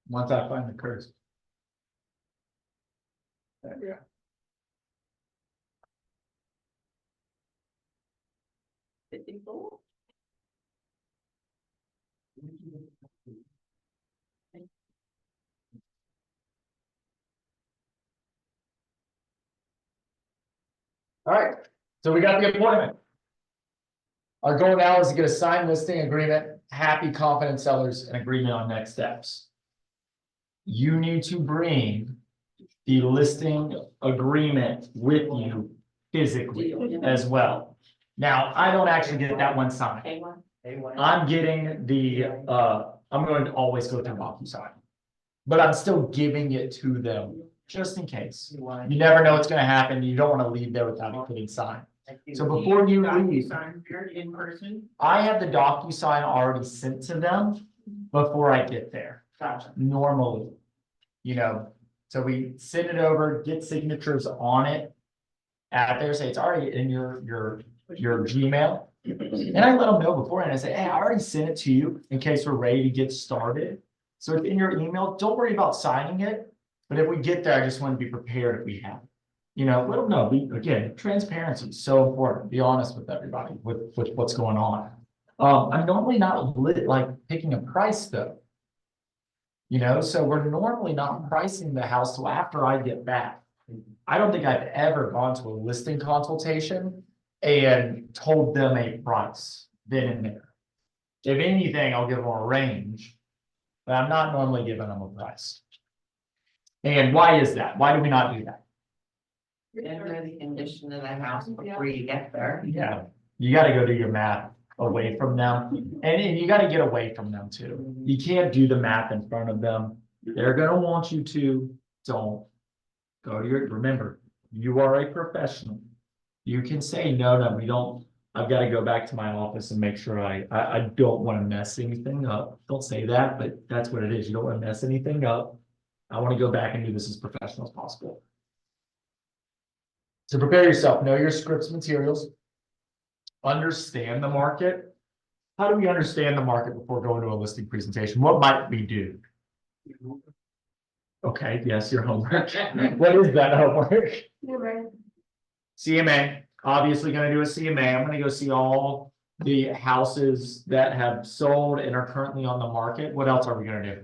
Once I find the curse. There we go. All right, so we got the appointment. Our goal now is to get a signed listing agreement, happy, confident sellers, and agreement on next steps. You need to bring the listing agreement with you physically as well. Now, I don't actually get that one signed. I'm getting the, I'm going to always go through DocuSign. But I'm still giving it to them just in case. You never know what's gonna happen. You don't wanna leave there without it getting signed. So before you leave, In person? I have the DocuSign already sent to them before I get there, Gotcha. normally. You know, so we send it over, get signatures on it. At there, say it's already in your Gmail. And I let them know beforehand. I say, hey, I already sent it to you in case we're ready to get started. So it's in your email. Don't worry about signing it. But if we get there, I just want to be prepared if we have it. You know, let them know. Again, transparency is so important. Be honest with everybody with what's going on. I'm normally not like picking a price though. You know, so we're normally not pricing the house till after I get back. I don't think I've ever gone to a listing consultation and told them a price then and there. If anything, I'll give them a range, but I'm not normally giving them a price. And why is that? Why do we not do that? And the condition of the house before you get there. Yeah, you gotta go do your math away from them, and you gotta get away from them too. You can't do the math in front of them. They're gonna want you to, don't. Go to your, remember, you are a professional. You can say, no, we don't, I've got to go back to my office and make sure I don't want to mess anything up. Don't say that, but that's what it is. You don't want to mess anything up. I want to go back and do this as professional as possible. So prepare yourself, know your scripts materials. Understand the market. How do we understand the market before going to a listing presentation? What might we do? Okay, yes, your homework. What is that homework? CMA, obviously gonna do a CMA. I'm gonna go see all the houses that have sold and are currently on the market. What else are we gonna do?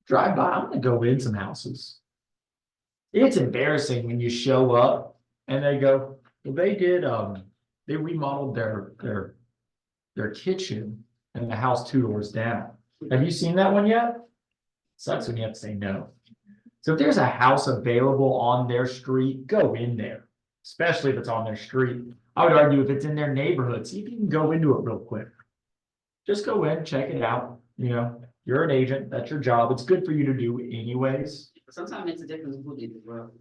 Drive by. I'm gonna go in some houses. It's embarrassing when you show up and they go, well, they remodeled their kitchen and the house 2 doors down. Have you seen that one yet? Sucks when you have to say no. So if there's a house available on their street, go in there, especially if it's on their street. I would argue if it's in their neighborhood, see if you can go into it real quick. Just go in, check it out. You know, you're an agent, that's your job. It's good for you to do anyways. Sometimes it makes a difference who did the work.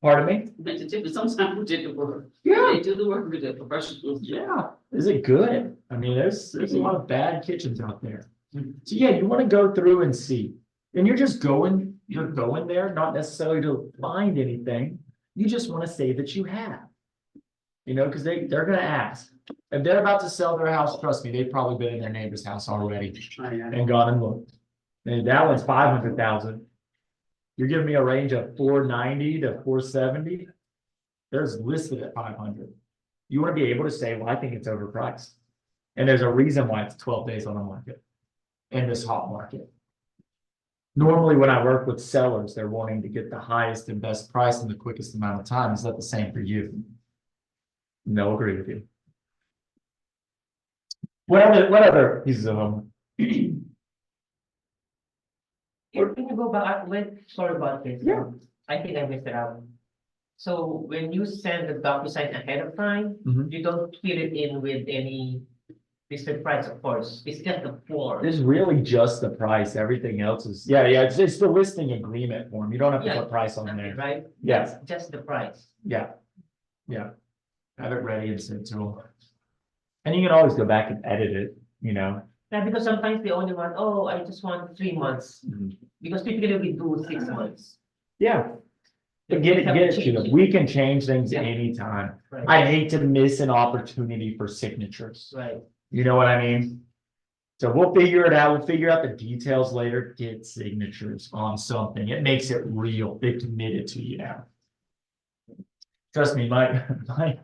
Pardon me? It makes a difference sometimes who did the work. Yeah. They do the work with the professionals. Yeah. Is it good? I mean, there's a lot of bad kitchens out there. So yeah, you want to go through and see. And you're going there, not necessarily to find anything. You just want to say that you have. You know, because they're gonna ask. If they're about to sell their house, trust me, they've probably been in their neighbor's house already and gone and looked. And that one's 500,000. You're giving me a range of 490 to 470. There's listed at 500. You want to be able to say, well, I think it's overpriced. And there's a reason why it's 12 days on the market in this hot market. Normally, when I work with sellers, they're wanting to get the highest and best price in the quickest amount of time. Is that the same for you? No, agree with you. What other pieces of them? Can you go back, sorry about this. Yeah. I think I missed it out. So when you send the DocuSign ahead of time, Mhm. you don't fill it in with any listed price, of course. It's just the form. There's really just the price. Everything else is, yeah, it's the listing agreement form. You don't have to Yeah. put price on Okay, there. right? Yeah. That's just the price. Yeah. Have it ready and send to them. And you can always go back and edit it, you know. Yeah, because sometimes they only want, oh, I just want 3 months, because typically we do 6 months. Yeah. But get it to them. We can change things Yeah. anytime. Right. I hate to miss an opportunity for signatures. Right. You know what I mean? So we'll figure it out. We'll figure out the details later. Get signatures on something. It makes it real. They committed to you now. Trust me, my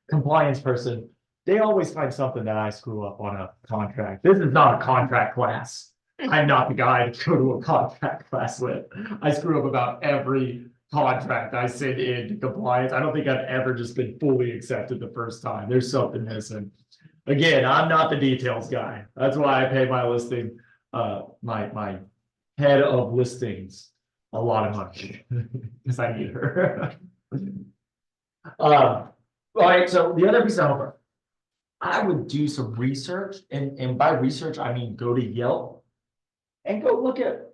compliance person, they always find something that I screw up on a contract. This is not a contract class. I'm not the guy to go to a contract class with. I screw up about every contract I send in to compliance. I don't think I've ever just been fully accepted the first time. There's something missing. Again, I'm not the details guy. That's why I pay my listing, my head of listings a lot of money because I need her. All right, so the other piece of homework, I would do some research, and by research I mean go to Yelp and go look at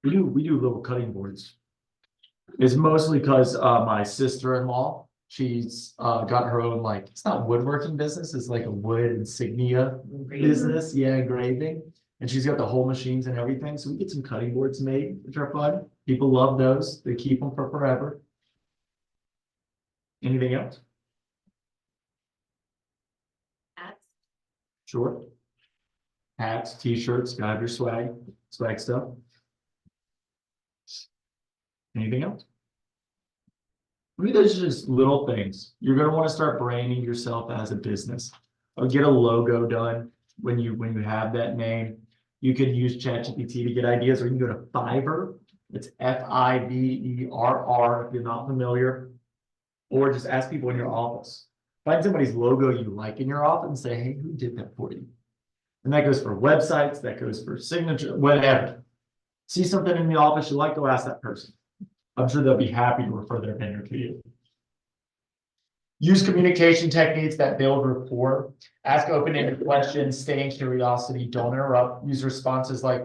We do little cutting boards. It's mostly because my sister-in-law, she's got her own, like, it's not woodworking business, it's like a wood insignia business, yeah, engraving. And she's got the whole machines and everything, so we get some cutting boards made, which are fun. People love those, they keep them for forever. Anything else? Hats. Sure. Hats, t-shirts, gotta have your swag stuff. Anything else? I mean, those are just little things. You're gonna want to start branding yourself as a business. Or get a logo done when you have that name. You can use ChatGPT to get ideas, or you can go to Fiverr. It's Fiverr if you're not familiar. Or just ask people in your office. Find somebody's logo you like in your office and say, hey, who did that for you? And that goes for websites, that goes for signature, whatever. See something in the office you like, go ask that person. I'm sure they'll be happy to refer their vendor to you. Use communication techniques that build rapport. Ask open-ended questions, stay in curiosity, don't interrupt. Use responses like,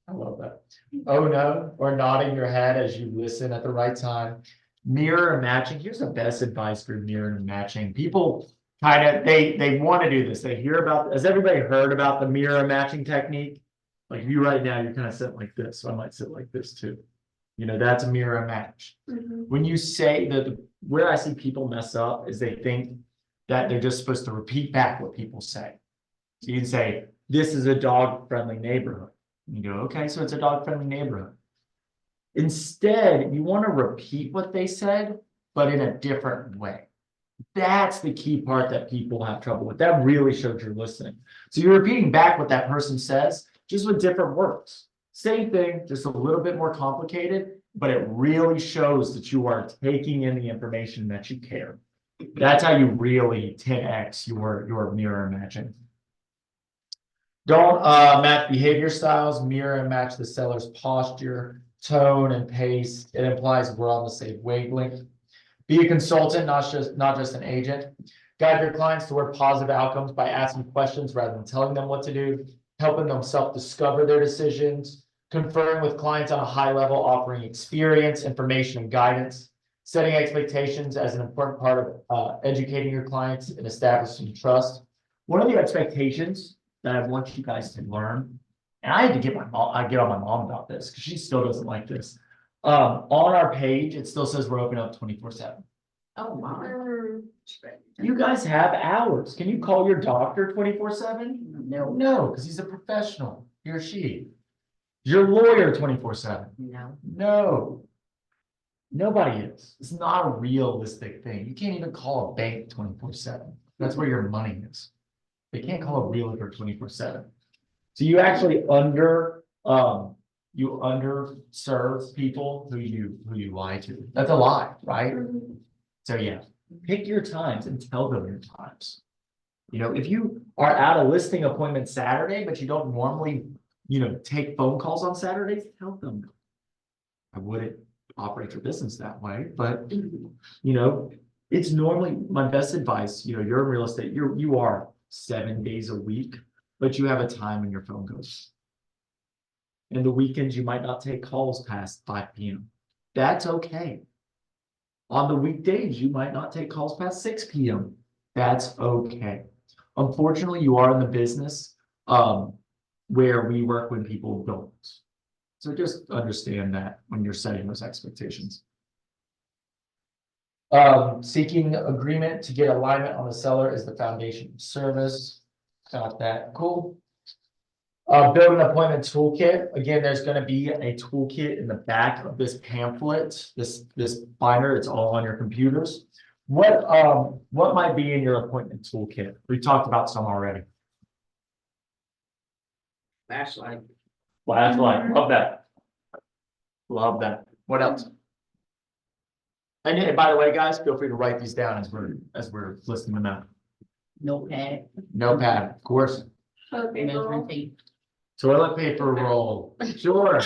I love that. Oh no, or nodding your head as you listen at the right time. Mirror and matching. Here's the best advice for mirror and matching. People kind of, they want to do this. They hear about, has everybody heard about the mirror and matching technique? Like you right now, you're kind of sitting like this, so I might sit like this too. You know, that's a mirror and match. When you say that, where I see people mess up is they think that they're just supposed to repeat back what people say. So you can say, this is a dog-friendly neighborhood. You go, okay, so it's a dog-friendly neighborhood. Instead, you want to repeat what they said, but in a different way. That's the key part that people have trouble with. That really shows you're listening. So you're repeating back what that person says, just with different words. Same thing, just a little bit more complicated, but it really shows that you are taking in the information that you care. That's how you really 10x your mirror matching. Don't match behavior styles, mirror and match the seller's posture, tone, and pace. It implies we're on the same wavelength. Be a consultant, not just an agent. Guide your clients toward positive outcomes by asking questions rather than telling them what to do, helping them self-discover their decisions, conferring with clients on a high level, offering experience, information, and guidance, setting expectations as an important part of educating your clients and establishing trust. One of the expectations that I want you guys to learn, and I had to get on my mom about this because she still doesn't like this. On our page, it still says we're open up 24/7. Oh, wow. You guys have hours. Can you call your doctor 24/7? No, because he's a professional. He or she. Your lawyer 24/7. No. Nobody is. It's not a realistic thing. You can't even call a bank 24/7. That's where your money is. They can't call a realtor 24/7. So you actually underserve people who you lie to. That's a lie, right? So yeah, pick your times and tell them your times. You know, if you are at a listing appointment Saturday, but you don't normally, take phone calls on Saturdays, tell them. I wouldn't operate your business that way, but it's normally my best advice. You're in real estate, you are 7 days a week, but you have a time when your phone goes. And the weekends, you might not take calls past 5 p.m. That's okay. On the weekdays, you might not take calls past 6 p.m. That's okay. Unfortunately, you are in the business where we work when people don't. So just understand that when you're setting those expectations. Seeking agreement to get alignment on the seller is the foundation of service. Got that. Cool. Build an appointment toolkit. Again, there's going to be a toolkit in the back of this pamphlet, this binder. It's all on your computers. What might be in your appointment toolkit? We talked about some already. Flashlight. Flashlight. Love that. Love that. What else? And by the way, guys, feel free to write these down as we're listing them out. Notepad. Notepad, of course. Measuring tape. Toilet paper roll. Sure.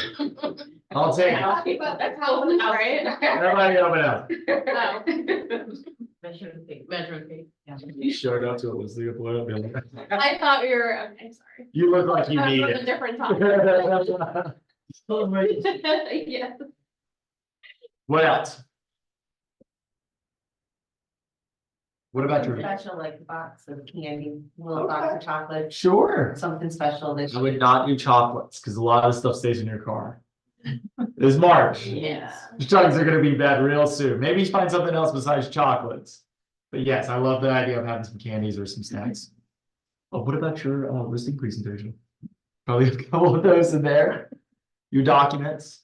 I'll take it. That's how it's right? Nobody open up. Measuring tape. Yeah. You showed up to it was the appointment. I thought we were, okay, sorry. You look like you That need was a it. different topic. Yeah. What else? What about your? Special, like a box of candy, little box of chocolate, Sure. something special this I year. would not do chocolates, because a lot of stuff stays in your car. It's March. Yeah. Chocolates are gonna be bad real soon. Maybe you find something else besides chocolates. But yes, I love the idea of having some candies or some snacks. Oh, what about your listing presentation? Probably a couple of those in there. Your documents,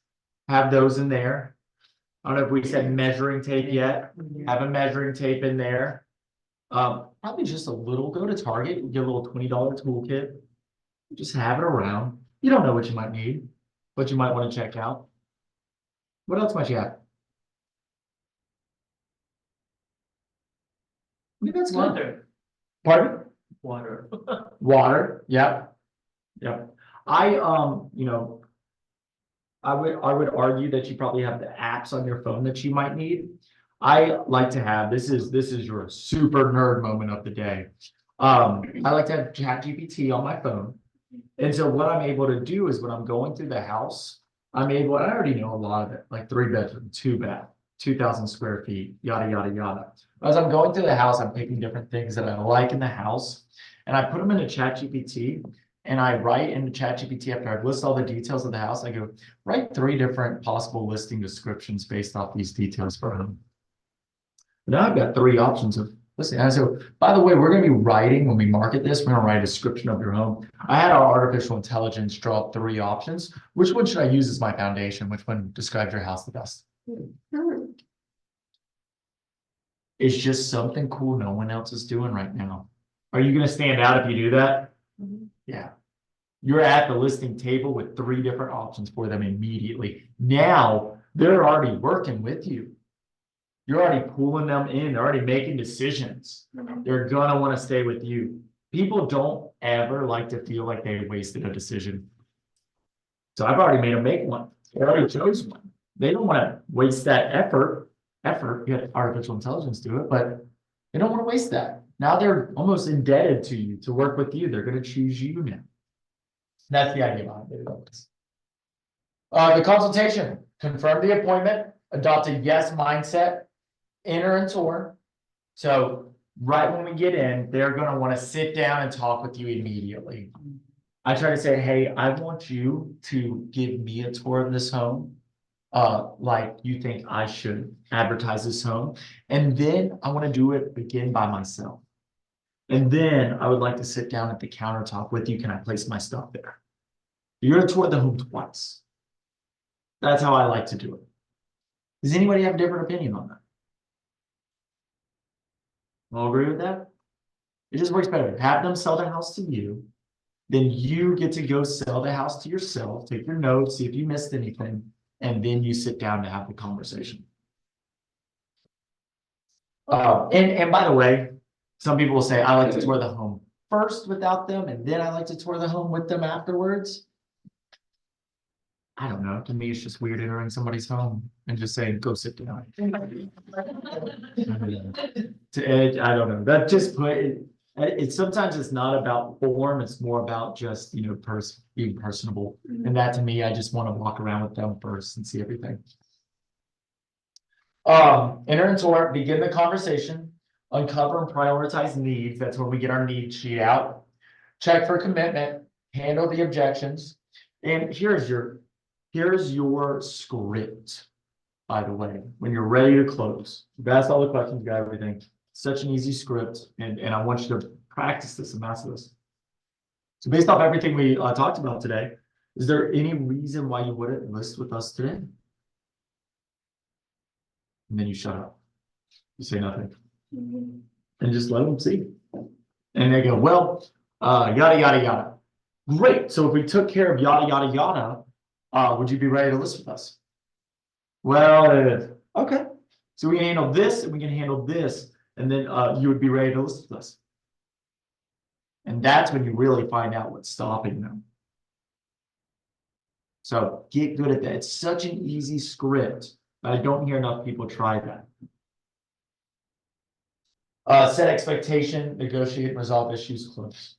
have those in there. I don't know if we said measuring tape yet. Have a measuring tape in there. Probably just a little, go to Target, get a little $20 toolkit. Just have it around. You don't know what you might need, what you might want to check out. What else might you have? I mean, that's good. Water, Pardon? water. Water, yep. Yep. I would argue that you probably have the apps on your phone that you might need. I like to have, this is your super nerd moment of the day. I like to have ChatGPT on my phone. And so what I'm able to do is when I'm going through the house, I already know a lot of it, like 3-bedroom, 2-bath, 2,000 square feet, yada, yada, yada. As I'm going through the house, I'm picking different things that I like in the house and I put them into ChatGPT and I write into ChatGPT after I've listed all the details of the house. I go, write 3 different possible listing descriptions based off these details for him. Now I've got 3 options of listen. And so, by the way, we're going to be writing when we market this, we're going to write a description of your home. I had our artificial intelligence draw up 3 options. Which one should I use as my foundation? Which one describes your house the best? It's just something cool no one else is doing right now. Are you going to stand out if you do that? Yeah. You're at the listing table with 3 different options for them immediately. Now they're already working with you. You're already pulling them in. They're already making decisions. They're gonna want to stay with you. People don't ever like to feel like they wasted a decision. So I've already made them make one. They already chose one. They don't want to waste that effort. You had artificial intelligence do it, but they don't want to waste that. Now they're almost indebted to you to work with you. They're going to choose you now. That's the idea behind it. The consultation, confirm the appointment, adopt a yes mindset, enter and tour. So right when we get in, they're going to want to sit down and talk with you immediately. I try to say, hey, I want you to give me a tour of this home. Like you think I should advertise this home. And then I want to do it again by myself. And then I would like to sit down at the countertop with you. Can I place my stuff there? You're going to tour the home twice. That's how I like to do it. Does anybody have a different opinion on that? All agree with that? It just works better. Have them sell their house to you. Then you get to go sell the house to yourself, take your notes, see if you missed anything, and then you sit down to have the conversation. And by the way, some people will say, I like to tour the home first without them, and then I like to tour the home with them afterwards. I don't know. To me, it's just weird entering somebody's home and just saying, go sit down. To Edge, I don't know. That just put it sometimes it's not about form, it's more about just, you know, being personable. And that to me, I just want to walk around with them first and see everything. Enter and tour, begin the conversation, uncover and prioritize needs. That's where we get our need sheet out. Check for commitment, handle the objections. And here's your script, by the way, when you're ready to close. You've asked all the questions, you got everything. Such an easy script, and I want you to practice this and master this. So based off everything we talked about today, is there any reason why you wouldn't list with us today? And then you shut up. You say nothing. And just let them see. And they go, well, yada, yada, yada. Great. So if we took care of yada, yada, yada, would you be ready to list with us? Well, okay. So we can handle this and we can handle this. And then you would be ready to list with us. And that's when you really find out what's stopping them. So get good at that. It's such an easy script, but I don't hear enough people try that. Set expectation, negotiate, and resolve issues, close.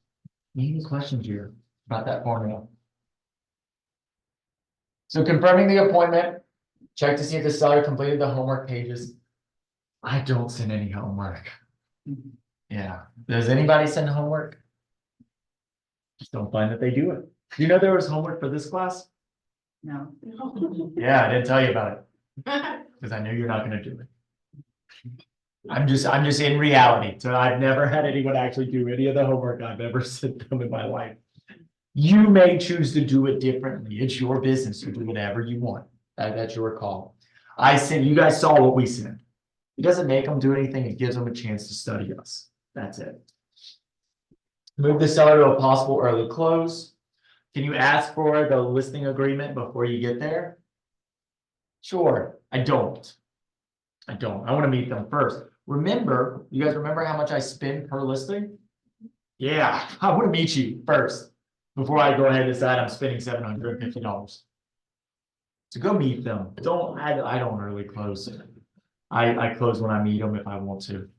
Any questions here about that formula? So confirming the appointment, check to see if the seller completed the homework pages. I don't send any homework. Yeah, does anybody send homework? Just don't find that they do it. Do you know there was homework for this class? No. Yeah, I didn't tell you about it. Because I knew you're not gonna do it. I'm just in reality, so I've never had anyone actually do any of the homework I've ever sent them in my life. You may choose to do it differently. It's your business. You do whatever you want. That's your call. You guys saw what we sent. It doesn't make them do anything. It gives them a chance to study us. That's it. Move the seller to a possible early close. Can you ask for the listing agreement before you get there? Sure, I don't. I want to meet them first. Remember, you guys remember how much I spend per listing? Yeah, I want to meet you first before I go ahead and decide I'm spending $750. So go meet them. I don't early close. I close when I meet them if I want to.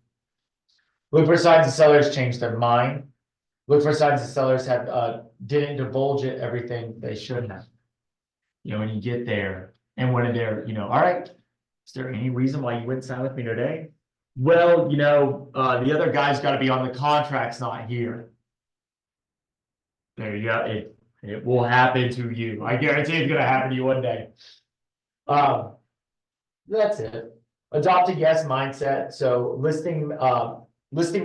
Look for signs the sellers changed their mind. Look for signs the sellers didn't divulge everything they should have. When you get there and when they're, all right, is there any reason why you wouldn't sign with me today? Well, the other guy's got to be on the contract's not here. There you go. It will happen to you. I guarantee it's going to happen to you one day. That's it. Adopt a yes mindset. So listing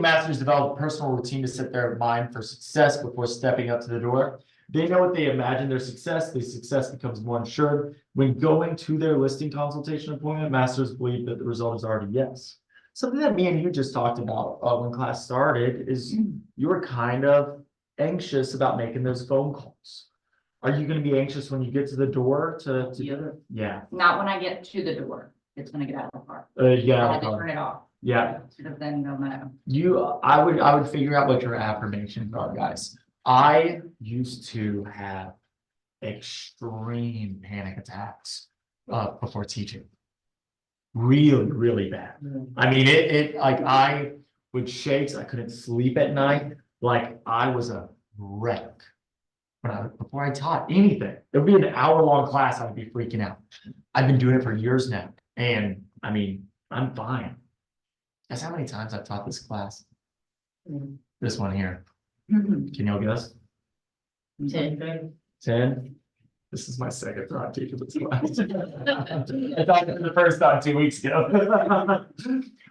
masters develop a personal routine to set their mind for success before stepping up to the door. They know what they imagine their success. The success becomes more assured. When going to their listing consultation appointment, masters believe that the result is already yes. Something that me and you just talked about when class started is you were kind of anxious about making those phone calls. Are you going to be anxious when you get to the door to get it? Yeah. Not when I get to the door. It's gonna get out of the car. Yeah. I had to turn it off. Yeah. Because then they'll know. I would figure out what your affirmations are, guys. I used to have extreme panic attacks before teaching. Really, really bad. I mean, I would shakes. I couldn't sleep at night. Like I was a wreck. Before I taught anything, it would be an hour-long class. I'd be freaking out. I've been doing it for years now. And I mean, I'm fine. Guess how many times I've taught this class? This one here. Can y'all guess? 10. 10? This is my second time teaching this class. I taught it the first time 2 weeks ago.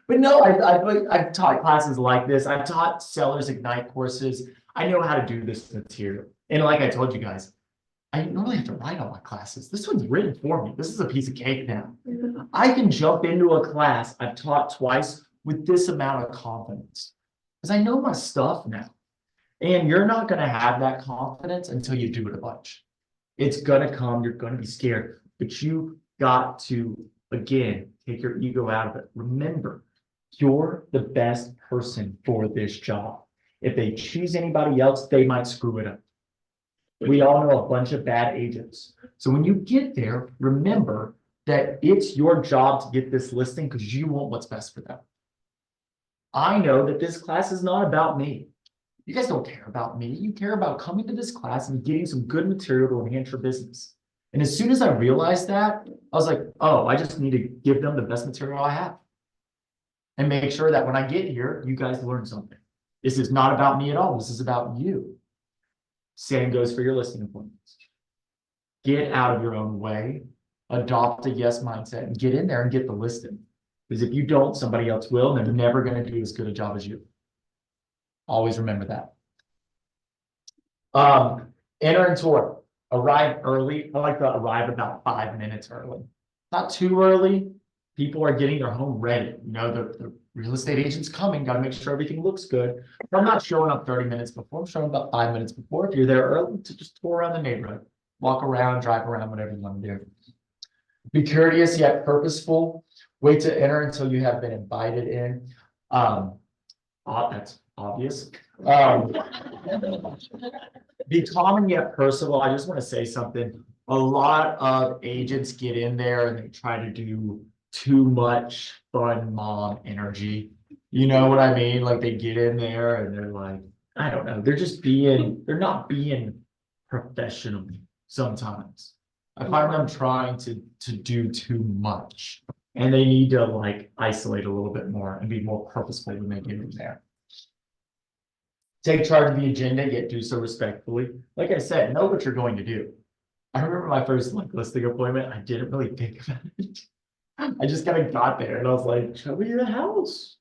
But no, I've taught classes like this. I've taught Sellers Ignite courses. I know how to do this material. And like I told you guys, I normally have to write all my classes. This one's written for me. This is a piece of cake now. I can jump into a class I've taught twice with this amount of confidence because I know my stuff now. And you're not going to have that confidence until you do it a bunch. It's going to come. You're going to be scared, but you got to, again, take your ego out of it. Remember, you're the best person for this job. If they choose anybody else, they might screw it up. We all know a bunch of bad agents. So when you get there, remember that it's your job to get this listing because you want what's best for them. I know that this class is not about me. You guys don't care about me. You care about coming to this class and getting some good material to enhance your business. And as soon as I realized that, I was like, oh, I just need to give them the best material I have. And make sure that when I get here, you guys learn something. This is not about me at all. This is about you. Same goes for your listing appointments. Get out of your own way, adopt a yes mindset, and get in there and get the listing. Because if you don't, somebody else will, and they're never going to do as good a job as you. Always remember that. Enter and tour. Arrive early. I like to arrive about 5 minutes early. Not too early. People are getting their home ready. The real estate agent's coming. Got to make sure everything looks good. I'm not showing up 30 minutes before. I'm showing up about 5 minutes before. If you're there early, to just tour around the neighborhood. Walk around, drive around, whatever you want to do. Be courteous yet purposeful. Wait to enter until you have been invited in. That's obvious. Be calm and yet personal. I just want to say something. A lot of agents get in there and they try to do too much fun mom energy. You know what I mean? Like they get in there and they're like, I don't know. They're not being professional sometimes. I find them trying to do too much. And they need to like isolate a little bit more and be more purposeful when they get in there. Take charge of the agenda, yet do so respectfully. Like I said, know what you're going to do. I remember my first like listing appointment, I didn't really think about it. I just kind of got there and I was like, show me the house.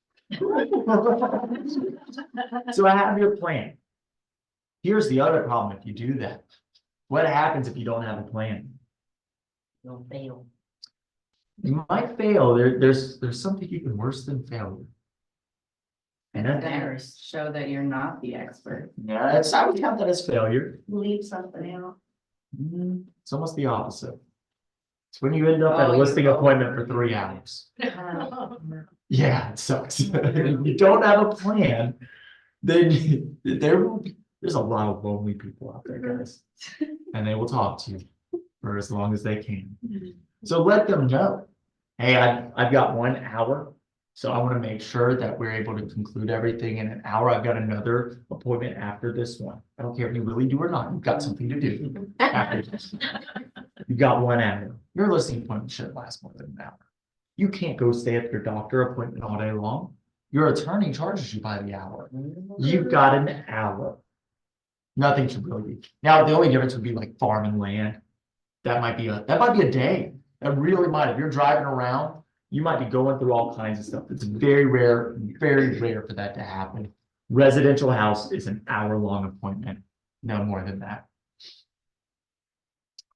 So I have your plan. Here's the other problem if you do that. What happens if you don't have a plan? You'll fail. You might fail. There's something even worse than failure. And that, Embarrassed, show that you're not the expert. yeah, I would count that as failure. Leave something out. It's almost the opposite. It's when you end up at a Oh, listing you're appointment over. for 3 hours. Yeah, it sucks. If you don't have a plan, then there's a lot of lonely people out there, guys. And they will talk to you for as long as they can. So let them know, hey, I've got 1 hour. So I want to make sure that we're able to conclude everything in an hour. I've got another appointment after this one. I don't care if you really do or not. You've got something to do after this. You've got 1 hour. Your listing appointment should last more than an hour. You can't go stay at your doctor appointment all day long. Your attorney charges you by the hour. You've got an hour. Nothing should really be. Now, the only difference would be like farm and land. That might be a day. That really might. If you're driving around, you might be going through all kinds of stuff. It's very rare for that to happen. Residential house is an hour-long appointment, no more than that.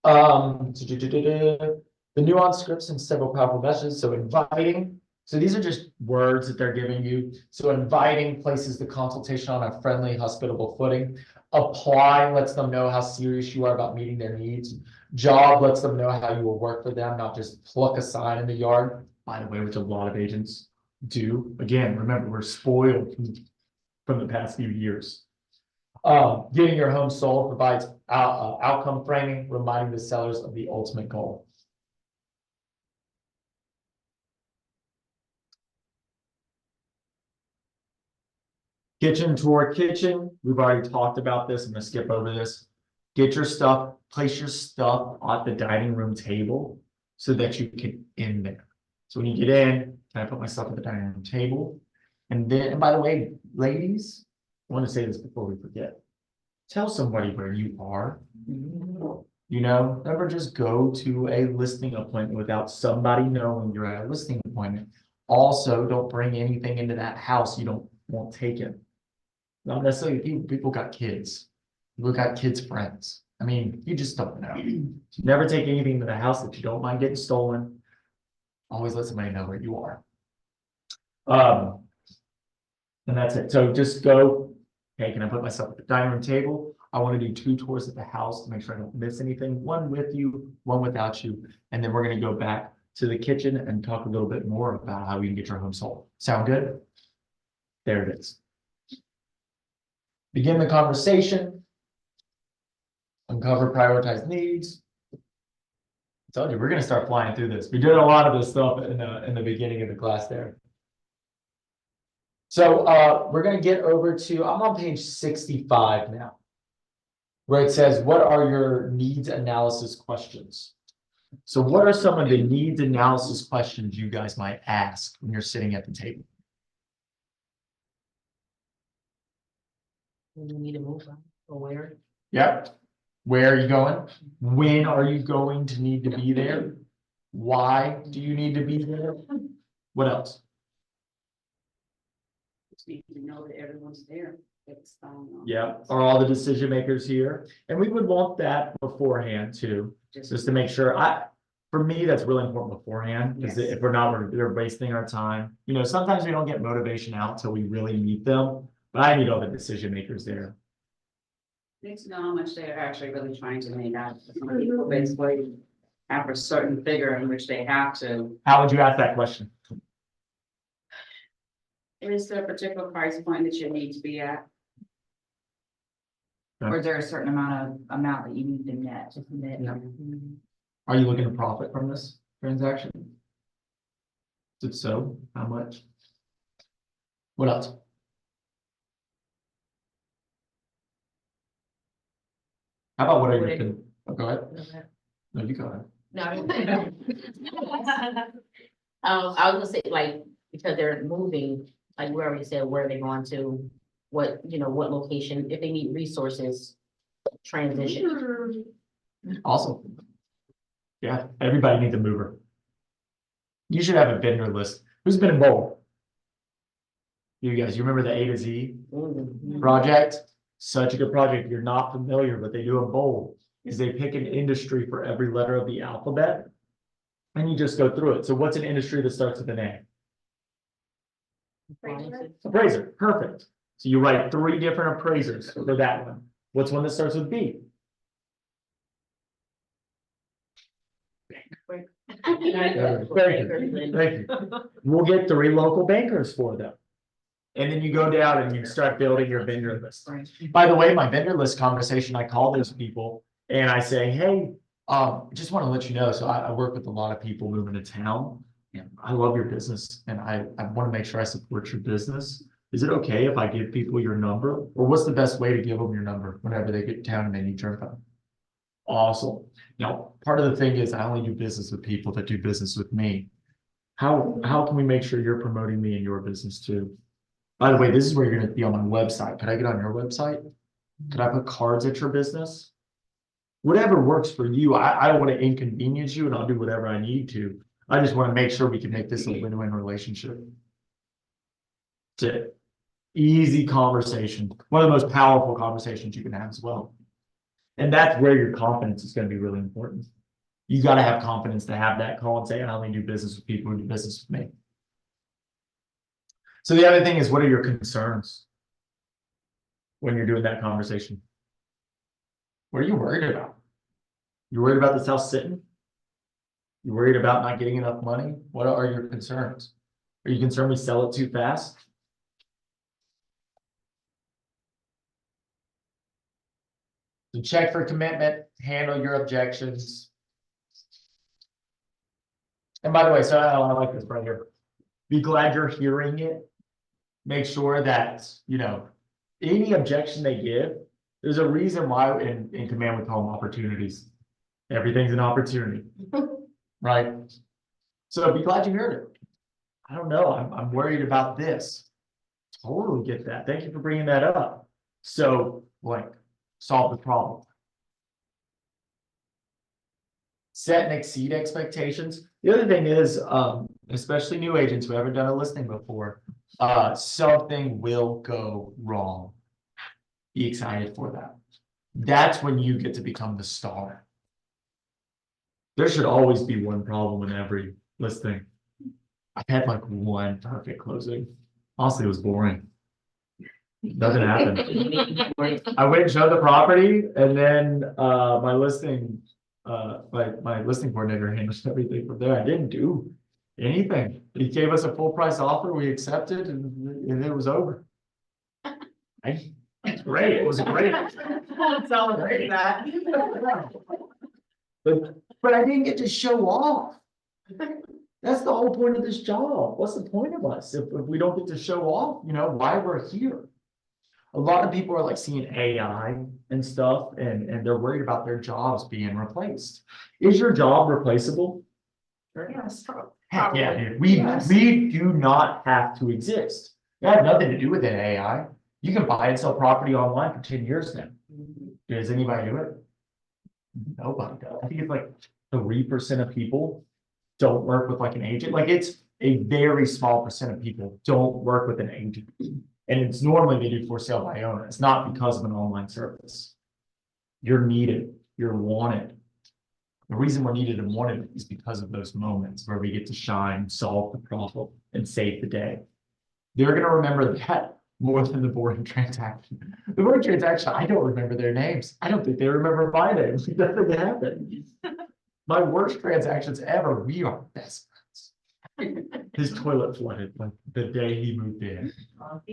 The nuanced scripts and several powerful messages. So inviting. So these are just words that they're giving you. So inviting places the consultation on a friendly, hospitable footing. Apply lets them know how serious you are about meeting their needs. Job lets them know how you will work for them, not just pluck a sign in the yard. By the way, which a lot of agents do. Again, remember, we're spoiled from the past few years. Getting your home sold provides outcome framing, reminding the sellers of the ultimate goal. Kitchen tour kitchen. We've already talked about this. I'm gonna skip over this. Get your stuff, place your stuff at the dining room table so that you can in there. So when you get in, can I put my stuff at the dining room table? And then, and by the way, ladies, I want to say this before we forget. Tell somebody where you are. You know, never just go to a listing appointment without somebody knowing you're at a listing appointment. Also, don't bring anything into that house you won't take it. Not necessarily people got kids. People got kids' friends. I mean, you just don't know. Never take anything to the house that you don't mind getting stolen. Always let somebody know where you are. And that's it. So just go, hey, can I put myself at the dining room table? I want to do 2 tours at the house to make sure I don't miss anything. 1 with you, 1 without you. And then we're going to go back to the kitchen and talk a little bit more about how we can get your home sold. Sound good? There it is. Begin the conversation. Uncover prioritized needs. I told you, we're going to start flying through this. We did a lot of this stuff in the beginning of the class there. So we're going to get over to, I'm on page 65 now, where it says, what are your needs analysis questions? So what are some of the needs analysis questions you guys might ask when you're sitting at the table? You need to move on or where? Yep. Where are you going? When are you going to need to be there? Why do you need to be there? What else? Just need to know that everyone's there. It's, Yeah, are all the decision makers here? And we would want that beforehand too, just to make sure. For me, that's really important beforehand, because Yes. if we're not, we're wasting our time. You know, sometimes we don't get motivation out till we really meet them, but I need all the decision makers there. Needs to know how much they're actually really trying to make out. Some people basically have a certain figure in which they have to. How would you ask that question? Is there a particular price point that you need to be at? Or is there a certain amount that you need to net? Are you looking to profit from this transaction? If so, how much? What else? How about what are you looking? Oh, go ahead. No, you got it. No. I was gonna say, like, because they're moving, like we already said, where they're going to, what, what location, if they need resources, transition. Awesome. Yeah, everybody needs a mover. You should have a vendor list. Who's been involved? You guys, you remember the A to Z project? Such a good project. You're not familiar, but they do a bowl. Is they pick an industry for every letter of the alphabet. And you just go through it. So what's an industry that starts with an A? Appraiser, perfect. So you write 3 different appraisers for that one. What's one that starts with B? Thank you. We'll get 3 local bankers for them. And then you go down and you start building your vendor list. By the way, my vendor list conversation, I call those people and I say, hey, just want to let you know, so I work with a lot of people moving to town. And I love your business and I want to make sure I support your business. Is it okay if I give people your number? Or what's the best way to give them your number whenever they get to town and they need your info? Awesome. Now, part of the thing is I only do business with people that do business with me. How can we make sure you're promoting me in your business too? By the way, this is where you're going to be on my website. Could I get on your website? Could I put cards at your business? Whatever works for you. I don't want to inconvenience you and I'll do whatever I need to. I just want to make sure we can make this a win-win relationship. That's it. Easy conversation. One of the most powerful conversations you can have as well. And that's where your confidence is going to be really important. You got to have confidence to have that call and say, I only do business with people who do business with me. So the other thing is, what are your concerns when you're doing that conversation? What are you worried about? You're worried about this house sitting? You're worried about not getting enough money? What are your concerns? Are you concerned we sell it too fast? So check for commitment, handle your objections. And by the way, so I like this right here. Be glad you're hearing it. Make sure that, any objection they give, there's a reason why in command with home opportunities. Everything's an opportunity, right? So be glad you heard it. I don't know, I'm worried about this. Totally get that. Thank you for bringing that up. So, solve the problem. Set and exceed expectations. The other thing is, especially new agents who haven't done a listing before, something will go wrong. Be excited for that. That's when you get to become the star. There should always be one problem in every listing. I've had one perfect closing. Honestly, it was boring. Nothing happened. I went and showed the property and then my listing coordinator handled everything from there. I didn't do anything. He gave us a full price offer. We accepted and it was over. It's great. It was a great. Celebrate that. But I didn't get to show off. That's the whole point of this job. What's the point of us if we don't get to show off, why we're here? A lot of people are seeing AI and stuff and they're worried about their jobs being replaced. Is your job replaceable? Yes. Heck yeah, dude. We do not have to exist. It has nothing to do with an AI. You can buy and sell property online for 10 years now. Does anybody do it? Nobody does. I think it's 3% of people don't work with an agent. It's a very small percent of people don't work with an agent. And it's normally they do for sale by owner. It's not because of an online service. You're needed. You're wanted. The reason we're needed and wanted is because of those moments where we get to shine, solve the problem, and save the day. They're going to remember that more than the boring transaction. The boring transaction, I don't remember their names. I don't think they remember my names. Nothing happened. My worst transactions ever, we are best friends. His toilet flooded the day he moved in.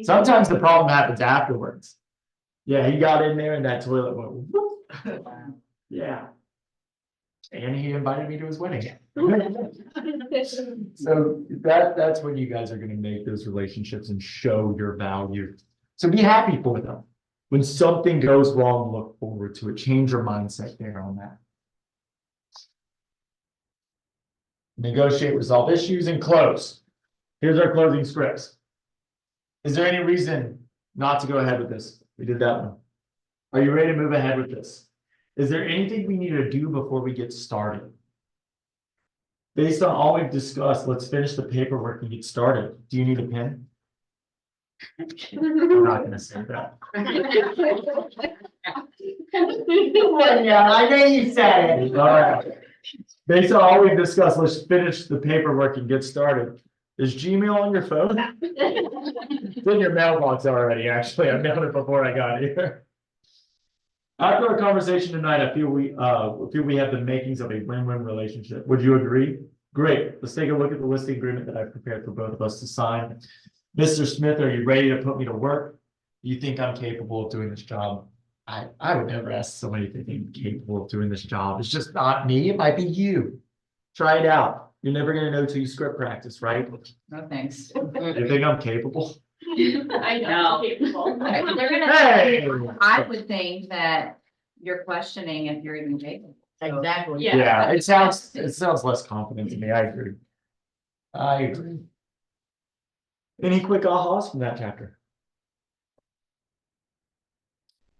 Sometimes the problem happens afterwards. Yeah, he got in there and that toilet went whoop. Yeah. And he invited me to his wedding. So that's when you guys are going to make those relationships and show your value. So be happy for them. When something goes wrong, look forward to it. Change your mindset there on that. negotiate, resolve issues, and close. Here's our closing scripts. Is there any reason not to go ahead with this? We did that one. Are you ready to move ahead with this? Is there anything we need to do before we get started? Based on all we've discussed, let's finish the paperwork and get started. Do you need a pen? I'm not gonna say that. Yeah, I know you said it. All right. Based on all we've discussed, let's finish the paperwork and get started. Is Gmail on your phone? It's in your mailbox already, actually. I mailed it before I got here. After our conversation tonight, I feel we have the makings of a win-win relationship. Would you agree? Great. Let's take a look at the listing agreement that I've prepared for both of us to sign. Mr. Smith, are you ready to put me to work? You think I'm capable of doing this job? I would never ask somebody if they think I'm capable of doing this job. It's just not me. It might be you. Try it out. You're never gonna know till you script practice, right? No, thanks. You think I'm capable? I know. Capable. They're gonna, Hey! I would think that you're questioning if you're even capable. Exactly. Yeah. Yeah, it sounds less confident to me. I agree. I agree. Any quick ahas from that chapter?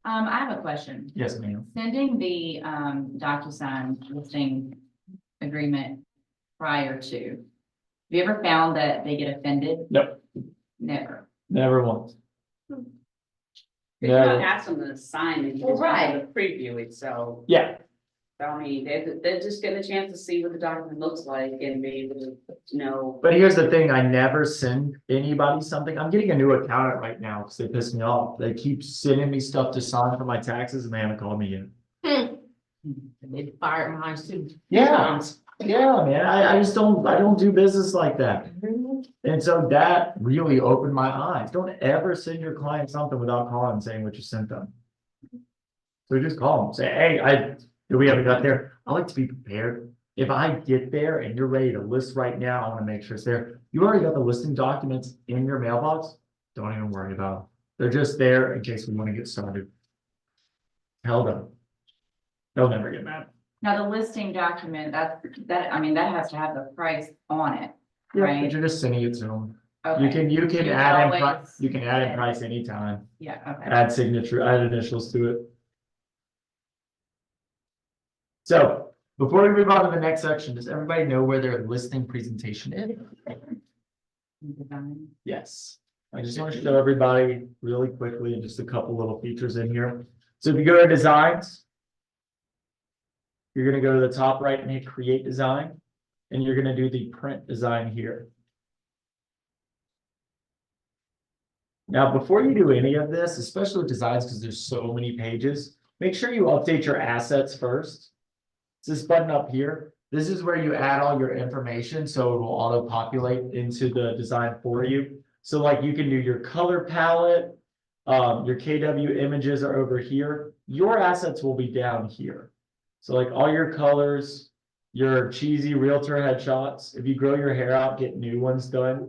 I have a question. Yes, ma'am. Sending the DocuSign listing agreement prior to, have you ever found that they get offended? Nope. Never. Never once. You Never. don't ask them to sign and you Well, just right. have to preview it, so. Yeah, I mean, they're just getting a chance to see what the document looks like and be able to know. but here's the thing, I never send anybody something. I'm getting a new accountant right now because they piss me off. They keep sending me stuff to sign for my taxes and they haven't called me yet. They fired mine too. Yeah, yeah, man, I just don't do business like that. And so that really opened my eyes. Don't ever send your client something without calling and saying what you sent them. So just call them, say, hey, we haven't got there. I like to be prepared. If I get there and you're ready to list right now, I want to make sure it's there. You already got the listing documents in your mailbox. Don't even worry about them. They're just there in case we want to get started. Tell them. They'll never get mad. Now, the listing document, that has to have the price on it, But right? you're just sending it to them. Okay. You can You add in, always- you can add in price anytime. Yeah, okay. Add signature, add initials to it. So before we move on to the next section, does everybody know where their listing presentation is? Yes. I just want to show everybody really quickly and just a couple little features in here. So if you go to designs, you're going to go to the top right and hit create design, and you're going to do the print design here. Now, before you do any of this, especially with designs, because there's so many pages, make sure you update your assets first. It's this button up here. This is where you add all your information, so it will auto-populate into the design for you. So like you can do your color palette, your KW images are over here. Your assets will be down here. So like all your colors, your cheesy realtor headshots. If you grow your hair out, get new ones done.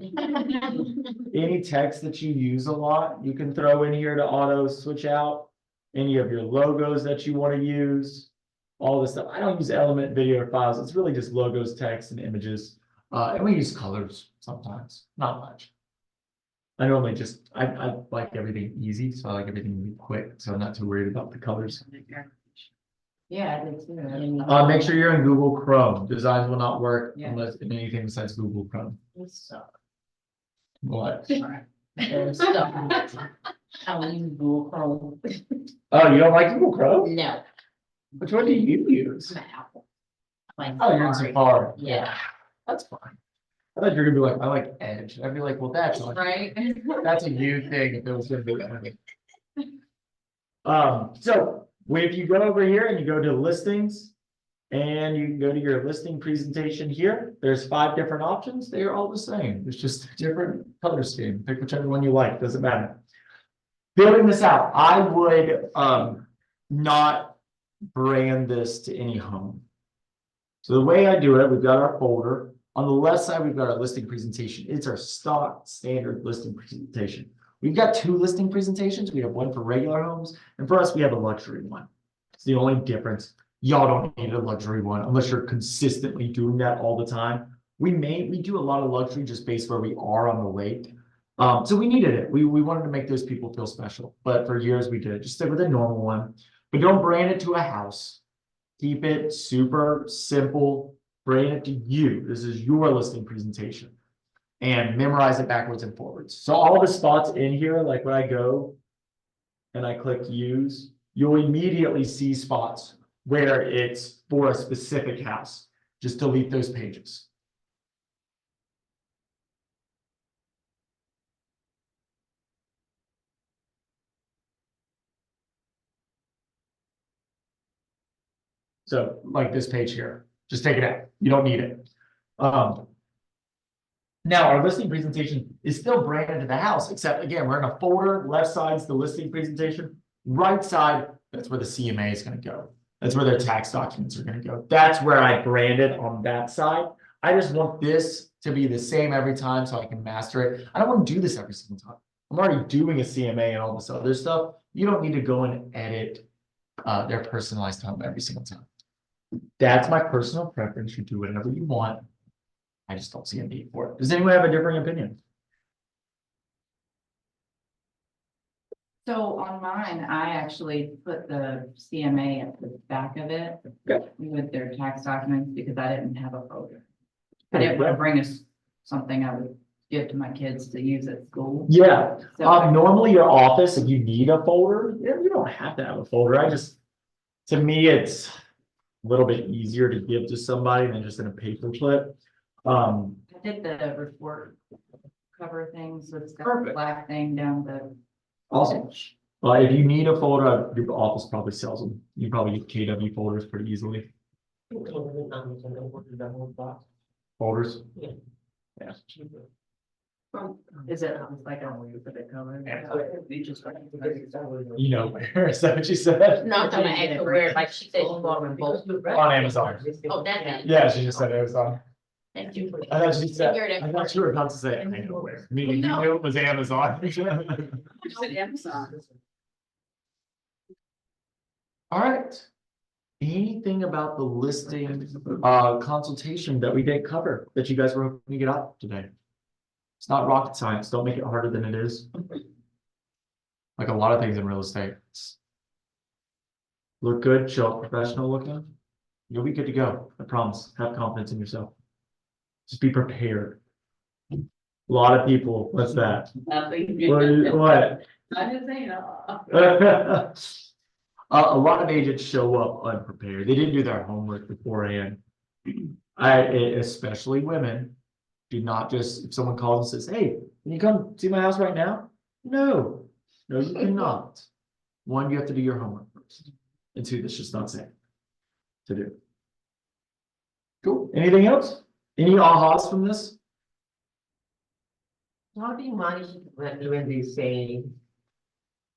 Any text that you use a lot, you can throw in here to auto switch out. Any of your logos that you want to use, all this stuff. I don't use element video files. It's really just logos, text, and images. And we use colors sometimes, not much. I normally just, I like everything easy, so I like everything to be quick, so I'm not too worried about the colors. Yeah, I did too. I mean, Make sure you're in Google Chrome. Designs will not work Yeah. unless in anything besides Google Chrome. What? And stuff. I don't use Google Chrome. Oh, you don't like Google Chrome? No. Which one do you use? Apple. Like Oh, you're in Safari. Safari. Yeah. That's fine. I thought you were gonna be like, I like Edge. I'd be like, well, that's like, Right? that's a you thing if it was gonna be that. So if you go over here and you go to listings and you can go to your listing presentation here, there's 5 different options. They are all the same. It's just a different color scheme. Pick whichever one you like, doesn't matter. Building this out, I would not brand this to any home. So the way I do it, we've got our folder. On the left side, we've got our listing presentation. It's our stock standard listing presentation. We've got 2 listing presentations. We have one for regular homes, and for us, we have a luxury one. It's the only difference. Y'all don't need a luxury one unless you're consistently doing that all the time. We do a lot of luxury just based where we are on the lake. So we needed it. We wanted to make those people feel special, but for years we did. Just stick with a normal one, but don't brand it to a house. Keep it super simple. Brand it to you. This is your listing presentation, and memorize it backwards and forwards. So all the spots in here, like when I go and I click use, you'll immediately see spots where it's for a specific house. Just delete those pages. So like this page here, just take it out. You don't need it. Now our listing presentation is still branded to the house, except again, we're in a folder. Left side's the listing presentation. Right side, that's where the CMA is going to go. That's where their tax documents are going to go. That's where I branded on that side. I just want this to be the same every time so I can master it. I don't want to do this every single time. I'm already doing a CMA and all this other stuff. You don't need to go and edit their personalized home every single time. That's my personal preference. You do whatever you want. I just don't see a need for it. Does anyone have a differing opinion? So on mine, I actually put the CMA at the back of it with their tax documents because I didn't have a folder. I didn't want to bring us something I would give to my kids to use at school. Yeah. So Normally your office, if you need a folder, you don't have to have a folder. To me, it's a little bit easier to give to somebody than just in a paper clip. I did the report cover things with the black thing down the. Awesome. If you need a folder, your office probably sells them. You probably get KW folders pretty easily. Folders. Yeah. Yeah. Is it like a way for the color? You know where? Is that what you said? No, I'm talking about actual where, like she said, you bought them both. On Amazon. Oh, that's it. Yeah, she just said Amazon. Thank you. I thought she said, Figured it I thought you were about to say, I know where. Meaning you knew it was Amazon. All right. Anything about the listing consultation that we didn't cover that you guys were hoping to get out today? It's not rocket science. Don't make it harder than it is. Like a lot of things in real estate. Look good, show up professional looking. You'll be good to go. I promise. Have confidence in yourself. Just be prepared. A lot of people, what's that? What? I didn't say A lot of agents show up unprepared. They didn't do their homework beforehand. Especially women, do not just, if someone calls and says, hey, can you come see my house right now? No, you cannot. One, you have to do your homework first. And two, that's just not safe to do. Cool. Anything else? Any ahas from this? How do you manage when they say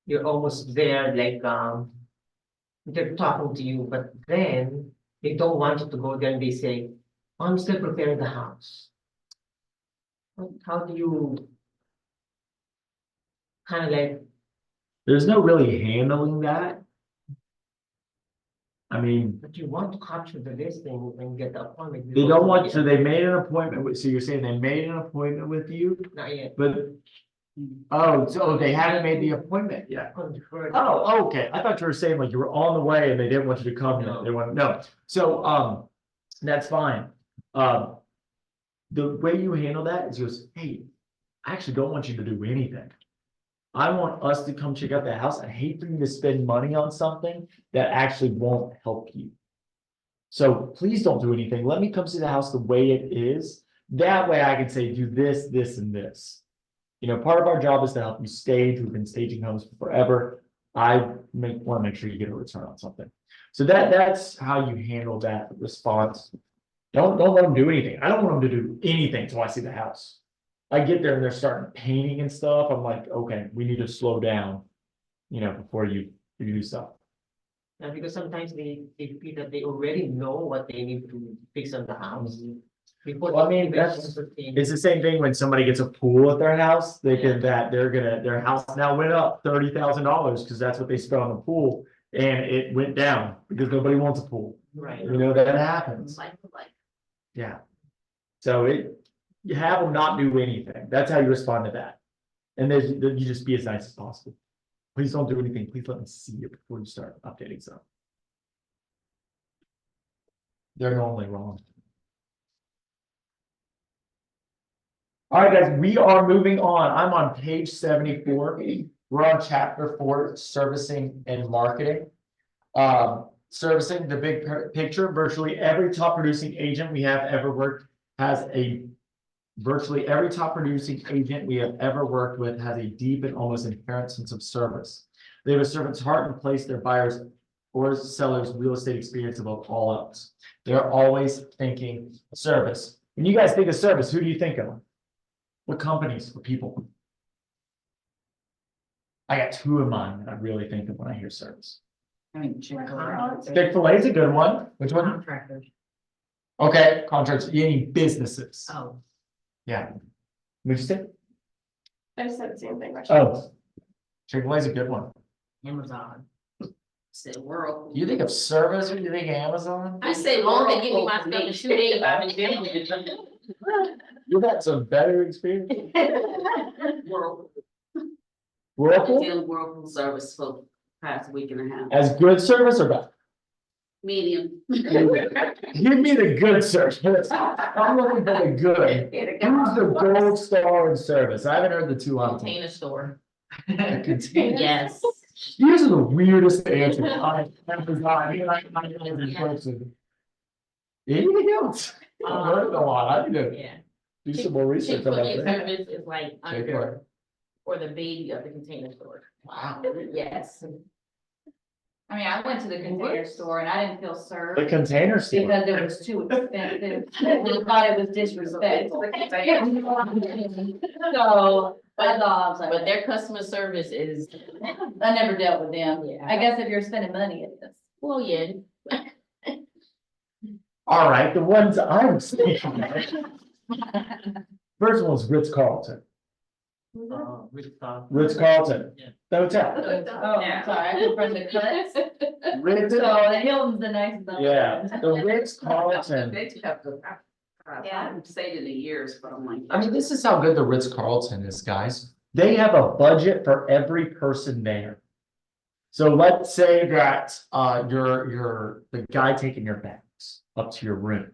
you're almost there, like they're talking to you, but then they don't want you to go there and they say, I'm still preparing the house. How do you kind of like? There's no really handling that. I mean, But you want to capture the listing and get the appointment. they don't want to, they made an appointment with, so you're saying they made an appointment with you, Not yet. but, oh, so they haven't made the appointment yet. Oh, okay. I thought you were saying like you were on the way and they didn't want you to come. No. They want, no. So, that's fine. The way you handle that is just, hey, I actually don't want you to do anything. I want us to come check out the house. I hate for you to spend money on something that actually won't help you. So please don't do anything. Let me come see the house the way it is. That way I can say, do this, this, and this. You know, part of our job is to help you stage. We've been staging homes for forever. I want to make sure you get a return on something. So that's how you handle that response. Don't let them do anything. I don't want them to do anything until I see the house. I get there and they're starting painting and stuff. I'm like, okay, we need to slow down, you know, before you do stuff. And because sometimes they feel that they already know what they need to fix on the house. Before Well, I mean, it's the same thing when somebody gets a pool at their house, thinking that their house now went up $30,000 because that's what they spent on the pool, and it went down because nobody wants a pool. Right. You know, that happens. Yeah. So you have them not do anything. That's how you respond to that. And then you just be as nice as possible. Please don't do anything. Please let me see it before you start updating stuff. They're normally wrong. All right, guys, we are moving on. I'm on page 74. We're on chapter 4, servicing and marketing. Servicing, the big picture, virtually every top producing agent we have ever worked has a virtually every top producing agent we have ever worked with has a deep and almost inherent sense of service. They have a servant's heart and place their buyers or sellers' real estate experience above all else. They're always thinking service. When you guys think of service, who do you think of? What companies, what people? I got 2 in mind that I really think of when I hear service. I mean, Chick-fil-A. Chick-fil-A is a good one. Which one? Contractors. Okay, contracts, any businesses. Oh, Yeah. What'd you say? I just said the same thing. Oh. Chick-fil-A is a good one. Amazon. Say world. You think of service when you think Amazon? I say, long they give me my stuff in 2 days, I've been dealing with it. You've had some better experience. World. I've been Whirlpool? dealing with Whirlpool service for the past week and a half. As good service or bad? Medium. Give me the good service. I'm looking for the good. Who's the gold star in service? I haven't heard the 2 on. Container store. Container. Yes. These are the weirdest answers I've ever gotten. In person. Anything else? I've learned a lot. I need to Yeah. do some more research on Chick-fil-A that. service is like under, or the baby of the container store. Wow. Yes. I mean, I went to the container store and I didn't feel served. The container store. Because it was too expensive. They thought it was disrespectful. So, my dogs, But their customer service is, I never dealt with them. Yeah. I guess if you're spending money, it is. well, yeah. All right, the ones I'm speaking of. First one was Ritz-Carlton. Ritz-Carlton, Yeah. the hotel. Oh, I'm sorry, I come from the cuts. Ritz, So the Hilton's the nicest. yeah, the Ritz-Carlton. They took up the, I haven't stayed in the years, but I'm like. I mean, this is how good the Ritz-Carlton is, guys. They have a budget for every person there. So let's say that you're the guy taking your bags up to your room.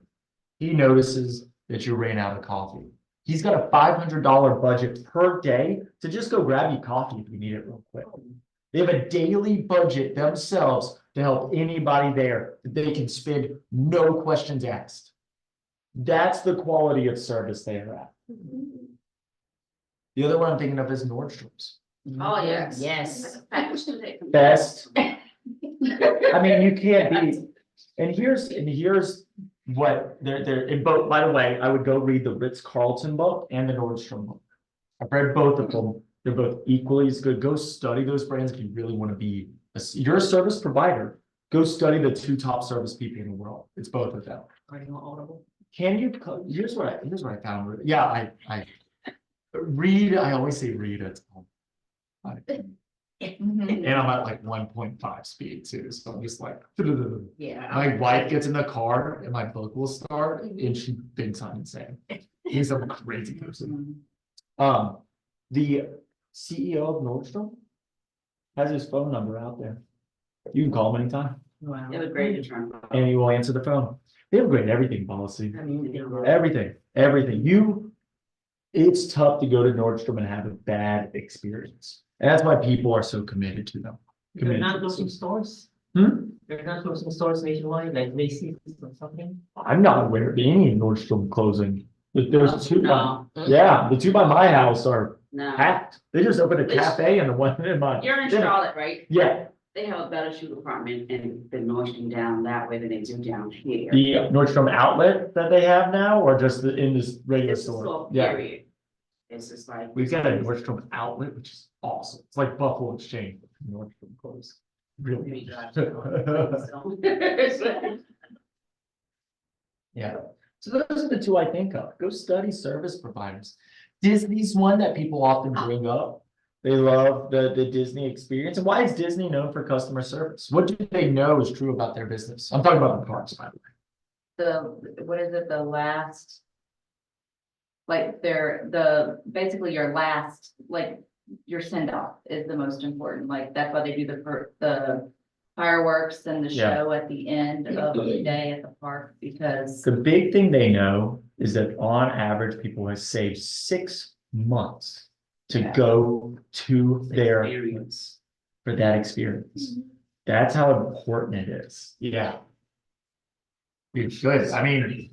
He notices that you ran out of coffee. He's got a $500 budget per day to just go grab you coffee if you need it real quick. They have a daily budget themselves to help anybody there that they can spend no questions asked. That's the quality of service they are at. The other one I'm thinking of is Nordstrom's. Oh, yes. Yes. Best. I mean, you can't be, and here's what they're in both, by the way, I would go read the Ritz-Carlton book and the Nordstrom book. I've read both of them. They're both equally as good. Go study those brands if you really want to be, you're a service provider. Go study the 2 top service people in the world. It's both of them. Are you on Audible? Can you, here's what I found. Yeah, I read, I always say read it. And I'm at like 1.5 speed too, so I'm just like. Yeah. My wife gets in the car and my book will start and she thinks I'm insane. He's a crazy person. The CEO of Nordstrom has his phone number out there. You can call him anytime Wow. It was great to turn. and he will answer the phone. They have a great everything policy. I mean, Everything. It's tough to go to Nordstrom and have a bad experience. And that's why people are so committed to them. They're not losing stores? Hmm? They're not losing stores nationwide, like Macy's or something? I'm not aware of any Nordstrom closing. There's 2 by, No, yeah, the 2 by my house are no. packed. They just opened a cafe and the one in my. You're in Charlotte, right? Yeah, They have a better shoe department in the Nordstrom down that way than they do down here. the Nordstrom outlet that they have now, or just in this regular It's a store? store, Yeah, period. It's just like. we've got a Nordstrom outlet, which is awesome. It's like Buffalo Exchange, but Nordstrom clothes. Really. Yeah, so those are the 2 I think of. Go study service providers. Disney's one that people often bring up. They love the Disney experience. And why is Disney known for customer service? What do they know is true about their business? I'm talking about the parks, by the way. What is it, the last like basically your last, like your send off is the most important. Like that's why they do the fireworks and the Yeah. show at the end of the day at the park, because The big thing they know is that on average, people have saved 6 months to Yeah. go to their, Experience. for that experience. That's how important it is. Yeah. It's good. I mean,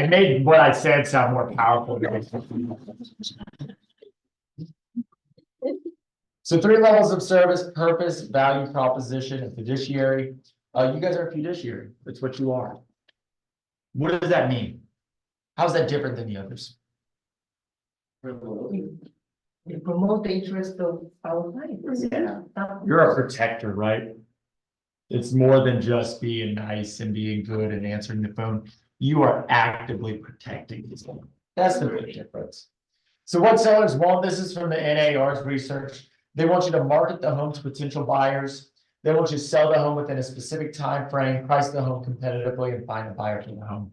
it made what I said sound more powerful. So 3 levels of service: purpose, value proposition, and fiduciary. You guys are a fiduciary. That's what you are. What does that mean? How's that different than the others? You promote the interest of our clients. Yeah. You're a protector, right? It's more than just being nice and being good and answering the phone. You are actively protecting people. That's the big difference. So what sellers want, this is from the NAR's research. They want you to market the home to potential buyers. They want you to sell the home within a specific time frame, price the home competitively, and find a buyer for the home.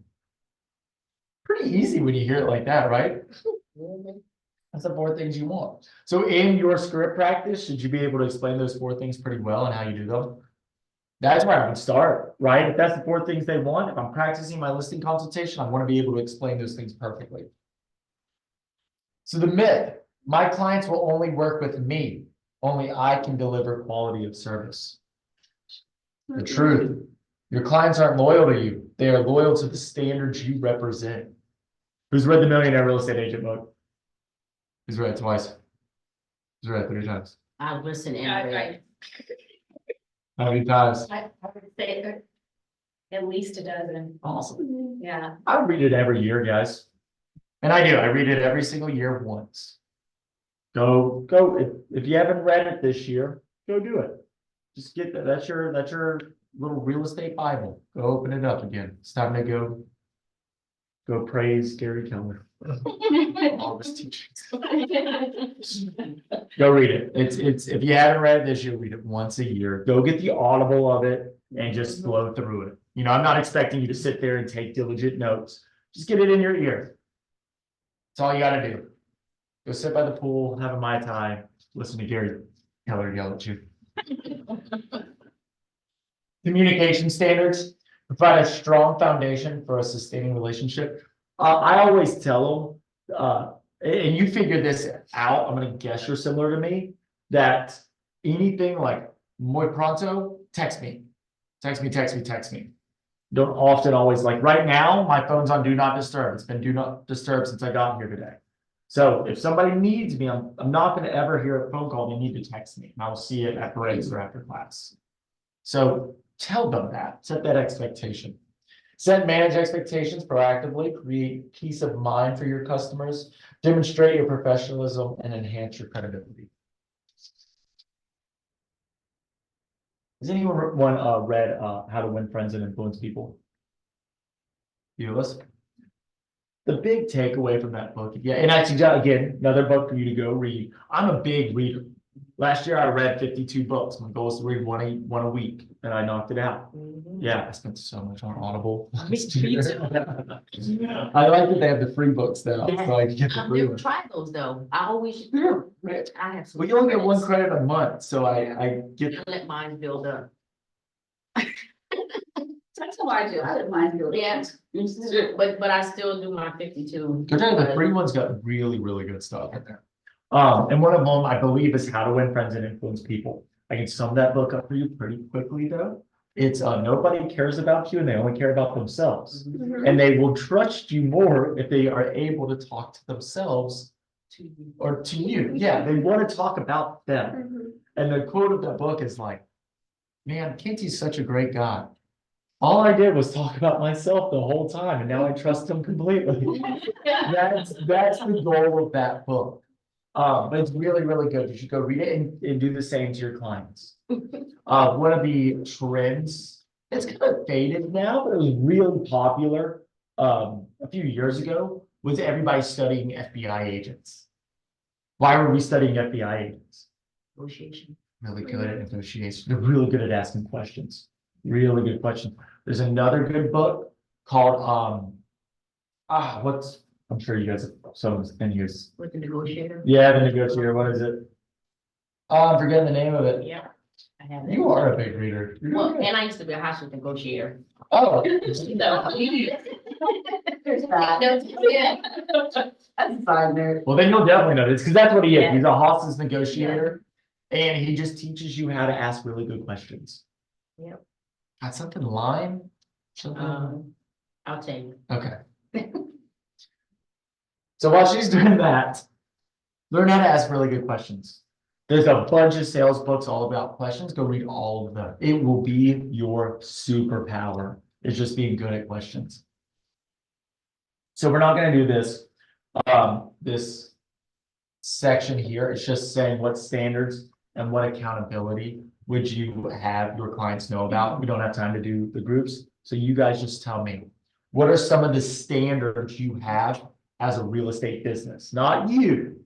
Pretty easy when you hear it like that, right? That's the 4 things you want. So in your script practice, should you be able to explain those 4 things pretty well and how you do them? That's where I would start, right? If that's the 4 things they want, if I'm practicing my listing consultation, I want to be able to explain those things perfectly. So the myth, my clients will only work with me. Only I can deliver quality of service. The truth, your clients aren't loyal to you. They are loyal to the standards you represent. Who's read the Millionaire Real Estate Agent book? Who's read it twice? Who's read it 3 times? I listen and read. How many times? I would say at least a dozen. Awesome. Yeah. I read it every year, guys. And I do. I read it every single year once. Go. If you haven't read it this year, go do it. Just get that. That's your little real estate Bible. Go open it up again. It's time to go praise Gary Keller. All of his teachings. Go read it. It's if you haven't read it this year, read it once a year. Go get the Audible of it and just flow through it. You know, I'm not expecting you to sit there and take diligent notes. Just get it in your ear. That's all you got to do. Go sit by the pool, have a Mai Tai, listen to Gary Keller yell at you. Communication standards provide a strong foundation for a sustaining relationship. I always tell them, and you figure this out, I'm gonna guess you're similar to me, that anything like muy pronto, text me. Text me. Don't often always, like right now, my phone's on do not disturb. It's been do not disturb since I got here today. So if somebody needs me, I'm not gonna ever hear a phone call, they need to text me, and I will see it at breaks or after class. So tell them that, set that expectation. Set and manage expectations proactively, create peace of mind for your customers, demonstrate your professionalism, and enhance your credibility. Has anyone read How to Win Friends and Influence People? You of us? The big takeaway from that book, yeah, and actually, again, another book for you to go read. I'm a big reader. Last year I read 52 books. My goal is to read one a week, and I knocked it out. Yeah, I spent so much on Audible. I like that they have the free books now, so I can get the I've free never ones. tried those though. I always, I have some. Well, you only get 1 credits. credit a month, so I get. I let mine build up. That's how I do. I didn't mind doing it. Yeah, but I still do my 52. I tell you, the free one's got really, really good stuff in there. And one of them, I believe, is How to Win Friends and Influence People. I can sum that book up for you pretty quickly, though. It's nobody cares about you and they only care about themselves. And they will trust you more if they are able to talk to themselves or to you. Yeah, they want to talk about them. And the quote of the book is like, man, Kinsey's such a great guy. All I did was talk about myself the whole time, and now I trust him completely. That's the goal of that book. But it's really, really good. You should go read it and do the same to your clients. One of the trends, it's kind of faded now, but it was really popular a few years ago, was everybody studying FBI agents. Why were we studying FBI agents? Negotiation. Really good at negotiation. They're really good at asking questions. Really good question. There's another good book called I'm sure you guys have some in here. With the negotiator. Yeah, the negotiator, what is it? Oh, I'm forgetting the name of it. Yeah. I have it. You are a big reader. You're Well, doing good. and I used to be a hostage negotiator. Oh. There's that. That's fine there. Well, then you'll definitely know this, because that's what he is. Yeah. He's a hostage negotiator. And he just teaches you how to ask really good questions. Yep. Got something lime? Something, I'll tell you. okay. So while she's doing that, learn how to ask really good questions. There's a bunch of sales books all about questions. Go read all of them. It will be your superpower. It's just being good at questions. So we're not gonna do this, this section here. It's just saying what standards and what accountability would you have your clients know about. We don't have time to do the groups. So you guys just tell me, what are some of the standards you have as a real estate business? Not you.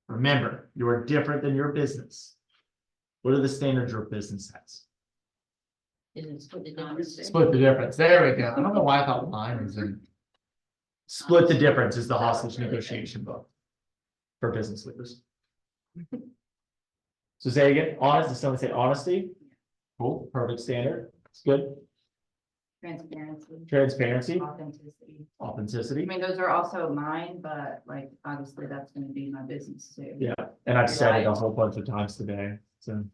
Remember, you are different than your business. What are the standards your business has? Is it split the difference? Split the difference. There we go. I don't know why I thought line was in. Split the difference is the hostage negotiation book for business leaders. So say again, honest, does someone say honesty? Cool, perfect standard. It's good. Transparency, Transparency, authenticity. I authenticity. mean, those are also mine, but like, obviously, that's gonna be my business too. Yeah, and I've said it a whole bunch of times today, so.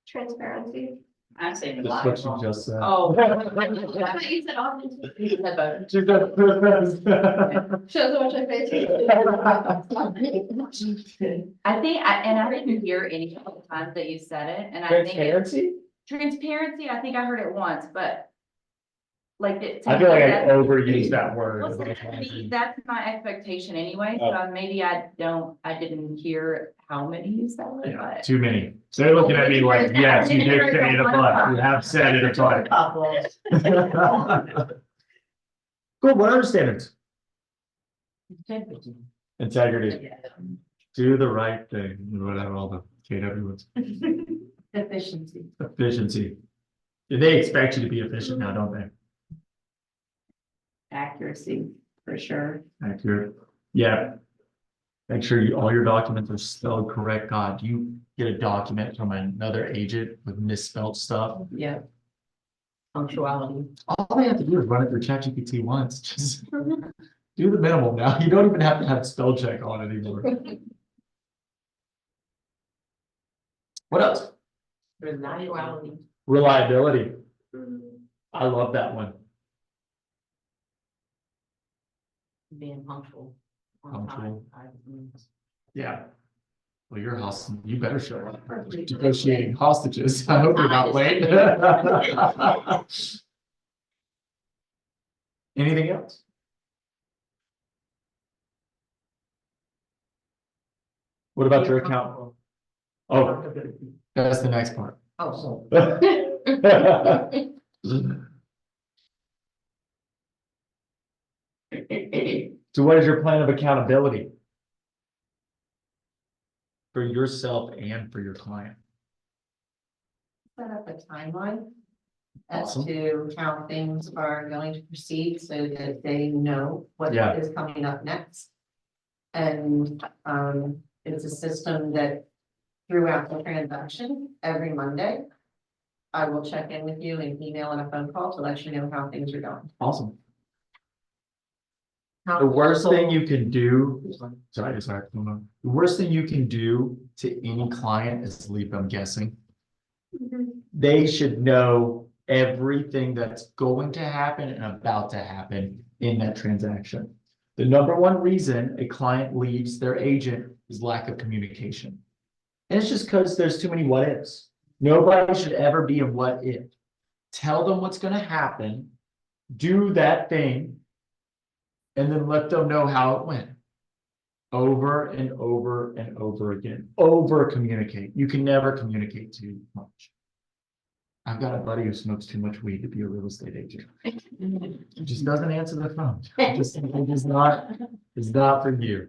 Transparency. I'm saying That's what you just said. Oh. I thought you said authenticity. She does purpose. Shows how much I face. I think, and I didn't hear any of the times that you said it, and I think. Transparency? Transparency, I think I heard it once, but. Like. I feel like I overused that word. Well, that's my expectation anyway, so maybe I didn't hear how many you said it, Yeah, but. too many. So they're looking at me like, yes, you did say it a bunch. You have said it a bunch. Cool, what other standards? Integrity. Do the right thing, whatever, all the KW ones. Efficiency. Efficiency. They expect you to be efficient now, don't they? Accuracy, for sure. Accurate. Yeah. Make sure all your documents are spelled correct. God, you get a document from another agent with misspelled stuff. Yeah. Punctuality. All they have to do is run it through ChatGPT once. Just do the minimum now. You don't even have to have spell check on it anymore. What else? Reliability. Reliability. I love that one. Being punctual. Punctual. Time. Yeah. Well, you're hostage. You better show up. Negotiating hostages. I hope you're not late. Anything else? What about your account? Oh, that's the next part. Oh, So what is your plan of accountability? For yourself and for your client? Set up a timeline as Awesome. to how things are going to proceed so that they know what Yeah. is coming up next. And it's a system that throughout the transaction, every Monday, I will check in with you in email and a phone call to let you know how things are going. Awesome. The worst thing you can do, sorry, the worst thing you can do to any client is leave them guessing. They should know everything that's going to happen and about to happen in that transaction. The number one reason a client leaves their agent is lack of communication. And it's just because there's too many what ifs. Nobody should ever be a what if. Tell them what's going to happen, do that thing, and then let them know how it went. Over and over and over again. Over communicate. You can never communicate too much. I've got a buddy who smokes too much weed to be a real estate agent. He just doesn't answer the phone. It's not for you.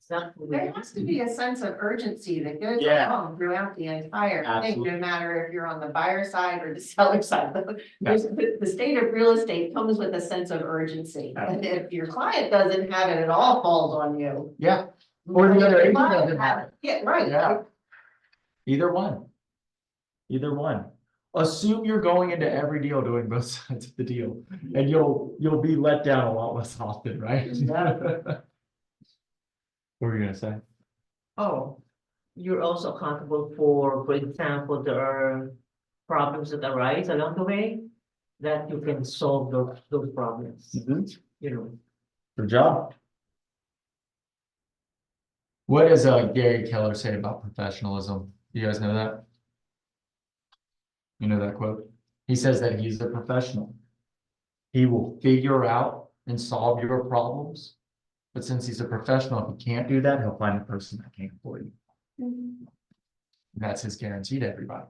There has to be a sense of urgency that goes Yeah. along throughout the entire thing, Absolutely. no matter if you're on the buyer side or the seller side. The state of real estate comes with a sense of urgency, and if your client doesn't have it, it all falls on you. Yeah, or the other agent doesn't have it. Yeah, right. Yeah. Either one. Either one. Assume you're going into every deal doing both sides of the deal, and you'll be let down a lot less often, right? What were you gonna say? Oh, you're also accountable for example, there are problems that arise along the way that you can solve those problems, you know. Good job. What does Gary Keller say about professionalism? You guys know that? You know that quote? He says that he's a professional. He will figure out and solve your problems. But since he's a professional, if he can't do that, he'll find a person that can for you. And that's his guarantee to everybody.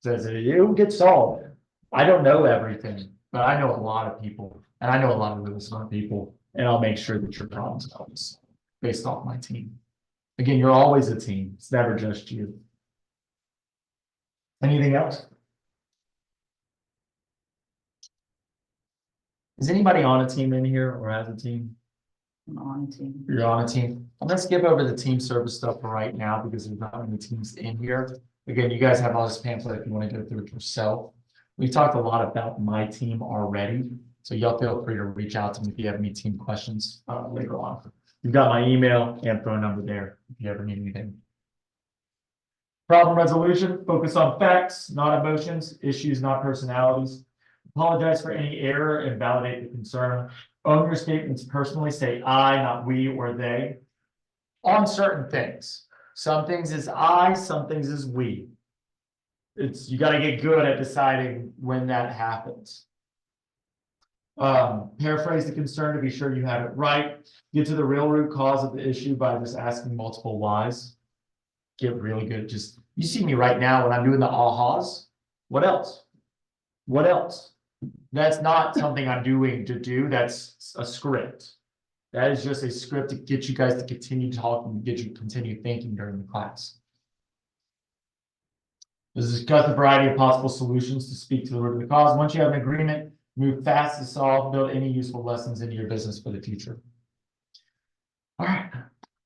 Says that it will get solved. I don't know everything, but I know a lot of people, and I know a lot of really smart people, and I'll make sure that your problems are always based off my team. Again, you're always a team. It's never just you. Anything else? Is anybody on a team in here or has a team? I'm on a team. You're on a team. I'm gonna skip over the team service stuff for right now because there's not many teams in here. Again, you guys have all this pamphlet if you want to go through it yourself. We talked a lot about my team already, so y'all feel free to reach out to me if you have any team questions later on. You've got my email and phone number there if you ever need anything. Problem resolution, focus on facts, not emotions, issues, not personalities. Apologize for any error and validate the concern. Own your statements personally, say I, not we or they. On certain things. Some things is I, some things is we. You gotta get good at deciding when that happens. Paraphrase the concern to be sure you have it right. Get to the real root cause of the issue by just asking multiple whys. Get really good. Just, you see me right now when I'm doing the ahas. What else? What else? That's not something I'm doing to do. That's a script. That is just a script to get you guys to continue talking, get you to continue thinking during the class. Discuss a variety of possible solutions to speak to the root of the cause. Once you have an agreement, move fast to solve, build any useful lessons into your business for the future. All right.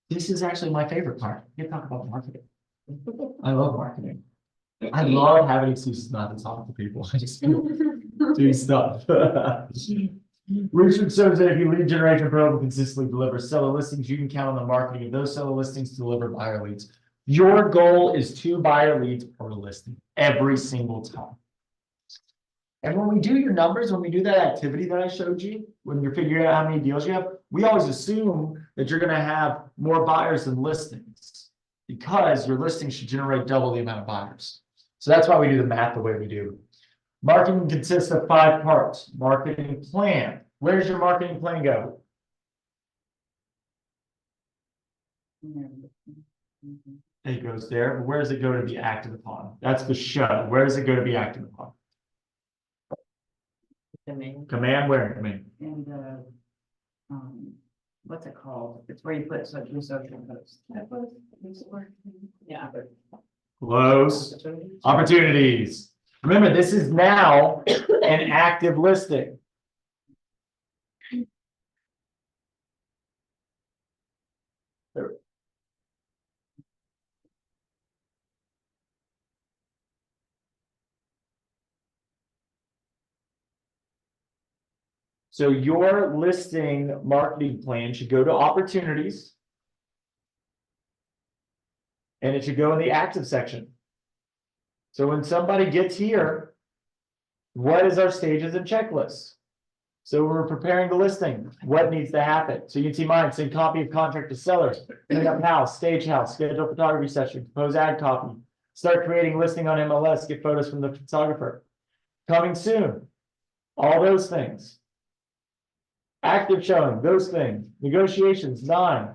This is actually my favorite part. We can talk about marketing. I love marketing. I love having excuses not to talk to people. I just feel doing stuff. Research shows that if you lead generation program consistently deliver seller listings, you can count on the marketing of those seller listings to deliver buyer leads. Your goal is 2 buyer leads per listing every single time. And when we do your numbers, when we do that activity that I showed you, when you're figuring out how many deals you have, we always assume that you're going to have more buyers than listings because your listings should generate double the amount of buyers. So that's why we do the math the way we do. Marketing consists of 5 parts. Marketing plan. Where does your marketing plan go? It goes there, but where does it go to be acted upon? That's the show. Where does it go to be acted upon? Command where? Command. And what's it called? It's where you put social posts. Yeah. Close. Opportunities. Remember, this is now an active listing. So your listing marketing plan should go to opportunities. And it should go in the active section. So when somebody gets here, what is our stages and checklists? So we're preparing the listing. What needs to happen? So you can see mine, send copy of contract to sellers, clean up house, stage house, schedule photography session, compose ad copy, start creating listing on MLS, get photos from the photographer. Coming soon. All those things. Active showing, those things. Negotiations, 9.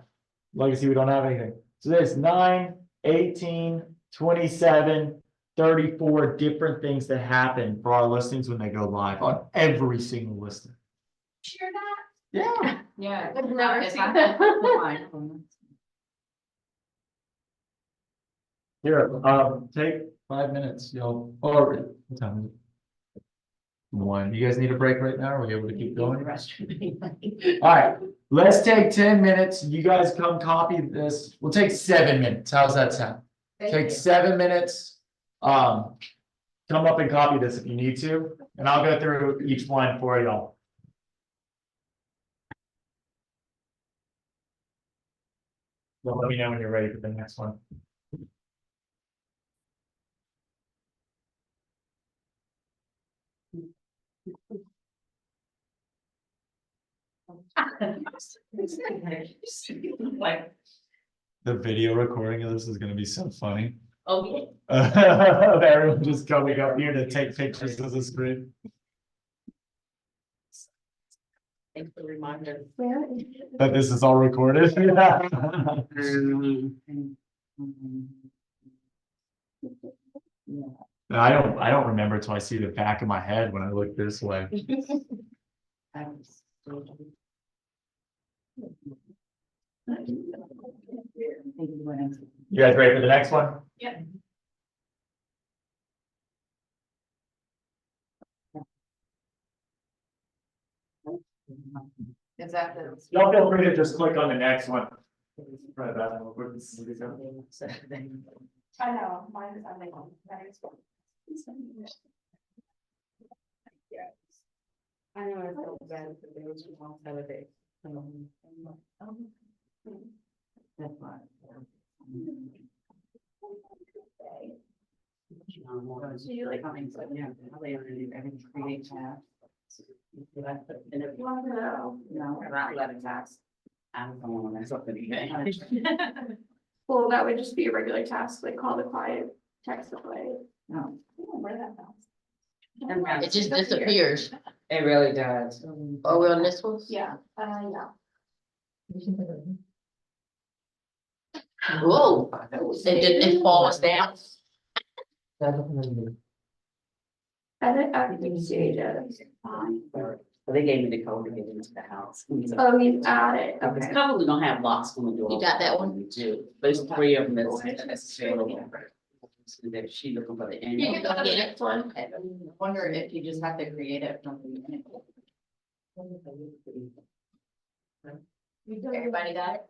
Legacy, we don't have anything. So there's 9, 18, 27, 34 different things that happen for our listings when they go live on every single listing. Share that. Yeah. Yeah. I've never If seen I that. had to put mine on Here, take 5 minutes, y'all, or what time is it? 1. You guys need a break right now? Or are we able to keep going? All right, let's take 10 minutes. You guys come copy this. We'll take 7 minutes. How's that sound? Take 7 minutes. Come up and copy this if you need to, and I'll go through each one for y'all. Well, let me know when you're ready for the next one. The video recording of this is gonna be so funny. Okay. Everyone just coming up here to take pictures of the screen. Thanks for the reminder. That this is all recorded. I don't remember until I see the back of my head when I look this way. You guys ready for the next one? Yep. Is that Y'all feel free to just click on the next one. Right, that one. I know, mine is on the one. That is one. I know I felt bad for those who won't have a day. That's fine. So you like comments like, yeah, how they already everything create tab. You want to know? No, I'm not letting tasks. I'm the one that's up anything. Well, that would just be a regular task, like call the client, text the client. No. Where that bounce? It just disappears. It really does. Are we on this one? Yeah, yeah. Whoa, it falls down. Edit active stages. Fine. So they gave me the code to get into the house. Oh, you add it. It's Okay. probably gonna have locks on the door. You got that one? We do. There's 3 of them that's necessarily. So that she looking for the end. You can go get it. I wonder if you just have to create it from the beginning. Everybody got it?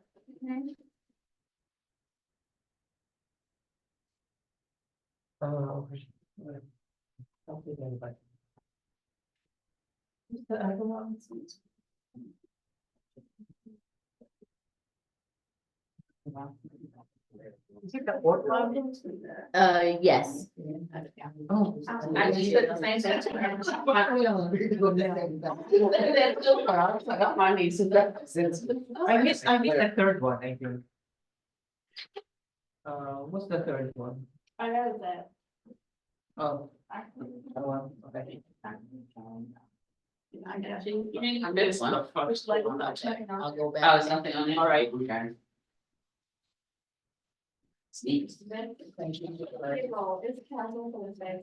The other ones. Yes. Oh. I just did the same thing. I got my niece and I missed the third one, I think. What's the third one? I know that. Oh, okay. I got you. I missed one. Which level? I'll go Oh, back. there's nothing on it. All right. Okay. Steve. Payroll is casual for the same.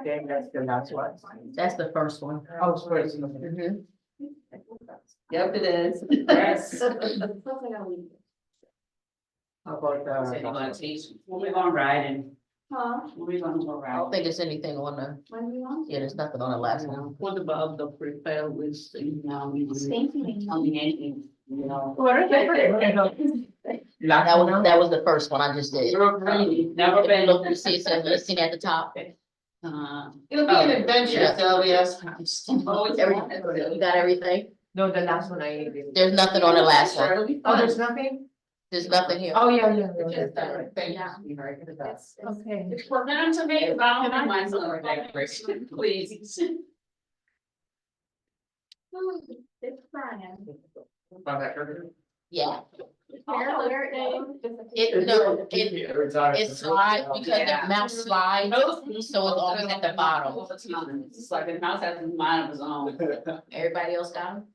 Then that's the last one. That's the first one. Oh, sorry. Mhm. Yep, it is. Yes. How about, So you wanna teach, we'll be on riding, Huh? we'll be on the I don't ride. think there's anything on the, When do you want? yeah, there's nothing on the last one. What about the prepare list, you know, Thank you. on the ending, you know? What are they? That was the first one I just did. You're really, never If you been. look, you see, so listing at the top. It'll be an adventure, Yeah. Sylvia. Always You got everything? No, the last one I did. There's nothing on the last one. Oh, there's nothing? There's nothing here. Oh, yeah. Just, Thank yeah. you. Okay. It's working on to me, but I don't have mine on the decoration, please. It's Brian. Yeah. Also, their name. It, no, it slides because the mouse slides, so it's always at the bottom. All the time. It's like the mouse has a mind of its own. Everybody else got them?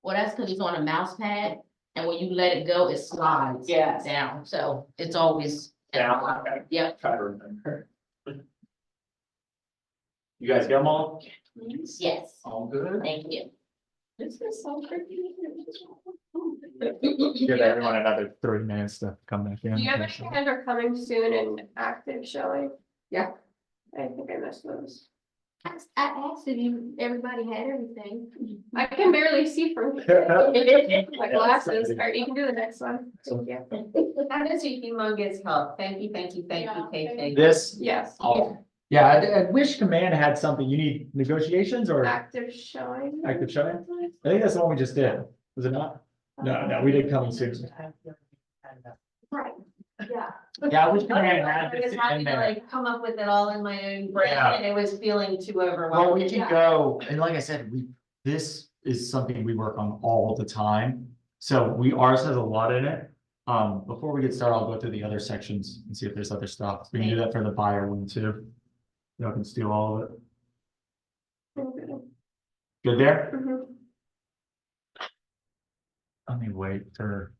Well, that's because it's on a mouse pad, and when you let it go, it slides Yes. down, so it's always. at the bottom. Okay. Yep, Try to remember. You guys got them all? yes, All good? thank you. This is so tricky. Give everyone another 3 minutes to come back in. Do you have any that are coming soon and active showing? Yeah. I think I missed those. I asked if everybody had everything. I can barely see from here. My glasses, all right, you can do the next one. Thank you. That is a humongous help. Thank you, thank you, thank you, thank you. This, Yes, yeah, I wish Command had something. You need negotiations or active showing. active showing? I think that's the one we just did. Was it not? No, we did coming soon. Right, yeah. Yeah, I wish Command had I this was having in to there. like come up with it all in my own brain Yeah. and it was feeling too Well, overwhelming. we can go, and like I said, this is something we work on all the time. So ours has a lot in it. Before we get started, I'll go through the other sections and see if there's other stuff. We can do that for the buyer one too. Y'all can steal all of it. Good there? Mhm. Let me wait for.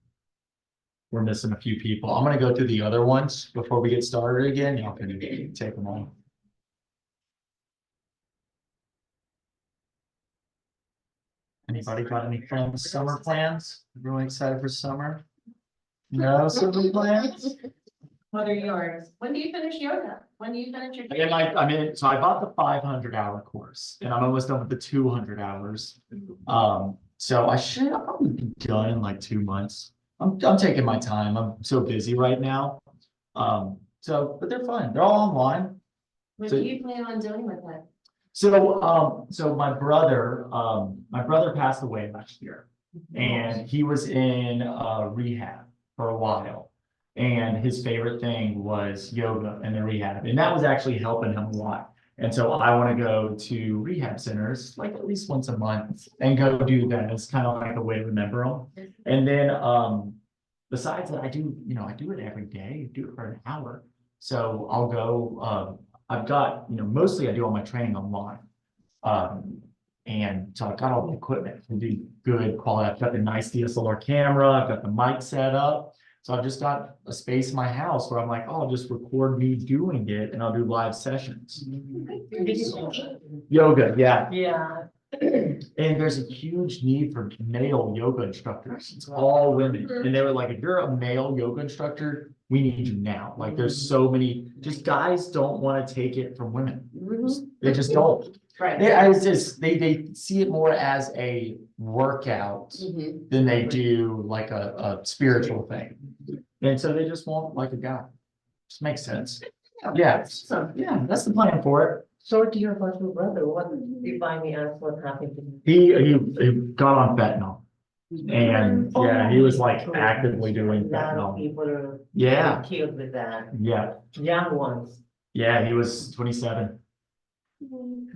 We're missing a few people. I'm gonna go through the other ones before we get started again. Y'all can take them all. Anybody got any fun summer plans? Really excited for summer? No summer plans? What are yours? When do you finish yoga? When do you finish your? So I bought the 500-hour course and I'm almost done with the 200 hours. So I'll probably be done in like 2 months. I'm taking my time. I'm so busy right now. But they're fun. They're all online. What So- do you plan on doing with it? So my brother passed away last year and he was in rehab for a while. And his favorite thing was yoga and the rehab, and that was actually helping him a lot. And so I want to go to rehab centers like at least once a month and go do that. It's kind of like a way to remember them. And then besides that, I do it every day, do it for an hour. So I'll go, I've got, mostly I do all my training online. And so I've got all the equipment to do good quality. I've got the nice DSLR camera, I've got the mic set up. So I've just got a space in my house where I'm like, oh, I'll just record me doing it and I'll do live sessions. Yoga, yeah. Yeah. And there's a huge need for male yoga instructors. It's all women. And they were like, if you're a male yoga instructor, we need you now. Like there's so many, just guys don't want to take it from women. They just don't. Right. They see it more as a workout Mhm. than they do like a spiritual thing. And so they just want like a guy. Just makes sense. Yeah, so yeah, that's the plan for it. Sorry to hear about your brother. What, if I may ask, what happened to him? He got on fentanyl. And yeah, he was like actively doing A lot of fentanyl. people are Yeah, killed with that. yeah, Young ones. yeah, he was 27.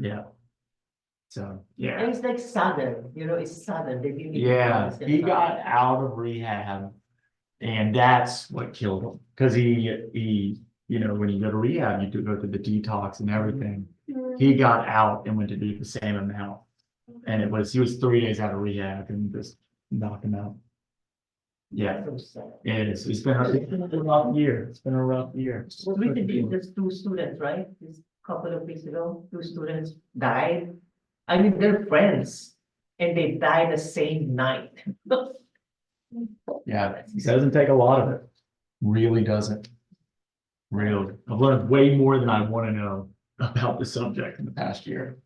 Yeah. So, And yeah, it's like sudden, it's sudden. They didn't even yeah, understand he how- got out of rehab. And that's what killed him. Cause he, when you go to rehab, you do go through the detox and everything. He got out and went to do the same amount. And he was 3 days out of rehab and just knocked him out. Yeah, So sad. it is. It's been a rough year. It's been a rough year. Recently, there's 2 students, right? This couple of weeks ago, 2 students died. I mean, they're friends and they died the same night. Yeah, it doesn't take a lot of it. Really doesn't. Really. I've learned way more than I want to know about the subject in the past year.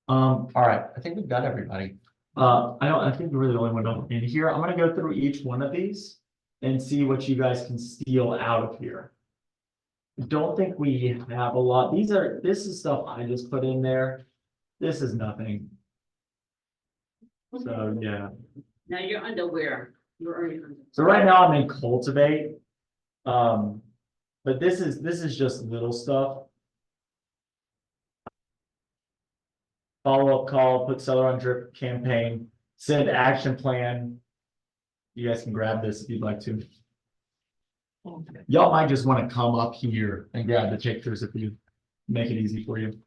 All right, I think we've got everybody. I think we're the only one in here. I'm gonna go through each one of these and see what you guys can steal out of here. I don't think we have a lot. This is stuff I just put in there. This is nothing. So, yeah. Now you're underwear. So right now I'm in cultivate. But this is just little stuff. Follow-up call, put seller on drip campaign, send action plan. You guys can grab this if you'd like to. Y'all might just want to come up here and grab the pictures if you make it easy for you.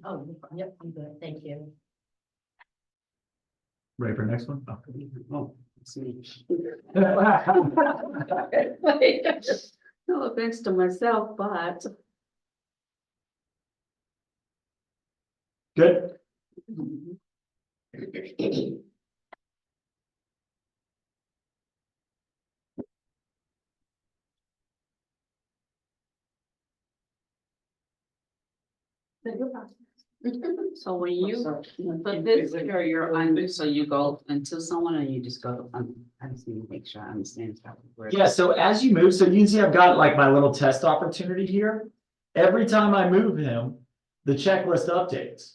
Oh, yep, I'm good, thank you. Ready for the next one? Oh, it's me. No offense to myself, but Good? So when you put this here, you're on, so you go until someone or you just go, I just need to make sure I understand how it works. Yeah, so as you move, so you can see I've got like my little test opportunity here. Every time I move him, the checklist updates.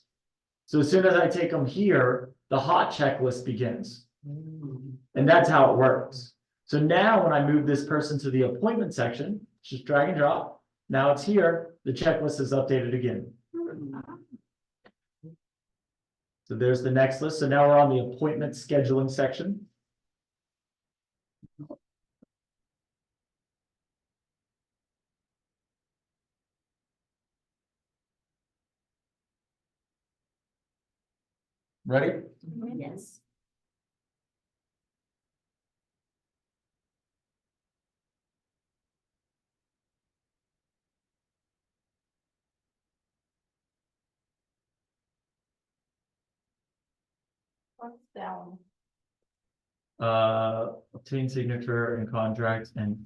So as soon as I take him here, the hot checklist begins. And that's how it works. So now when I move this person to the appointment section, just drag and drop. Now it's here, the checklist is updated again. So there's the next list. So now we're on the appointment scheduling section. Ready? Yes. What's down? Obtain signature and contract and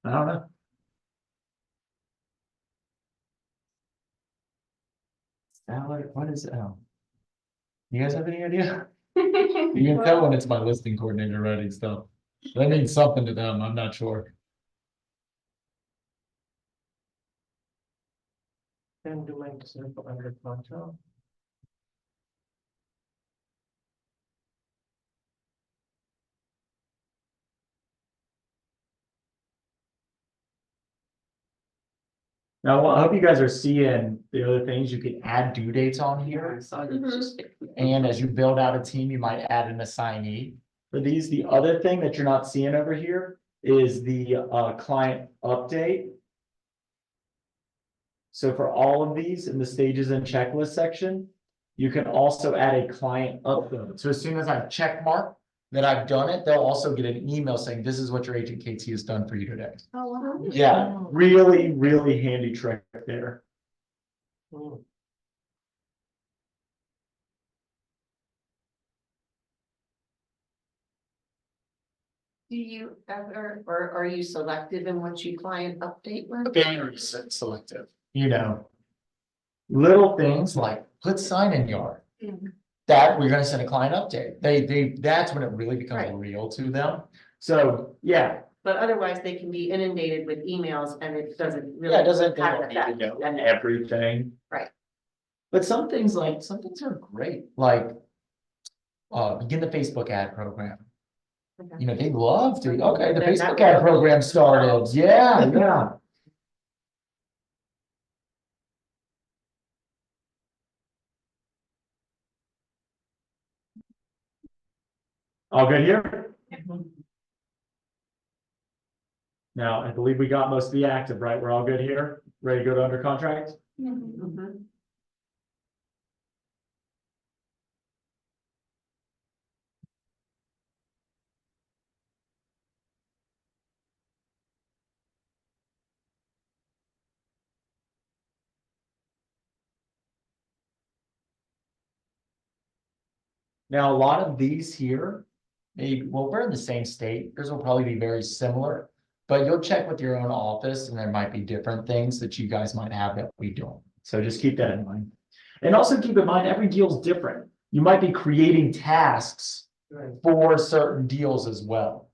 I don't know. Salary, what is it? Oh. You guys have any idea? You can tell when it's my listing coordinator writing stuff. That means something to them, I'm not sure. Then do my simple under control. Now, I hope you guys are seeing the other things. You can add due dates on here. So it's just. And as you build out a team, you might add an assignee. For these, the other thing that you're not seeing over here is the client update. So for all of these in the stages and checklist section, you can also add a client update. So as soon as I check mark that I've done it, they'll also get an email saying, this is what your agent KT has done for you today. Oh, wow. Yeah, really, really handy trick there. Do you ever, or are you selective in what you client update with? Very selective, you know. Little things like put sign in yard. That we're gonna send a client update. That's when it really becomes Right. real to them. So, yeah, But otherwise, they can be inundated with emails and it doesn't really. yeah, it doesn't have need an to effect. know everything. Right. But some things are great, like begin the Facebook ad program. Okay. You know, they love to, okay, the Then that Facebook ad will- program started. Yeah, yeah. All good here? Now, I believe we got most of the active, right? We're all good here? Ready to go to under contract? Mhm. Now, a lot of these here, well, we're in the same state. Yours will probably be very similar. But you'll check with your own office and there might be different things that you guys might have that we don't. So just keep that in mind. And also keep in mind, every deal is different. You might be creating tasks for certain deals as well.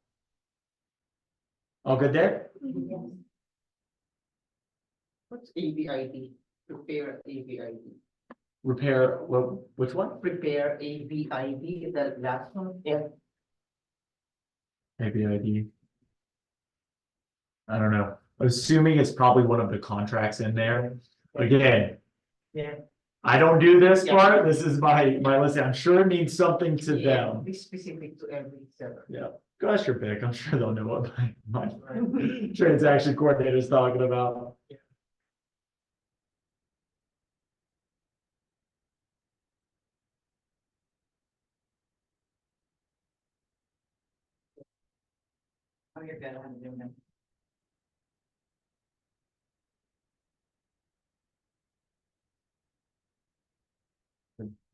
All good there? What's AVID? Prepare AVID. Repair, well, which one? Prepare AVID, the last one. Yeah. Maybe ID. I don't know. Assuming it's probably one of the contracts in there. Again, Yeah. I don't do this Yeah. part. This is my list. I'm sure it means something to them. Be specific to every seller. Yeah, gosh, your pick. I'm sure they'll know what my transaction coordinator is talking about. Oh, you're good. I'm doing that.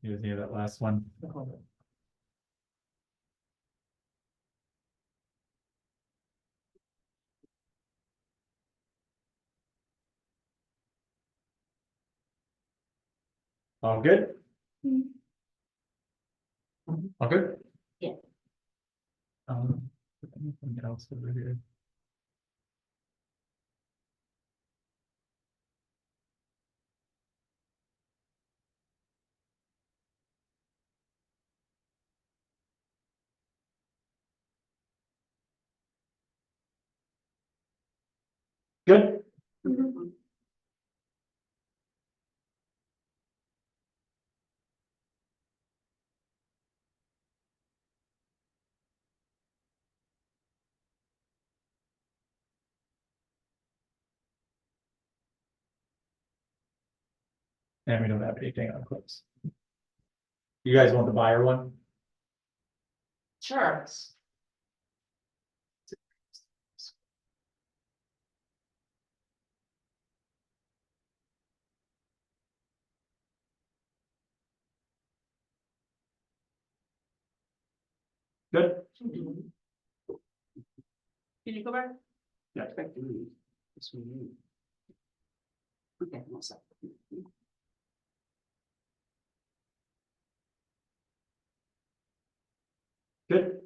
You guys hear that last one? All good? All good? Yeah. Anything else over here? Good? And we don't have anything on clips. You guys want the buyer one? Sure. Good? Can you go back? Yeah. Back to me. This one. Okay, what's up? Good?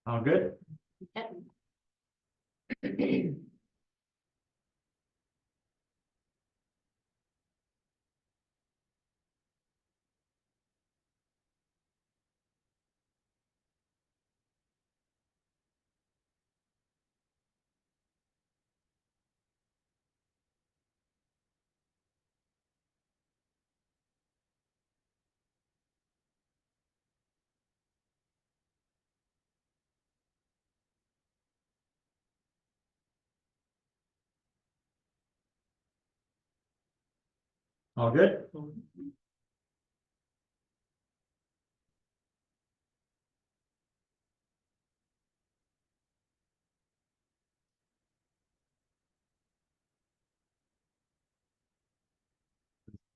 All good? All good?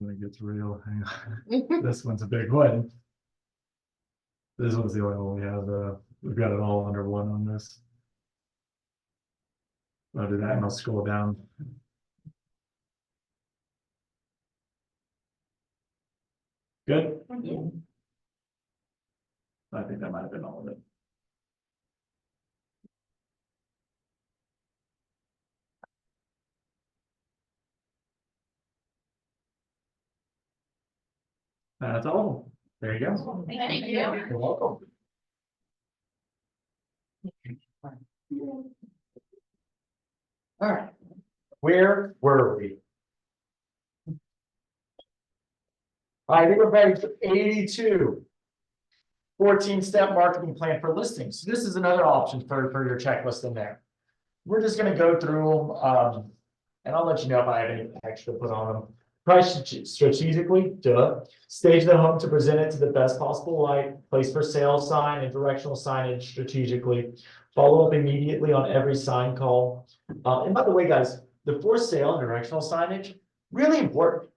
When it gets real, hang on. This one's a big one. This one's the only one we have, we've got it all under one on this. I'll do that and I'll scroll down. Good? Yeah. I think that might have been all of it. That's all. There you go. Thank you. You're welcome. All right, where were we? I think we're ready for 82. 14-step marketing plan for listings. So this is another option for your checklist in there. We're just gonna go through them, and I'll let you know if I have any extra to put on them. Price strategically, duh. Stage the home to present it to the best possible light. Place for sale sign and directional signage strategically. Follow up immediately on every sign call. And by the way, guys, the for sale and directional signage, really important.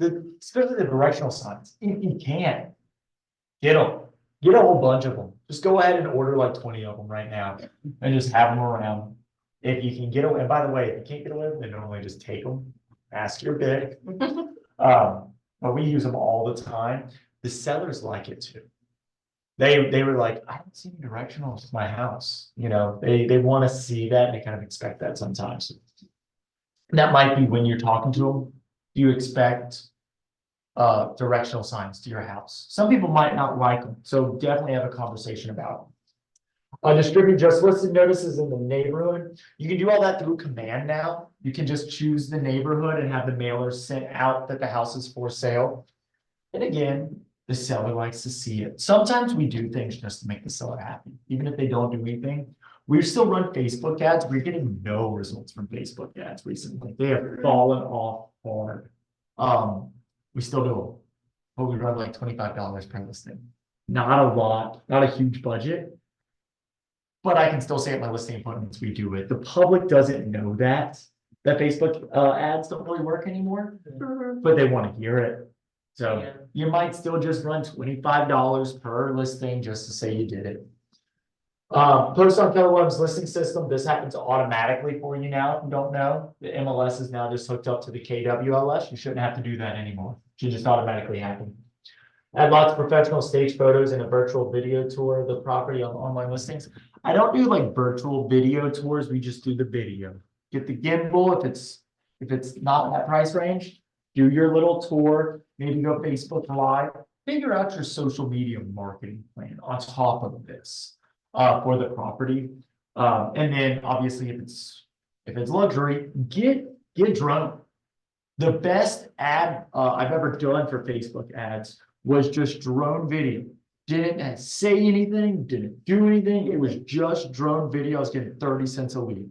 Especially the directional signs, if you can. Get them, get a whole bunch of them. Just go ahead and order like 20 of them right now and just have them around. If you can get away, and by the way, if you can't get away, then normally just take them, ask your bid. But we use them all the time. The sellers like it too. They were like, I don't see any directionals to my house. You know, they want to see that and they kind of expect that sometimes. And that might be when you're talking to them, you expect directional signs to your house. Some people might not like them, so definitely have a conversation about them. Distribute just listed notices in the neighborhood. You can do all that through command now. You can just choose the neighborhood and have the mailer sent out that the house is for sale. And again, the seller likes to see it. Sometimes we do things just to make the seller happy, even if they don't do anything. We still run Facebook ads. We're getting no results from Facebook ads recently. They have fallen off hard. We still do, but we run like $25 per listing. Not a lot, not a huge budget. But I can still say at my listing appointments, we do it. The public doesn't know that Facebook ads don't really work anymore, but they want to hear it. So Yeah. you might still just run $25 per listing just to say you did it. Post on Keller Williams listing system. This happens automatically for you now. If you don't know, the MLS is now just hooked up to the KWLS. You shouldn't have to do that anymore. It should just automatically happen. Add lots of professional stage photos and a virtual video tour of the property on online listings. I don't do like virtual video tours. We just do the video. Get the gimbal if it's not in that price range. Do your little tour. Maybe go Facebook Live. Figure out your social media marketing plan on top of this for the property. And then obviously if it's luxury, get drone. The best ad I've ever done for Facebook ads was just drone video. Didn't say anything, didn't do anything. It was just drone video. I was getting 30 cents a lead.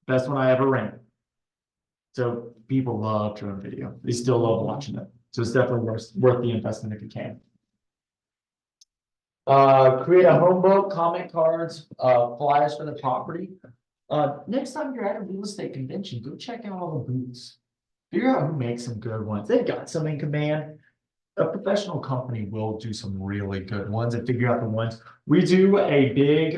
Best one I ever ran. So people love drone video. They still love watching it. So it's definitely worth the investment if you can. Create a home book, comment cards, flyers for the property. Next time you're at a real estate convention, go check out all the booths. Figure out who makes some good ones. They've got some in command. A professional company will do some really good ones and figure out the ones. We do a big,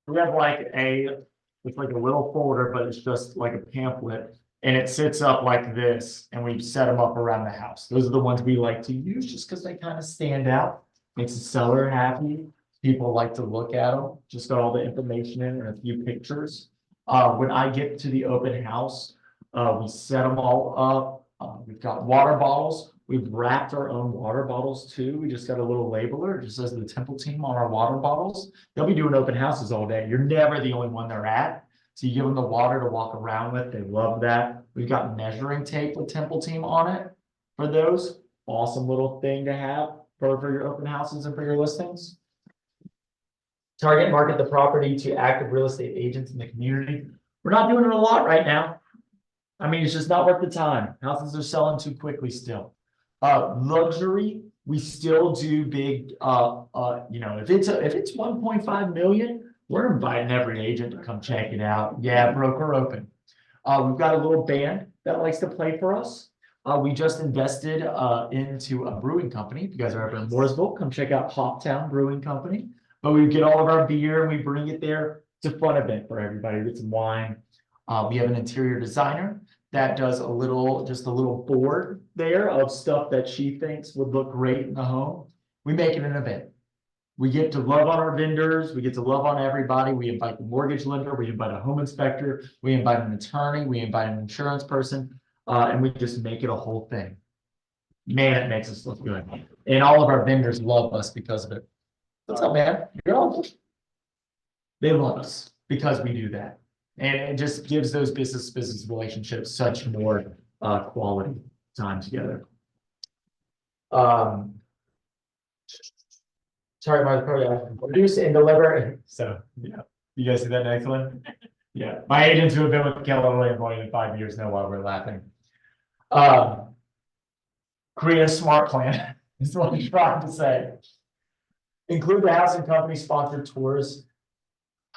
we have like it's like a little folder, but it's just like a pamphlet and it sits up like this and we set them up around the house. Those are the ones we like to use just because they kind of stand out. Makes the seller happy. People like to look at them. Just got all the information in and a few pictures. When I get to the open house, we set them all up. We've got water bottles. We've wrapped our own water bottles too. We just got a little labeler. It just says the Temple team on our water bottles. They'll be doing open houses all day. You're never the only one they're at. So you give them the water to walk around with. They love that. We've got measuring tape with Temple team on it for those. Awesome little thing to have for your open houses and for your listings. Target and market the property to active real estate agents in the community. We're not doing it a lot right now. I mean, it's just not worth the time. Houses are selling too quickly still. Luxury, we still do big, if it's 1.5 million, we're inviting every agent to come check it out. Yeah, broker open. We've got a little band that likes to play for us. We just invested into a brewing company. If you guys are ever in Mooresville, come check out Hoptown Brewing Company. But we get all of our beer and we bring it there. It's a fun event for everybody. Get some wine. We have an interior designer that does just a little board there of stuff that she thinks would look great in the home. We make it an event. We get to love on our vendors. We get to love on everybody. We invite the mortgage lender. We invite a home inspector. We invite an attorney. We invite an insurance person. And we just make it a whole thing. Man, it makes us look good. And all of our vendors love us because of it. What's up, man? You're all good. They love us because we do that. And it just gives those business relationships such more quality time together. Sorry, my produce and deliver. So yeah, you guys see that next one? Yeah, my agents who have been with Keller Williams more than 5 years know why we're laughing. Create a smart plan. Is what I'm trying to say. Include the house and company sponsored tours.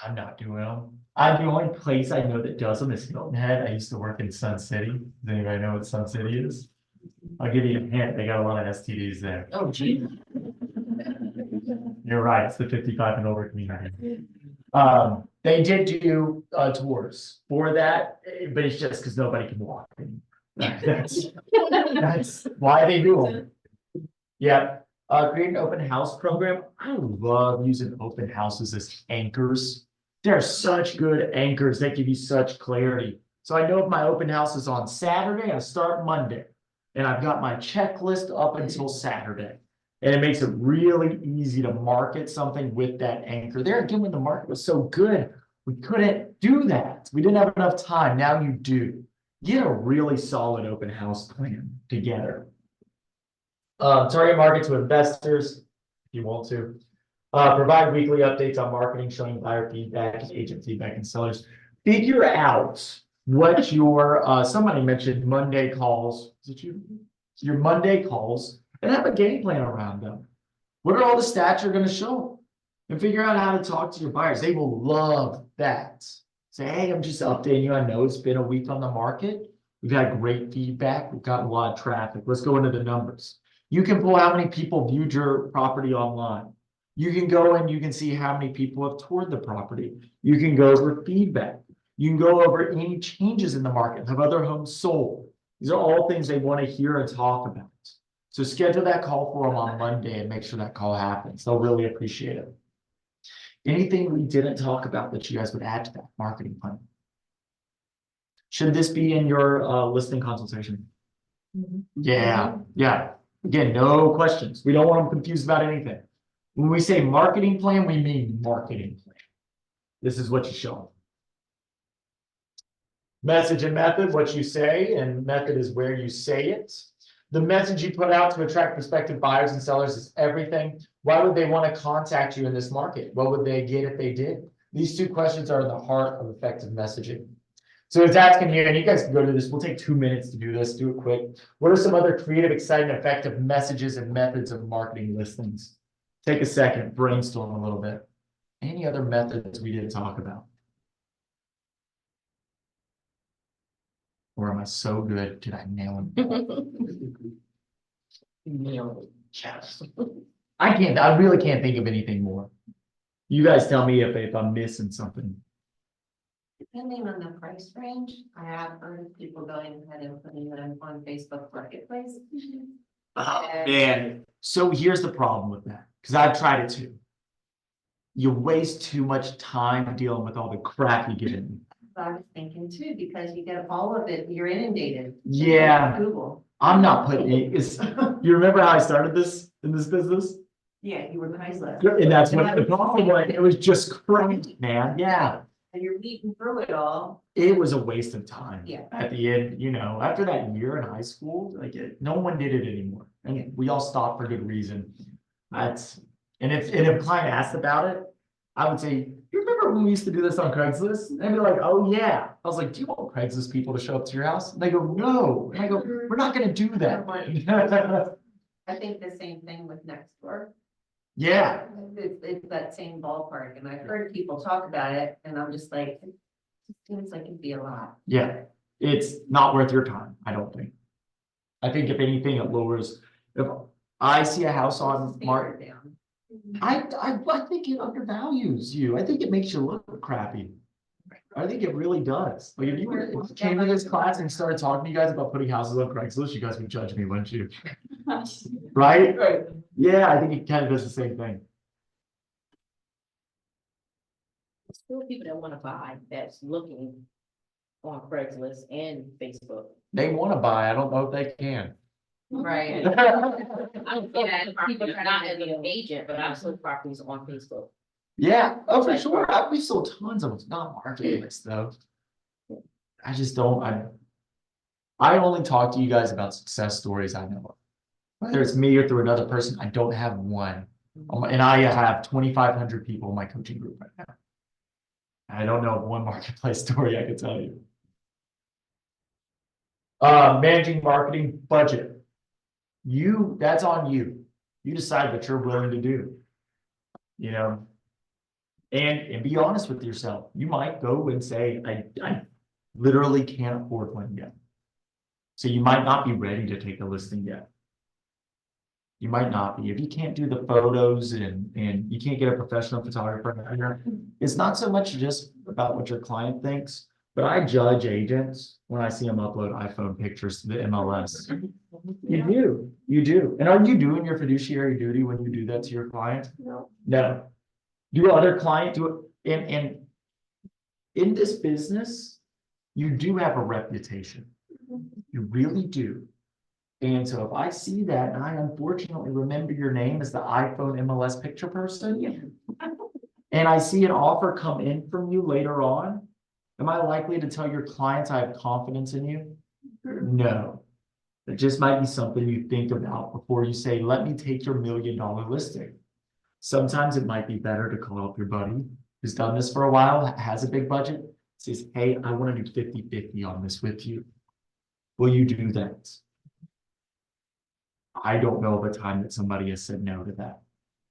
I'm not doing them. The only place I know that does them is Hilton Head. I used to work in Sun City. Does anybody know what Sun City is? I'll give you a hint. They got a lot of STDs there. Oh, gee. You're right. It's the 55 and over community. They did do tours for that, but it's just because nobody can walk. That's why they do them. Yeah. Create an open house program. I love using open houses as anchors. They're such good anchors that give you such clarity. So I know if my open house is on Saturday, I start Monday. And I've got my checklist up until Saturday. And it makes it really easy to market something with that anchor there. Again, when the market was so good, We couldn't do that. We didn't have enough time. Now you do. Get a really solid open house plan together. Target market to investors, if you want to. Provide weekly updates on marketing, showing buyer feedback, agent feedback, and sellers. Figure out what your, somebody mentioned Monday calls. Is it you? Your Monday calls, and have a game plan around them. What are all the stats you're going to show? And figure out how to talk to your buyers. They will love that. Say, hey, I'm just updating you. I know it's been a week on the market. We've had great feedback. We've gotten a lot of traffic. Let's go into the numbers. You can pull how many people viewed your property online. You can go and you can see how many people have toured the property. You can go over feedback. You can go over any changes in the market. Have other homes sold? These are all things they want to hear and talk about. So schedule that call for them on Monday and make sure that call happens. They'll really appreciate it. Anything we didn't talk about that you guys would add to that marketing plan? Should this be in your listing consultation? Yeah, yeah. Again, no questions. We don't want them confused about anything. When we say marketing plan, we mean marketing plan. This is what you show them. Message and method, what you say, and method is where you say it. The message you put out to attract prospective buyers and sellers is everything. Why would they want to contact you in this market? What would they get if they did? These two questions are the heart of effective messaging. So it's asking you, and you guys can go to this. We'll take 2 minutes to do this. Do it quick. What are some other creative, exciting, effective messages and methods of marketing listings? Take a second, brainstorm a little bit. Any other methods we didn't talk about? Or am I so good? Did I nail it? Nailed it. Yes. I really can't think of anything more. You guys tell me if I'm missing something. Depending on the price range, I have heard of people going ahead and putting them on Facebook Marketplace. Oh, man. So here's the problem with that, because I've tried it too. You waste too much time dealing with all the crap you get in. I was thinking too, because you get all of it, you're inundated. Yeah. Google. I'm not putting it. You remember how I started this in this business? Yeah, you were Chrysler. And that's what the problem was. It was just crap, man. Yeah. And you're weeding through it all. It was a waste of time. Yeah. At the end, after that year in high school, no one did it anymore. And we all stopped for good reason. And if a client asked about it, I would say, you remember when we used to do this on Craigslist? And they'd be like, oh yeah. I was like, do you want Craigslist people to show up to your house? And they go, no. And I go, we're not gonna do that. I think the same thing with Nextdoor. Yeah. It's that same ballpark, and I've heard people talk about it, and I'm just like, it seems like it'd be a lot. Yeah. It's not worth your time, I don't think. I think if anything, it lowers. If I see a house on market, I think it undervalues you. I think it makes you look crappy. I think it really does. Like if you came to this class and started talking to you guys about putting houses on Craigslist, you guys would judge me, wouldn't you? Right? Right. Yeah, I think it kind of does the same thing. Still people that want to buy that's looking on Craigslist and Facebook. They want to buy. I don't know if they can. Right. Yeah, People are not as an agent, but I've sold properties on Facebook. Yeah, oh, for sure. We sold tons of them, not marketplace though. I just don't, I only talk to you guys about success stories I know of. Whether it's me or through another person, I don't have one. And I have 2,500 people in my coaching group right now. I don't know of one marketplace story I could tell you. Managing marketing budget. That's on you. You decide what you're willing to do. And be honest with yourself. You might go and say, I literally can't afford one yet. So you might not be ready to take a listing yet. You might not be. If you can't do the photos and you can't get a professional photographer, it's not so much just about what your client thinks, but I judge agents when I see them upload iPhone pictures to the MLS. You do. And are you doing your fiduciary duty when you do that to your client? No. Do other clients do it? And in this business, you do have a reputation. You really do. And so if I see that and I unfortunately remember your name as the iPhone MLS picture person, and I see an offer come in from you later on, am I likely to tell your clients I have confidence in you? No. It just might be something you think about before you say, let me take your $1 million listing. Sometimes it might be better to call up your buddy who's done this for a while, has a big budget, says, hey, I want to do 50-50 on this with you. Will you do that? I don't know of a time that somebody has said no to that.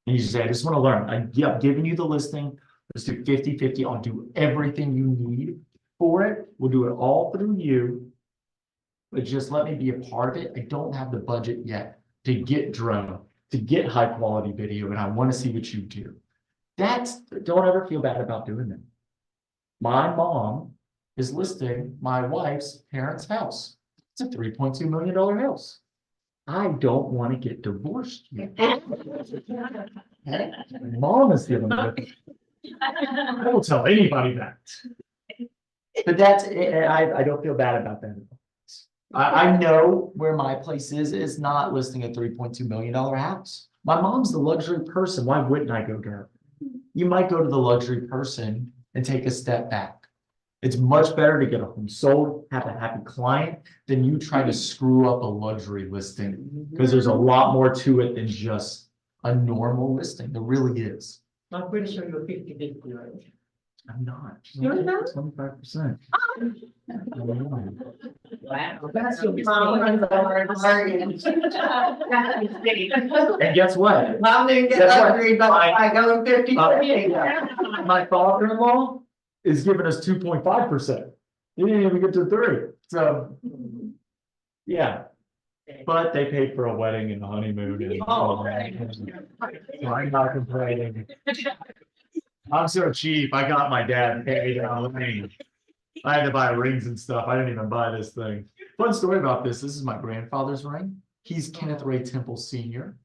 And you just say, I just want to learn. I'm giving you the listing. Let's do 50-50. I'll do everything you need for it. We'll do it all through you. But just let me be a part of it. I don't have the budget yet to get drone, to get high quality video, and I want to see what you do. Don't ever feel bad about doing that. My mom is listing my wife's parents' house. It's a $3.2 million house. I don't want to get divorced yet. Mom is giving it. I won't tell anybody that. But that's, I don't feel bad about that. I know where my place is not listing a $3.2 million house. My mom's the luxury person. Why wouldn't I go to her? You might go to the luxury person and take a step back. It's much better to get a home sold, have a happy client, than you try to screw up a luxury listing. Because there's a lot more to it than just a normal listing. There really is. I'm pretty sure you're 50-50, right? I'm not. You're not? 25%. Wow, that's your mom. And guess what? Mom didn't get Guess what? luxury, but I go 50. My father-in-law is giving us 2.5%. He didn't even get to 3. So, yeah. But they paid for a wedding and a honeymoon. And so I'm not complaining. I'm so cheap. I got my dad paid on the ring. I had to buy rings and stuff. I didn't even buy this thing. Fun story about this. This is my grandfather's ring. He's Kenneth Ray Temple Sr.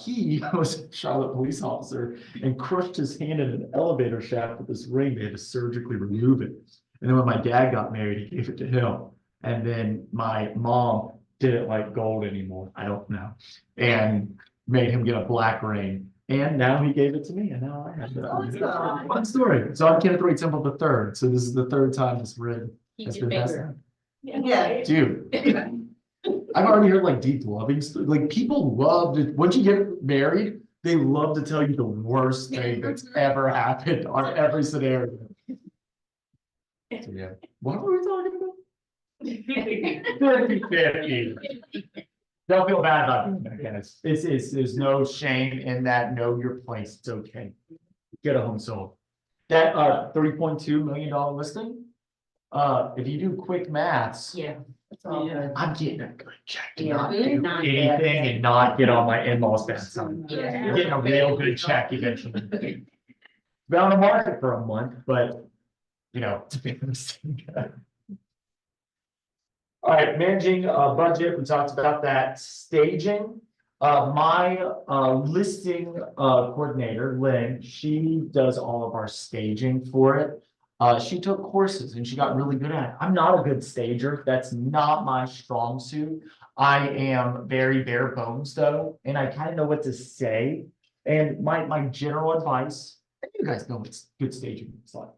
He was a Charlotte police officer and crushed his hand in an elevator shaft with this ring. They had to surgically remove it. And then when my dad got married, he gave it to him. And then my mom didn't like gold anymore. I don't know. And made him get a black ring. And now he gave it to me. And now I have it. Awesome. Fun story. So I'm Kenneth Ray Temple III. So this is the 3rd time this ring has been passed down. Yeah. Dude. I've already heard like deep loving, like people love to, once you get married, they love to tell you the worst thing that's ever happened on every scenario. So, yeah, what were we talking about? 50-50. Don't feel bad about doing that, guys. There's no shame in that. Know your place. It's okay. Get a home sold. That $3.2 million listing. If you do quick maths, Yeah. I'm getting a good check to Yeah. not do Not anything and not get on my in-laws bad side. Yeah. You're getting a real good check eventually. Been on the market for a month, but you know, it's a big mistake. All right, managing budget, we talked about that. Staging. My listing coordinator, Lynn, she does all of our staging for it. She took courses and she got really good at it. I'm not a good stager. That's not my strong suit. I am very bare bones though, and I kind of know what to say. And my general advice, and you guys know what good staging looks like.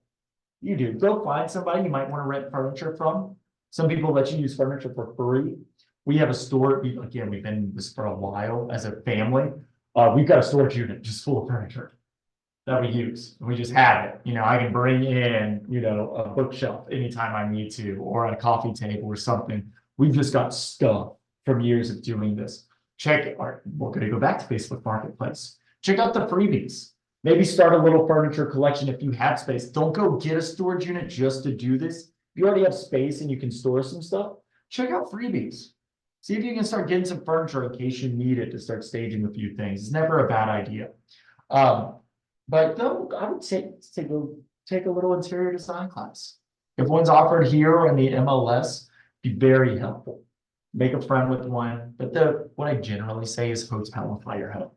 You do. Go find somebody you might want to rent furniture from. Some people let you use furniture for free. We have a store. Again, we've been in this for a while as a family. We've got a storage unit just full of furniture that we use. We just have it. You know, I can bring in, you know, a bookshelf anytime I need to, or a coffee table or something. We've just got stuff from years of doing this. We're going to go back to Facebook Marketplace. Check out the freebies. Maybe start a little furniture collection if you have space. Don't go get a storage unit just to do this. If you already have space and you can store some stuff, check out freebies. See if you can start getting some furniture in case you need it to start staging a few things. It's never a bad idea. But though I would say take a little interior design class. If one's offered here or in the MLS, be very helpful. Make a friend with one. But what I generally say is hotelify your home.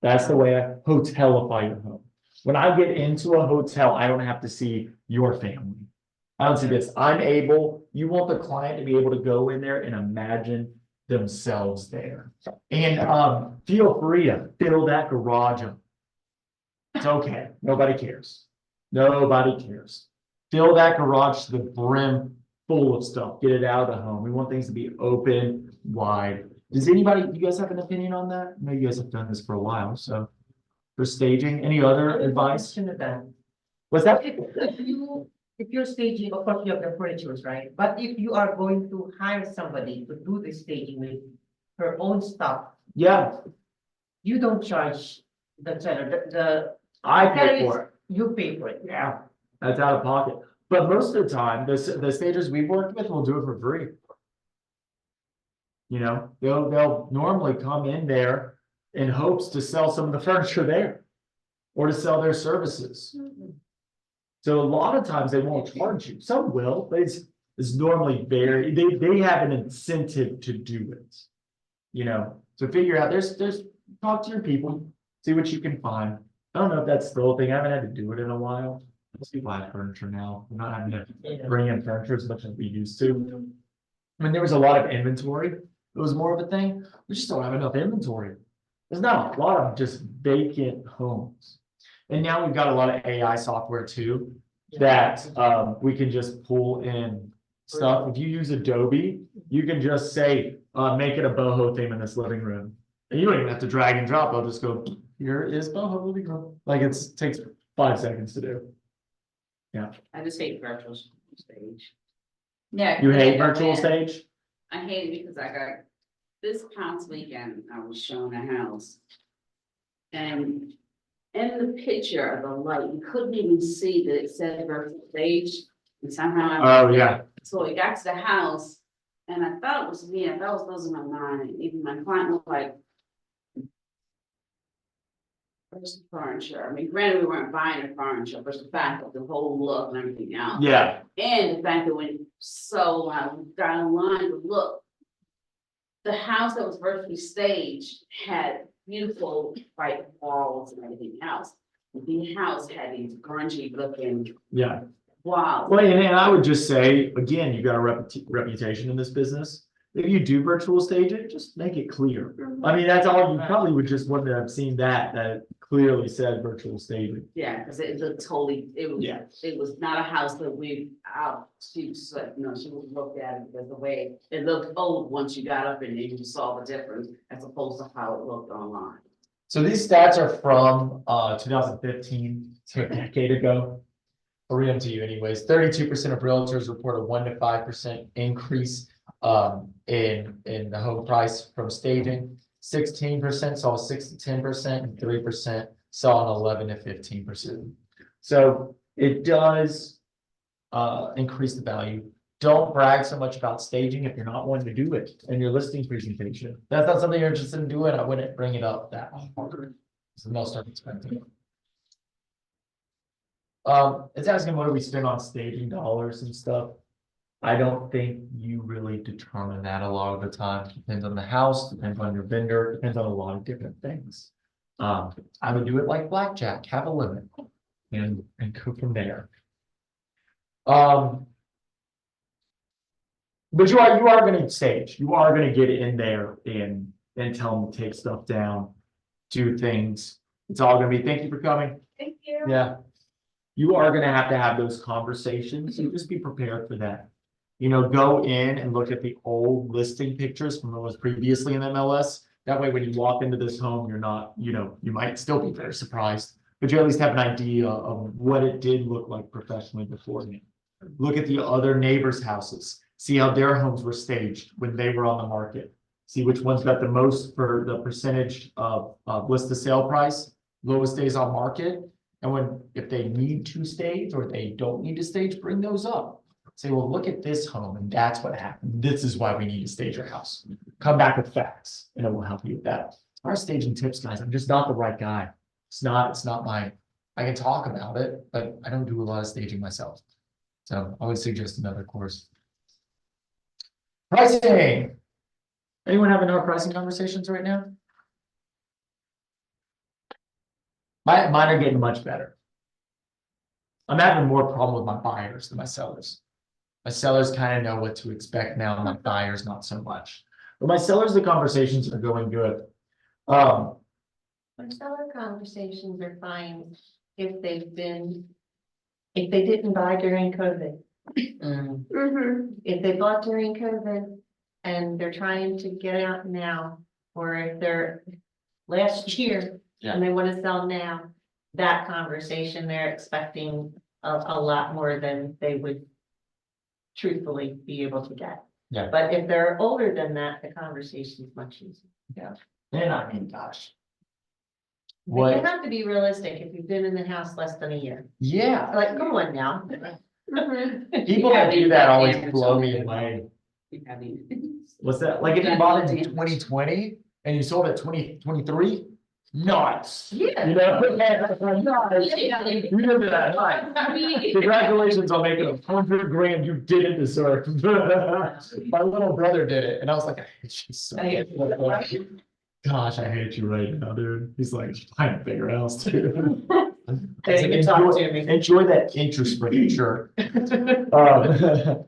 That's the way I hotelify your home. When I get into a hotel, I don't have to see your family. I don't see this. You want the client to be able to go in there and imagine themselves there. And feel free to fill that garage up. It's okay. Nobody cares. Nobody cares. Fill that garage to the brim full of stuff. Get it out of the home. We want things to be open, wide. Does anybody, you guys have an opinion on that? I know you guys have done this for a while, so. For staging, any other advice? Question of that. Was that? If you're staging, of course, you have the furniture, right? But if you are going to hire somebody to do the staging with her own stuff, Yeah, you don't charge the seller, I pay for it. you pay for it. Yeah, that's out of pocket. But most of the time, the stagers we've worked with will do it for free. You know, they'll normally come in there in hopes to sell some of the furniture there. Or to sell their services. So a lot of times they won't charge you. Some will, but it's normally they have an incentive to do it. You know, so figure out, there's talk to your people, see what you can find. I don't know if that's still a thing. I haven't had to do it in a while. Most people have furniture now. We're not having to bring in furniture as much as we used to. I mean, there was a lot of inventory. It was more of a thing. We just don't have enough inventory. There's not a lot of just vacant homes. And now we've got a lot of AI software too, that we can just pull in stuff. If you use Adobe, you can just say, make it a boho theme in this living room. And you don't even have to drag and drop. I'll just go, here is boho living room. Like it takes 5 seconds to do. Yeah. I just hate virtual stage. Yeah. You hate yeah, virtual yeah. stage? I hate it because I got, this past weekend, I was shown a house. And in the picture of the light, you couldn't even see that it said virtual stage. And somehow. Oh, yeah. So we got to the house and I thought it was me, I thought it was losing my mind. And even my client was like, where's the furniture? I mean, granted, we weren't buying the furniture, but the fact of the whole look and everything else. Yeah. And the fact that when so we got online to look, the house that was virtually staged had beautiful white walls and everything else. The house had these grungy looking Yeah. walls. Well, and I would just say, again, you got a reputation in this business. If you do virtual staging, just make it clear. I mean, that's all, you probably would just want to have seen that it clearly said virtual staging. Yeah, because it looked totally, Yeah. it was not a house that we out, she was like, you know, she would look at it because the way it looked old once you got up and you saw the difference as opposed to how it looked online. So these stats are from 2015, so a decade ago. I'll read them to you anyways. 32% of realtors report a 1 to 5% increase in the home price from staging. 16% saw 6 to 10%, and 3% saw an 11 to 15%. So it does increase the value. Don't brag so much about staging if you're not wanting to do it in your listing presentation. If that's not something you're interested in doing, I wouldn't bring it up that hard. So they'll start expecting. It's asking what do we spend on staging dollars and stuff. I don't think you really determine that a lot of the time. Depends on the house, depends on your vendor, depends on a lot of different things. I would do it like blackjack, have a limit and go from there. But you are going to stage. You are going to get in there and tell them to take stuff down, do things. It's all going to be. Thank you for coming. Thank you. Yeah, you are going to have those conversations. So just be prepared for that. You know, go in and look at the old listing pictures from what was previously in MLS. That way, when you walk into this home, you're not, you know, you might still be very surprised, but you at least have an idea of what it did look like professionally beforehand. Look at the other neighbors' houses. See how their homes were staged when they were on the market. See which one's got the most for the percentage of list to sale price, lowest days on market. And if they need to stage or they don't need to stage, bring those up. Say, well, look at this home and that's what happened. This is why we need to stage our house. Come back with facts and it will help you with that. Our staging tips, guys, I'm just not the right guy. It's not my, I can talk about it, but I don't do a lot of staging myself. So I would suggest another course. Pricing. Anyone having our pricing conversations right now? Mine are getting much better. I'm having more problem with my buyers than my sellers. My sellers kind of know what to expect now. My buyers, not so much. But my sellers, the conversations are going good. Our seller conversations are fine if they've been, if they didn't buy during COVID. If they bought during COVID and they're trying to get out now, or if they're last year and they want to sell now, that conversation, they're expecting a lot more than they would truthfully be able to get. Yeah. But if they're older than that, the conversation is much easier. And I mean, gosh. But you What, have to be realistic if you've been in the house less than a year. yeah, Like, come on now. people that do that always blow me away. Having- What's that? Like if you bought it in 2020 and you sold it 2023, nuts. Yeah. You know? Nuts. You did that, right. Congratulations on making $100,000 you didn't deserve. My little brother did it and I was like, I hate you so much. Gosh, I hate you right now, dude. He's like, find a bigger house, dude. Hey, you talk to me. Enjoy that interest rate, sure. Know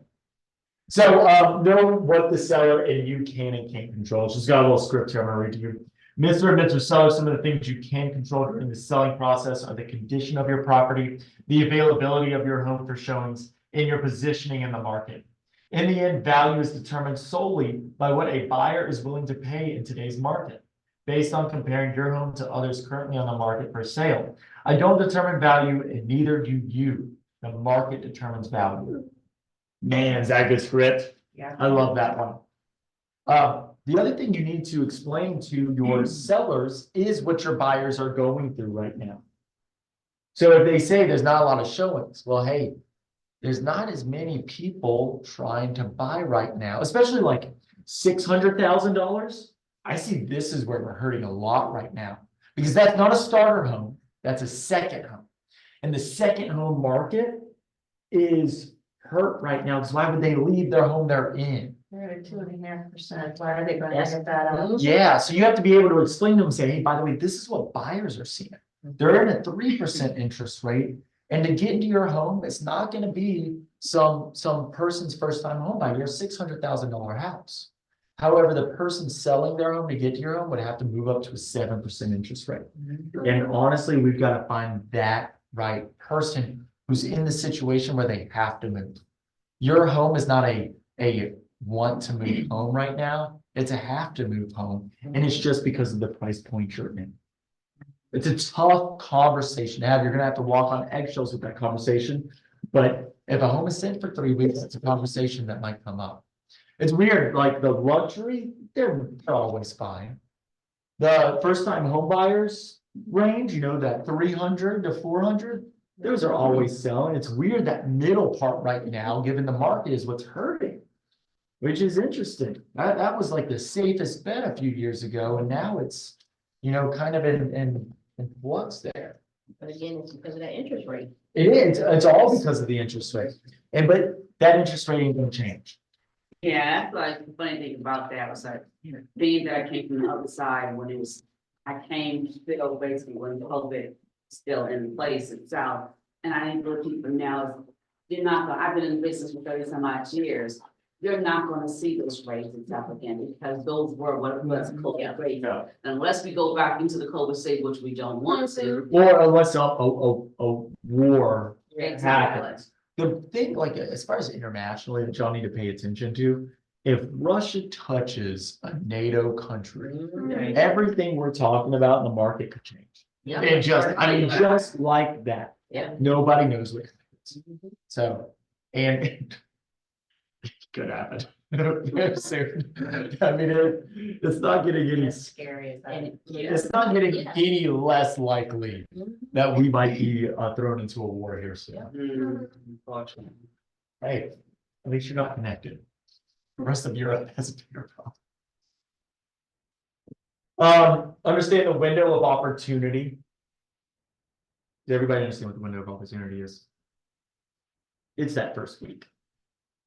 what the seller and you can and can't control. She's got a little script here I'm gonna read to you. Mr. and Mr. Seller, some of the things you can control during the selling process are the condition of your property, the availability of your home for showings, and your positioning in the market. In the end, value is determined solely by what a buyer is willing to pay in today's market, based on comparing your home to others currently on the market for sale. I don't determine value, and neither do you. The market determines value. Man, is that a good script? Yeah. I love that one. The other thing you need to explain to your sellers is what your buyers are going through right now. So if they say there's not a lot of showings, well, hey, there's not as many people trying to buy right now, especially like $600,000. I see this is where we're hurting a lot right now because that's not a starter home. That's a second home. And the second home market is hurt right now. Because why would they leave their home they're in? They're at 2.5%. Why are they going to Yes. get that up? Yeah, so you have to be able to explain to them, say, hey, by the way, this is what buyers are seeing. They're in a 3% interest rate. And to get into your home, it's not going to be some person's first time home buyer, your $600,000 house. However, the person selling their home to get to your home would have to move up to a 7% interest rate. And honestly, we've got to find that right person who's in the situation where they have to move. Your home is not a want to move home right now. It's a have to move home. And it's just because of the price point you're in. It's a tough conversation to have. You're going to have to walk on eggshells with that conversation. But if a home is sitting for 3 weeks, it's a conversation that might come up. It's weird, like the luxury, they're always fine. The first time home buyers range, you know, that 300 to 400, those are always selling. It's weird that middle part right now, given the market, is what's hurting, which is interesting. That was like the safest bet a few years ago, and now it's, you know, kind of in flux there. But again, it's because of that interest rate. It is, it's all because of the interest rate. But that interest rate ain't gonna change. Yeah, that's like the funny thing about that was like, being that I came from the other side when it was, I came still basically when COVID still in place itself. And I think what people now is, you're not gonna, I've been in business for 30 some odd years. You're not gonna see those rates itself again because those were what was COVID rate. No. Unless we go back into the COVID state, which we don't want to. Or unless a war Exactly. happens. The thing, like, as far as internationally, that y'all need to pay attention to, if Russia touches a NATO country, everything we're talking about in the market could change. Yeah. And just, I mean, just like that. Yeah. Nobody knows what happens. So, and it could happen. Soon. I mean, it's not getting any, It's scary as that. And it's not getting Yeah. any less likely that we might be thrown into a war here soon. Unfortunately. Hey, at least you're not connected. The rest of Europe has a bigger problem. Understand the window of opportunity. Does everybody understand what the window of opportunity is? It's that first week.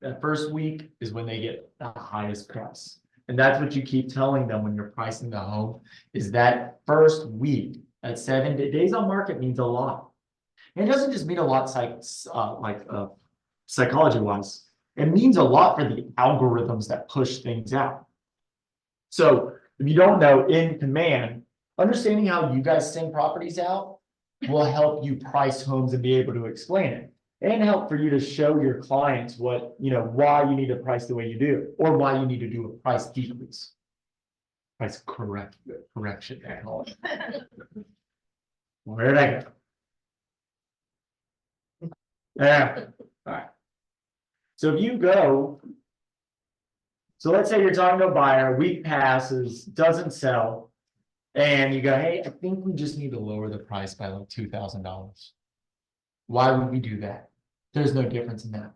That first week is when they get the highest price. And that's what you keep telling them when you're pricing the home, is that first week, that 7 days on market means a lot. And it doesn't just mean a lot psychology wise. It means a lot for the algorithms that push things out. So if you don't know, in command, understanding how you guys send properties out will help you price homes and be able to explain it. And help for you to show your clients what, why you need to price the way you do, or why you need to do a price decrease. Price correction. Where'd I go? Yeah, all right. So if you go. So let's say you're talking to a buyer, week passes, doesn't sell. And you go, hey, I think we just need to lower the price by like $2,000. Why would we do that? There's no difference in that.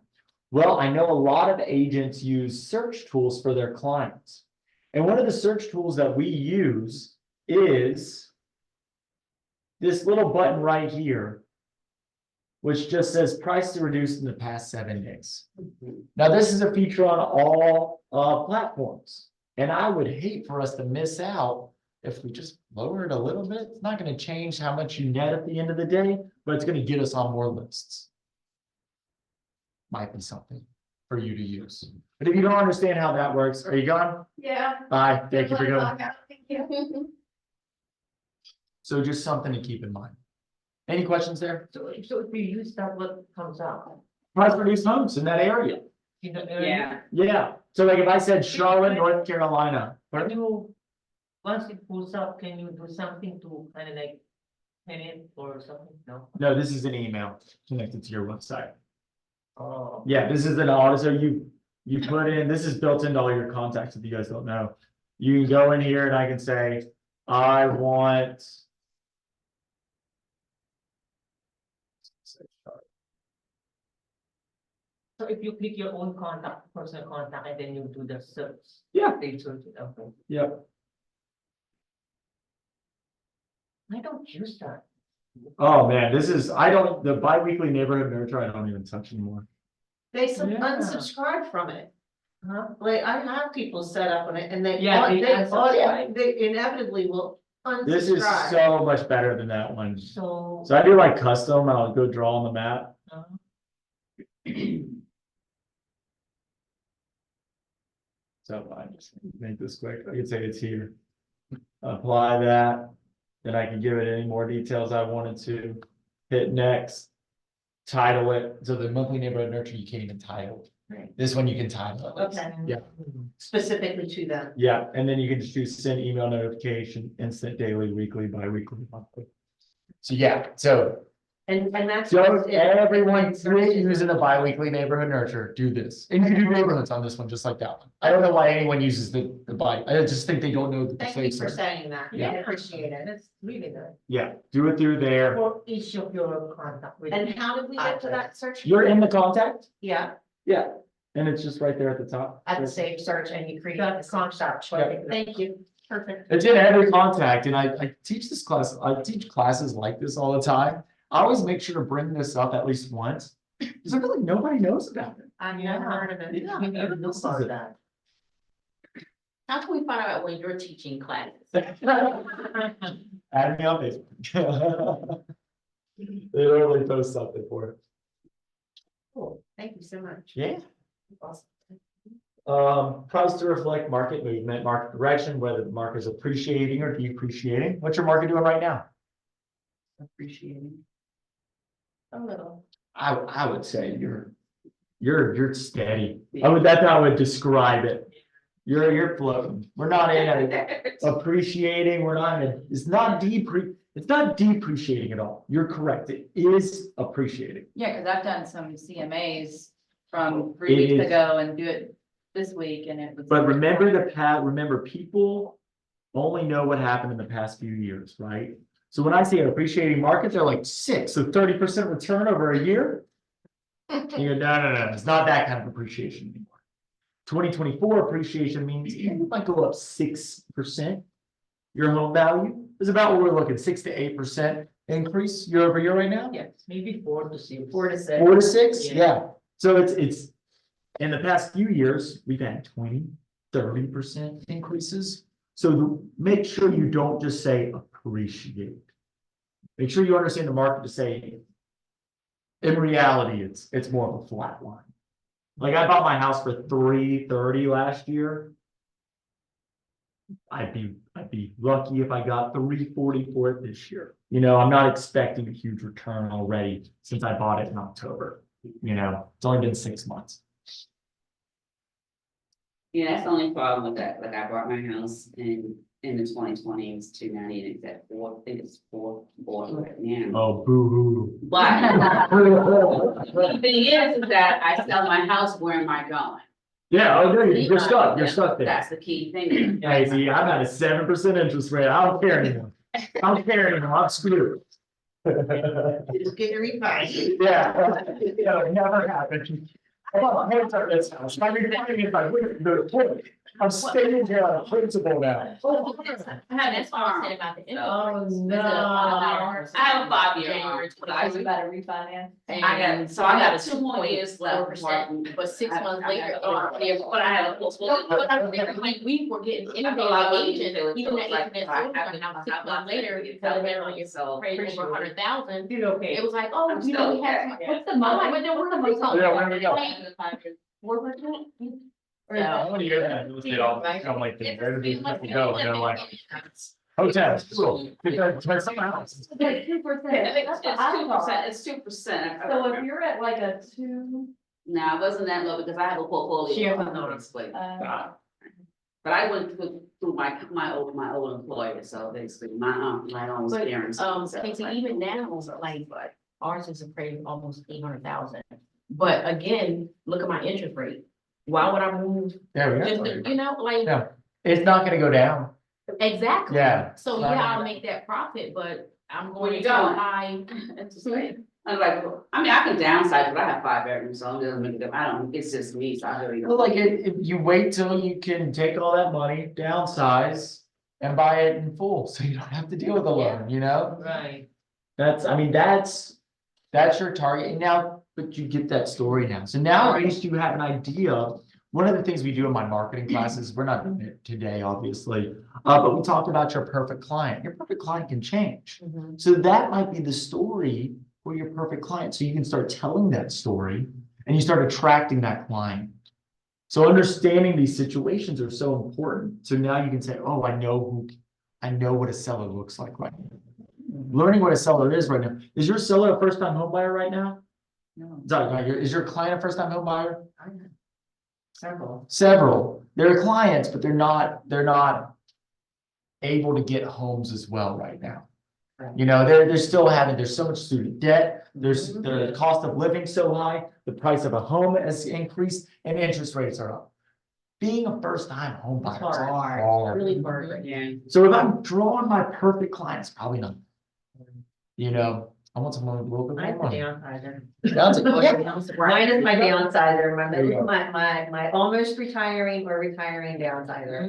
Well, I know a lot of agents use search tools for their clients. And one of the search tools that we use is this little button right here, which just says price to reduce in the past 7 days. Now, this is a feature on all platforms. And I would hate for us to miss out if we just lower it a little bit. It's not going to change how much you net at the end of the day, but it's going to get us on more lists. Might be something for you to use. But if you don't understand how that works, are you gone? Yeah. Bye. Thank you for going. Thank you. So just something to keep in mind. Any questions there? So if you use that, what comes out? Price reduced homes in that area. In the area? Yeah. So like if I said Charlotte, North Carolina. Can you, once it pulls up, can you do something to kind of like pin it or something? No? No, this is an email connected to your website. Oh. Yeah, this is an auto. So you put in, this is built into all your contacts if you guys don't know. You can go in here and I can say, I want. So if you click your own contact, personal contact, and then you do the search. Yeah. They search it, okay. Yep. I don't use that. Oh man, the bi-weekly neighborhood nurture, I don't even touch anymore. They Yeah. unsubscribe from it. Huh? Like, I have people set up on it and they, Yeah, they they unsubscribe. inevitably will This is unsubscribe. so much better than that one. So. So I do like custom, I'll go draw on the map. So I just make this quick, I can say it's here. Apply that, then I can give it any more details I wanted to. Hit next. Title it, so the monthly neighborhood nurture, you can't even title. Right. This one you can title it. Okay. Yeah. Specifically to them. Yeah, and then you can just do send email notification, instant, daily, weekly, bi-weekly, monthly. So yeah, so And that's. everyone using a bi-weekly neighborhood nurture, do this. And you can do neighborhoods on this one, just like that one. I don't know why anyone uses the bi, I just think they don't know the Thank you safe for search. saying that. Yeah. I appreciate it. That's really good. Yeah, do it through there. For each of your contact. with- And how did we get to that search? You're in the contact? Yeah, Yeah, and it's just right there at the top. at the save search and you create Got the the contact. Yeah. Thank you. Perfect. It's in every contact, and I teach this class, I teach classes like this all the time. I always make sure to bring this up at least once, because I feel like nobody knows about it. I've never heard of it. Yeah, We need to look for that. How can we find out when you're teaching classes? Add me on Facebook. They literally post something for it. Cool. Thank you so much. Yeah. Awesome. Price to reflect market movement, market direction, whether the market is appreciating or depreciating. What's your market doing right now? Appreciating. A little. I would say you're steady. That's how I would describe it. You're floating. We're not in a appreciating. We're not in it's not depreciating at all. You're correct. It is appreciating. Yeah, because I've done some CMAs from It 3 weeks is. ago and do it this week and it was. But remember people only know what happened in the past few years, right? So when I say an appreciating market, they're like 6, so 30% return over a year. You go, no, it's not that kind of appreciation anymore. 2024 appreciation means it might go up 6%. Your home value is about what we're looking, 6 to 8% increase year over year right now. Yes, maybe 4 to 6. 4 to 6. 4 to 6, Yeah. yeah. So it's in the past few years, we've had 20, 30% increases. So make sure you don't just say appreciate. Make sure you understand the market to say, in reality, it's more of a flat line. Like I bought my house for $330 last year. I'd be lucky if I got 340 for it this year. You know, I'm not expecting a huge return already since I bought it in October. You know, it's only been 6 months. Yeah, that's the only problem with that, like I bought my house in the 2020, it was 290 and it's at 4, I think it's 4 right now. Oh, boo-hoo. But the thing is that I sell my house, where am I going? Yeah, oh, no, you're stuck, you're stuck there. That's the key thing. Hey, see, I'm at a 7% interest rate. I don't care anymore. I don't care anymore. I'm screwed. Just get your refi. Yeah, it never happened. Oh, hey, it's this house. My refining is my I'm staying here on a principle now. That's all I said about the. Oh, no. I have a 5-year arm, but I You gotta refinance. I got 2 more years left. 4%, but 6 months later, But I have a full. but I'm thinking, like, we were getting inundated agents, even that agent that sold it, 6 months later, instead of having you paid over 100,000. Okay. It was like, oh, you know, we had, what's the month, but then we're the month. Yeah, where we go? 4%. I want to hear that. Real estate all come like this. Where do these people go? And they're like, hotels, cool. Because someone else. Like 2%. It's That's what I thought. 2%. So if you're at like a 2, No, it wasn't that low because I have a portfolio. Share of the notice, but uh, I went through my old employer, so basically my own But, experience. Casey, even now, like, ours is appraised almost 800,000. But again, look at my interest rate. Why would I move? There we Just, go. you know, like, Yeah. It's not gonna go down. exactly. Yeah. So yeah, I'll make that profit, but I'm Where going you to going? high. It's just like, I'm like, I mean, I can downsize, but I have 5 bedrooms, so I'm just making them, I don't, it's just me, so I really don't. Well, like, if you wait till you can take all that money, downsize, and buy it in full, so you don't have to deal with the loan, you know? Right. That's your target, and now, but you get that story now, so now at least you have an idea. One of the things we do in my marketing classes, we're not doing it today, obviously, but we talked about your perfect client. Your perfect client can change. So that might be the story for your perfect client, so you can start telling that story, and you start attracting that client. So understanding these situations are so important, so now you can say, oh, I know what a seller looks like right now. Learning what a seller is right now. Is your seller a first-time home buyer right now? No. Is your client a first-time home buyer? Several. Several. They're clients, but they're not able to get homes as well right now. You know, they're still there's so much student debt, there's the cost of living so high, the price of a home has increased, and interest rates are up. Being a first-time home buyer is hard. Really hard. Yeah. So if I'm drawing my perfect clients, probably not. You know, I want someone with a little bit I have more a money. downsizer. Mine is my downsizer, There you go. my almost retiring or retiring downsizer.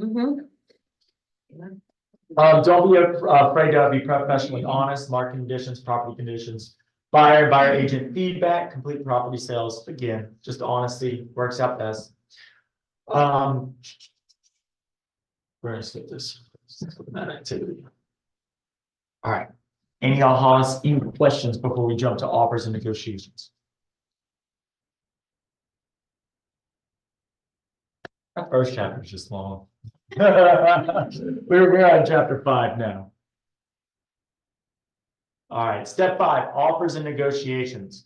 Don't be afraid to be professionally honest, market conditions, property conditions, buyer agent feedback, complete property sales. Again, just honesty works out best. We're gonna skip this. That activity. All right. Any ahas, any questions before we jump to offers and negotiations? That first chapter is just long. We're on chapter 5 now. All right, step 5, offers and negotiations.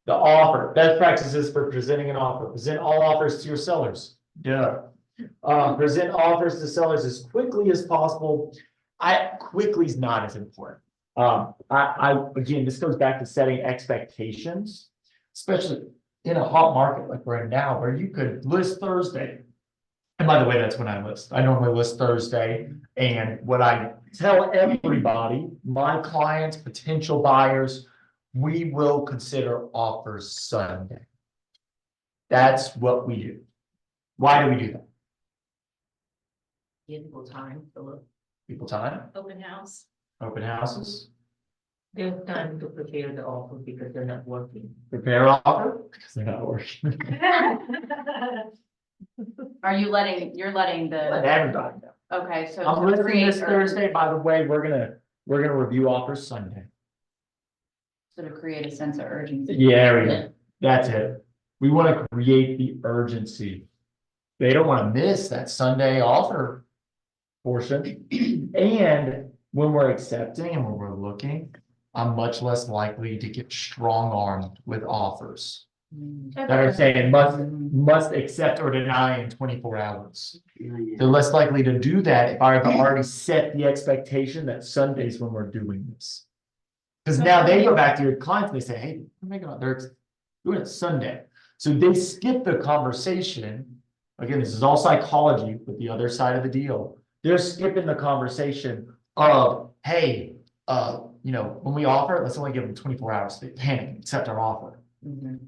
The offer, best practices for presenting an offer. Present all offers to your sellers. Duh. Present offers to sellers as quickly as possible. Quickly is not as important. Again, this goes back to setting expectations, especially in a hot market like we're in now, where you could list Thursday. And by the way, that's when I list. I normally list Thursday, and what I tell everybody, my clients, potential buyers, we will consider offers Sunday. That's what we do. Why do we do that? Give people time to look. People time, Open house. open houses, There's time to prepare the offer because they're not working. prepare offer, because they're not working. You're letting Let the, everybody know. okay, so. I'm to listing create this Thursday, by the way, we're gonna review offers Sunday. So to create a sense of urgency. Yeah, that's it. We want to create the urgency. They don't want to miss that Sunday offer portion. And when we're accepting and when we're looking, I'm much less likely to get strong armed with offers that are saying must accept or deny in 24 hours. They're less likely to do that if I've already set the expectation that Sunday's when we're doing this. Because now they go back to your clients and they say, hey, we're making they're doing it Sunday. So they skip the conversation. Again, this is all psychology, but the other side of the deal, they're skipping the conversation of, hey, when we offer, let's only give them 24 hours. They panic, accept our offer.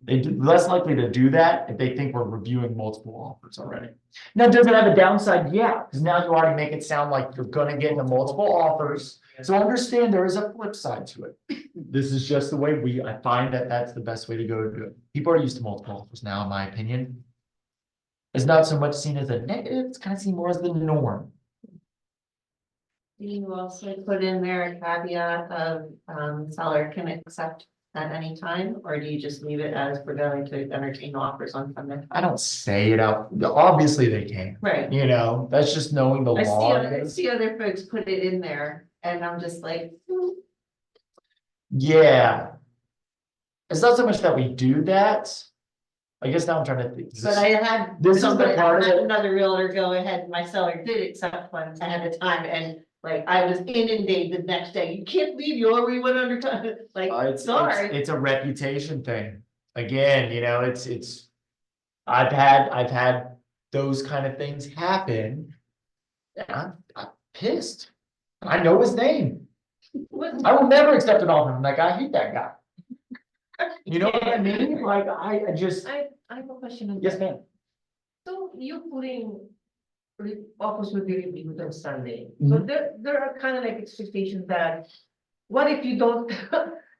They're less likely to do that if they think we're reviewing multiple offers already. Now, does it have a downside? Yeah, because now you already make it sound like you're going to get into multiple offers. So understand there is a flip side to it. This is just the way I find that that's the best way to go to do it. People are used to multiple offers now, in my opinion. It's not so much seen as a negative, it's kind of seen more as the norm. Do you also put in there a caveat of seller can accept at any time, or do you just leave it as we're going to entertain offers on Sunday? I don't say it out. Obviously they can. Right. That's just knowing the law. I see other folks put it in there and I'm just like, Yeah. It's not so much that we do that. I guess now I'm trying to think. but I had This is the somebody, part I of had it. another realtor go ahead, my seller did accept one ahead of time and like I was inundated the next day. You can't leave, you already went under time. Like, sorry. It's a reputation thing. Again, I've had those kind of things happen. I'm pissed. I know his name. I will never accept an offer from that guy. I hate that guy. You know what I mean? Like, I have a question. yes, ma'am. So you putting offers will be reviewed on Sunday. So there are kind of like expectations that, what if you don't,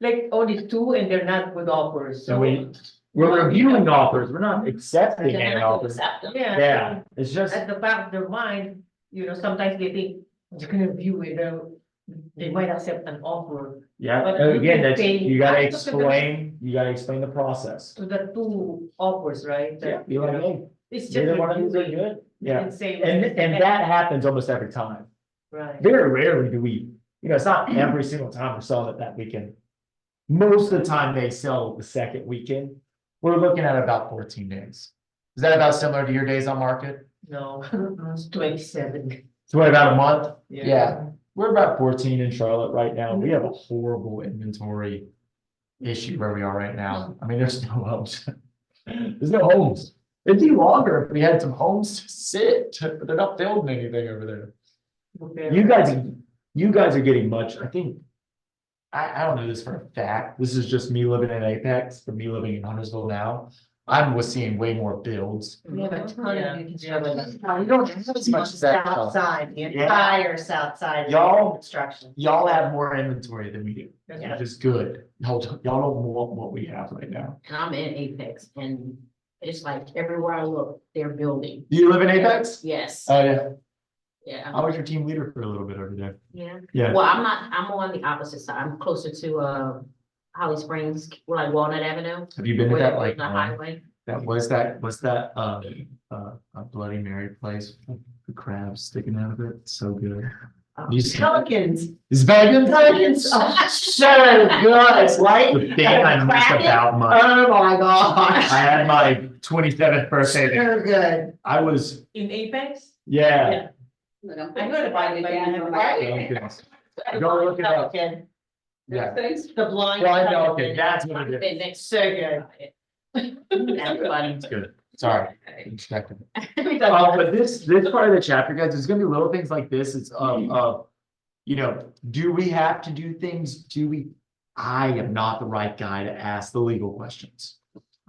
like only two and they're not good offers? So we're reviewing offers. We're not accepting any offers. Yeah, it's just. At the back of their mind, sometimes they think they're gonna view it, they might accept an offer Yeah, But you again, can that's, pay- you gotta I took explain the process. to the two offers, right? Yeah, That, be like, hey, It's just neither one of these are reviewing good. Yeah, and say. and that happens almost every time. Right. Very rarely do we, it's not every single time we're selling it that weekend. Most of the time they sell the second weekend. We're looking at about 14 days. Is that about similar to your days on market? No, it's 27. So what, about a month? Yeah. Yeah, we're about 14 in Charlotte right now. We have a horrible inventory issue where we are right now. I mean, there's no homes. There's no homes. It'd be longer if we had some homes to sit, but they're not building anything over there. Okay. You guys are getting much, I think. I don't know this for a fact. This is just me living in Apex, for me living in Huntersville now. I'm seeing way more builds. We have a ton Yeah. of new construction. You don't have as much as that. South side, the Yeah. entire south side. of Y'all- Construction. Y'all have more inventory than we do, Yeah. which is good. Y'all don't want what we have right now. And I'm in Apex and it's like everywhere I look, they're building. Do you live in Apex? Yes. Oh, yeah. Yeah. I was your team leader for a little bit over there. Yeah. Yeah. Well, I'm on the opposite side. I'm closer to Holly Springs, like Walnut Avenue. Have you been to where that, there's like, the highway. that a Bloody Mary place? The crabs sticking out of it, so good. You see- Pelicans. Is Pelicans? Pelicans are So good, right? The thing I missed about my, Oh my gosh. I had my 27th birthday there. So good. I was, In Apex? yeah. I heard about it, but I never. Pelicans. Go look it up. Pelican, Yeah. the blind. Blind Pelican, pelican. that's what it is. It's so good. It's good. Sorry. Distracted. But this part of the chapter, guys, there's gonna be little things like this. It's do we have to do things? I am not the right guy to ask the legal questions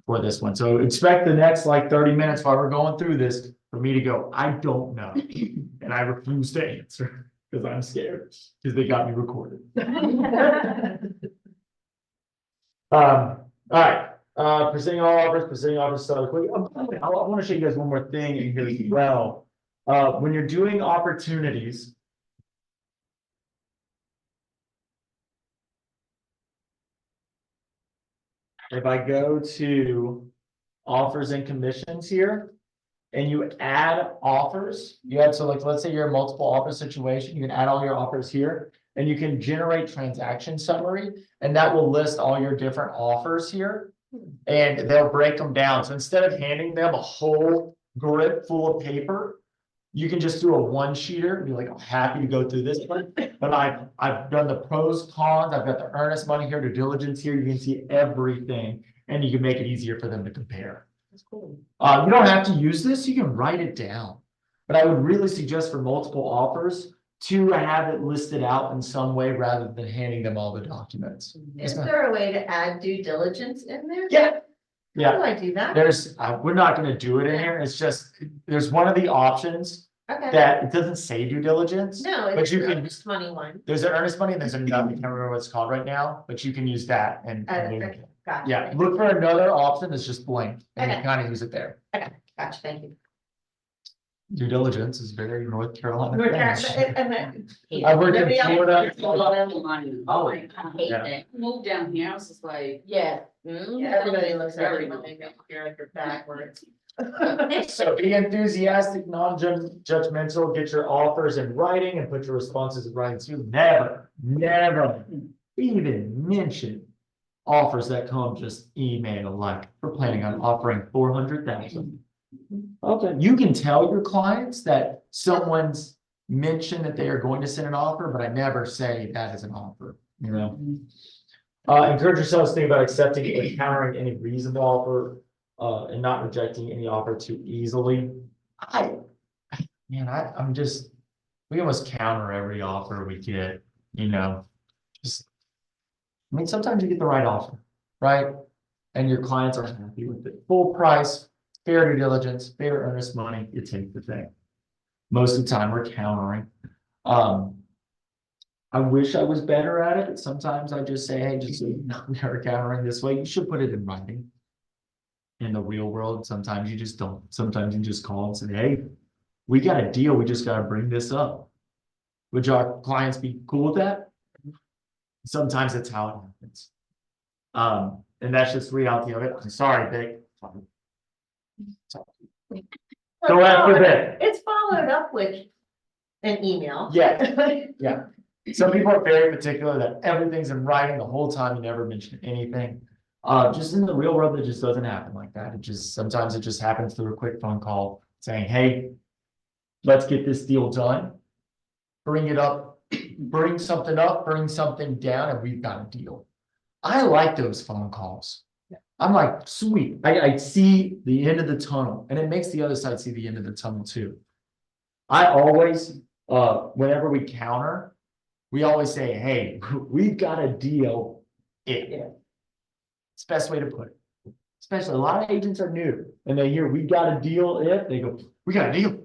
for this one. So expect the next like 30 minutes while we're going through this for me to go, I don't know. And I refuse to answer because I'm scared because they got me recorded. All right. Presenting offers, so quick. I want to show you guys one more thing in here as well. When you're doing opportunities. If I go to offers and commissions here, and you add offers, you have, so like, let's say you're in multiple offer situation, you can add all your offers here. And you can generate transaction summary, and that will list all your different offers here. And they'll break them down, so instead of handing them a whole grip full of paper. You can just do a one-sheeter and be like, I'm happy to go through this one, but I've done the pros, cons, I've got the earnest money here, due diligence here, you can see everything. And you can make it easier for them to compare. That's cool. You don't have to use this, you can write it down. But I would really suggest for multiple offers to have it listed out in some way rather than handing them all the documents. Is there a way to add due diligence in there? Yeah. How do I do that? There's, we're not gonna do it in here, it's just, there's one of the options Okay, that it doesn't say due diligence. no, but it's you the can- earnest money one. There's an earnest money and there's another, I can't remember what it's called right now, but you can use that and. Okay, gotcha. Yeah, look for another option that's just blank and you Okay. kind of use it there. Gotcha, thank you. Due diligence is very North Carolina. North French. Carolina, I worked in Nobody else- Florida. Oh, I hate Yeah. that. Moved down here, I was just like. Yeah. everybody looks at Very it, good. when they make character backwards. So be enthusiastic, non-judgmental, get your offers in writing and put your responses in writing too. Never even mention offers that come just email, like we're planning on offering 400,000. Okay, you can tell your clients that someone's mentioned that they are going to send an offer, but I never say that is an offer, you know? Encourage yourselves to think about accepting and countering any reasonable offer, and not rejecting any offer too easily. I'm just, we almost counter every offer we get, you know? Just, I mean, sometimes you get the right offer, right? And your clients are happy with it. Full price, fair due diligence, fair earnest money, you take the thing. Most of the time we're countering. I wish I was better at it, but sometimes I just say, hey, just so you know, we are countering this way, you should put it in writing. In the real world, sometimes you just don't. Sometimes you just call and say, hey, we got a deal, we just gotta bring this up. Would our clients be cool with that? Sometimes that's how it happens. And that's just the reality of it. I'm sorry, Vic. Go after Vic. It's followed up with an email. Yeah. Some people are very particular that everything's in writing the whole time, you never mention anything. Just in the real world, it just doesn't happen like that. Sometimes it just happens through a quick phone call saying, hey, let's get this deal done. Bring it up, bring something up, bring something down, and we've got a deal. I like those phone calls. I'm like, sweet, I see the end of the tunnel, and it makes the other side see the end of the tunnel too. I always, whenever we counter, we always say, hey, we've got a deal. It's the best way to put it. Especially a lot of agents are new and they hear we got a deal if they go, we got a deal.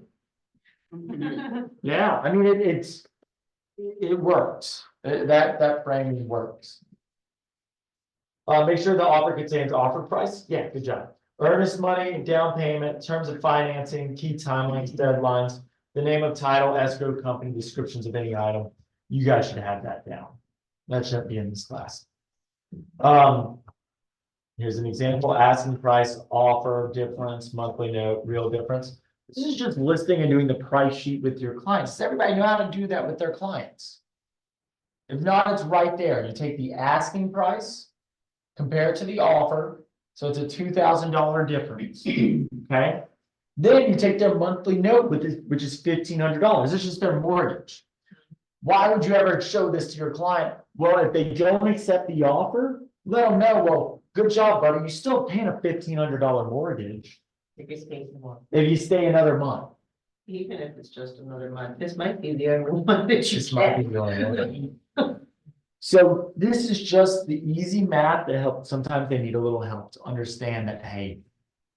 Yeah, I mean, it works. That framing works. Make sure the offer contains offer price. Yeah, good job. Earnest money, down payment, terms of financing, key timelines, deadlines, the name of title, escrow company, descriptions of any item. You guys should have that down. That shouldn't be in this class. Here's an example: asking price, offer, difference, monthly note, real difference. This is just listing and doing the price sheet with your clients. Does everybody know how to do that with their clients? If not, it's right there. You take the asking price, compare it to the offer. So it's a $2,000 difference, okay? Then you take their monthly note, which is $1,500. It's just their mortgage. Why would you ever show this to your client? Well, if they don't accept the offer, let them know, well, good job, buddy. You're still paying a $1,500 mortgage If you stay for more. if you stay another month. Even if it's just another month, this might be the only one that you This might be get. the only one. So this is just the easy math that helps. Sometimes they need a little help to understand that, hey,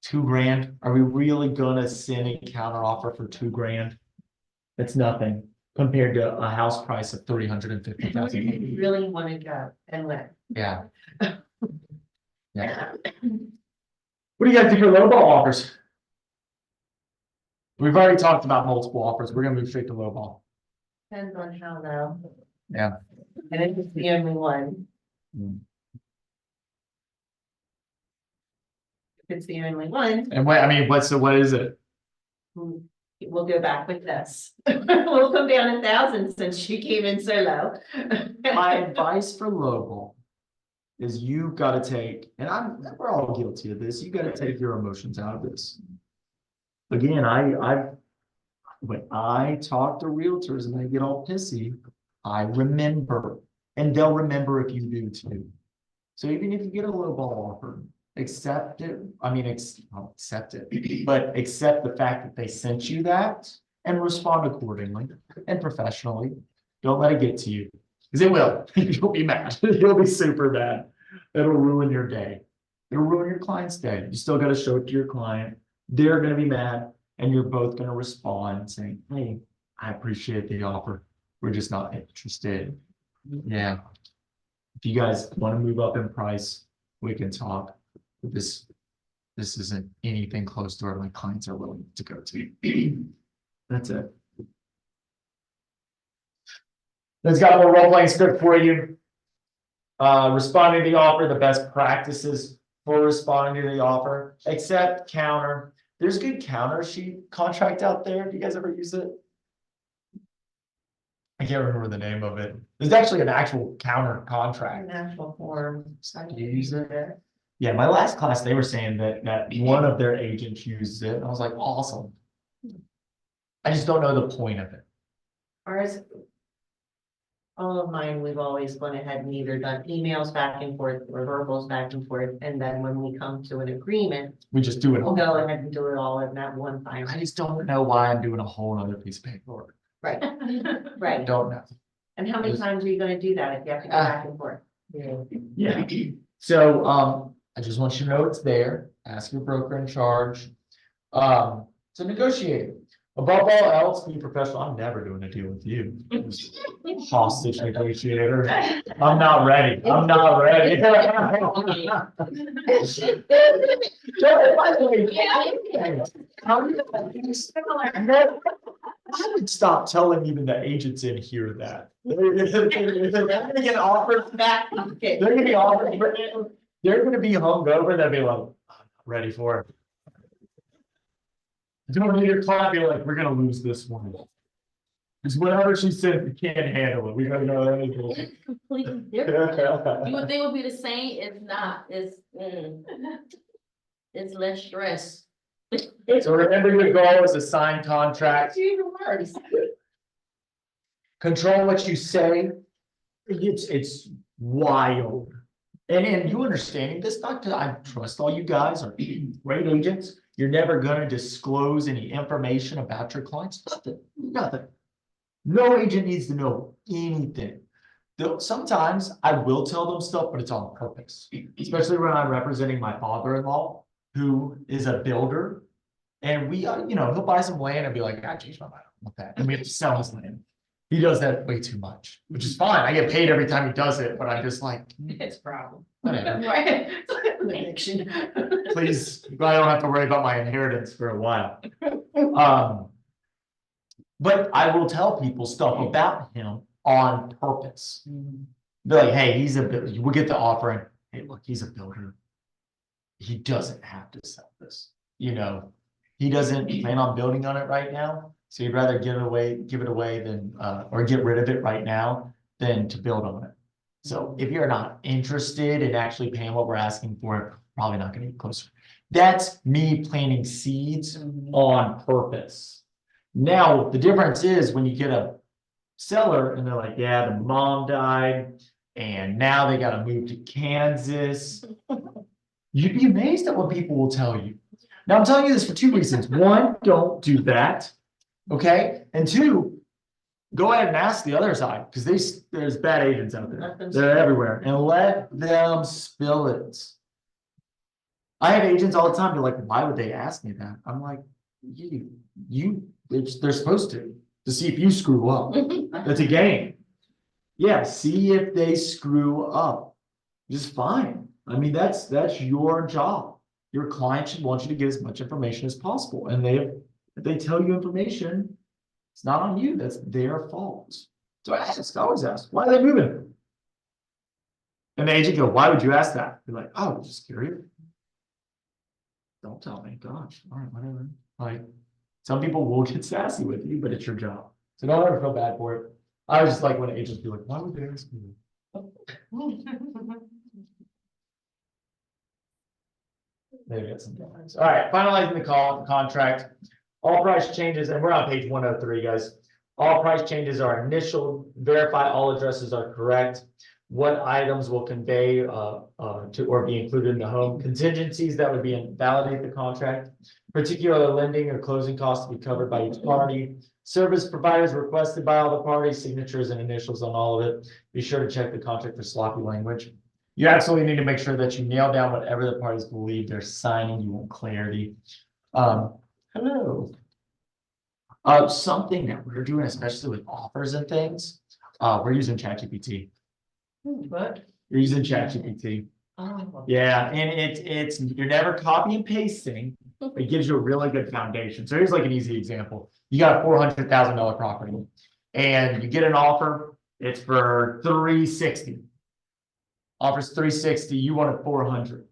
$2,000, are we really gonna send a counter offer for $2,000? It's nothing compared to a house price of Where do $350,000. you really want to go and when? Yeah. Yeah. What do you guys do for lowball offers? We've already talked about multiple offers. We're gonna move straight to lowball. Depends on how low. Yeah. And if it's the only one. Mm. If it's the only one, And what is it? We'll go back with this. We'll come down 1,000 since she came in so low. My advice for local is you gotta take, and we're all guilty of this, you gotta take your emotions out of this. Again, when I talk to realtors and they get all pissy, I remember, and they'll remember if you do too. So even if you get a low ball offer, accept it. I mean, not accept it, but accept the fact that they sent you that and respond accordingly and professionally. Don't let it get to you, because it will. You'll be mad. You'll be super mad. It'll ruin your day. It'll ruin your client's day. You still got to show it to your client. They're going to be mad, and you're both going to respond saying, "Hey, I appreciate the offer. We're just not interested." Yeah. If you guys want to move up in price, we can talk. But this isn't anything close to where my clients are willing to go to. That's it. Let's got a role playing script for you. Responding to the offer, the best practices for responding to the offer, accept, counter. There's a good counter sheet contract out there. Do you guys ever use it? I can't remember the name of it. There's actually an actual counter contract. National form. Do you use it? Yeah, my last class, they were saying that one of their agents used it. And I was like, awesome. I just don't know the point of it. Ours, all of mine, we've always gone ahead and either done emails back and forth or verbals back and forth. And then when we come to an agreement, We just do it. we'll go ahead and do it all in that one time. I just don't know why I'm doing a whole other piece of paperwork. Right, I right. don't know. And how many times are you gonna do that if you have to go back and forth? Yeah. So, I just want you to know it's there. Ask your broker in charge. To negotiate. Above all else, be professional. I'm never doing a deal with you. Hostage negotiator. I'm not ready. I'm not ready. I would stop telling even the agents in here that. They're gonna get offered back. They're gonna be offered. They're gonna be hungover. They'll be like, I'm not ready for it. Don't need your client be like, we're gonna lose this one. Because whatever she said, we can't handle it. We gotta know anything. It's completely different. You would think it would be the same, it's not, it's less stress. So remember, your goal is a signed contract. Control what you say. It's wild. And you understanding this, not that I trust all you guys are great agents. You're never gonna disclose any information about your clients. Nothing. No agent needs to know anything. Sometimes I will tell them stuff, but it's on purpose. Especially when I'm representing my father-in-law, who is a builder. And we, he'll buy some land and be like, I changed my mind, I don't want that. And we have to sell his land. He does that way too much, which is fine. I get paid every time he does it, but I'm just like, It's a problem. whatever. Connection. Please, I don't have to worry about my inheritance for a while. But I will tell people stuff about him on purpose. Be like, hey, he's a builder. We'll get the offer and, hey, look, he's a builder. He doesn't have to sell this. He doesn't plan on building on it right now. So you'd rather give it away than, or get rid of it right now than to build on it. So if you're not interested in actually paying what we're asking for, probably not going to get closer. That's me planting seeds on purpose. Now, the difference is when you get a seller and they're like, yeah, the mom died and now they got to move to Kansas. You'd be amazed at what people will tell you. Now, I'm telling you this for two reasons. One, don't do that. Okay. And two, go ahead and ask the other side, because there's bad agents out there. They're everywhere, and let them spill it. I have agents all the time. They're like, why would they ask me that? I'm like, they're supposed to see if you screw up. That's a game. Yeah, see if they screw up. Just fine. I mean, that's your job. Your client should want you to get as much information as possible. And if they tell you information, it's not on you. That's their fault. So I always ask, why are they moving? And the agent go, why would you ask that? You're like, oh, just curious. Don't tell me. Gosh, all right, whatever. Like, Some people will get sassy with you, but it's your job. So don't ever feel bad for it. I was just like when agents be like, why would they ask me? Maybe that's some guys. All right, finalizing the contract. All price changes, and we're on page 103, guys. All price changes are initial, verify all addresses are correct. What items will convey to or be included in the home, contingencies that would be invalidate the contract, particular lending or closing costs to be covered by each party, service providers requested by all the parties, signatures and initials on all of it. Be sure to check the contract for sloppy language. You absolutely need to make sure that you nail down whatever the parties believe they're signing. You want clarity. Hello. Something that we're doing, especially with offers and things, we're using ChatGPT. What? You're using ChatGPT. Oh. Yeah, and it's you're never copy and pasting. It gives you a really good foundation. So here's like an easy example. You got a $400,000 property and you get an offer, it's for 360. Offers 360, you wanted 400.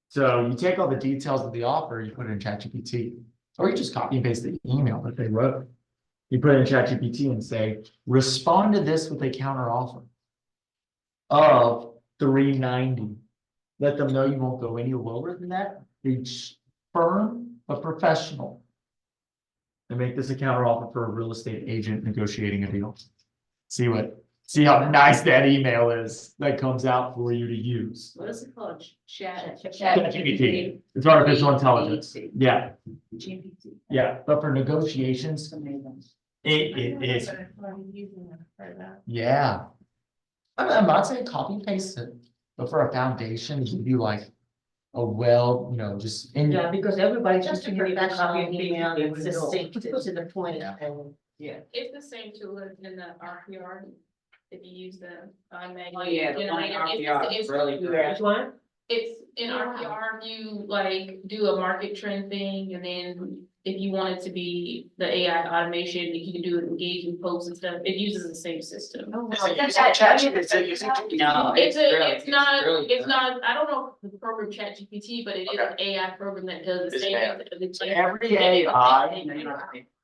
So you take all the details of the offer, you put it in ChatGPT, or you just copy and paste the email that they wrote. You put it in ChatGPT and say, respond to this with a counter offer of 390. Let them know you won't go any lower than that. Be firm but professional. And make this a counter offer for a real estate agent negotiating a deal. See how nice that email is that comes out for you to use. What is it called? ChatGPT. It's artificial intelligence. Yeah, GPT. yeah. But for negotiations, it is. Yeah. I'm not saying copy and paste it, but for a foundation, give you like a just in. Yeah, because everybody Just a continue to copy professional and email paste. that's They will know. succinct to the point Yeah. and. Yeah. It's the same tool in the RPR, if you use the automatic. Oh, yeah, the one generator. RPR is really good. Which one? It's in RPR, you like do a market trend thing, and then if you want it to be the AI automation, you can do it engagement posts and stuff, it uses the same system. Oh, Is it using ChatGPT? No, It's not, really it's good. not, I don't know if the program ChatGPT, but it is an AI program that does the It's same. Every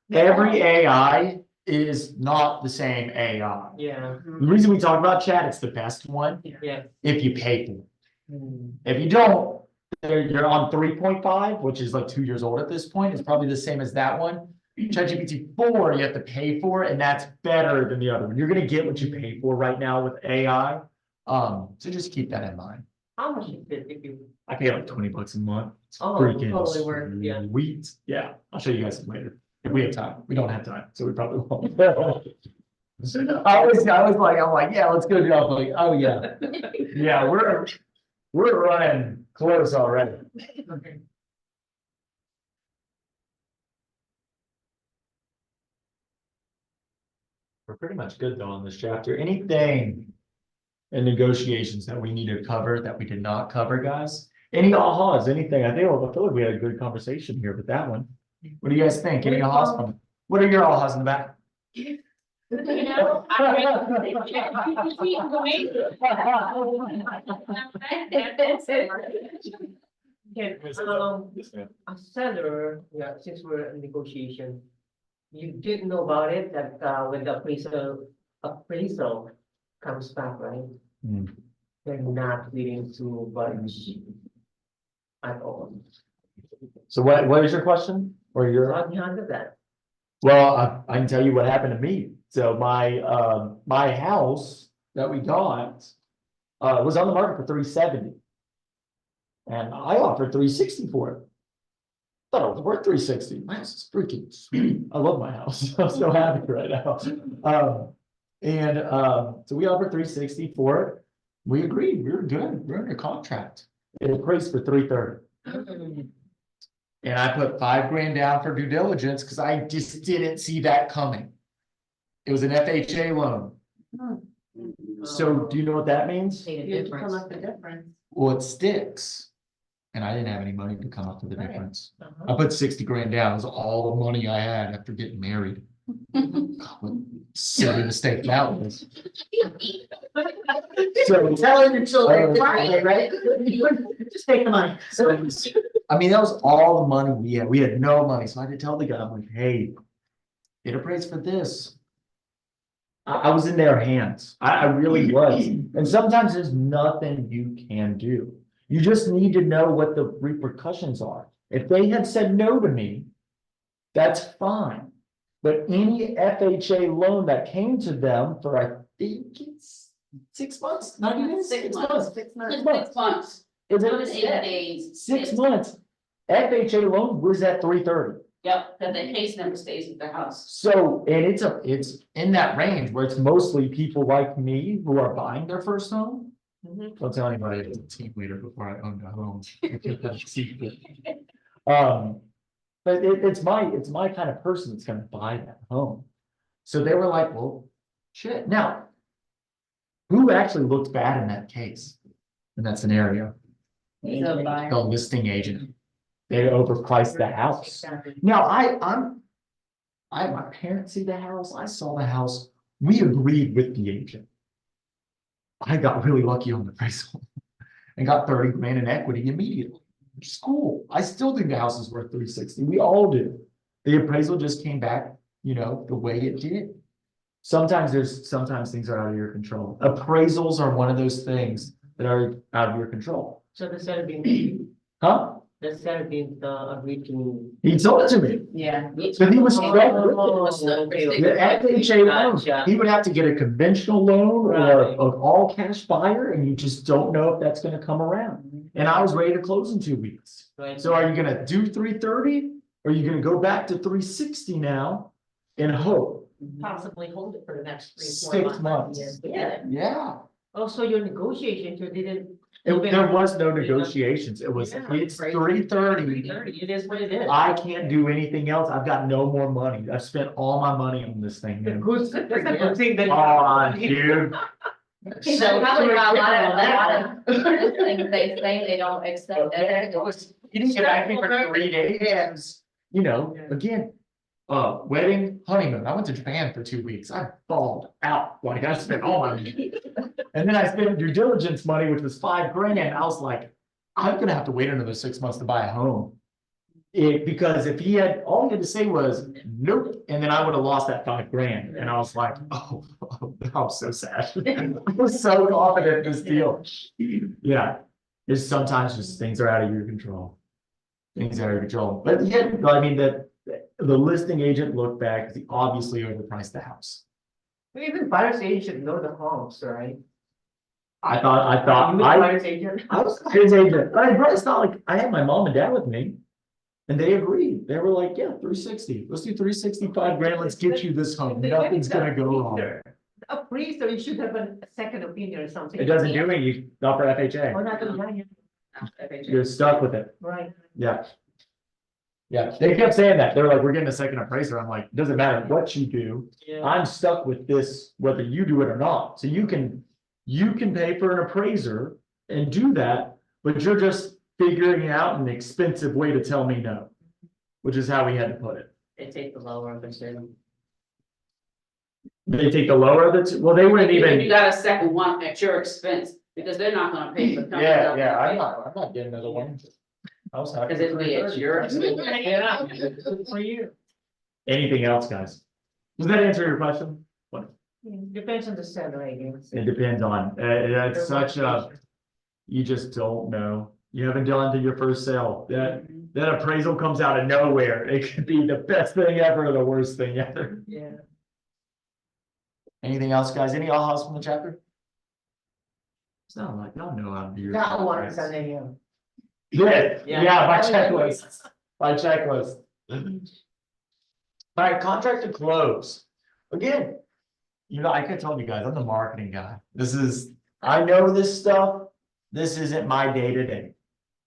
Every AI is not the same AI. Yeah. The reason we talk about chat, it's the best one Yeah. if you pay for it. Hmm. If you don't, you're on 3.5, which is like 2 years old at this point. It's probably the same as that one. ChatGPT 4, you have to pay for, and that's better than the other one. You're gonna get what you pay for right now with AI. So just keep that in mind. How much is it if you? I pay like $20 a month. It's Oh, freaking totally worth it, yeah. sweet. Yeah, I'll show you guys later. If we have time. We don't have time, so we probably won't. I was like, yeah, let's go do it. I'm like, oh yeah. Yeah, we're running close already. We're pretty much good though on this chapter. Anything in negotiations that we need to cover that we did not cover, guys? Any ahas, anything? I feel like we had a good conversation here with that one. What do you guys think? Any ahas from it? What are your ahas in the back? You know, A seller, yeah, since we're in negotiation, you did know about it, that when the appraisal comes back, right? Hmm. They're not willing to budge at all. So what is your question? Or your? How do you handle that? Well, I can tell you what happened to me. So my house that we got was on the market for 370. And I offered 360 for it. Thought it was worth 360. My house is freaking sweet. I love my house. I'm so happy right now. So we offered 360 for it. We agreed. We were good. We're under contract. It appraised for 330. And I put $5,000 down for due diligence because I just didn't see that coming. It was an FHA loan. So do you know what that means? You come up with the difference. Well, it sticks. And I didn't have any money to come up with the difference. I put $60,000 down. It was all the money I had after getting married. God, what a silly mistake that was. So Telling your children, right? Just take the money. I mean, that was all the money we had. We had no money, so I had to tell the guy, I'm like, hey, get appraised for this. I was in their hands. I really was. And sometimes there's nothing you can do. You just need to know what the repercussions are. If they had said no to me, that's fine. But any FHA loan that came to them for, I think it's 6 months, not even 6 months. 6 months. 6 months. Is More than 80 it days. 6 months? FHA loan was at 330. Yep, that the case number stays with the house. So, and it's in that range where it's mostly people like me who are buying their first home. Don't tell anybody I was a team leader before I owned a home. But it's my kind of person that's gonna buy that home. So they were like, well, shit. Now, who actually looked bad in that case? In that scenario? The buyer. The listing agent. They overpriced the house. Now, I had my parents see the house, I saw the house, we agreed with the agent. I got really lucky on the appraisal and got 30 grand in equity immediately, which is cool. I still think the house is worth 360, we all do. The appraisal just came back, you know, the way it did. Sometimes things are out of your control. Appraisals are one of those things that are out of your control. So the seller being, Huh? the seller being agreed to. He told it to me. Yeah. So he was stuck with it. Okay. The FHA loan, Gotcha. he would have to get a conventional loan or Right. an all cash buyer, and you just don't know if that's gonna come around. And I was ready to close in 2 weeks. Right. So are you gonna do 330? Or are you gonna go back to 360 now and hope? Possibly hold it for the next 6 months. Yeah. Yeah, Also, your negotiations, you didn't. there was no negotiations. It was, Yeah. it's 330. 330, it is what it is. I can't do anything else. I've got no more money. I've spent all my money on this thing. The man. good, that's a good thing that. Oh, dude. So probably a lot of things they say they don't accept. He didn't get back to me for 3 days. You know, again, wedding, honeymoon. I went to Japan for 2 weeks. I balled out. Like I spent all my money. And then I spent due diligence money, which was 5 grand. I was like, I'm gonna have to wait another 6 months to buy a home. Because if all he had to say was nope, and then I would have lost that 5 grand. And I was like, oh, I was so sad. I was so confident in this deal. Yeah, it's sometimes just things are out of your control. Things are out of your control. But yeah, I mean, the listing agent looked back because he obviously overpriced the house. Even buyer's agent should know the homes, right? I thought, You were the buyer's agent? I was his agent. But it's not like I had my mom and dad with me. And they agreed. They were like, yeah, 360. Let's do 365 grand. Let's get you this home. Nothing's gonna go wrong. A appraiser, you should have a second opinion or something. It doesn't do anything, not for FHA. Or not gonna, You're stuck with it. right. Yeah. Yeah, they kept saying that. They're like, we're getting a second appraiser. I'm like, doesn't matter what you do. Yeah. I'm stuck with this, whether you do it or not. So you can pay for an appraiser and do that, but you're just figuring out an expensive way to tell me no, which is how we had to put it. They take the lower of the two. They take the lower of the two, well, they wouldn't You even, got a second one at your expense, because they're not gonna pay for. I'm not getting another one. I was happy. Cause it'll be at your expense. Yeah, good for you. Anything else, guys? Does that answer your question? Depends on the seller, I guess. It depends on, that's such a, you just don't know. You haven't done to your first sale. That appraisal comes out of nowhere. It could be the best thing ever or the worst thing ever. Yeah. Anything else, guys? Any ahas from the chapter? It's not like y'all know how to do your. That one is on the, Yeah, my checklist, my checklist. All right, contract to close. Again, you know, I could tell you guys, I'm the marketing guy. I know this stuff. This isn't my day to day.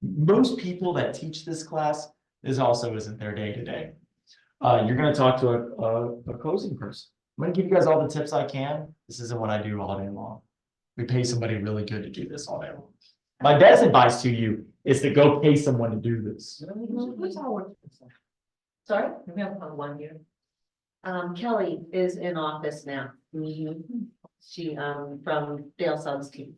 Most people that teach this class, this also isn't their day to day. You're gonna talk to a closing person. I'm gonna give you guys all the tips I can. This isn't what I do all day long. We pay somebody really good to do this all day long. My best advice to you is to go pay someone to do this. what's our work? Sorry? We have one here. Kelly is in office now. She, from Dale Suggs' team.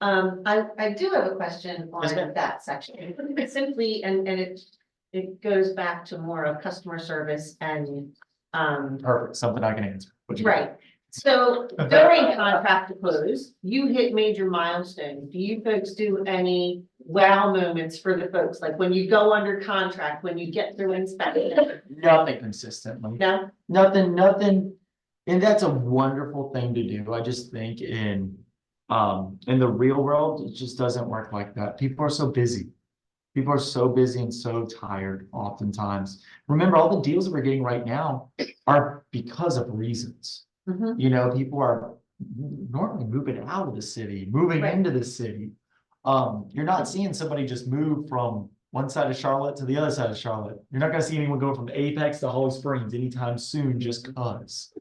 I do have a question Yes, ma'am. on that section. It's simply, and it goes back to more of customer service and, Perfect, something I can answer. What you got? right. So during contract to close, you hit major milestones. Do you folks do any wow moments for the folks? Like when you go under contract, when you get through inspection? Nothing consistently. No? Nothing, and that's a wonderful thing to do. I just think in the real world, it just doesn't work like that. People are so busy. People are so busy and so tired oftentimes. Remember, all the deals that we're getting right now are because of reasons. Mhm. You know, people are normally moving out of the city, moving Right. into the city. You're not seeing somebody just move from one side of Charlotte to the other side of Charlotte. You're not gonna see anyone go from Apex to Holly Springs anytime soon just cause.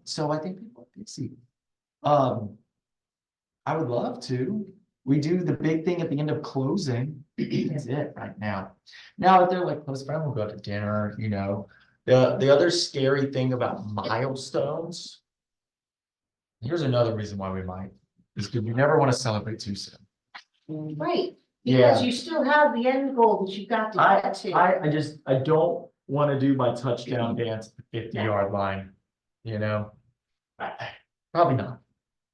So I think people are busy. I would love to. We do the big thing at the end of closing. That's it right now. Now, if they're like close friend, we'll go out to dinner, you know. The other scary thing about milestones. Here's another reason why we might, is because we never want to celebrate too soon. Right, Yeah. because you still have the end goal that you got to get to. I don't want to do my touchdown dance at the 50-yard line, you know? Probably not.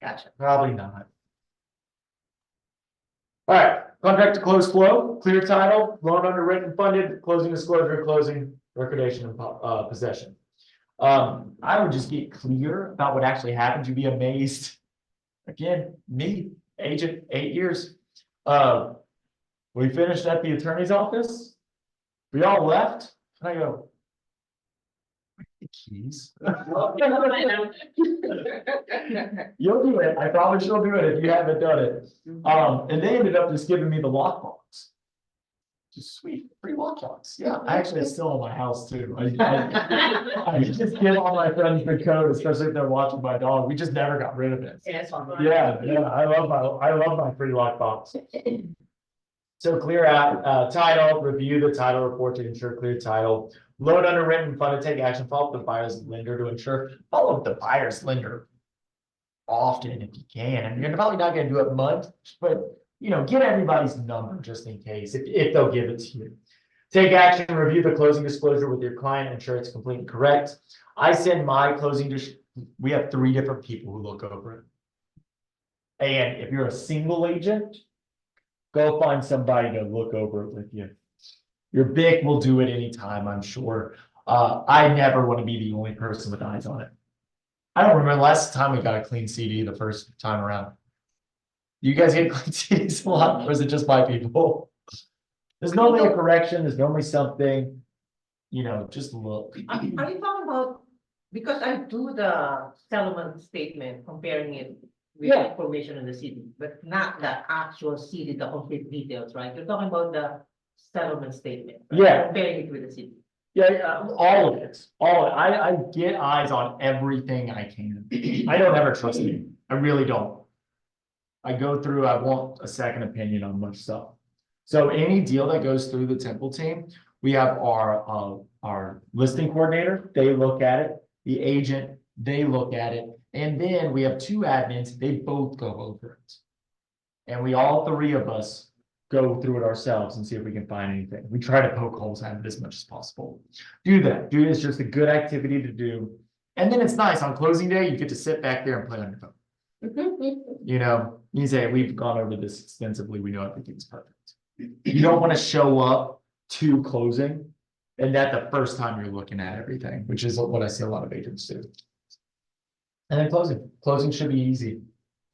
Gotcha. Probably not. All right, contract to close flow, clear title, loan underwritten, funded, closing disclosure, closing, liquidation, and possession. I would just get clear about what actually happened. You'd be amazed. Again, me, agent, 8 years. We finished at the attorney's office. We all left. And I go, "Where's the keys?" You'll do it. I promise you'll do it if you haven't done it. And they ended up just giving me the lockbox. Just sweet, free lockbox. Yeah, I actually still in my house too. I just give all my friends the code, especially if they're watching my dog. We just never got rid of it. Yeah, it's fine. Yeah, I love my free lockbox. So clear out, title, review the title report to ensure clear title. Loan underwritten, fund to take action, follow up the buyer's lender to ensure, follow up the buyer's lender often if you can. And you're probably not gonna do it much, but you know, get everybody's number just in case, if they'll give it to you. Take action, review the closing disclosure with your client, ensure it's complete and correct. I send my closing, we have 3 different people who look over it. And if you're a single agent, go find somebody to look over it with you. Your BIC will do it anytime, I'm sure. I never want to be the only person with eyes on it. I don't remember the last time we got a clean CD the first time around. You guys get clean CDs a lot, or is it just my people? There's normally a correction, there's normally something, you know, just look. Are you talking about, because I do the settlement statement, comparing it with Yeah. information in the CD, but not the actual CD, the complete details, right? You're talking about the settlement statement. Right? Yeah. Comparing it with the CD. Yeah, all of it, all of it. I get eyes on everything I can. I don't ever trust me. I really don't. I go through, I want a second opinion on much stuff. So any deal that goes through the Temple team, we have our listing coordinator, they look at it, the agent, they look at it, and then we have 2 admins, they both go over it. And we all 3 of us go through it ourselves and see if we can find anything. We try to poke holes at it as much as possible. Do that. Do this, just a good activity to do. And then it's nice on closing day, you get to sit back there and play on your phone. You know, you say, we've gone over this extensively, we know everything's perfect. You don't want to show up to closing and that the first time you're looking at everything, which is what I see a lot of agents do. And then closing should be easy.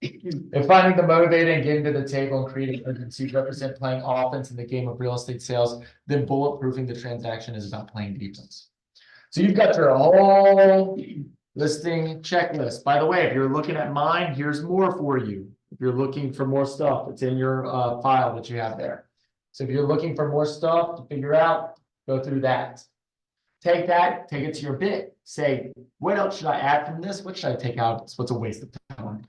If finding the motivator and getting to the table and creating urgency represent playing offense in the game of real estate sales, then bulletproofing the transaction is about playing defense. So you've got your whole listing checklist. By the way, if you're looking at mine, here's more for you. If you're looking for more stuff, it's in your file that you have there. So if you're looking for more stuff to figure out, go through that. Take that, take it to your bid. Say, what else should I add from this? What should I take out? What's a waste of time?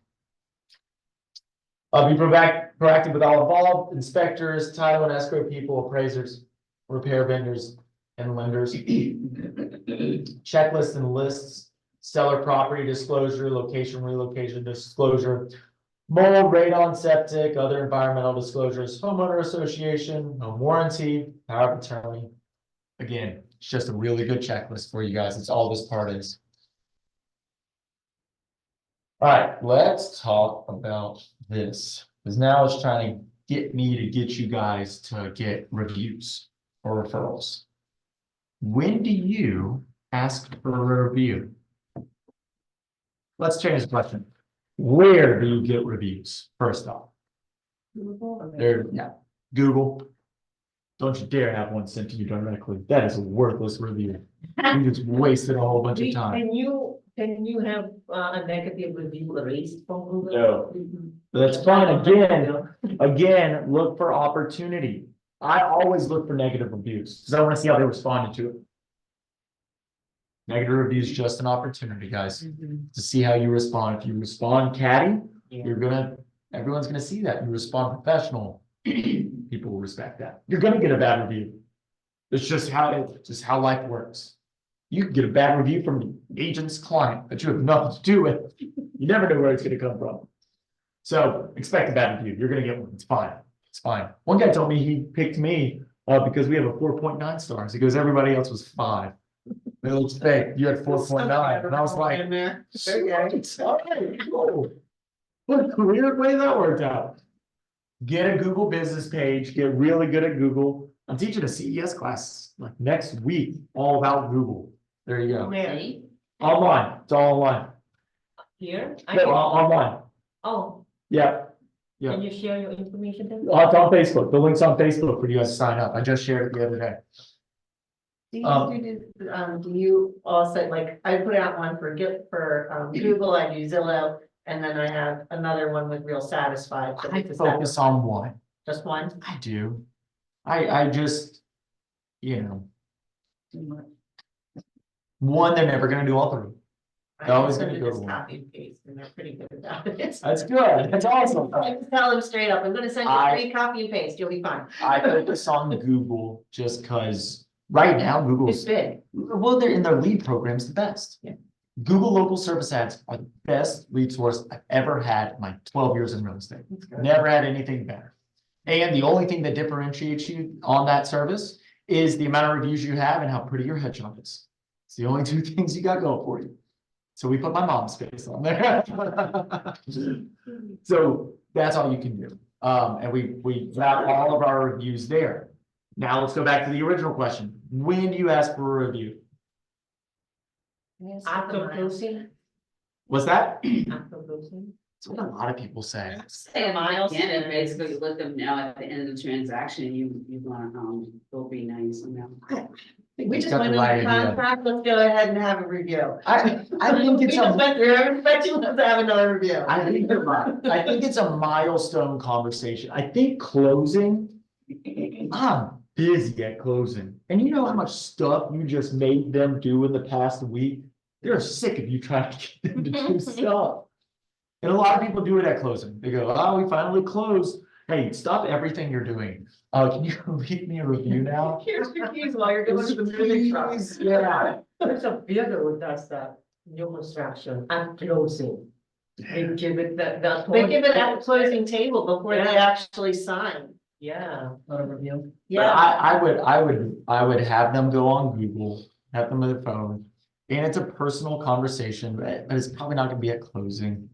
Be proactive with all involved, inspectors, title and escrow people, appraisers, repair vendors, and lenders. Checklists and lists, seller property disclosure, location relocation disclosure. Mold, radon, septic, other environmental disclosures, homeowner association, home warranty, power of attorney. Again, it's just a really good checklist for you guys. It's all this part is. All right, let's talk about this, because now it's trying to get me to get you guys to get reviews or referrals. When do you ask for a review? Let's change the question. Where do you get reviews? First off, there, no, Google. Don't you dare have one sent to you directly. That is a worthless review. You just wasted a whole bunch of time. Can you have a negative review erased from Google? No. That's fine. Again, look for opportunity. I always look for negative reviews because I want to see how they responded to it. Negative reviews just an opportunity, guys, to see how you respond. If you respond catty, everyone's gonna see that. You respond professional, people will respect that. You're gonna get a bad review. It's just how life works. You can get a bad review from the agent's client that you have nothing to do with. You never know where it's gonna come from. So expect a bad review. You're gonna get one. It's fine. It's fine. One guy told me he picked me because we have a 4.9 stars. He goes, everybody else was 5. It looks fake. You had 4.9. And I was like, sweet. Okay, cool. What a weird way that worked out. Get a Google business page. Get really good at Google. I'm teaching a CES class like next week, all about Google. There you go. Where? Online. It's all online. Here? No, online. Oh, Yeah. Yeah. can you share your information then? It's on Facebook. The link's on Facebook for you guys to sign up. I just shared it the other day. Do you also, like, I put out one for Google, I do Zillow, and then I have another one with Real Satisfied. but I it's a focus separate- on one. Just one? I do. I just, you know, one, they're never gonna do all 3. I They're always send gonna it go as to one. copy and paste, and they're pretty good about it. That's good. That's awesome. I just tell them straight up, I'm gonna send you 3 copy and paste, you'll be fine. I focus on Google just because right now It's Google's, big. well, they're in their lead programs the best. Yeah. Google local service ads are the best lead source I've ever had in my 12 years in real estate. That's good. Never had anything better. And the only thing that differentiates you on that service is the amount of reviews you have and how pretty your headshot is. It's the only 2 things you got going for you. So we put my mom's face on there. So that's all you can do. And we got all of our reviews there. Now let's go back to the original question. When do you ask for a review? After closing? What's that? After closing? That's what a lot of people say. Say a milestone, basically, you let them know at the end of the transaction, you want, they'll be nice, you know. We just got went the over right the idea. contract, let's go ahead and have a review. I think We it's just a, went through everything, let's have another review. I think you're right. I think it's a milestone conversation. I think closing, I'm busy at closing. And you know how much stuff you just made them do in the past week? They're sick of you trying to get them to do stuff. And a lot of people do it at closing. They go, oh, we finally closed. Hey, stop everything you're doing. Can you leave me a review now? Here's your keys while you're going to the music truck. Please, yeah. There's a builder who does that, new construction and closing. They give it that. They give it at the closing table before they actually sign. Yeah, not a review. But Yeah, I would have them go on Google, have them with their phone. And it's a personal conversation, but it's probably not gonna be at closing.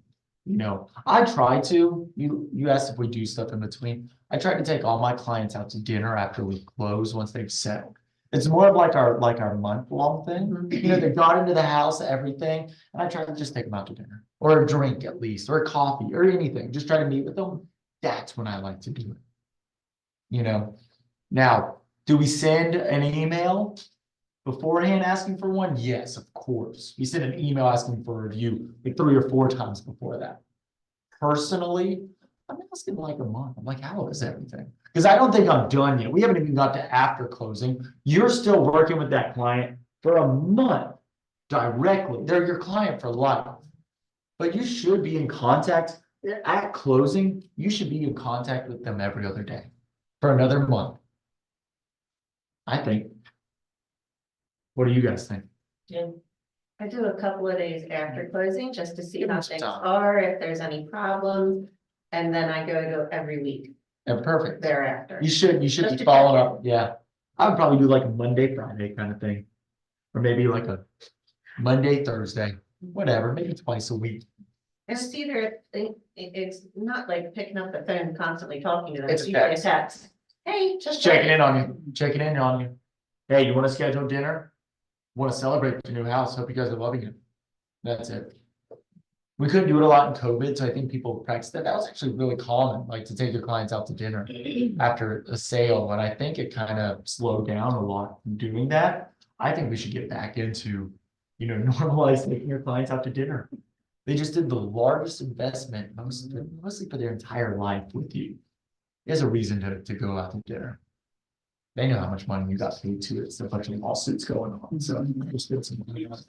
You know, I try to, you asked if we do stuff in between. I try to take all my clients out to dinner after we close, once they've settled. It's more of like our month-long thing. You know, they got into the house, everything, and I try to just take them out to dinner. Or a drink at least, or a coffee, or anything. Just try to meet with them. That's when I like to do it. You know, now, do we send an email beforehand asking for one? Yes, of course. We send an email asking for a review like 3 or 4 times before that. Personally, I'm asking like a month. I'm like, how is everything? Because I don't think I'm done yet. We haven't even got to after closing. You're still working with that client for a month directly. They're your client for life. But you should be in contact at closing. You should be in contact with them every other day for another month. I think. What do you guys think? Yeah. I do a couple of days after closing just to see Give how them some things time. are, if there's any problems. And then I go every week And perfect. thereafter. You should Just be to following check up, yeah. I would probably do like a Monday, Friday kind of thing. Or maybe like a Monday, Thursday, whatever, maybe twice a week. And it's either, it's not like picking up the phone and constantly talking to them. It's It's usually a text. text. Hey, Just checking in on you, checking in on you. Hey, you wanna schedule dinner? Wanna celebrate your new house? Hope you guys are loving it. That's it. We couldn't do it a lot in COVID, so I think people practiced that. That was actually really common, like to take your clients out to dinner after a sale, and I think it kind of slowed down a lot from doing that. I think we should get back into, normalize taking your clients out to dinner. They just did the largest investment, mostly for their entire life with you. There's a reason to go out to dinner. They know how much money you got paid to it. It's a bunch of lawsuits going on, so just get some money on it.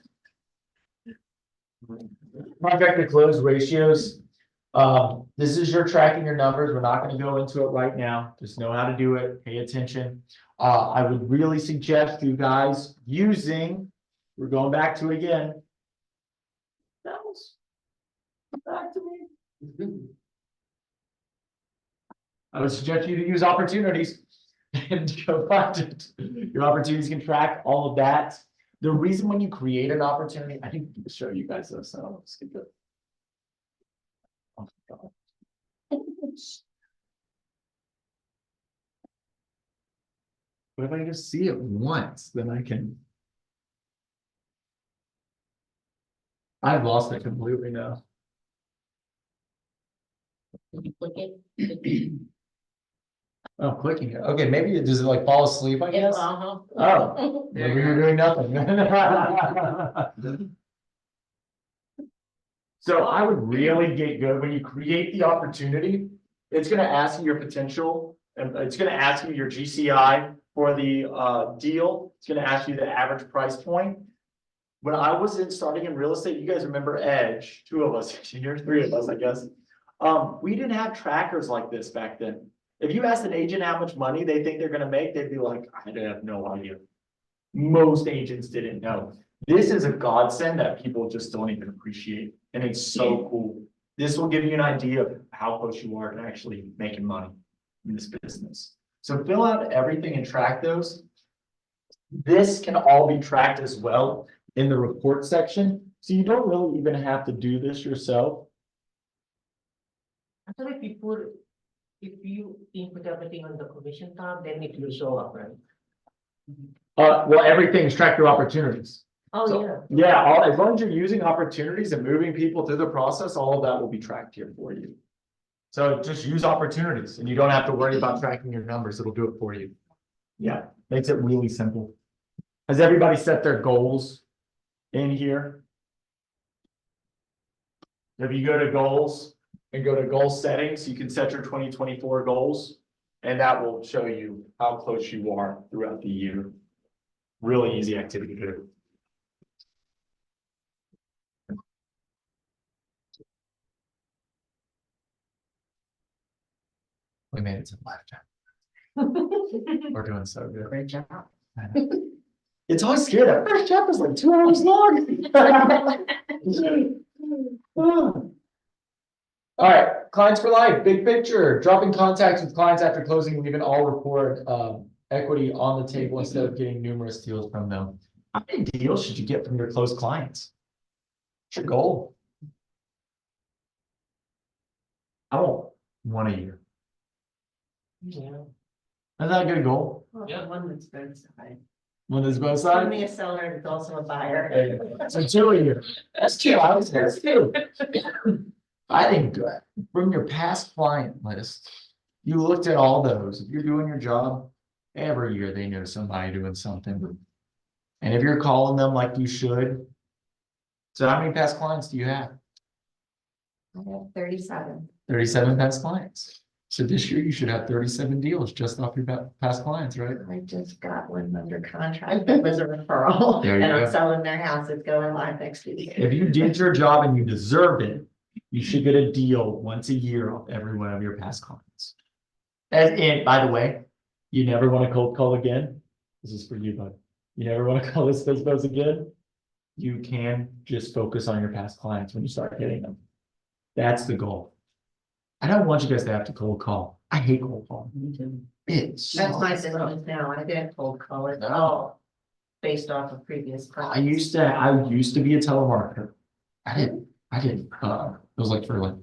Contract to close ratios. This is your tracking your numbers. We're not going to go into it right now. Just know how to do it. Pay attention. I would really suggest you guys using, we're going back to again. Back to me. I would suggest you to use opportunities and go find it. Your opportunities can track all of that. The reason when you create an opportunity, I think to show you guys this. So let's get good. Oh my God. But if I just see it once, then I can. I've lost it completely now. Click it. Oh, clicking it. Okay, maybe does it like fall asleep, I guess? Uh-huh. Oh, maybe you're doing nothing. So I would really get good when you create the opportunity. It's gonna ask you your potential, and it's gonna ask you your GCI for the deal. It's gonna ask you the average price point. When I was starting in real estate, you guys remember Edge, two of us, three of us, I guess. We didn't have trackers like this back then. If you asked an agent how much money they think they're gonna make, they'd be like, I have no idea. Most agents didn't know. This is a godsend that people just don't even appreciate. And it's so cool. This will give you an idea of how close you are to actually making money in this business. So fill out everything and track those. This can all be tracked as well in the report section. So you don't really even have to do this yourself. Actually, if you input everything on the commission tab, then it will show up, right? Well, everything's track your opportunities. Oh, So, yeah. yeah, as long as you're using opportunities and moving people through the process, all of that will be tracked here for you. So just use opportunities and you don't have to worry about tracking your numbers. It'll do it for you. Yeah, makes it really simple. Has everybody set their goals in here? If you go to goals and go to goal settings, you can set your 2024 goals and that will show you how close you are throughout the year. Really easy activity to do. We made it to the lifetime. We're doing so good. Great job. It's always scary. That first chapter is like 2 hours long. All right, clients for life, big picture, dropping contacts with clients after closing, leaving all report equity on the table instead of getting numerous deals from them. How many deals should you get from your closed clients? What's your goal? I want 1 a year. Yeah. Is that a good goal? Yeah. One that's both sides. One that's both Find sides? me a seller that's also a buyer. So 2 a year. That's 2. I was there. That's 2. I think from your past client list, you looked at all those. If you're doing your job, every year they know somebody doing something. And if you're calling them like you should. So how many past clients do you have? I have 37. 37 past clients. So this year you should have 37 deals just off your past clients, right? I just got one under contract that was a referral There you and I'm go. selling their house. It's going live next week. If you did your job and you deserved it, you should get a deal once a year off every one of your past clients. And by the way, you never want to cold call again. This is for you, bud. You never want to call this business again. You can just focus on your past clients when you start hitting them. That's the goal. I don't want you guys to have to cold call. I hate cold call. Me too. It's. That's my business now. I get cold call it No. all based off of previous. I used to be a telemarketer. I did, it was like for like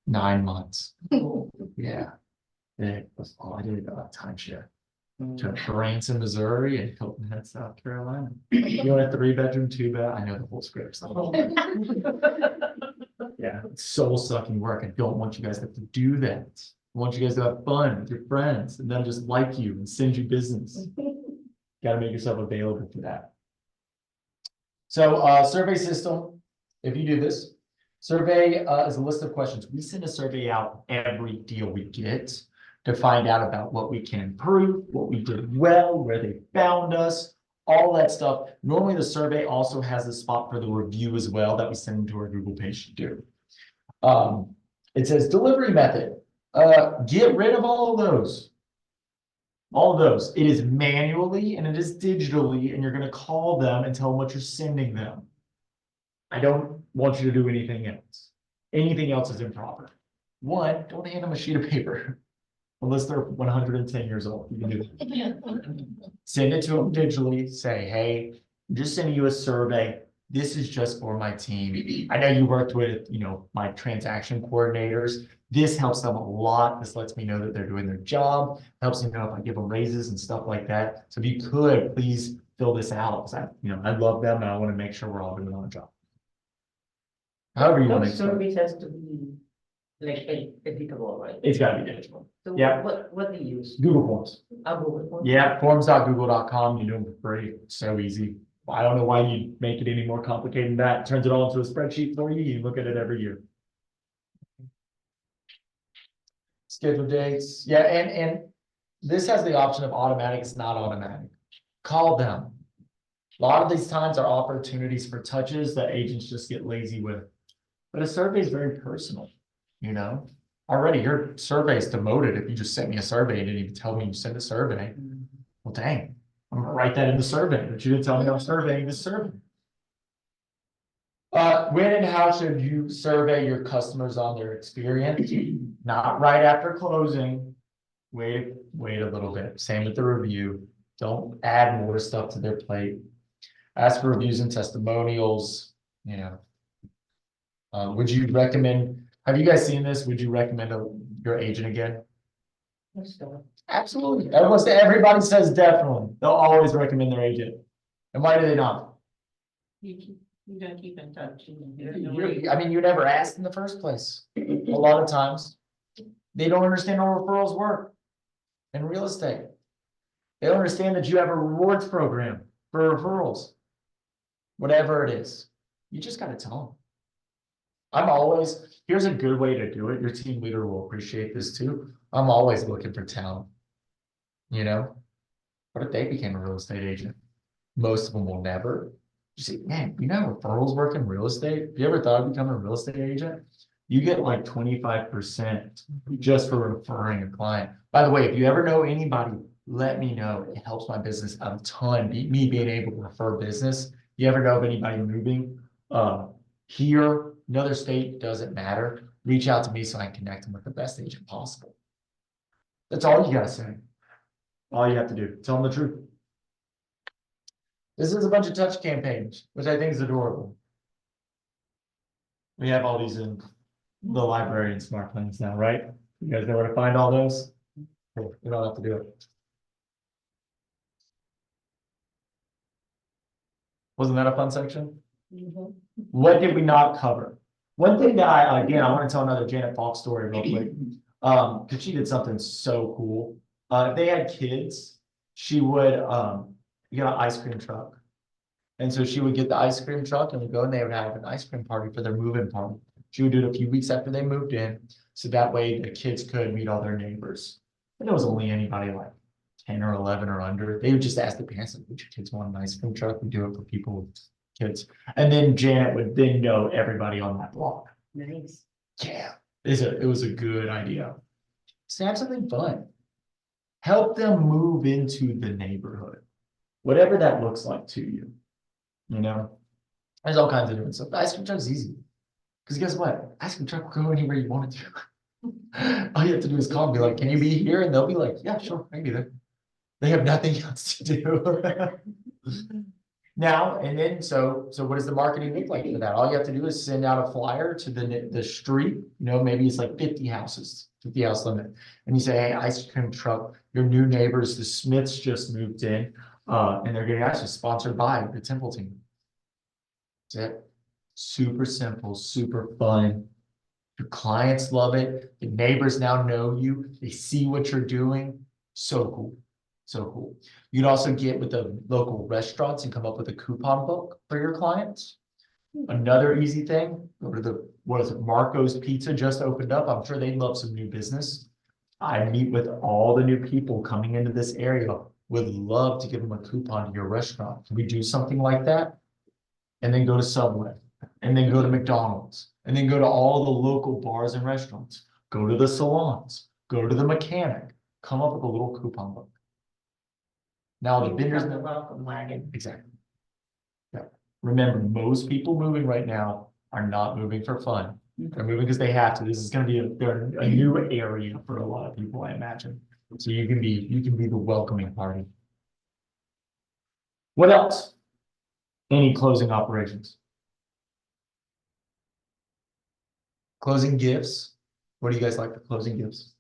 9 months. Yeah. It was all I did, timeshare. To Branson, Missouri and Hilton Head, South Carolina. You want a 3-bedroom, 2-bed? I know the whole script. Yeah, it's soul sucking work. I don't want you guys to have to do that. I want you guys to have fun with your friends and then just like you and send you business. Got to make yourself available for that. So, survey system, if you do this, survey is a list of questions. We send a survey out every deal we get to find out about what we can improve, what we did well, where they found us, all that stuff. Normally the survey also has a spot for the review as well that we send to our Google page to do. It says delivery method. Get rid of all of those. All of those. It is manually and it is digitally, and you're going to call them and tell them what you're sending them. I don't want you to do anything else. Anything else is improper. One, don't hand them a sheet of paper. Unless they're 110 years old, you can do that. Send it to them digitally, say, hey, I'm just sending you a survey. This is just for my team. I know you worked with, my transaction coordinators. This helps them a lot. This lets me know that they're doing their job. Helps me know if I give them raises and stuff like that. So if you could, please fill this out. I love them and I want to make sure we're all doing our job. However you want to. Service has to be like editable, right? It's got to be digital. So Yeah. what do you use? Google Forms. Google Forms? Yeah, forms.google.com. You do them for free. It's so easy. I don't know why you make it any more complicated than that. Turns it all into a spreadsheet for you. You look at it every year. Schedule dates. Yeah, and this has the option of automatic. It's not automatic. Call them. A lot of these times are opportunities for touches that agents just get lazy with. But a survey is very personal, Already your survey is demoted if you just sent me a survey and didn't even tell me you sent a survey. Well, dang, I'm gonna write that in the survey, but you didn't tell me I'm surveying the survey. When and how should you survey your customers on their experience? Not right after closing. Wait a little bit. Same with the review. Don't add more stuff to their plate. Ask for reviews and testimonials, would you recommend, have you guys seen this? Would you recommend your agent again? Absolutely. Everybody says definitely. They'll always recommend their agent. And why do they not? You gotta keep in touch. You never asked in the first place. A lot of times, they don't understand how referrals work in real estate. They don't understand that you have a rewards program for referrals. Whatever it is, you just got to tell them. Here's a good way to do it. Your team leader will appreciate this too. I'm always looking for talent. What if they became a real estate agent? Most of them will never. You see, man, referrals work in real estate. Have you ever thought of becoming a real estate agent? You get like 25% just for referring a client. By the way, if you ever know anybody, let me know. It helps my business a ton. Me being able to refer business. You ever know of anybody moving here, another state, doesn't matter. Reach out to me so I can connect them with the best agent possible. That's all you gotta say. All you have to do. Tell them the truth. This is a bunch of touch campaigns, which I think is adorable. We have all these in the library and smart plans now, right? You guys know where to find all those? Cool. You don't have to do it. Wasn't that a fun section? What did we not cover? One thing that I want to tell another Janet Falk story real quick. Because she did something so cool. If they had kids, she would get an ice cream truck. And so she would get the ice cream truck and would go and they would have an ice cream party for their move-in party. She would do it a few weeks after they moved in. So that way the kids could meet all their neighbors. And it was only anybody like 10 or 11 or under. They would just ask the parents, would your kids want an ice cream truck? We do it for people with kids. And then Janet would then know everybody on that block. Nice. Yeah, it was a good idea. So have something fun. Help them move into the neighborhood. Whatever that looks like to you. There's all kinds of different stuff. The ice cream truck is easy. Because guess what? Ice cream truck will go anywhere you want it to. All you have to do is call and be like, can you be here? And they'll be like, yeah, sure, I can be there. They have nothing else to do. Now, and then, so what does the marketing look like for that? All you have to do is send out a flyer to the street, maybe it's like 50 houses, 50 house limit. And you say, hey, ice cream truck, your new neighbors, the Smiths just moved in, and they're getting ice cream sponsored by the Temple team. That's it. Super simple, super fun. Your clients love it. The neighbors now know you. They see what you're doing. So cool. So cool. You'd also get with the local restaurants and come up with a coupon book for your clients. Another easy thing, go to Marco's Pizza just opened up. I'm sure they'd love some new business. I meet with all the new people coming into this area. Would love to give them a coupon to your restaurant. Can we do something like that? And then go to Subway, and then go to McDonald's, and then go to all the local bars and restaurants. Go to the salons, go to the mechanic, come up with a little coupon book. Now the vendors, the welcome wagon. exactly. Yeah. Remember, most people moving right now are not moving for fun. They're moving because they have to. This is going to be a new area for a lot of people, I imagine. So you can be the welcoming party. What else? Any closing operations? Closing gifts. What do you guys like for closing gifts?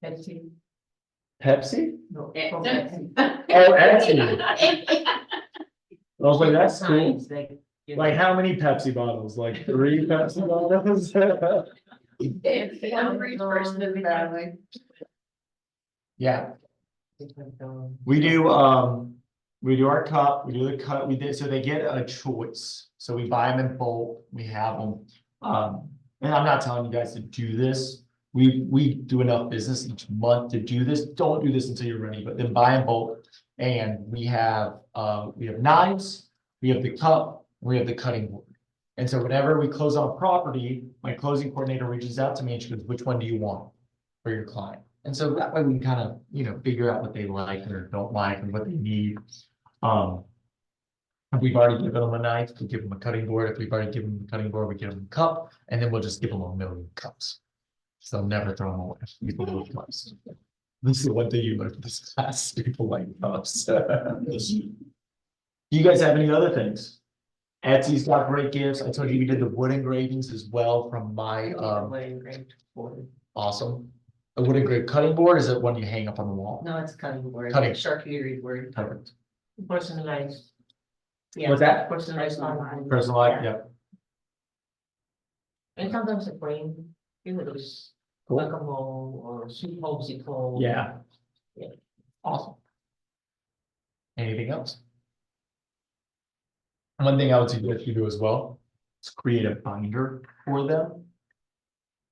Pepsi. Pepsi? No, Pepsi. Oh, Etsy. I was like, that's cool. Signs, like, Like how many Pepsi bottles? Like 3 Pepsi bottles? Every person in the family. Yeah, we do our cup, we do the cut, so they get a choice. So we buy them in bulk, we have them. And I'm not telling you guys to do this. We do enough business each month to do this. Don't do this until you're ready, but then buy in bulk. And we have knives, we have the cup, we have the cutting board. And so whenever we close on a property, my closing coordinator reaches out to me and she goes, which one do you want for your client? And so that way we can kind of, figure out what they like or don't like and what they need. If we've already given them a knife, we give them a cutting board. If we've already given them a cutting board, we give them a cup, and then we'll just give them 1,000,000 cups. So they'll never throw them away. People love cups. This is one thing you learn from this class. People like cups. Do you guys have any other things? Etsy's got great gifts. I told you we did the wood engravings as well from my awesome. A wood engraved cutting board, is it one you hang up on the wall? No, it's cutting board. Cutting. Charcuterie board. Perfect. Personalized. Yeah. What's that? Personalized online. Personalized, yep. And sometimes a frame, those guacamole or sweet popsicle. Yeah. Yeah. Awesome. Anything else? One thing I would suggest you do as well is create a binder for them.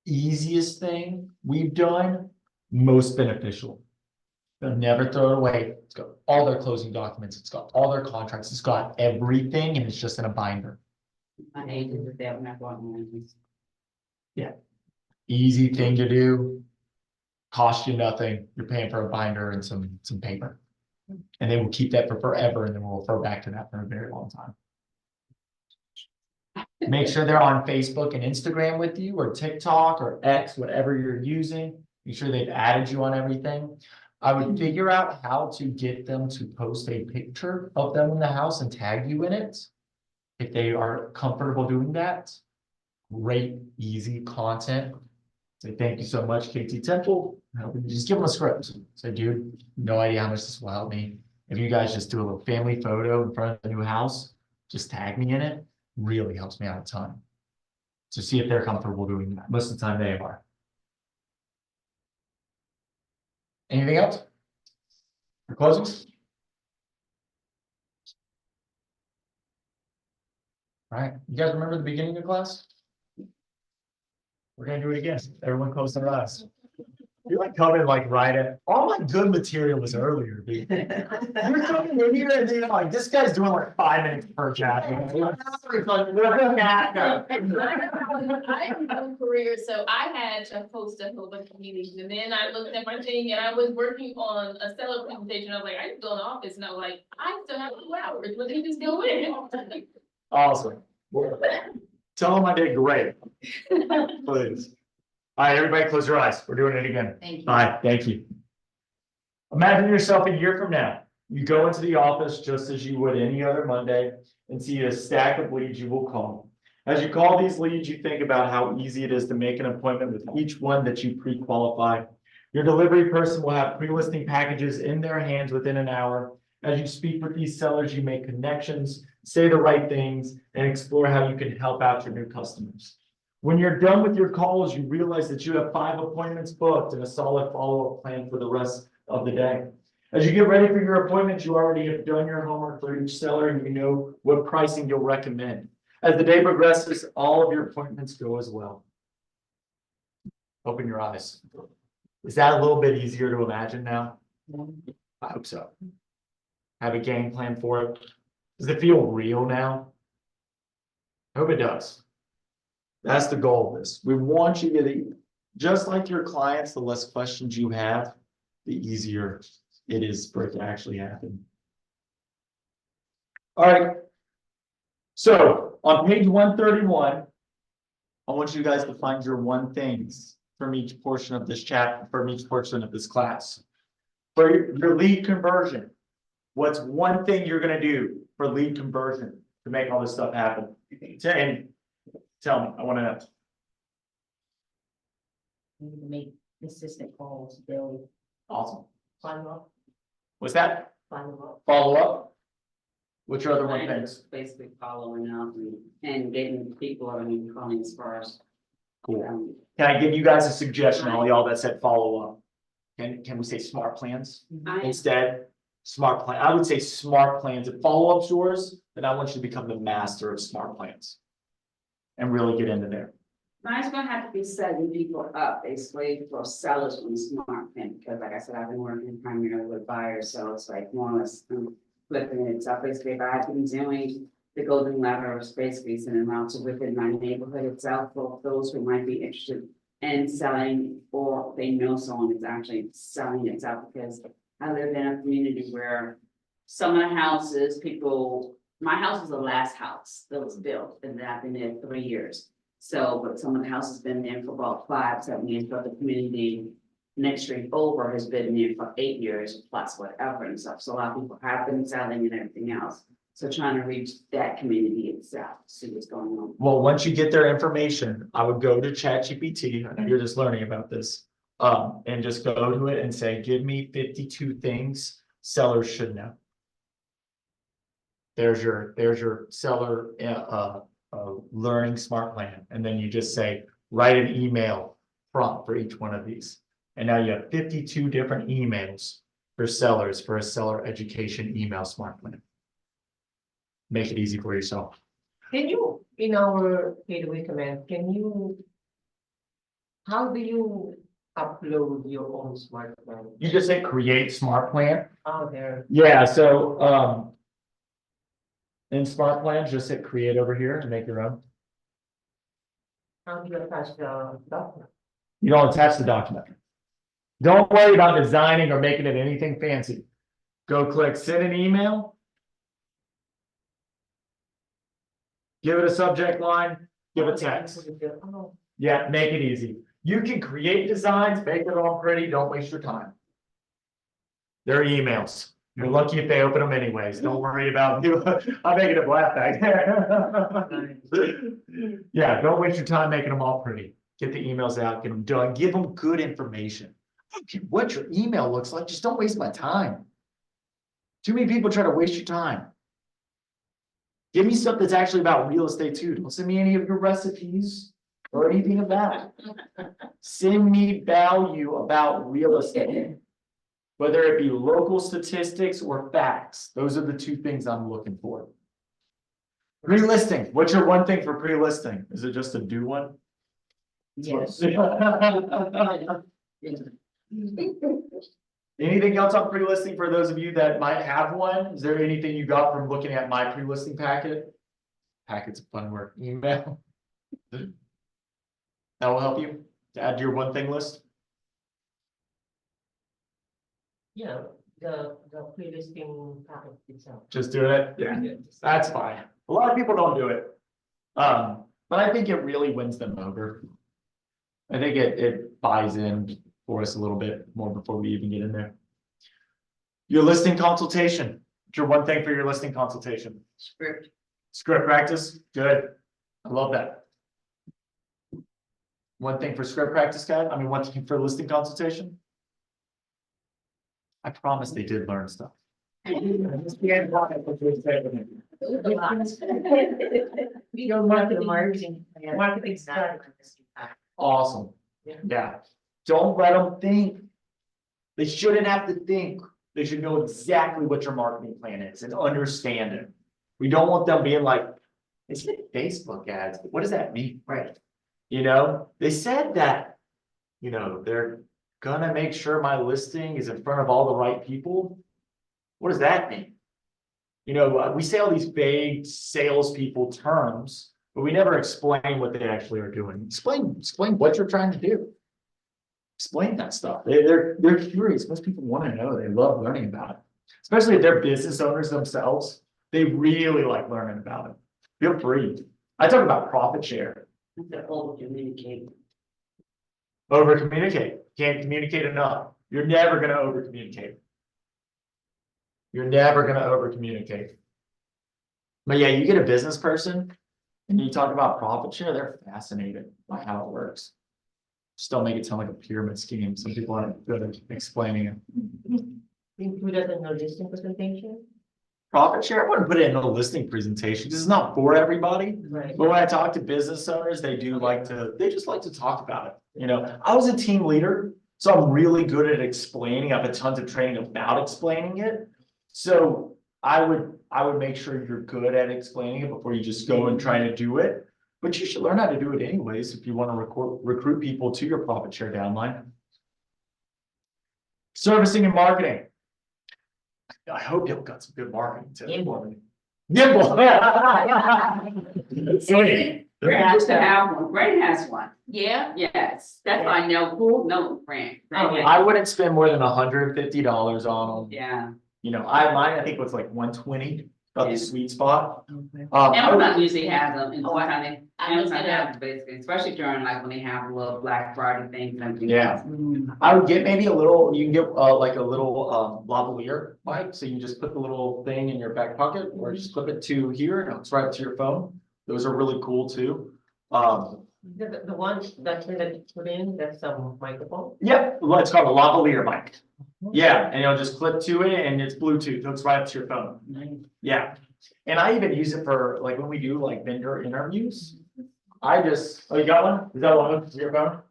Easiest thing we've done, most beneficial. They'll never throw it away. It's got all their closing documents. It's got all their contracts. It's got everything, and it's just in a binder. I hated with that when I bought mine. Yeah. Easy thing to do. Cost you nothing. You're paying for a binder and some paper. And then we'll keep that for forever, and then we'll refer back to that for a very long time. Make sure they're on Facebook and Instagram with you, or TikTok or X, whatever you're using. Make sure they've added you on everything. I would figure out how to get them to post a picture of them in the house and tag you in it. If they are comfortable doing that, great, easy content. Say, thank you so much, KT Temple. Just give them a script. Say, dude, no idea how much this will help me. If you guys just do a little family photo in front of the new house, just tag me in it. Really helps me out a ton. So see if they're comfortable doing that. Most of the time they are. Anything else? For closings? All right, you guys remember the beginning of class? We're gonna do it again. Everyone close their eyes. You're like coming like right at, all my good material was earlier, dude. You're coming in here and then like, this guy's doing like 5 minutes per chapter. I have no career, so I had to post a whole bunch of meetings, and then I looked at my thing and I was working on a seller presentation. I was like, I just go in the office, and I was like, I still have 2 hours. Let me just go in. Awesome. Tell them I did great. Please. All right, everybody close your eyes. We're doing it again. Thank you. Bye, thank you. Imagine yourself a year from now. You go into the office just as you would any other Monday and see a stack of leads you will call. As you call these leads, you think about how easy it is to make an appointment with each one that you pre-qualify. Your delivery person will have pre-listing packages in their hands within an hour. As you speak with these sellers, you make connections, say the right things, and explore how you can help out your new customers. When you're done with your calls, you realize that you have 5 appointments booked and a solid follow-up plan for the rest of the day. As you get ready for your appointments, you already have done your homework for each seller and you know what pricing you'll recommend. As the day progresses, all of your appointments go as well. Open your eyes. Is that a little bit easier to imagine now? I hope so. Have a game plan for it. Does it feel real now? I hope it does. That's the goal of this. We want you to, just like your clients, the less questions you have, the easier it is for it to actually happen. All right. So on page 131, I want you guys to find your one things from each portion of this chapter, from each portion of this class. For your lead conversion, what's one thing you're going to do for lead conversion to make all this stuff happen? And tell me, I want to know. You need to make consistent calls, daily. Awesome. Follow up, What's that? follow up. Follow up? What's your other one Mine things? is basically following up and getting people, I mean, clients first. Cool. Um, Can I give you guys a suggestion, all y'all that said follow up? Can we say smart plans I, instead? Smart plan. I would say smart plans. If follow up's yours, then I want you to become the master of smart plans. And really get into there. mine's gonna have to be setting people up basically for sellers on the smart plan, because like I said, I've been working primarily with buyers, so it's like more or less flipping it. So basically, if I've been doing the golden letters, basically sending them out to within my neighborhood itself, for those who might be interested in selling, or they know someone is actually selling itself, because I live in a community where some of the houses, people, my house was the last house that was built, and I've been there 3 years. So, but some of the houses been there for about 5, 7 years, but the community next street over has been there for 8 years plus whatever and stuff. So a lot of people have been selling and everything else. So trying to reach that community itself, see what's going on. Well, once you get their information, I would go to ChatGPT. I know you're just learning about this. And just go to it and say, give me 52 things sellers should know. There's your seller learning smart plan. And then you just say, write an email prompt for each one of these. And now you have 52 different emails for sellers for a seller education email smart plan. Make it easy for yourself. Can you, in our gateway command, how do you upload your own smart plan? You just say create smart plan. Oh, there. Yeah, so in smart plans, just hit create over here and make your own. How do you attach the document? You don't attach the document. Don't worry about designing or making it anything fancy. Go click send an email. Give it a subject line, give a text. Oh, Yeah, make it easy. You can create designs, make it all pretty, don't waste your time. They're emails. You're lucky if they open them anyways. Don't worry about you. I'm making it black back there. Yeah, don't waste your time making them all pretty. Get the emails out, get them done, give them good information. I don't care what your email looks like, just don't waste my time. Too many people try to waste your time. Give me stuff that's actually about real estate too. Don't send me any of your recipes or anything of that. Send me value about real estate. Whether it be local statistics or facts, those are the 2 things I'm looking for. Pre-listing, what's your one thing for pre-listing? Is it just a do one? Yes. Anything else on pre-listing for those of you that might have one? Is there anything you got from looking at my pre-listing packet? Packet's a fun word, email. That will help you to add to your one thing list. yeah, the pre-listing package itself. Just doing it, yeah, that's fine. A lot of people don't do it. But I think it really wins them over. I think it buys in for us a little bit more before we even get in there. Your listing consultation, what's your one thing for your listing consultation? Script practice, good. I love that. One thing for script practice, guys, I mean, one thing for listing consultation. I promise they did learn stuff. Your marketing. Marketing strategy. Awesome. Yeah. Don't let them think. They shouldn't have to think. They should know exactly what your marketing plan is and understand it. We don't want them being like, it's Facebook ads. What does that mean? Right. You know, they said that, you know, they're gonna make sure my listing is in front of all the right people. What does that mean? You know, we say all these vague salespeople terms, but we never explain what they actually are doing. Explain what you're trying to do. Explain that stuff. They're curious. Most people want to know. They love learning about it, especially if they're business owners themselves. They really like learning about it. Feel free. I talk about profit share. Over communicate. Over communicate. Can't communicate enough. You're never going to over communicate. You're never going to over communicate. But yeah, you get a business person and you talk about profit share, they're fascinated by how it works. Just don't make it sound like a pyramid scheme. Some people aren't good at explaining it. Include it in the listing presentation? Profit share, I wouldn't put it in a listing presentation. This is not for everybody. Right. But when I talk to business owners, they just like to talk about it. You know, I was a team leader, so I'm really good at explaining. I've had tons of training about explaining it. So I would make sure you're good at explaining it before you just go and try to do it. But you should learn how to do it anyways if you want to recruit people to your profit share downline. Servicing and marketing. I hope you've got some good marketing tips. Nimble. Sweet. Brent has to have one. Brent has one. Yeah, Yes, that's why I know who knows Brent. I wouldn't spend more than $150 on them. Yeah. You know, mine I think was like 120, about the Yeah. sweet spot. Amazon usually has them, and Oh, I- sometimes I looked Amazon it up. has them basically, especially during like when they have little Black Friday things and things. Yeah. I would get maybe a little, you can get like a little lavalier mic, so you can just put the little thing in your back pocket or just clip it to here and it's right to your phone. Those are really cool too. The one that's put in, that's a microphone. Yeah, it's called a lavalier mic. Yeah, and it'll just clip to it and it's Bluetooth, hooks right up to your phone. Yeah, and I even use it for like when we do like vendor interviews. Oh, you got one? Is that one to your phone?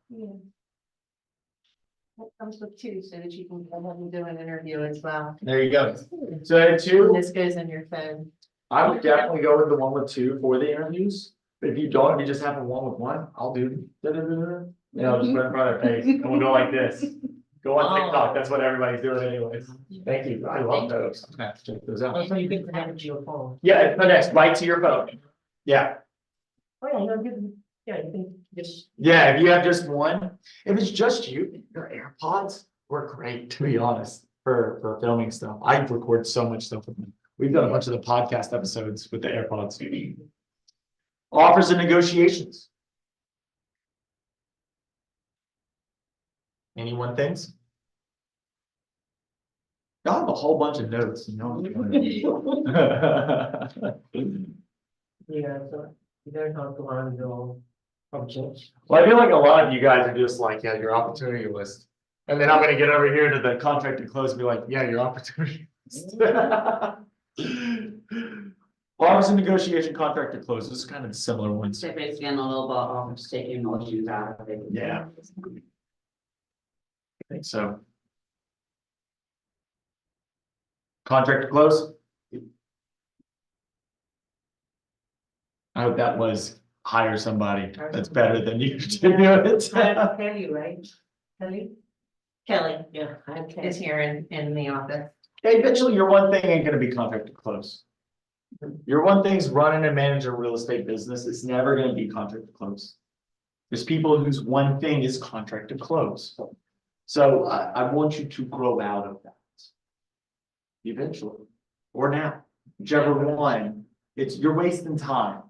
It comes with two so that you can go ahead and do an interview as well. There you go. So I had two. And this goes in your phone. I would definitely go with the one with two for the interviews. But if you don't, if you just have a one with one, I'll do. You know, just put it in front of their face and we'll go like this. Go on TikTok. That's what everybody's doing anyways. Thank you. I love those. I'm gonna have to check those out. So you can connect it to your phone. Yeah, it's connects right to your phone. Yeah. Oh, yeah, you can just. Yeah, if you have just one, if it's just you, your AirPods work great, to be honest, for filming stuff. I record so much stuff with them. We've done a bunch of the podcast episodes with the AirPods. Offers and negotiations. Anyone thinks? I have a whole bunch of notes, you know. Yeah, so you learn how to handle objects. Well, I feel like a lot of you guys are just like, yeah, your opportunity list. And then I'm gonna get over here to the contract and close and be like, yeah, your opportunity list. Offers and negotiation contract to close. This is kind of similar ones. So basically, a little bit of taking emotions out of it. Yeah. I think so. Contract to close. I hope that was hire somebody that's better than you to do it. Kelly, right? Kelly? Kelly Yeah, I'm is Kelly. here in the office. Eventually, your one thing ain't gonna be contract to close. Your one thing's running and managing a real estate business. It's never gonna be contract to close. There's people whose one thing is contract to close. So I want you to grow out of that. Eventually, or now, whichever one, you're wasting time.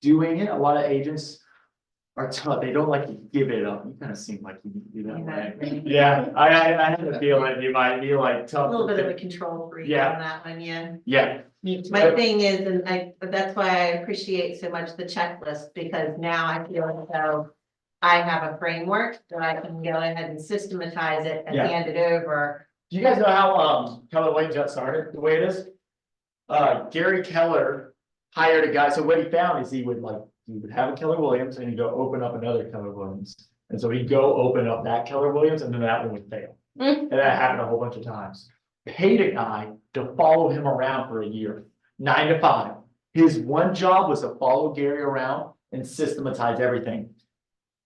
doing it. A lot of agents are tough. They don't like to give it up. You kind of seem like you do that way. Yeah, I had a feeling you might be like A tough. little bit of a control freak Yeah. on that one, yeah. Yeah, My thing is, and that's why I appreciate so much the checklist, because now I feel as though I have a framework that I can go ahead and systematize it and Yeah. hand it over. do you guys know how Keller Williams got started the way it is? Gary Keller hired a guy, so what he found is he would have a Keller Williams and he'd go open up another Keller Williams. And so he'd go open up that Keller Williams and then that one would fail. And that happened a whole bunch of times. Paid a guy to follow him around for a year, 9 to 5. His one job was to follow Gary around and systematize everything.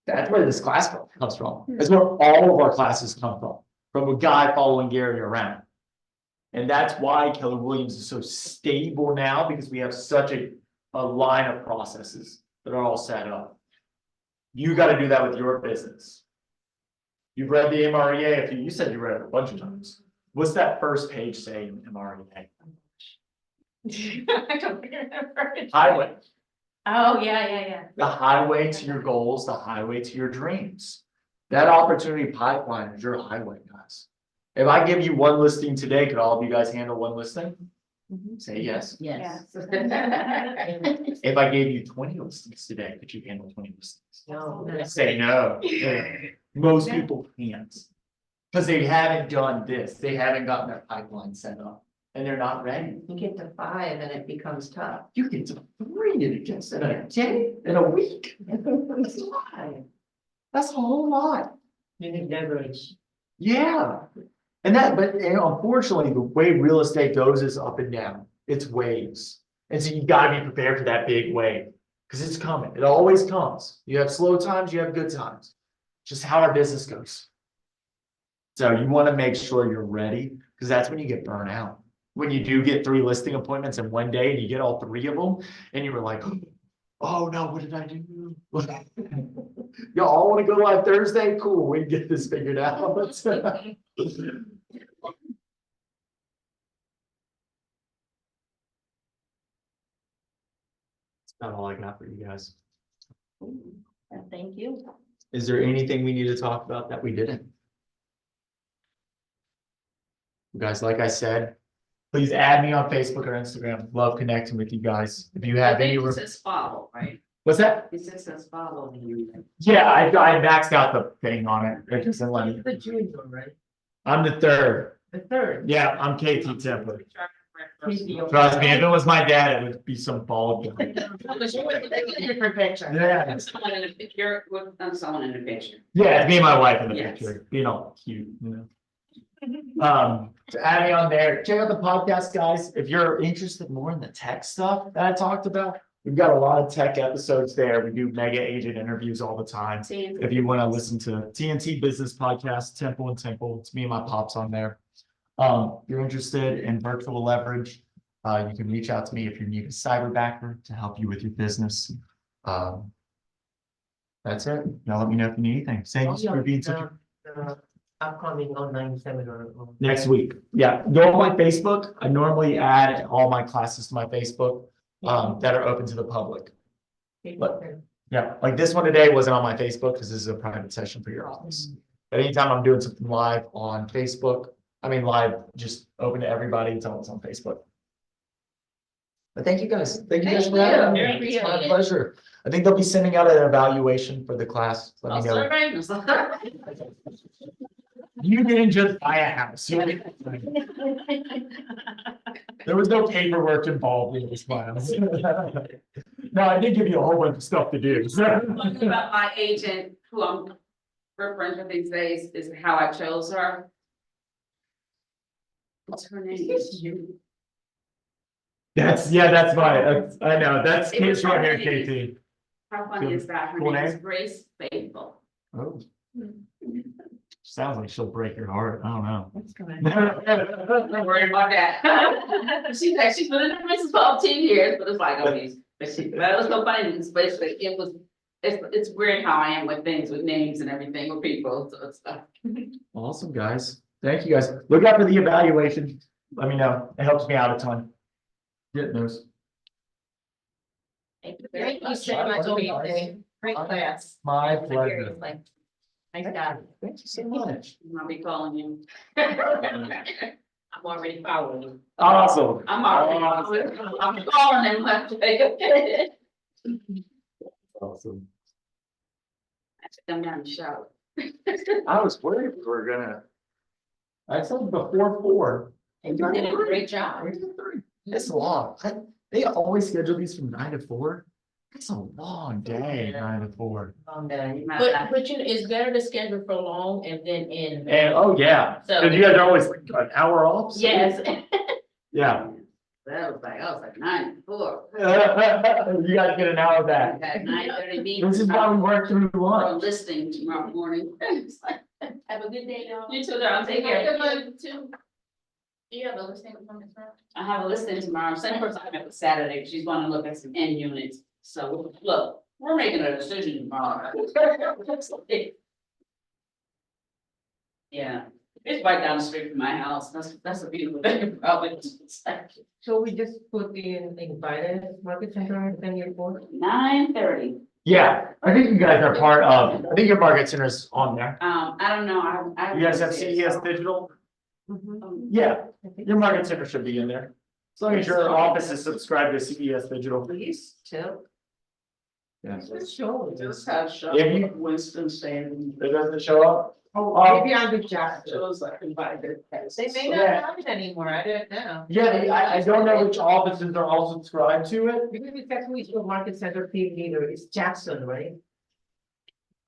That's where this class comes from. That's where all of our classes come from a guy following Gary around. And that's why Keller Williams is so stable now, because we have such a line of processes that are all set up. You got to do that with your business. You've read the MREA you said you read it a bunch of times. What's that first page say in MREA? I don't remember. Highway. Oh, yeah. The highway to your goals, the highway to your dreams. That opportunity pipeline is your highway, guys. If I give you one listing today, could all of you guys handle one listing? Say yes. Yes. If I gave you 20 listings today, could you handle 20 listings? No. Say no. Most people can't. Because they haven't done this. They haven't gotten their pipeline set up and they're not ready. You get to 5 and it becomes tough. You get to 3 and it gets in a day, in a week. That's a lot. That's a whole lot. You need leverage. Yeah. But unfortunately, the way real estate goes is up and down. It's waves. And so you gotta be prepared for that big wave. Because it's coming. It always comes. You have slow times, you have good times. Just how our business goes. So you want to make sure you're ready, because that's when you get burnt out. When you do get 3 listing appointments in one day and you get all 3 of them, and you were like, oh no, what did I do? Y'all all want to go live Thursday? Cool, we can get this figured out. That's about all I got for you guys. Thank you. Is there anything we need to talk about that we didn't? You guys, like I said, please add me on Facebook or Instagram. Love connecting with you guys. If you have any. It says follow, right? What's that? It just says follow you. Yeah, I maxed out the thing on it. It just didn't let me. The junior, right? I'm the 3rd. The third. Yeah, I'm KT Template. He's the Trust me, if it was my dad, it would be some bald guy. Different picture. Yeah, Someone in the picture, with someone in the picture. yeah, it's me and my wife in the Yes. picture, being all cute, So add me on there. Check out the podcast, guys. If you're interested more in the tech stuff that I talked about, we've got a lot of tech episodes there. We do mega agent interviews all the time. If you want to listen to TNT Business Podcast, Temple and Temple, it's me and my pops on there. If you're interested in virtual leverage, you can reach out to me if you need a cyber backer to help you with your business. That's it. Now let me know if you need anything. Thanks for being such a. Upcoming online seminar. Next week. Yeah, go on my Facebook. I normally add all my classes to my Facebook that are open to the public. Yeah, like this one today wasn't on my Facebook because this is a private session for your office. But anytime I'm doing something live on Facebook, live, just open to everybody until it's on Facebook. But thank you guys. Thank you guys for having me. It's my pleasure. I think they'll be sending out an evaluation for the class. Let me know. You didn't just buy a house. There was no paperwork involved in this class. No, I did give you a whole bunch of stuff to do. Talking about my agent, who I'm friends with these days, is how I chose her. What's her name? That's fine. I know, that's Kate's right here, KT. How funny is that? Her Cool name is name? Grace Faithful. Oh. Sounds like she'll break your heart. I don't know. Don't worry about that. She's been in the business for 10 years, but it's like, okay, but it was so funny, because basically it's weird how I am with things, with names and everything with people, so it's stuff. Awesome, guys. Thank you, guys. Look out for the evaluation. Let me know. It helps me out a ton. Getting those. Thank you so much, Ethan. Great class. My Nice job. Thank you so much. I'll be calling you. I'm already following you. Awesome. I'm calling him after they. Awesome. I took them down the shower. I was worried we were gonna. I said before 4. And you did a great job. We did 3. It's long. They always schedule these from 9 to 4. It's a long day, 9 to 4. But you know, it's better to schedule for long and then in. And, oh, yeah, So- and you guys are always like an hour off? so- Yes. Yeah. That was like, I was like 9 to 4. You guys get an hour I back. had 9:30 meeting. This is why we work through For a lunch. listing tomorrow morning. It's like, Have a good day, y'all. You too, girl. Take care. Too. You have a listing from this, right? I have a listing tomorrow. Same person I met with Saturday. She's gonna look at some end units. So look, we're making a decision tomorrow. Yeah, it's right down the street from my house. That's a beautiful thing about it. It's like So we just put in invited market center and then your board. 9:30. Yeah, I think you guys are part of, I think your market center's on there. I don't know. I. You guys have CES Digital? Yeah, your market center should be in there. As long as your office is subscribed to CES Digital. Please tell. Yeah. Just show. Just have show If you- Winston saying. It doesn't show up? Oh, maybe I'm the jack. Shows like invited. They may Yeah. not have it anymore. I don't know. Yeah, I don't know which offices are all subscribed to it. Because it's actually your market center team leader is Jackson, right?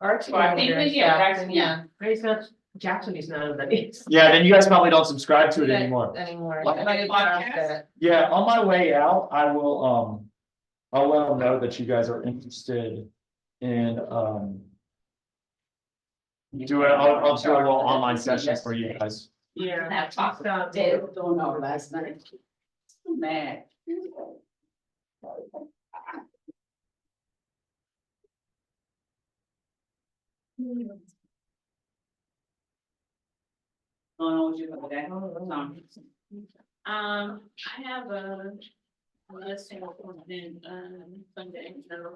Archie. Well, I think we get Jackson, yeah. But it's not, Jackson is not on the list. Yeah, then you guys probably don't subscribe to it anymore. Anymore. What, Somebody podcast? found that. Yeah, on my way out, I'll let them know that you guys are interested in, do it, I'll do a little online session for you guys. Yeah. Have talked about Dale doing all last night. Mad. Going on with you for that? I have a listing appointment, Sunday, so.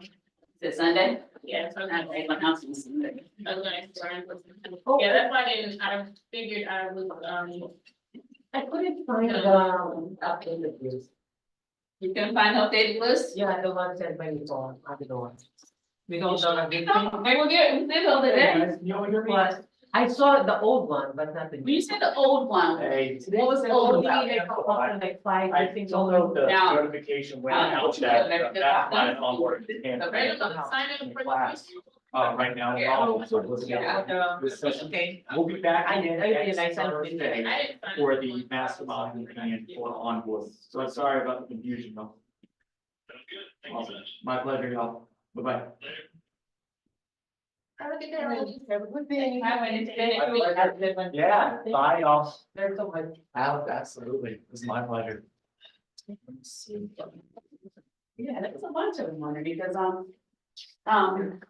Is it Sunday? Yeah, so I made my house on Sunday. I was gonna start. Yeah, that's why I figured I would, I couldn't find updated list. You can find updated list? Yeah, the ones that by the phone, I don't know. We don't know. they were good, they told it there. But I saw the old one, but not the. When you said the old one, Hey. What was the old one? Like five, I things don't know if the Now- notification went out that might on board. Sign up for Class. the. Right now. we're all sort of looking at this session. We'll be back again next Thursday for the mastermind and for onboard. So I'm sorry about the confusion though. Awesome. My pleasure, y'all. Bye-bye. Have a good day. Have a good day. I went into it. Yeah, bye, y'all. There's so much. Absolutely. It's my pleasure. yeah, there was a bunch of them on there because,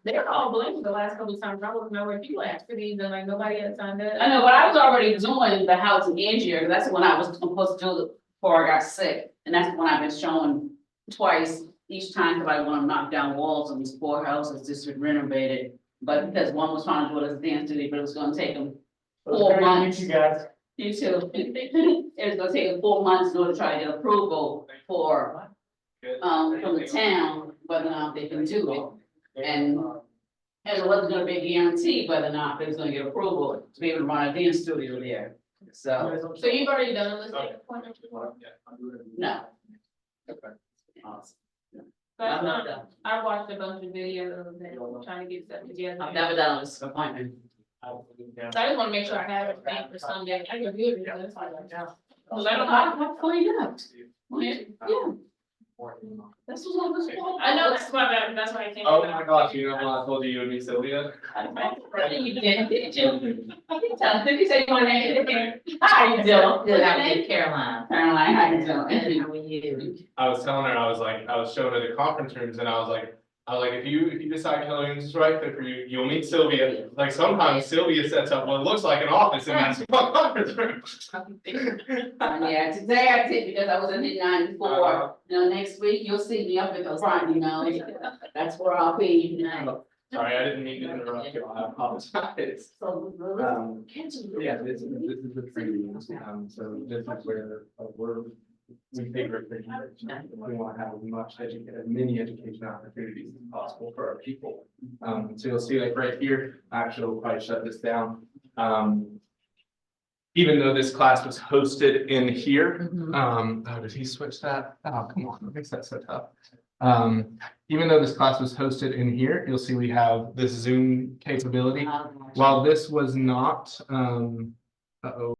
They're all blank the last couple of times. I wasn't know where people asked for these and like nobody had signed up. I know, but I was already doing the housing engineer, that's when I was supposed to do it before I got sick. And that's when I've been showing twice, each time, because I want to knock down walls on these poor houses, just to renovate it. But because one was trying to do it as a dance studio, but it was gonna take them It was great to meet you guys. You too. It was gonna take them 4 months in order to try to get approval for, from the town, whether or not they can do it. And it wasn't gonna be a guarantee whether or not they was gonna get approval to be able to run a dance studio there. So, So you've already done a listing appointment before? no. But I watched a bunch of videos and trying to get stuff together. I've never done this appointment. So I just wanna make sure I have everything for Sunday. I can do it. That's fine right now. Cause I don't I'll know. find out. Yeah. Yeah. This was what was. I know that's why I came. Oh my gosh, you know what I told you would be Sylvia? You did, did you? Did you say your name? How you doing? Good, how are you, Caroline? Caroline, how you doing? How are you? I was telling her, I was showing her the conference rooms and I was like, I was like, if you decide coloring is right fit for you, you'll meet Sylvia. Like sometimes Sylvia sets up what looks like an office in that small conference room. Yeah, today I did because I was in the 94. You know, next week you'll see me up at the front, you know, that's where I'll be, you know. Sorry, I didn't mean to interrupt you. I apologize. Yeah, this is the training, so this is where we favor training. We want to have as many education opportunities as possible for our people. So you'll see like right here, actually, we'll probably shut this down. Even though this class was hosted in here, oh, did he switch that? Oh, come on, what makes that so tough? Even though this class was hosted in here, you'll see we have this Zoom capability. While this was not, uh-oh.